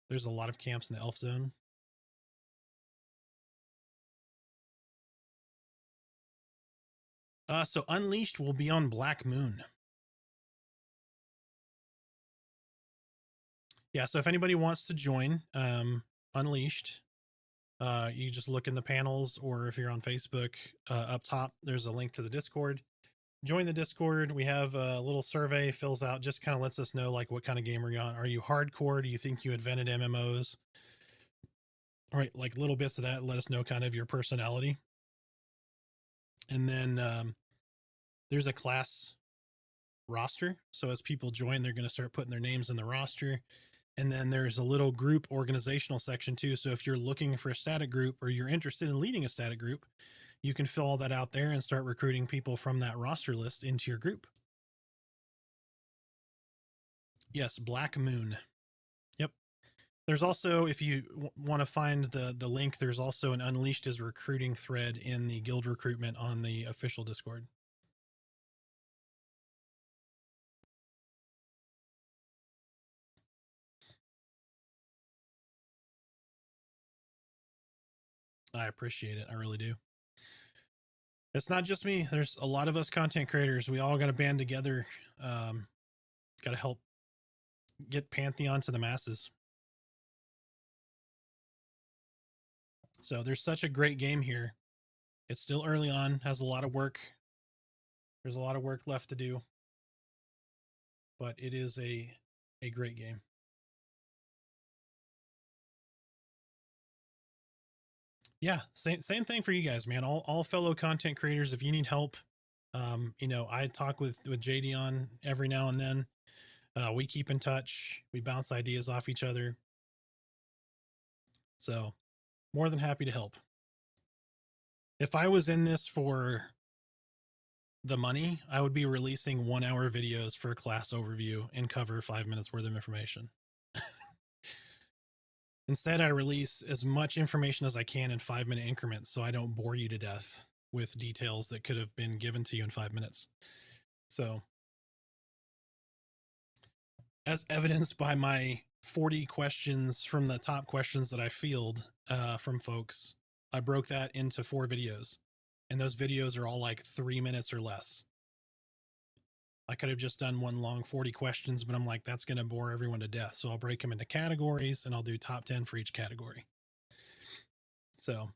There's a lot of camps in the Elf Zone. So Unleashed will be on Black Moon. Yeah, so if anybody wants to join Unleashed, you just look in the panels, or if you're on Facebook, up top, there's a link to the Discord. Join the Discord. We have a little survey, fills out, just kind of lets us know like what kind of game are you on. Are you hardcore? Do you think you invented MMOs? All right, like little bits of that, let us know kind of your personality. And then there's a class roster. So as people join, they're going to start putting their names in the roster. And then there's a little group organizational section too. So if you're looking for a static group or you're interested in leading a static group, you can fill all that out there and start recruiting people from that roster list into your group. Yes, Black Moon. Yep. There's also, if you want to find the link, there's also an Unleashed is recruiting thread in the guild recruitment on the official Discord. I appreciate it. I really do. It's not just me. There's a lot of us content creators. We all got to band together. Got to help get Pantheon to the masses. So there's such a great game here. It's still early on, has a lot of work. There's a lot of work left to do, but it is a great game. Yeah, same thing for you guys, man. All fellow content creators, if you need help, you know, I talk with JD on every now and then. We keep in touch. We bounce ideas off each other. So more than happy to help. If I was in this for the money, I would be releasing 1 hour videos for a class overview and cover 5 minutes worth of information. Instead, I release as much information as I can in 5-minute increments so I don't bore you to death with details that could have been given to you in 5 minutes. So, as evidenced by my 40 questions from the top questions that I field from folks, I broke that into 4 videos. And those videos are all like 3 minutes or less. I could have just done one long 40 questions, but I'm like, that's going to bore everyone to death. So I'll break them into categories and I'll do top 10 for each category. So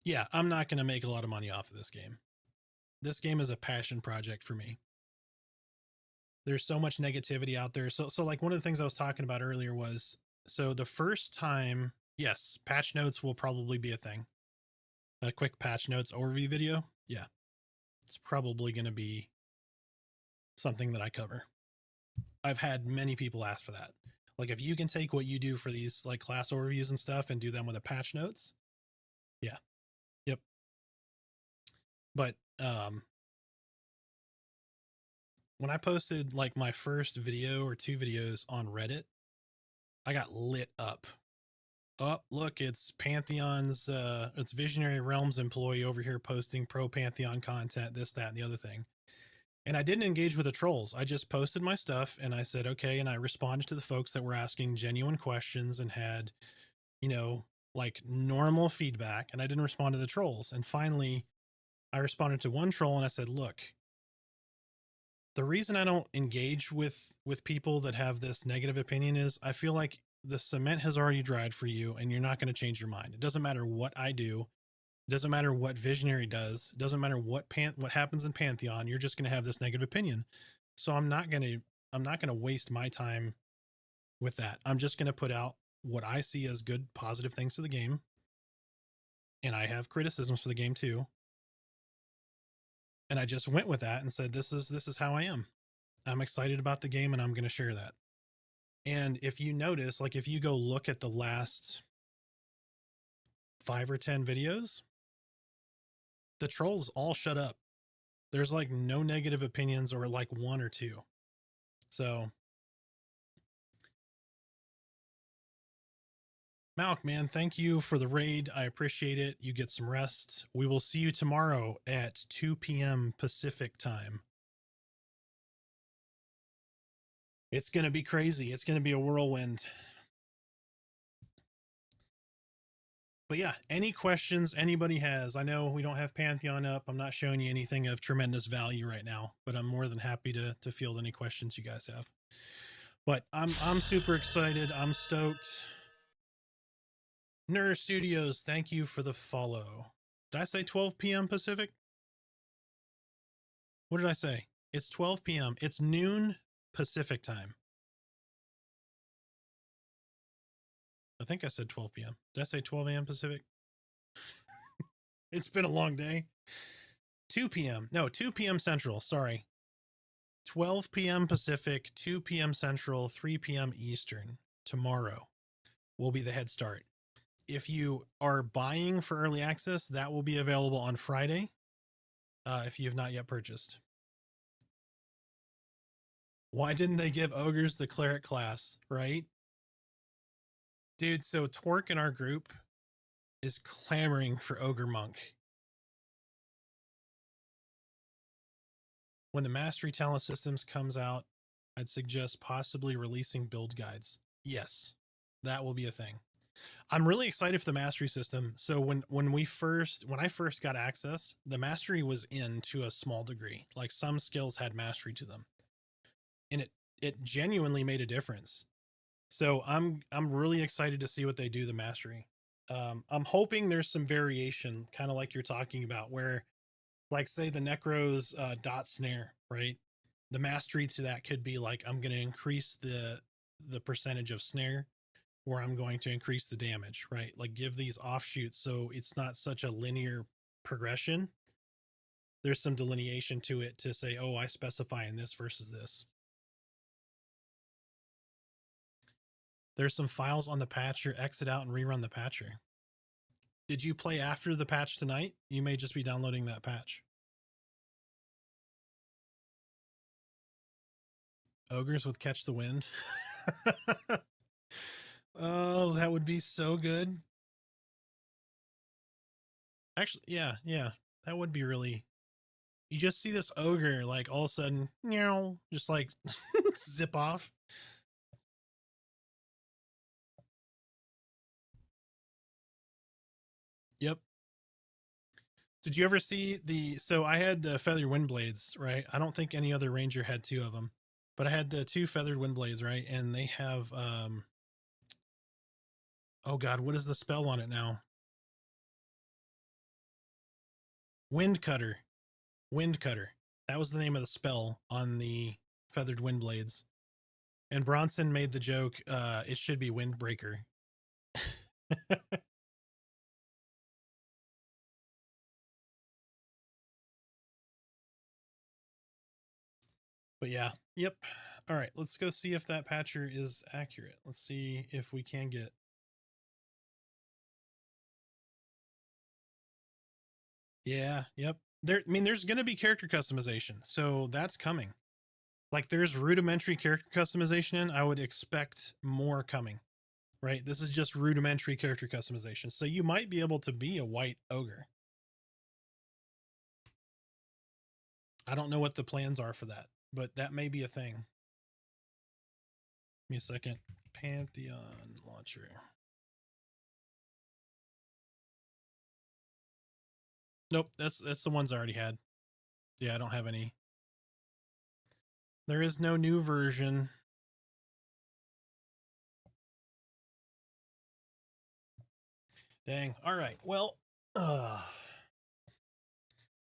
yeah, I'm not going to make a lot of money off of this game. This game is a passion project for me. There's so much negativity out there. So like one of the things I was talking about earlier was, so the first time, yes, patch notes will probably be a thing. A quick patch notes overview video. Yeah, it's probably going to be something that I cover. I've had many people ask for that. Like if you can take what you do for these like class overviews and stuff and do them with a patch notes. Yeah. Yep. But, when I posted like my first video or 2 videos on Reddit, I got lit up. Oh, look, it's Pantheon's, it's Visionary Realms employee over here posting pro Pantheon content, this, that, and the other thing. And I didn't engage with the trolls. I just posted my stuff and I said, okay. And I responded to the folks that were asking genuine questions and had, you know, like normal feedback. And I didn't respond to the trolls. And finally, I responded to one troll and I said, look, the reason I don't engage with people that have this negative opinion is I feel like the cement has already dried for you and you're not going to change your mind. It doesn't matter what I do. It doesn't matter what Visionary does. It doesn't matter what happens in Pantheon. You're just going to have this negative opinion. So I'm not going to waste my time with that. I'm just going to put out what I see as good, positive things to the game. And I have criticisms for the game too. And I just went with that and said, this is how I am. I'm excited about the game and I'm going to share that. And if you notice, like if you go look at the last 5 or 10 videos, the trolls all shut up. There's like no negative opinions or like 1 or 2. So Malk, man, thank you for the raid. I appreciate it. You get some rest. We will see you tomorrow at 2 p.m. Pacific time. It's going to be crazy. It's going to be a whirlwind. But yeah, any questions anybody has? I know we don't have Pantheon up. I'm not showing you anything of tremendous value right now, but I'm more than happy to field any questions you guys have. But I'm super excited. I'm stoked. Nerd Studios, thank you for the follow. Did I say 12 p.m. Pacific? What did I say? It's 12 p.m. It's noon Pacific time. I think I said 12 p.m. Did I say 12 a.m. Pacific? It's been a long day. 2 p.m. No, 2 p.m. Central. Sorry. 12 p.m. Pacific, 2 p.m. Central, 3 p.m. Eastern. Tomorrow will be the head start. If you are buying for early access, that will be available on Friday. If you have not yet purchased. Why didn't they give ogres the cleric class, right? Dude, so Twerk in our group is clamoring for ogre monk. When the mastery talent systems comes out, I'd suggest possibly releasing build guides. Yes, that will be a thing. I'm really excited for the mastery system. So when I first got access, the mastery was in to a small degree. Like some skills had mastery to them. And it genuinely made a difference. So I'm really excited to see what they do the mastery. I'm hoping there's some variation, kind of like you're talking about, where like say the Necro's dot snare, right? The mastery to that could be like, I'm going to increase the the percentage of snare where I'm going to increase the damage, right? Like give these offshoots so it's not such a linear progression. There's some delineation to it to say, oh, I specify in this versus this. There's some files on the patcher. Exit out and rerun the patcher. Did you play after the patch tonight? You may just be downloading that patch. Ogres with Catch the Wind. Oh, that would be so good. Actually, yeah, that would be really. You just see this ogre like all of a sudden, just like zip off. Yep. Did you ever see so I had the feathered wind blades, right? I don't think any other ranger had two of them, but I had the two feathered wind blades, right? And they have, oh God, what is the spell on it now? Wind Cutter. That was the name of the spell on the feathered wind blades. And Bronson made the joke, it should be Windbreaker. But yeah, yep. All right, let's go see if that patcher is accurate. Let's see if we can get. Yeah, yep. There's going to be character customization, so that's coming. Like there's rudimentary character customization in. I would expect more coming, right? This is just rudimentary character customization. So you might be able to be a white ogre. I don't know what the plans are for that, but that may be a thing. Give me a second. Pantheon launcher. Nope, that's the ones I already had. Yeah, I don't have any. There is no new version. Dang. All right. Well,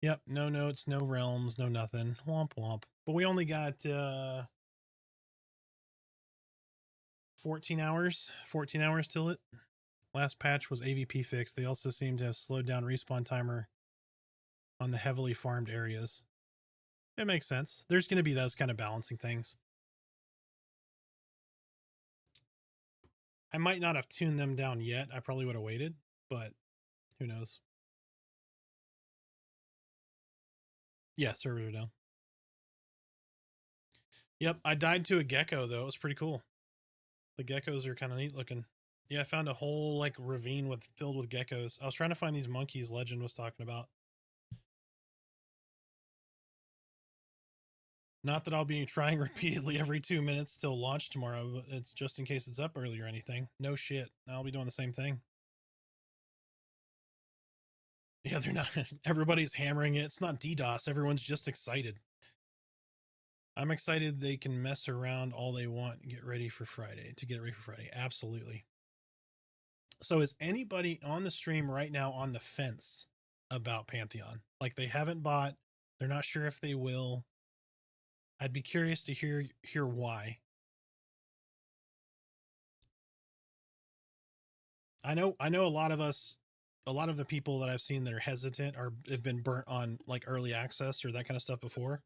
yep, no notes, no realms, no nothing. Womp womp. But we only got 14 hours till it. Last patch was AVP fixed. They also seem to have slowed down respawn timer on the heavily farmed areas. It makes sense. There's going to be those kind of balancing things. I might not have tuned them down yet. I probably would have waited, but who knows? Yeah, servers are down. Yep, I died to a gecko, though. It was pretty cool. The geckos are kind of neat looking. Yeah, I found a whole like ravine filled with geckos. I was trying to find these monkeys Legend was talking about. Not that I'll be trying repeatedly every 2 minutes till launch tomorrow, but it's just in case it's up early or anything. No shit. I'll be doing the same thing. Yeah, they're not. Everybody's hammering it. It's not DDoS. Everyone's just excited. I'm excited they can mess around all they want and get ready for Friday. Absolutely. So is anybody on the stream right now on the fence about Pantheon? Like they haven't bought, they're not sure if they will. I'd be curious to hear why. I know a lot of the people that I've seen that are hesitant have been burnt on like early access or that kind of stuff before.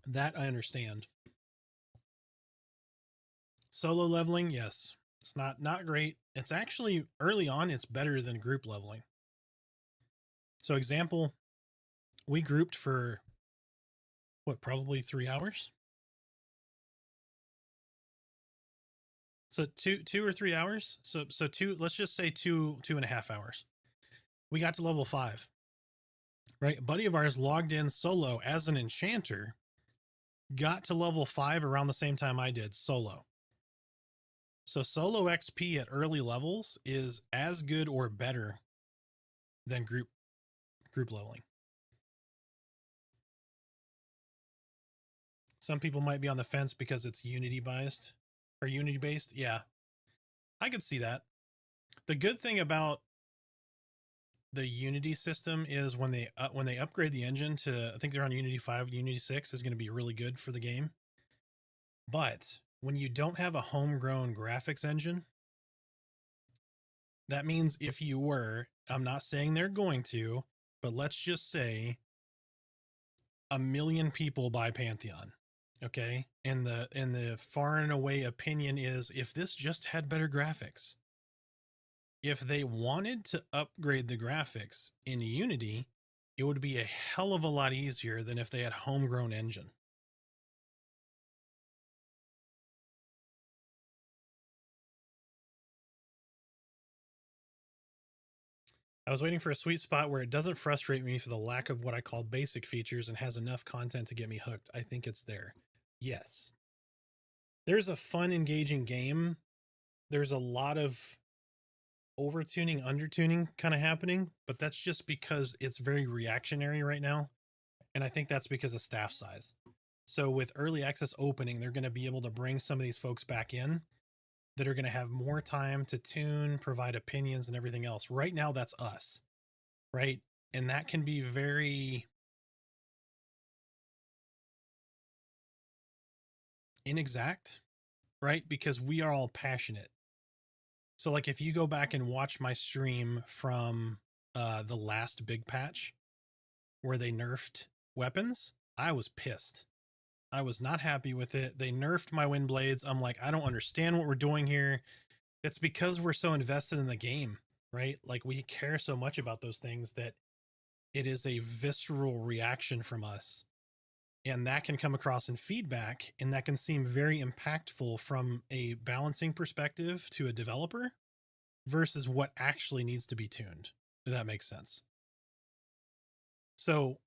That I understand. Solo leveling, yes. It's not great. It's actually early on, it's better than group leveling. So example, we grouped for what, probably 3 hours? So two or 3 hours. So two, let's just say 2.5 hours. We got to level 5. Right? A buddy of ours logged in solo as an enchanter, got to level 5 around the same time I did solo. So solo XP at early levels is as good or better than group leveling. Some people might be on the fence because it's Unity biased or Unity based. Yeah, I could see that. The good thing about the Unity system is when they upgrade the engine to, I think they're on Unity 5, Unity 6 is going to be really good for the game. But when you don't have a homegrown graphics engine, that means if you were, I'm not saying they're going to, but let's just say 1 million people buy Pantheon. Okay. And the far and away opinion is if this just had better graphics, if they wanted to upgrade the graphics in Unity, it would be a hell of a lot easier than if they had homegrown engine. I was waiting for a sweet spot where it doesn't frustrate me for the lack of what I call basic features and has enough content to get me hooked. I think it's there. Yes. There's a fun, engaging game. There's a lot of overtuning, undertuning kind of happening, but that's just because it's very reactionary right now. And I think that's because of staff size. So with early access opening, they're going to be able to bring some of these folks back in that are going to have more time to tune, provide opinions and everything else. Right now, that's us, right? And that can be very inexact, right? Because we are all passionate. So like if you go back and watch my stream from the last big patch where they nerfed weapons, I was pissed. I was not happy with it. They nerfed my wind blades. I'm like, I don't understand what we're doing here. It's because we're so invested in the game, right? Like we care so much about those things that it is a visceral reaction from us. And that can come across in feedback, and that can seem very impactful from a balancing perspective to a developer versus what actually needs to be tuned, if that makes sense. So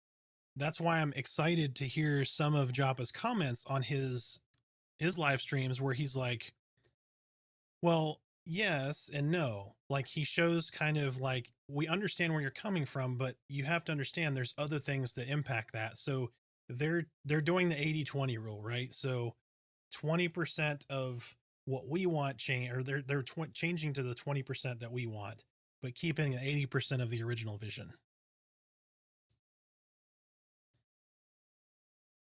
that's why I'm excited to hear some of Joppa's comments on his live streams where he's like, well, yes and no. Like he shows kind of like, we understand where you're coming from, but you have to understand there's other things that impact that. So they're doing the 80-20 rule, right? So 20% of what we want change, or they're changing to the 20% that we want, but keeping the 80% of the original vision.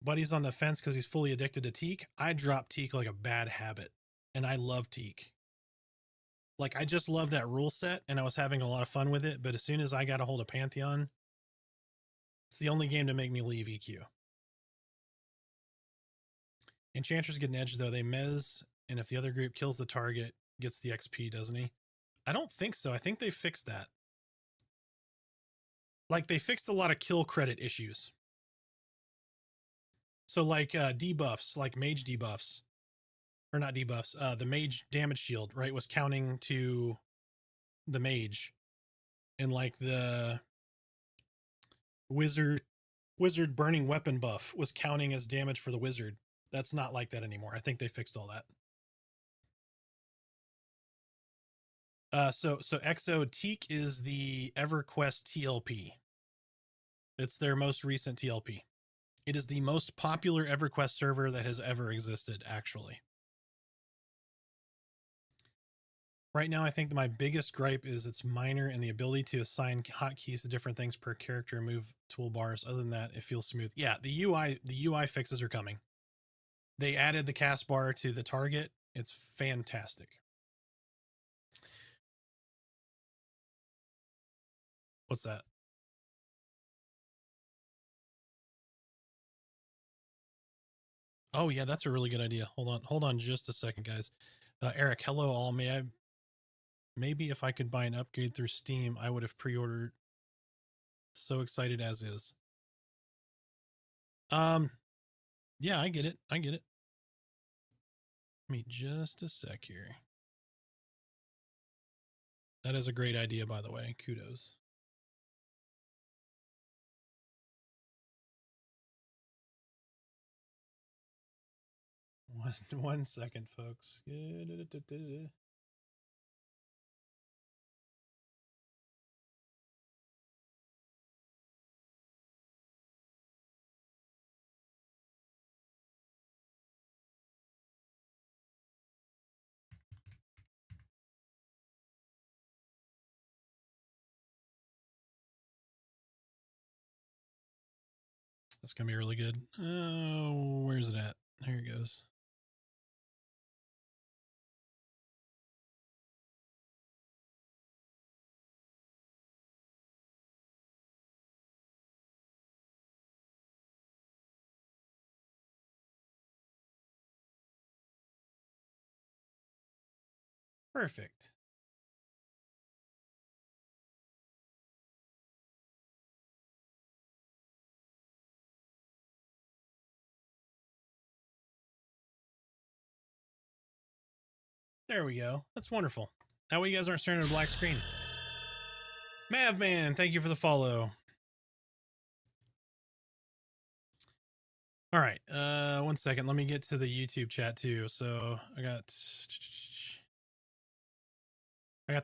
Buddy's on the fence because he's fully addicted to Teak. I drop Teak like a bad habit, and I love Teak. Like, I just love that rule set, and I was having a lot of fun with it, but as soon as I got a hold of Pantheon, it's the only game to make me leave EQ. Enchanters get an edge, though. They mez, and if the other group kills the target, gets the XP, doesn't he? I don't think so. I think they fixed that. Like, they fixed a lot of kill credit issues. So like debuffs, like mage debuffs, or not debuffs, the mage damage shield, right, was counting to the mage, and like the wizard burning weapon buff was counting as damage for the wizard. That's not like that anymore. I think they fixed all that. So Exo Teak is the EverQuest TLP. It's their most recent TLP. It is the most popular EverQuest server that has ever existed, actually. Right now, I think my biggest gripe is it's minor and the ability to assign hotkeys to different things per character and move toolbars. Other than that, it feels smooth. Yeah, the UI fixes are coming. They added the cast bar to the target. It's fantastic. What's that? Oh yeah, that's a really good idea. Hold on just a second, guys. Eric, hello all. Maybe if I could buy an upgrade through Steam, I would have pre-ordered. So excited as is. Yeah, I get it. Give me just a sec here. That is a great idea, by the way. Kudos. One second, folks. That's gonna be really good. Oh, where's it at? There it goes. Perfect. There we go. That's wonderful. That way you guys aren't staring at a black screen. Mavman, thank you for the follow. All right. 1 second. Let me get to the YouTube chat too. So I got to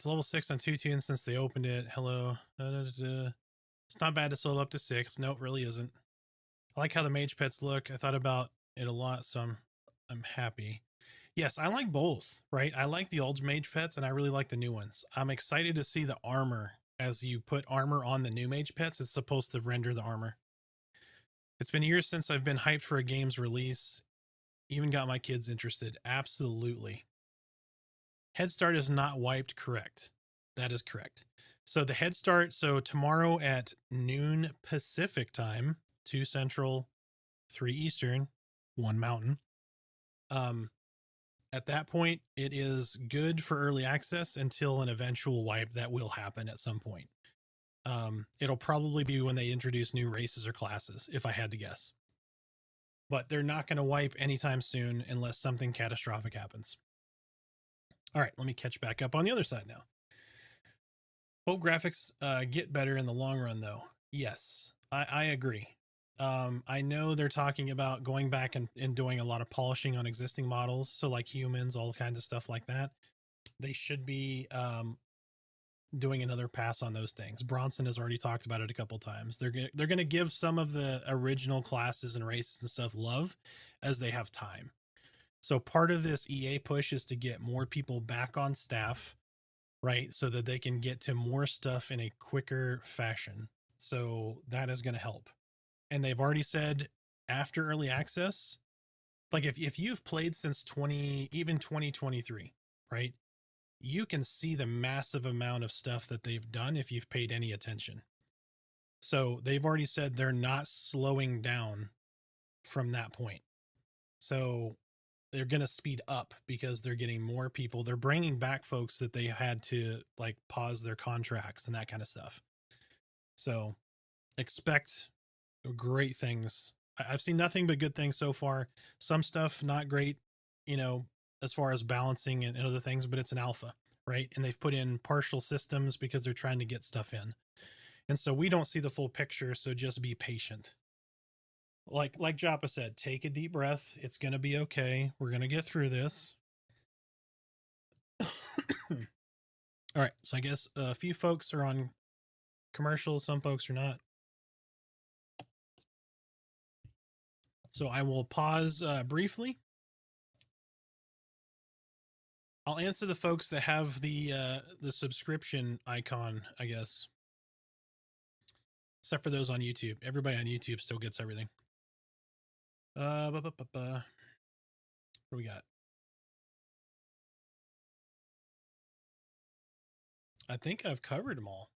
level 6 on 2 tunes since they opened it. Hello. It's not bad to solo up to 6. No, it really isn't. I like how the mage pets look. I thought about it a lot, so I'm happy. Yes, I like both, right? I like the old mage pets and I really like the new ones. I'm excited to see the armor. As you put armor on the new mage pets, it's supposed to render the armor. It's been years since I've been hyped for a game's release. Even got my kids interested. Absolutely. Head Start is not wiped, correct. That is correct. So the Head Start, so tomorrow at noon Pacific time, 2 Central, 3 Eastern, 1 Mountain. At that point, it is good for early access until an eventual wipe that will happen at some point. It'll probably be when they introduce new races or classes, if I had to guess. But they're not going to wipe anytime soon unless something catastrophic happens. All right, let me catch back up on the other side now. Hope graphics get better in the long run, though. Yes, I agree. I know they're talking about going back and doing a lot of polishing on existing models. So like humans, all kinds of stuff like that. They should be doing another pass on those things. Bronson has already talked about it a couple times. They're going to give some of the original classes and races and stuff love as they have time. So part of this EA push is to get more people back on staff, right? So that they can get to more stuff in a quicker fashion. So that is going to help. And they've already said after early access, like if you've played since 2023, right? You can see the massive amount of stuff that they've done if you've paid any attention. So they've already said they're not slowing down from that point. So they're going to speed up because they're getting more people. They're bringing back folks that they had to like pause their contracts and that kind of stuff. So expect great things. I've seen nothing but good things so far. Some stuff not great, you know, as far as balancing and other things, but it's an alpha, right? And they've put in partial systems because they're trying to get stuff in. And so we don't see the full picture, so just be patient. Like Joppa said, take a deep breath. It's going to be okay. We're going to get through this. All right, so I guess a few folks are on commercials, some folks are not. So I will pause briefly. I'll answer the folks that have the subscription icon, I guess. Except for those on YouTube. Everybody on YouTube still gets everything. What do we got? I think I've covered them all.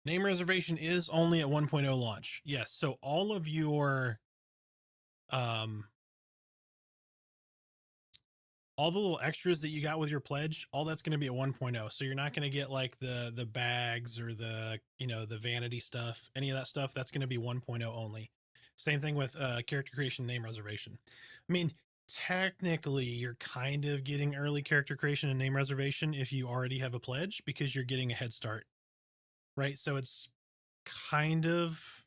Name reservation is only at 1.0 launch. Yes, so all of your all the little extras that you got with your pledge, all that's going to be at 1.0. So you're not going to get like the bags or the, you know, the vanity stuff, any of that stuff. That's going to be 1.0 only. Same thing with character creation, name reservation. I mean, technically you're kind of getting early character creation and name reservation if you already have a pledge because you're getting a head start, right? So it's kind of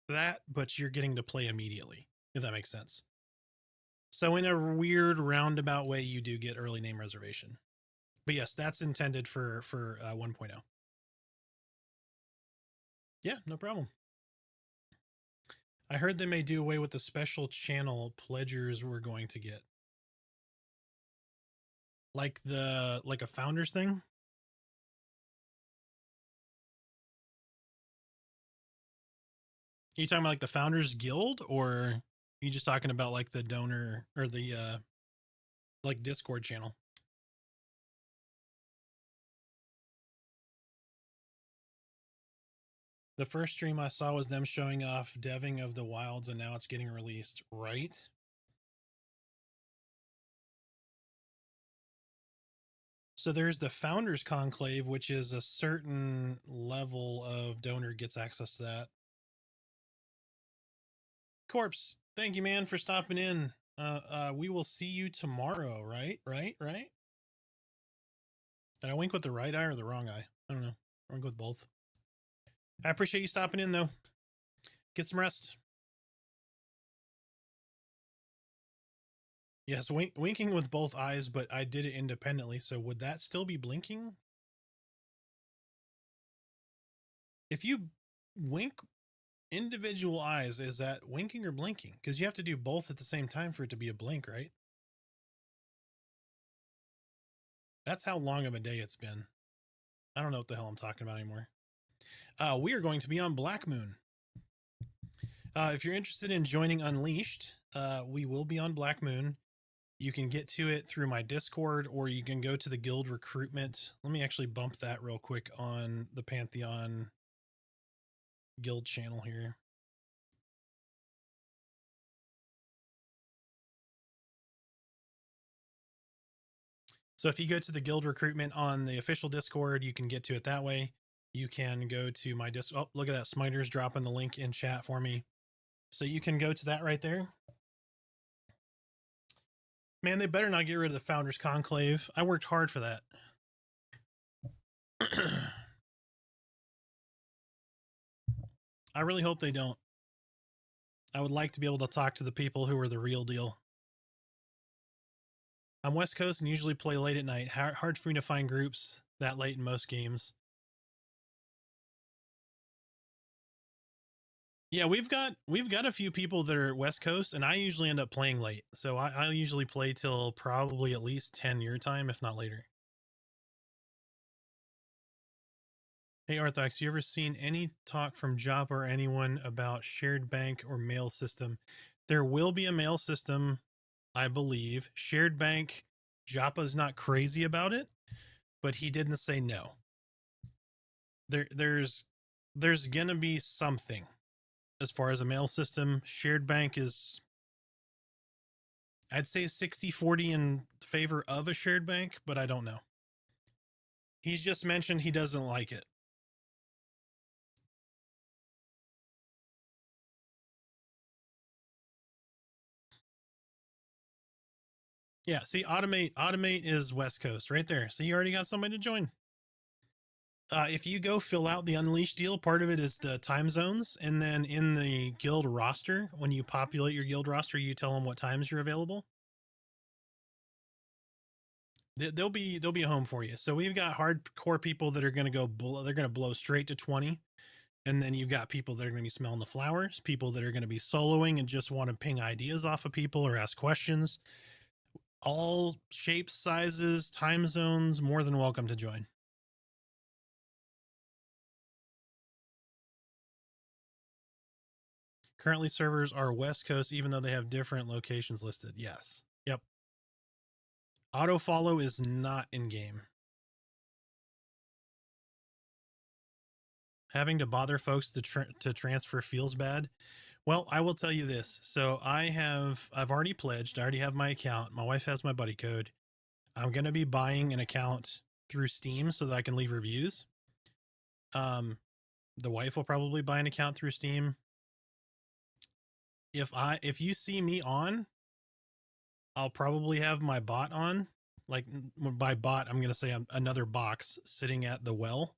that, but you're getting to play immediately, if that makes sense. So in a weird roundabout way, you do get early name reservation. But yes, that's intended for 1.0. Yeah, no problem. I heard they may do away with the special channel pledgers we're going to get. Like a founders thing? you talking about like the Founders Guild, or are you just talking about like the donor or the like Discord channel? The first stream I saw was them showing off deving of the Wilds, and now it's getting released, right? So there's the Founders Conclave, which is a certain level of donor gets access to that. Corpse, thank you, man, for stopping in. We will see you tomorrow, right? Right? Did I wink with the right eye or the wrong eye? I don't know. I wink with both. I appreciate you stopping in, though. Get some rest. Yes, winking with both eyes, but I did it independently, so would that still be blinking? If you wink individual eyes, is that winking or blinking? Because you have to do both at the same time for it to be a blink, right? That's how long of a day it's been. I don't know what the hell I'm talking about anymore. We are going to be on Black Moon. If you're interested in joining Unleashed, we will be on Black Moon. You can get to it through my Discord, or you can go to the guild recruitment. Let me actually bump that real quick on the Pantheon guild channel here. So if you go to the guild recruitment on the official Discord, you can get to it that way. You can go to my Oh, look at that. Smiter's dropping the link in chat for me. So you can go to that right there. Man, they better not get rid of the Founders Conclave. I worked hard for that. I really hope they don't. I would like to be able to talk to the people who are the real deal. I'm West Coast and usually play late at night. Hard for me to find groups that late in most games. Yeah, we've got a few people that are West Coast, and I usually end up playing late. So I usually play till probably at least 10 your time, if not later. Hey, Arthox, you ever seen any talk from Joppa or anyone about shared bank or mail system? There will be a mail system, I believe. Shared bank, Joppa's not crazy about it, but he didn't say no. There's gonna be something. As far as a mail system, shared bank is, I'd say 60-40 in favor of a shared bank, but I don't know. He's just mentioned he doesn't like it. Yeah, see, automate is West Coast right there. So you already got somebody to join. If you go fill out the Unleashed deal, part of it is the time zones, and then in the guild roster, when you populate your guild roster, you tell them what times you're available. There'll be a home for you. So we've got hardcore people that are going to go, they're going to blow straight to 20. And then you've got people that are going to be smelling the flowers, people that are going to be soloing and just want to ping ideas off of people or ask questions. All shapes, sizes, time zones, more than welcome to join. Currently, servers are West Coast, even though they have different locations listed. Yes. Yep. Auto follow is not in game. Having to bother folks to transfer feels bad. Well, I will tell you this. So I've already pledged. I already have my account. My wife has my buddy code. I'm going to be buying an account through Steam so that I can leave reviews. The wife will probably buy an account through Steam. If you see me on, I'll probably have my bot on. Like by bot, I'm going to say another box sitting at the well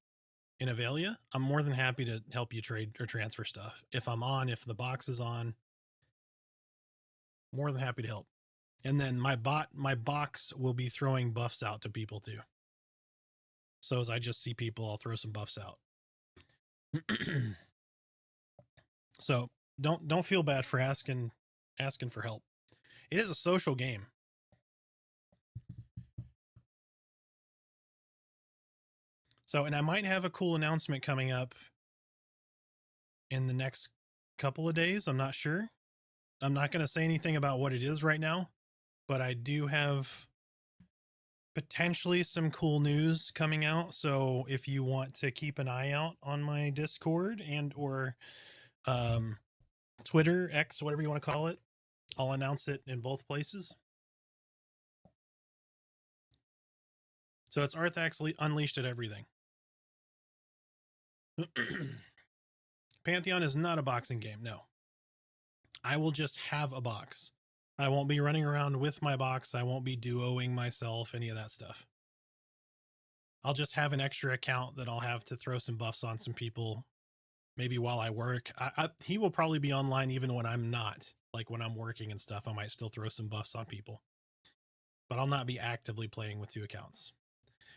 in Avalia. I'm more than happy to help you trade or transfer stuff. If I'm on, if the box is on, more than happy to help. And then my box will be throwing buffs out to people too. So as I just see people, I'll throw some buffs out. So don't feel bad for asking for help. It is a social game. So, and I might have a cool announcement coming up in the next couple of days. I'm not sure. I'm not going to say anything about what it is right now, but I do have potentially some cool news coming out. So if you want to keep an eye out on my Discord and or Twitter, X, whatever you want to call it, I'll announce it in both places. So it's Arthax Unleashed at everything. Pantheon is not a boxing game, no. I will just have a box. I won't be running around with my box. I won't be duoing myself, any of that stuff. I'll just have an extra account that I'll have to throw some buffs on some people, maybe while I work. He will probably be online even when I'm not. Like when I'm working and stuff, I might still throw some buffs on people. But I'll not be actively playing with 2 accounts.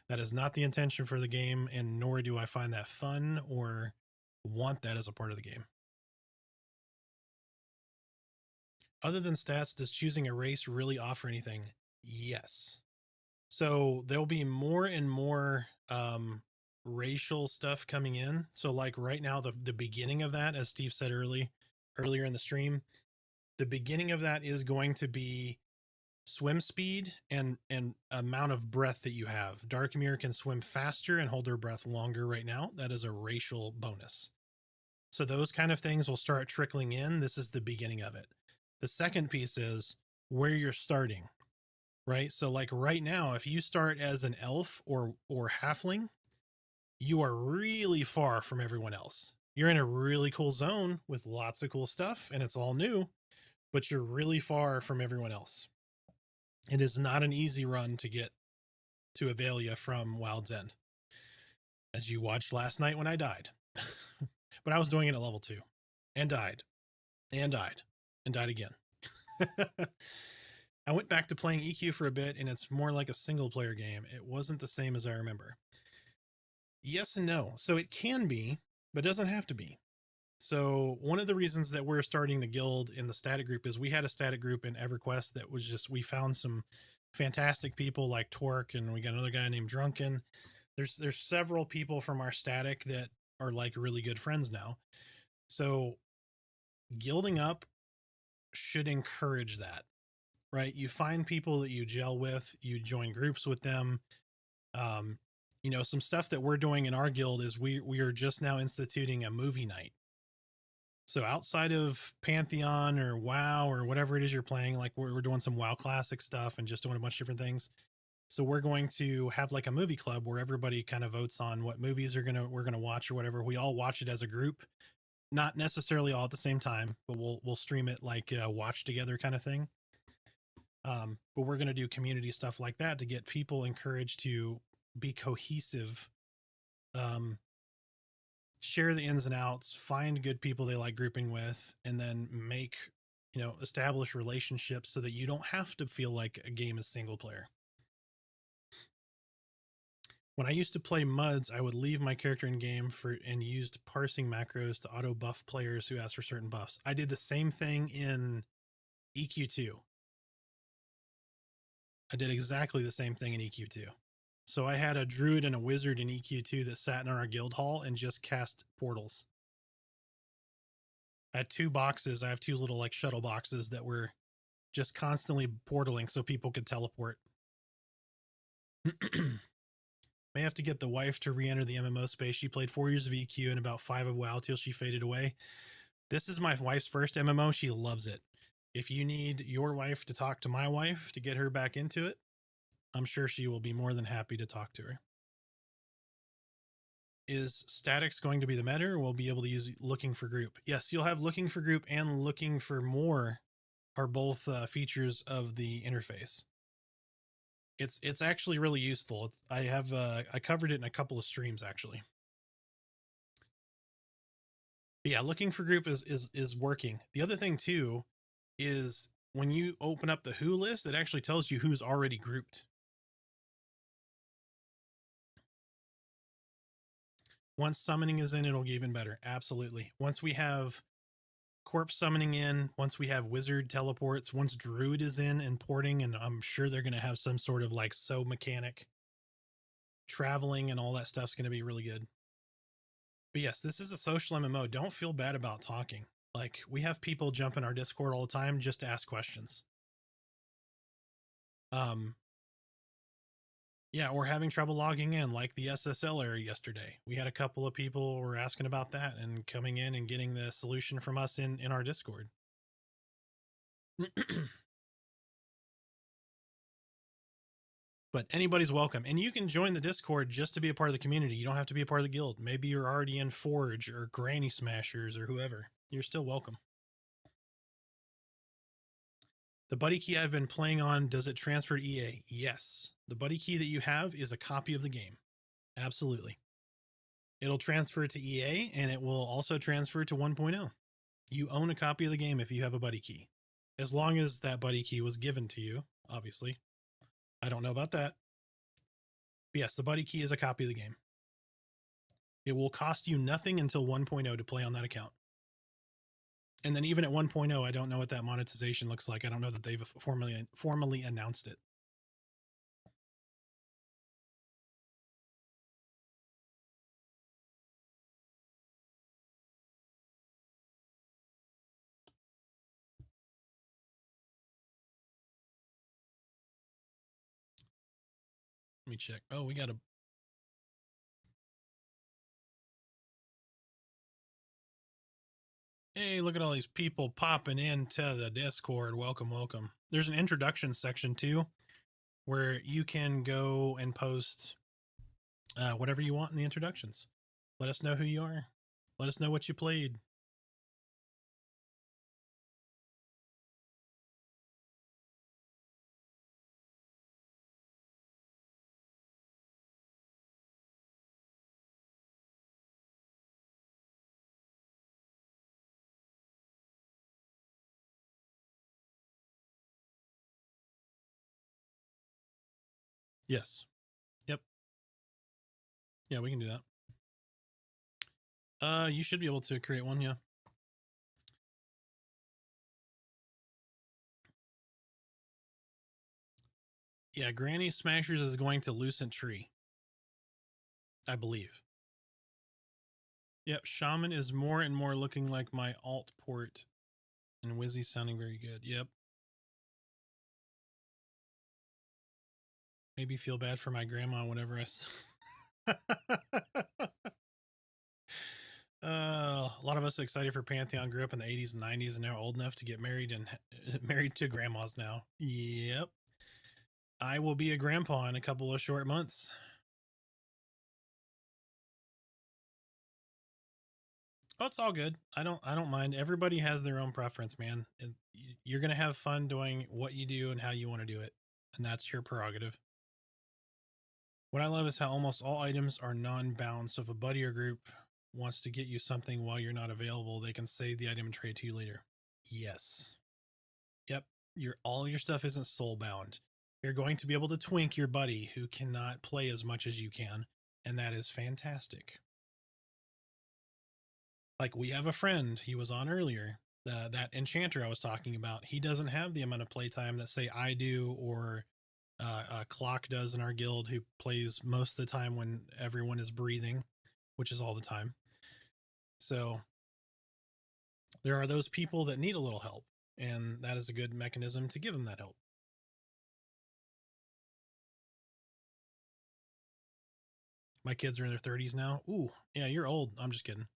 That is not the intention for the game, and nor do I find that fun or want that as a part of the game. Other than stats, does choosing a race really offer anything? Yes. So there'll be more and more racial stuff coming in. So like right now, the beginning of that, as Steve said earlier in the stream, the beginning of that is going to be swim speed and amount of breath that you have. Darkmere can swim faster and hold their breath longer right now. That is a racial bonus. So those kind of things will start trickling in. This is the beginning of it. The second piece is where you're starting, right? So like right now, if you start as an elf or halfling, you are really far from everyone else. You're in a really cool zone with lots of cool stuff and it's all new, but you're really far from everyone else. It is not an easy run to get to Avelia from Wild's End, as you watched last night when I died. But I was doing it at level 2 and died and died and died again. I went back to playing EQ for a bit, and it's more like a single player game. It wasn't the same as I remember. Yes and no. So it can be, but it doesn't have to be. So one of the reasons that we're starting the guild in the static group is we had a static group in EverQuest that was just, we found some fantastic people like Torque, and we got another guy named Drunken. There's several people from our static that are like really good friends now. So guilding up should encourage that, right? You find people that you gel with, you join groups with them. You know, some stuff that we're doing in our guild is we are just now instituting a movie night. So outside of Pantheon or WoW or whatever it is you're playing, like we're doing some WoW classic stuff and just doing a bunch of different things. So we're going to have like a movie club where everybody kind of votes on what movies we're gonna watch or whatever. We all watch it as a group, not necessarily all at the same time, but we'll stream it like a watch together kind of thing. But we're gonna do community stuff like that to get people encouraged to be cohesive, share the ins and outs, find good people they like grouping with, and then make, you know, establish relationships so that you don't have to feel like a game is single player. When I used to play MUDs, I would leave my character in game and used parsing macros to auto buff players who asked for certain buffs. I did the same thing in EQ2. I did exactly the same thing in EQ2. So I had a druid and a wizard in EQ2 that sat in our guild hall and just cast portals. I had 2 boxes. I have 2 little like shuttle boxes that were just constantly portaling so people could teleport. May have to get the wife to re-enter the MMO space. She played 4 years of EQ and about 5 of WoW till she faded away. This is my wife's first MMO. She loves it. If you need your wife to talk to my wife to get her back into it, I'm sure she will be more than happy to talk to her. Is statics going to be the meta, or we'll be able to use looking for group? Yes, you'll have looking for group and looking for more are both features of the interface. It's actually really useful. I covered it in a couple of streams actually. But yeah, looking for group is working. The other thing too is when you open up the who list, it actually tells you who's already grouped. Once summoning is in, it'll get even better. Absolutely. Once we have corpse summoning in, once we have wizard teleports, once druid is in and porting, and I'm sure they're going to have some sort of like mechanic, traveling and all that stuff's going to be really good. But yes, this is a social MMO. Don't feel bad about talking. Like, we have people jump in our Discord all the time just to ask questions. Yeah, we're having trouble logging in, like the SSL error yesterday. We had a couple of people who were asking about that and coming in and getting the solution from us in our Discord. But anybody's welcome. And you can join the Discord just to be a part of the community. You don't have to be a part of the guild. Maybe you're already in Forge or Granny Smashers or whoever. You're still welcome. The buddy key I've been playing on, does it transfer to EA? Yes. The buddy key that you have is a copy of the game. Absolutely. It'll transfer to EA, and it will also transfer to 1.0. You own a copy of the game if you have a buddy key. As long as that buddy key was given to you, obviously. I don't know about that. But yes, the buddy key is a copy of the game. It will cost you nothing until 1.0 to play on that account. And then even at 1.0, I don't know what that monetization looks like. I don't know that they've formally announced it. Let me check. Oh, we got a... Hey, look at all these people popping into the Discord. Welcome, welcome. There's an introduction section too, where you can go and post whatever you want in the introductions. Let us know who you are. Let us know what you played. Yes. Yep. Yeah, we can do that. You should be able to create one, yeah. Yeah, Granny Smashers is going to Lucent Tree, I believe. Yep, Shaman is more and more looking like my alt port, and Wizzy sounding very good. Yep. Maybe feel bad for my grandma whenever I... A lot of us excited for Pantheon grew up in the 80s and 90s and now old enough to get married and married to grandmas now. Yep. I will be a grandpa in a couple of short months. Oh, it's all good. I don't mind. Everybody has their own preference, man. You're going to have fun doing what you do and how you want to do it. And that's your prerogative. What I love is how almost all items are non-bound. So if a buddy or group wants to get you something while you're not available, they can save the item and trade to you later. Yes. Yep. All your stuff isn't soul bound. You're going to be able to twink your buddy who cannot play as much as you can. And that is fantastic. Like, we have a friend, he was on earlier, that enchanter I was talking about. He doesn't have the amount of playtime that, say, I do or Clock does in our guild, who plays most of the time when everyone is breathing, which is all the time. So there are those people that need a little help, and that is a good mechanism to give them that help. My kids are in their 30s now. Ooh, yeah, you're old. I'm just kidding.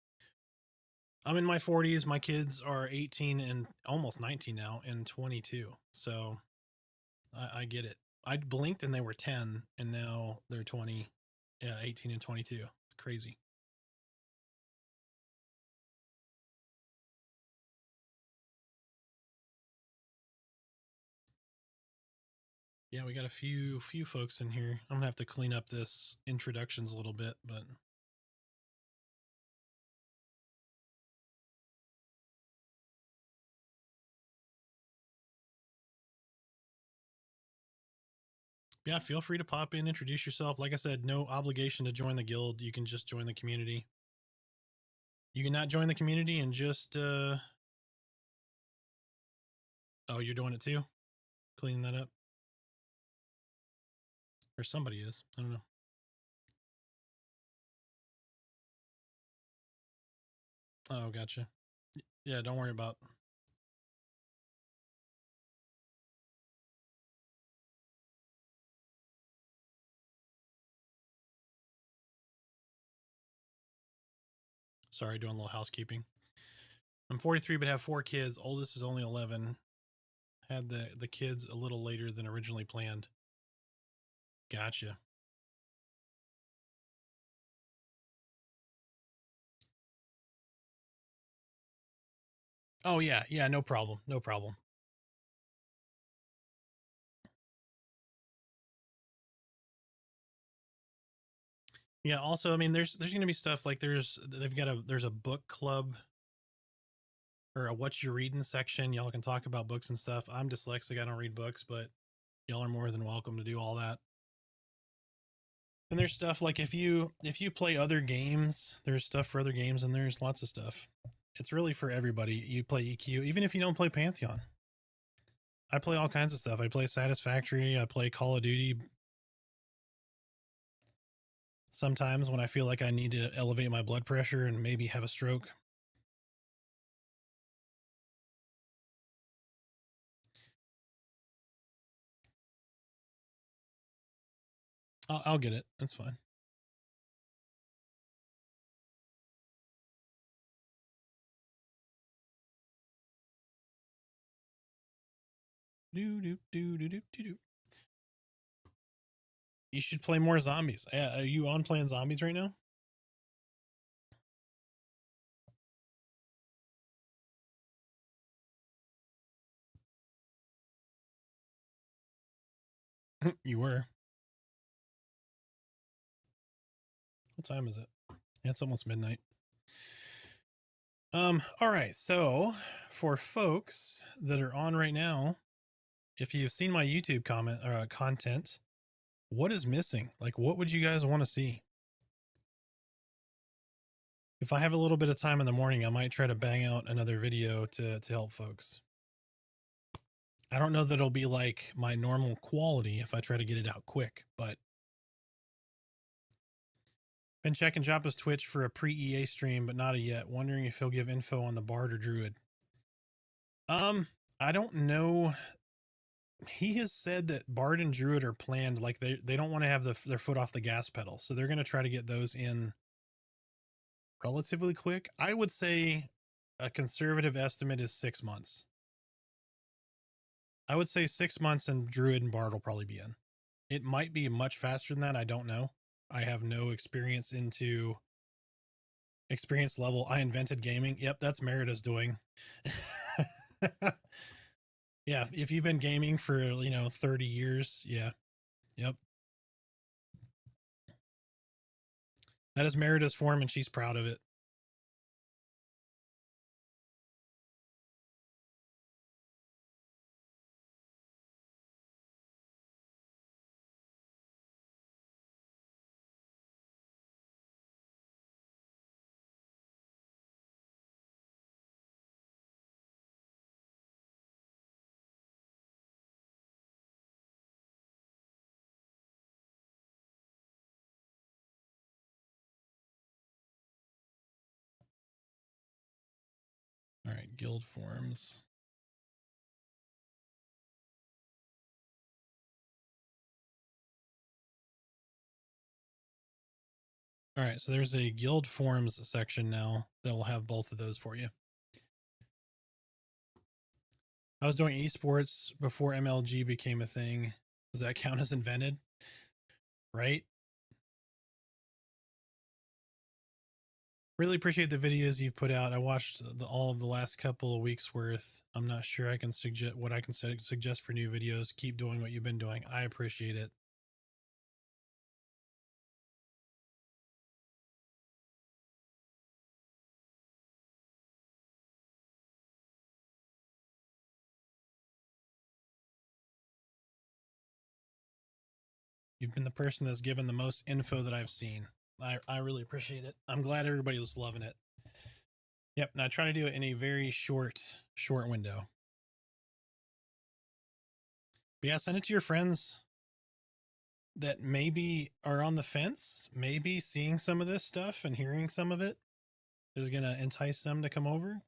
I'm in my 40s. My kids are 18 and almost 19 now and 22. So I get it. I blinked and they were 10 and now they're 20, 18 and 22. It's crazy. Yeah, we got a few folks in here. I'm gonna have to clean up this introductions a little bit, but yeah, feel free to pop in, introduce yourself. Like I said, no obligation to join the guild. You can just join the community. You can not join the community and just oh, you're doing it too? Cleaning that up? Or somebody is. I don't know. Oh, gotcha. Yeah, don't worry about. Sorry, doing a little housekeeping. I'm 43, but have 4 kids. Oldest is only 11. Had the kids a little later than originally planned. Gotcha. Oh yeah, yeah, no problem, no problem. Yeah. Also, I mean, there's going to be stuff like there's a book club or a what you're reading section. Y'all can talk about books and stuff. I'm dyslexic. I don't read books, but y'all are more than welcome to do all that. And there's stuff like if you play other games, there's stuff for other games, and there's lots of stuff. It's really for everybody. You play EQ, even if you don't play Pantheon. I play all kinds of stuff. I play Satisfactory. I play Call of Duty. Sometimes when I feel like I need to elevate my blood pressure and maybe have a stroke. I'll get it. That's fine. Do. You should play more zombies. Are you on playing zombies right now? You were. What time is it? Yeah, it's almost midnight. All right. So for folks that are on right now, if you've seen my YouTube comment or content, what is missing? Like, what would you guys want to see? If I have a little bit of time in the morning, I might try to bang out another video to help folks. I don't know that it'll be like my normal quality if I try to get it out quick, but been checking Joppa's Twitch for a pre-EA stream, but not a yet. Wondering if he'll give info on the Bard or Druid. I don't know. He has said that Bard and Druid are planned, like they don't want to have their foot off the gas pedal, so they're going to try to get those in relatively quick. I would say a conservative estimate is 6 months. I would say 6 months, and Druid and Bard will probably be in. It might be much faster than that. I don't know. I have no experience level. I invented gaming. Yep, that's Merida's doing. Yeah, if you've been gaming for 30 years, yeah. Yep. That is Merida's form, and she's proud of it. All right, guild forms. All right, so there's a guild forms section now that will have both of those for you. I was doing esports before MLG became a thing. Does that count as invented? Right? Really appreciate the videos you've put out. I watched all of the last couple of weeks worth. I'm not sure I can suggest what I can suggest for new videos. Keep doing what you've been doing. I appreciate it. You've been the person that's given the most info that I've seen. I really appreciate it. I'm glad everybody was loving it. Yep, and I try to do it in a very short window. But yeah, send it to your friends that maybe are on the fence, maybe seeing some of this stuff and hearing some of it is going to entice them to come over.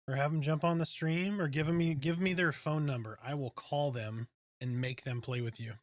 or have them jump on the stream, or give me their phone number. I will call them and make them play with you.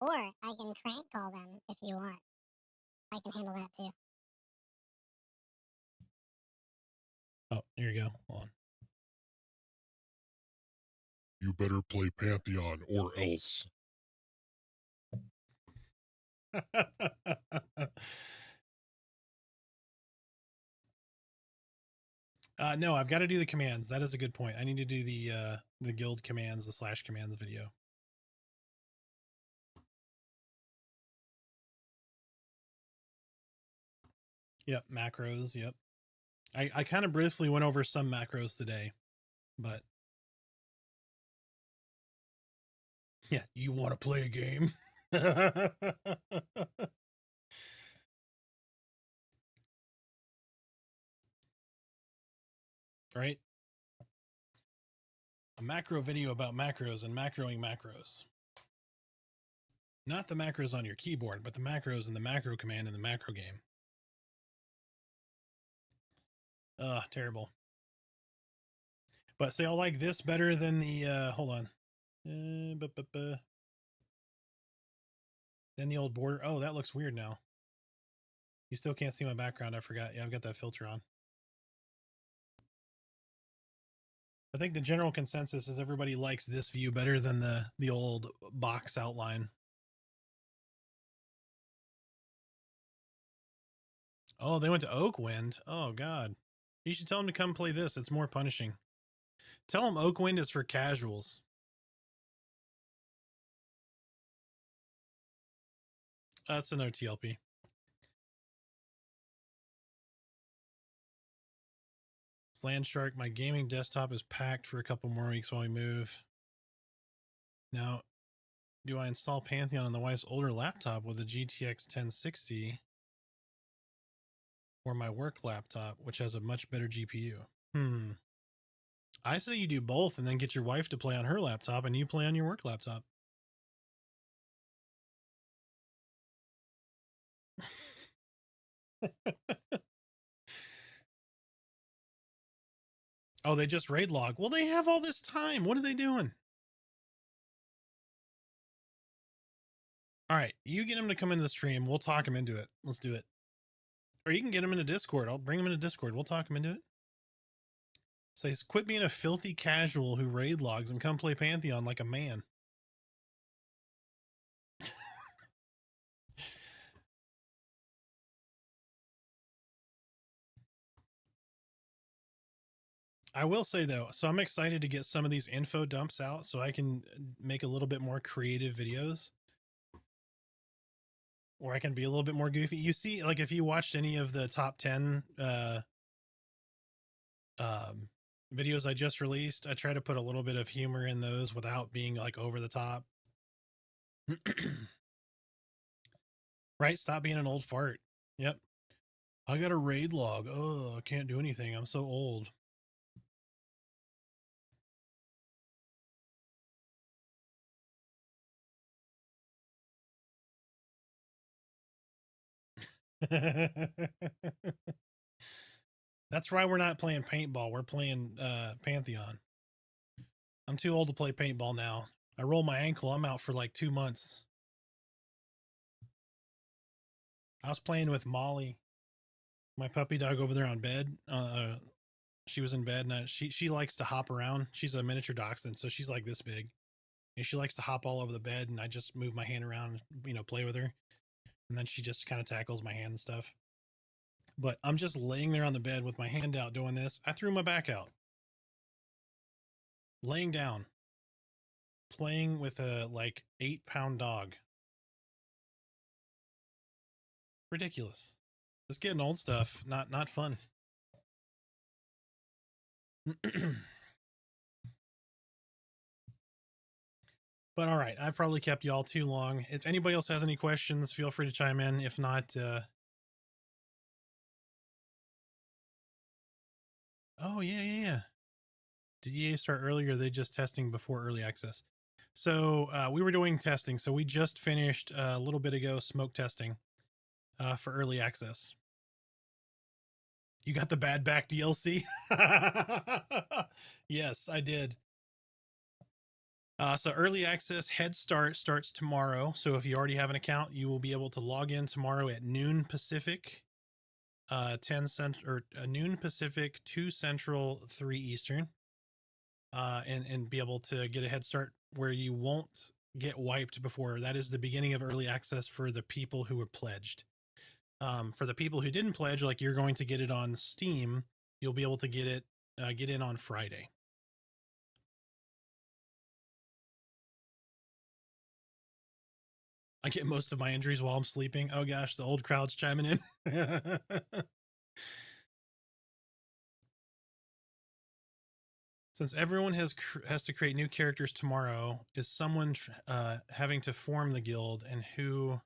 Or I can crank call them if you want. I can handle that too. Oh, here you go. Hold You better play Pantheon or else. on. No, I've got to do the commands. That is a good point. I need to do the guild commands, the slash commands video. Yep, macros. Yep. I kind of briefly went over some macros today, but yeah, you want to play a game? Right? A macro video about macros and macroing macros. Not the macros on your keyboard, but the macros in the macro command in the macro game. Ugh, terrible. But say I'll like this better than the hold on. Then the old border. Oh, that looks weird now. You still can't see my background. I forgot. Yeah, I've got that filter on. I think the general consensus is everybody likes this view better than the old box outline. Oh, they went to Oakwind. Oh, God. You should tell them to come play this. It's more punishing. Tell them Oakwind is for casuals. That's another TLP. Land Shark, my gaming desktop is packed for a couple more weeks while we move. Now, do I install Pantheon on the wife's older laptop with a GTX 1060 or my work laptop, which has a much better GPU? I say you do both and then get your wife to play on her laptop and you play on your work laptop. Oh, they just raid log. Well, they have all this time. What are they doing? All right, you get him to come into the stream. We'll talk him into it. Let's do it. Or you can get him into Discord. I'll bring him into Discord. We'll talk him into it. Say, quit being a filthy casual who raid logs and come play Pantheon like a man. I will say though, so I'm excited to get some of these info dumps out so I can make a little bit more creative videos. Or I can be a little bit more goofy. You see, like if you watched any of the top 10 videos I just released, I try to put a little bit of humor in those without being like over the top. Right? Stop being an old fart. Yep. I got a raid log. Oh, I can't do anything. I'm so old. That's why we're not playing paintball. We're playing Pantheon. I'm too old to play paintball now. I roll my ankle. I'm out for like 2 months. I was playing with Molly, my puppy dog over there on bed. She was in bed and she likes to hop around. She's a miniature dachshund, so she's like this big. And she likes to hop all over the bed, and I just move my hand around, play with her. And then she just kind of tackles my hand and stuff. But I'm just laying there on the bed with my hand out doing this. I threw my back out. Laying down. Playing with a, 8-pound dog. Ridiculous. This getting old stuff, not fun. But all right, I've probably kept you all too long. If anybody else has any questions, feel free to chime in. If not, oh yeah. Did EA start earlier? Or are they just testing before early access? So we were doing testing. So we just finished a little bit ago smoke testing for early access. You got the Bad Back DLC? Yes, I did. So early access Head Start starts tomorrow. So if you already have an account, you will be able to log in tomorrow at noon Pacific, 10 Central, or noon Pacific, 2 Central, 3 Eastern, and be able to get a head start where you won't get wiped before. That is the beginning of early access for the people who were pledged. For the people who didn't pledge, like you're going to get it on Steam, you'll be able to get it, get in on Friday. I get most of my injuries while I'm sleeping. Oh gosh, the old crowd's chiming in. Since everyone has to create new characters tomorrow, is someone having to form the guild, and who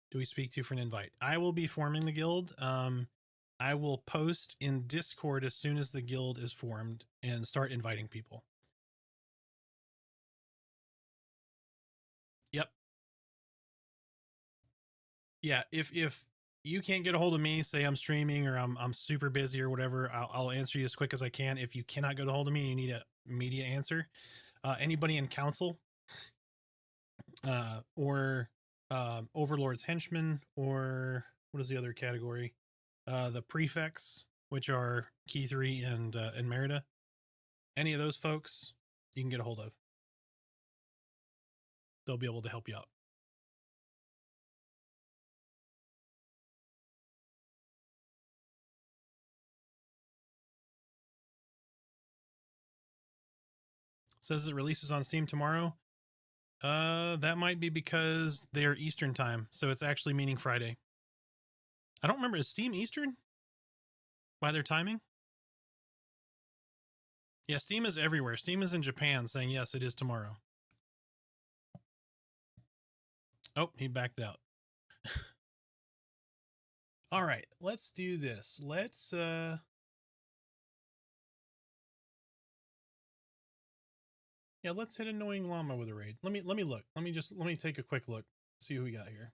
do we speak to for an invite? I will be forming the guild. I will post in Discord as soon as the guild is formed and start inviting people. Yep. Yeah, if you can't get a hold of me, say I'm streaming or I'm super busy or whatever, I'll answer you as quick as I can. If you cannot get a hold of me, you need an immediate answer. Anybody in council, or Overlord's henchmen, or what is the other category? The prefects, which are Key 3 and Merida. Any of those folks you can get a hold of. They'll be able to help you out. Says it releases on Steam tomorrow. That might be because they're Eastern time, so it's actually meaning Friday. I don't remember. Is Steam Eastern by their timing? Yeah, Steam is everywhere. Steam is in Japan, saying yes, it is tomorrow. Oh, he backed out. All right, let's do this. Let's yeah, let's hit Annoying Llama with a raid. Let me look. Let me take a quick look. See who we got here.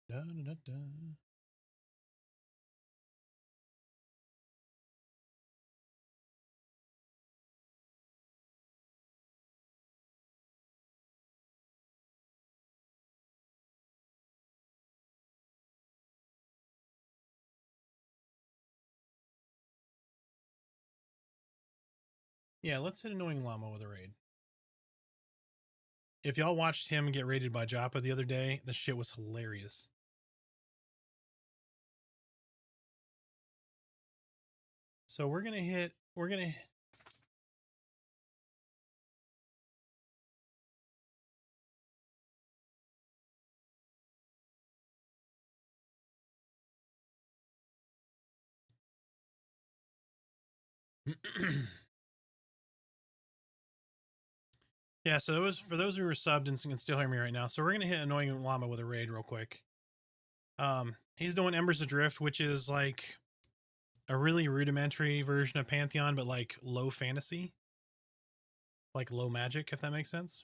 Da, da, da, da. Yeah, let's hit Annoying Llama with a raid. If y'all watched him get raided by Joppa the other day, the shit was hilarious. So we're gonna yeah, so it was for those who are subbed and can still hear me right now. So we're gonna hit Annoying Llama with a raid real quick. He's doing Embers Adrift, which is like a really rudimentary version of Pantheon, but like low fantasy, like low magic, if that makes sense.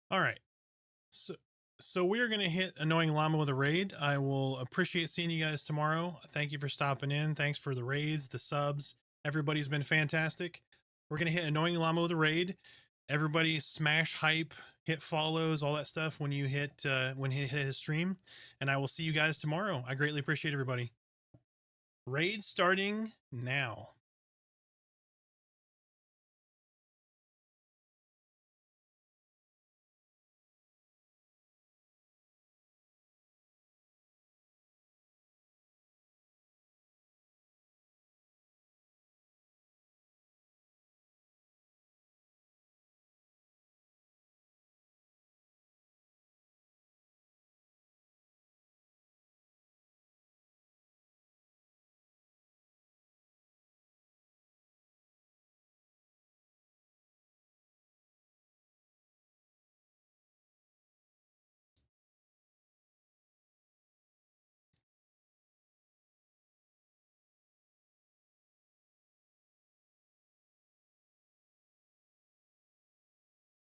All right, so we're gonna hit Annoying Llama with a raid. I will appreciate seeing you guys tomorrow. Thank you for stopping in. Thanks for the raids, the subs. Everybody's been fantastic. We're gonna hit Annoying Llama with a raid. Everybody smash hype, hit follows, all that stuff when you hit his stream. And I will see you guys tomorrow. I greatly appreciate everybody. Raid starting now.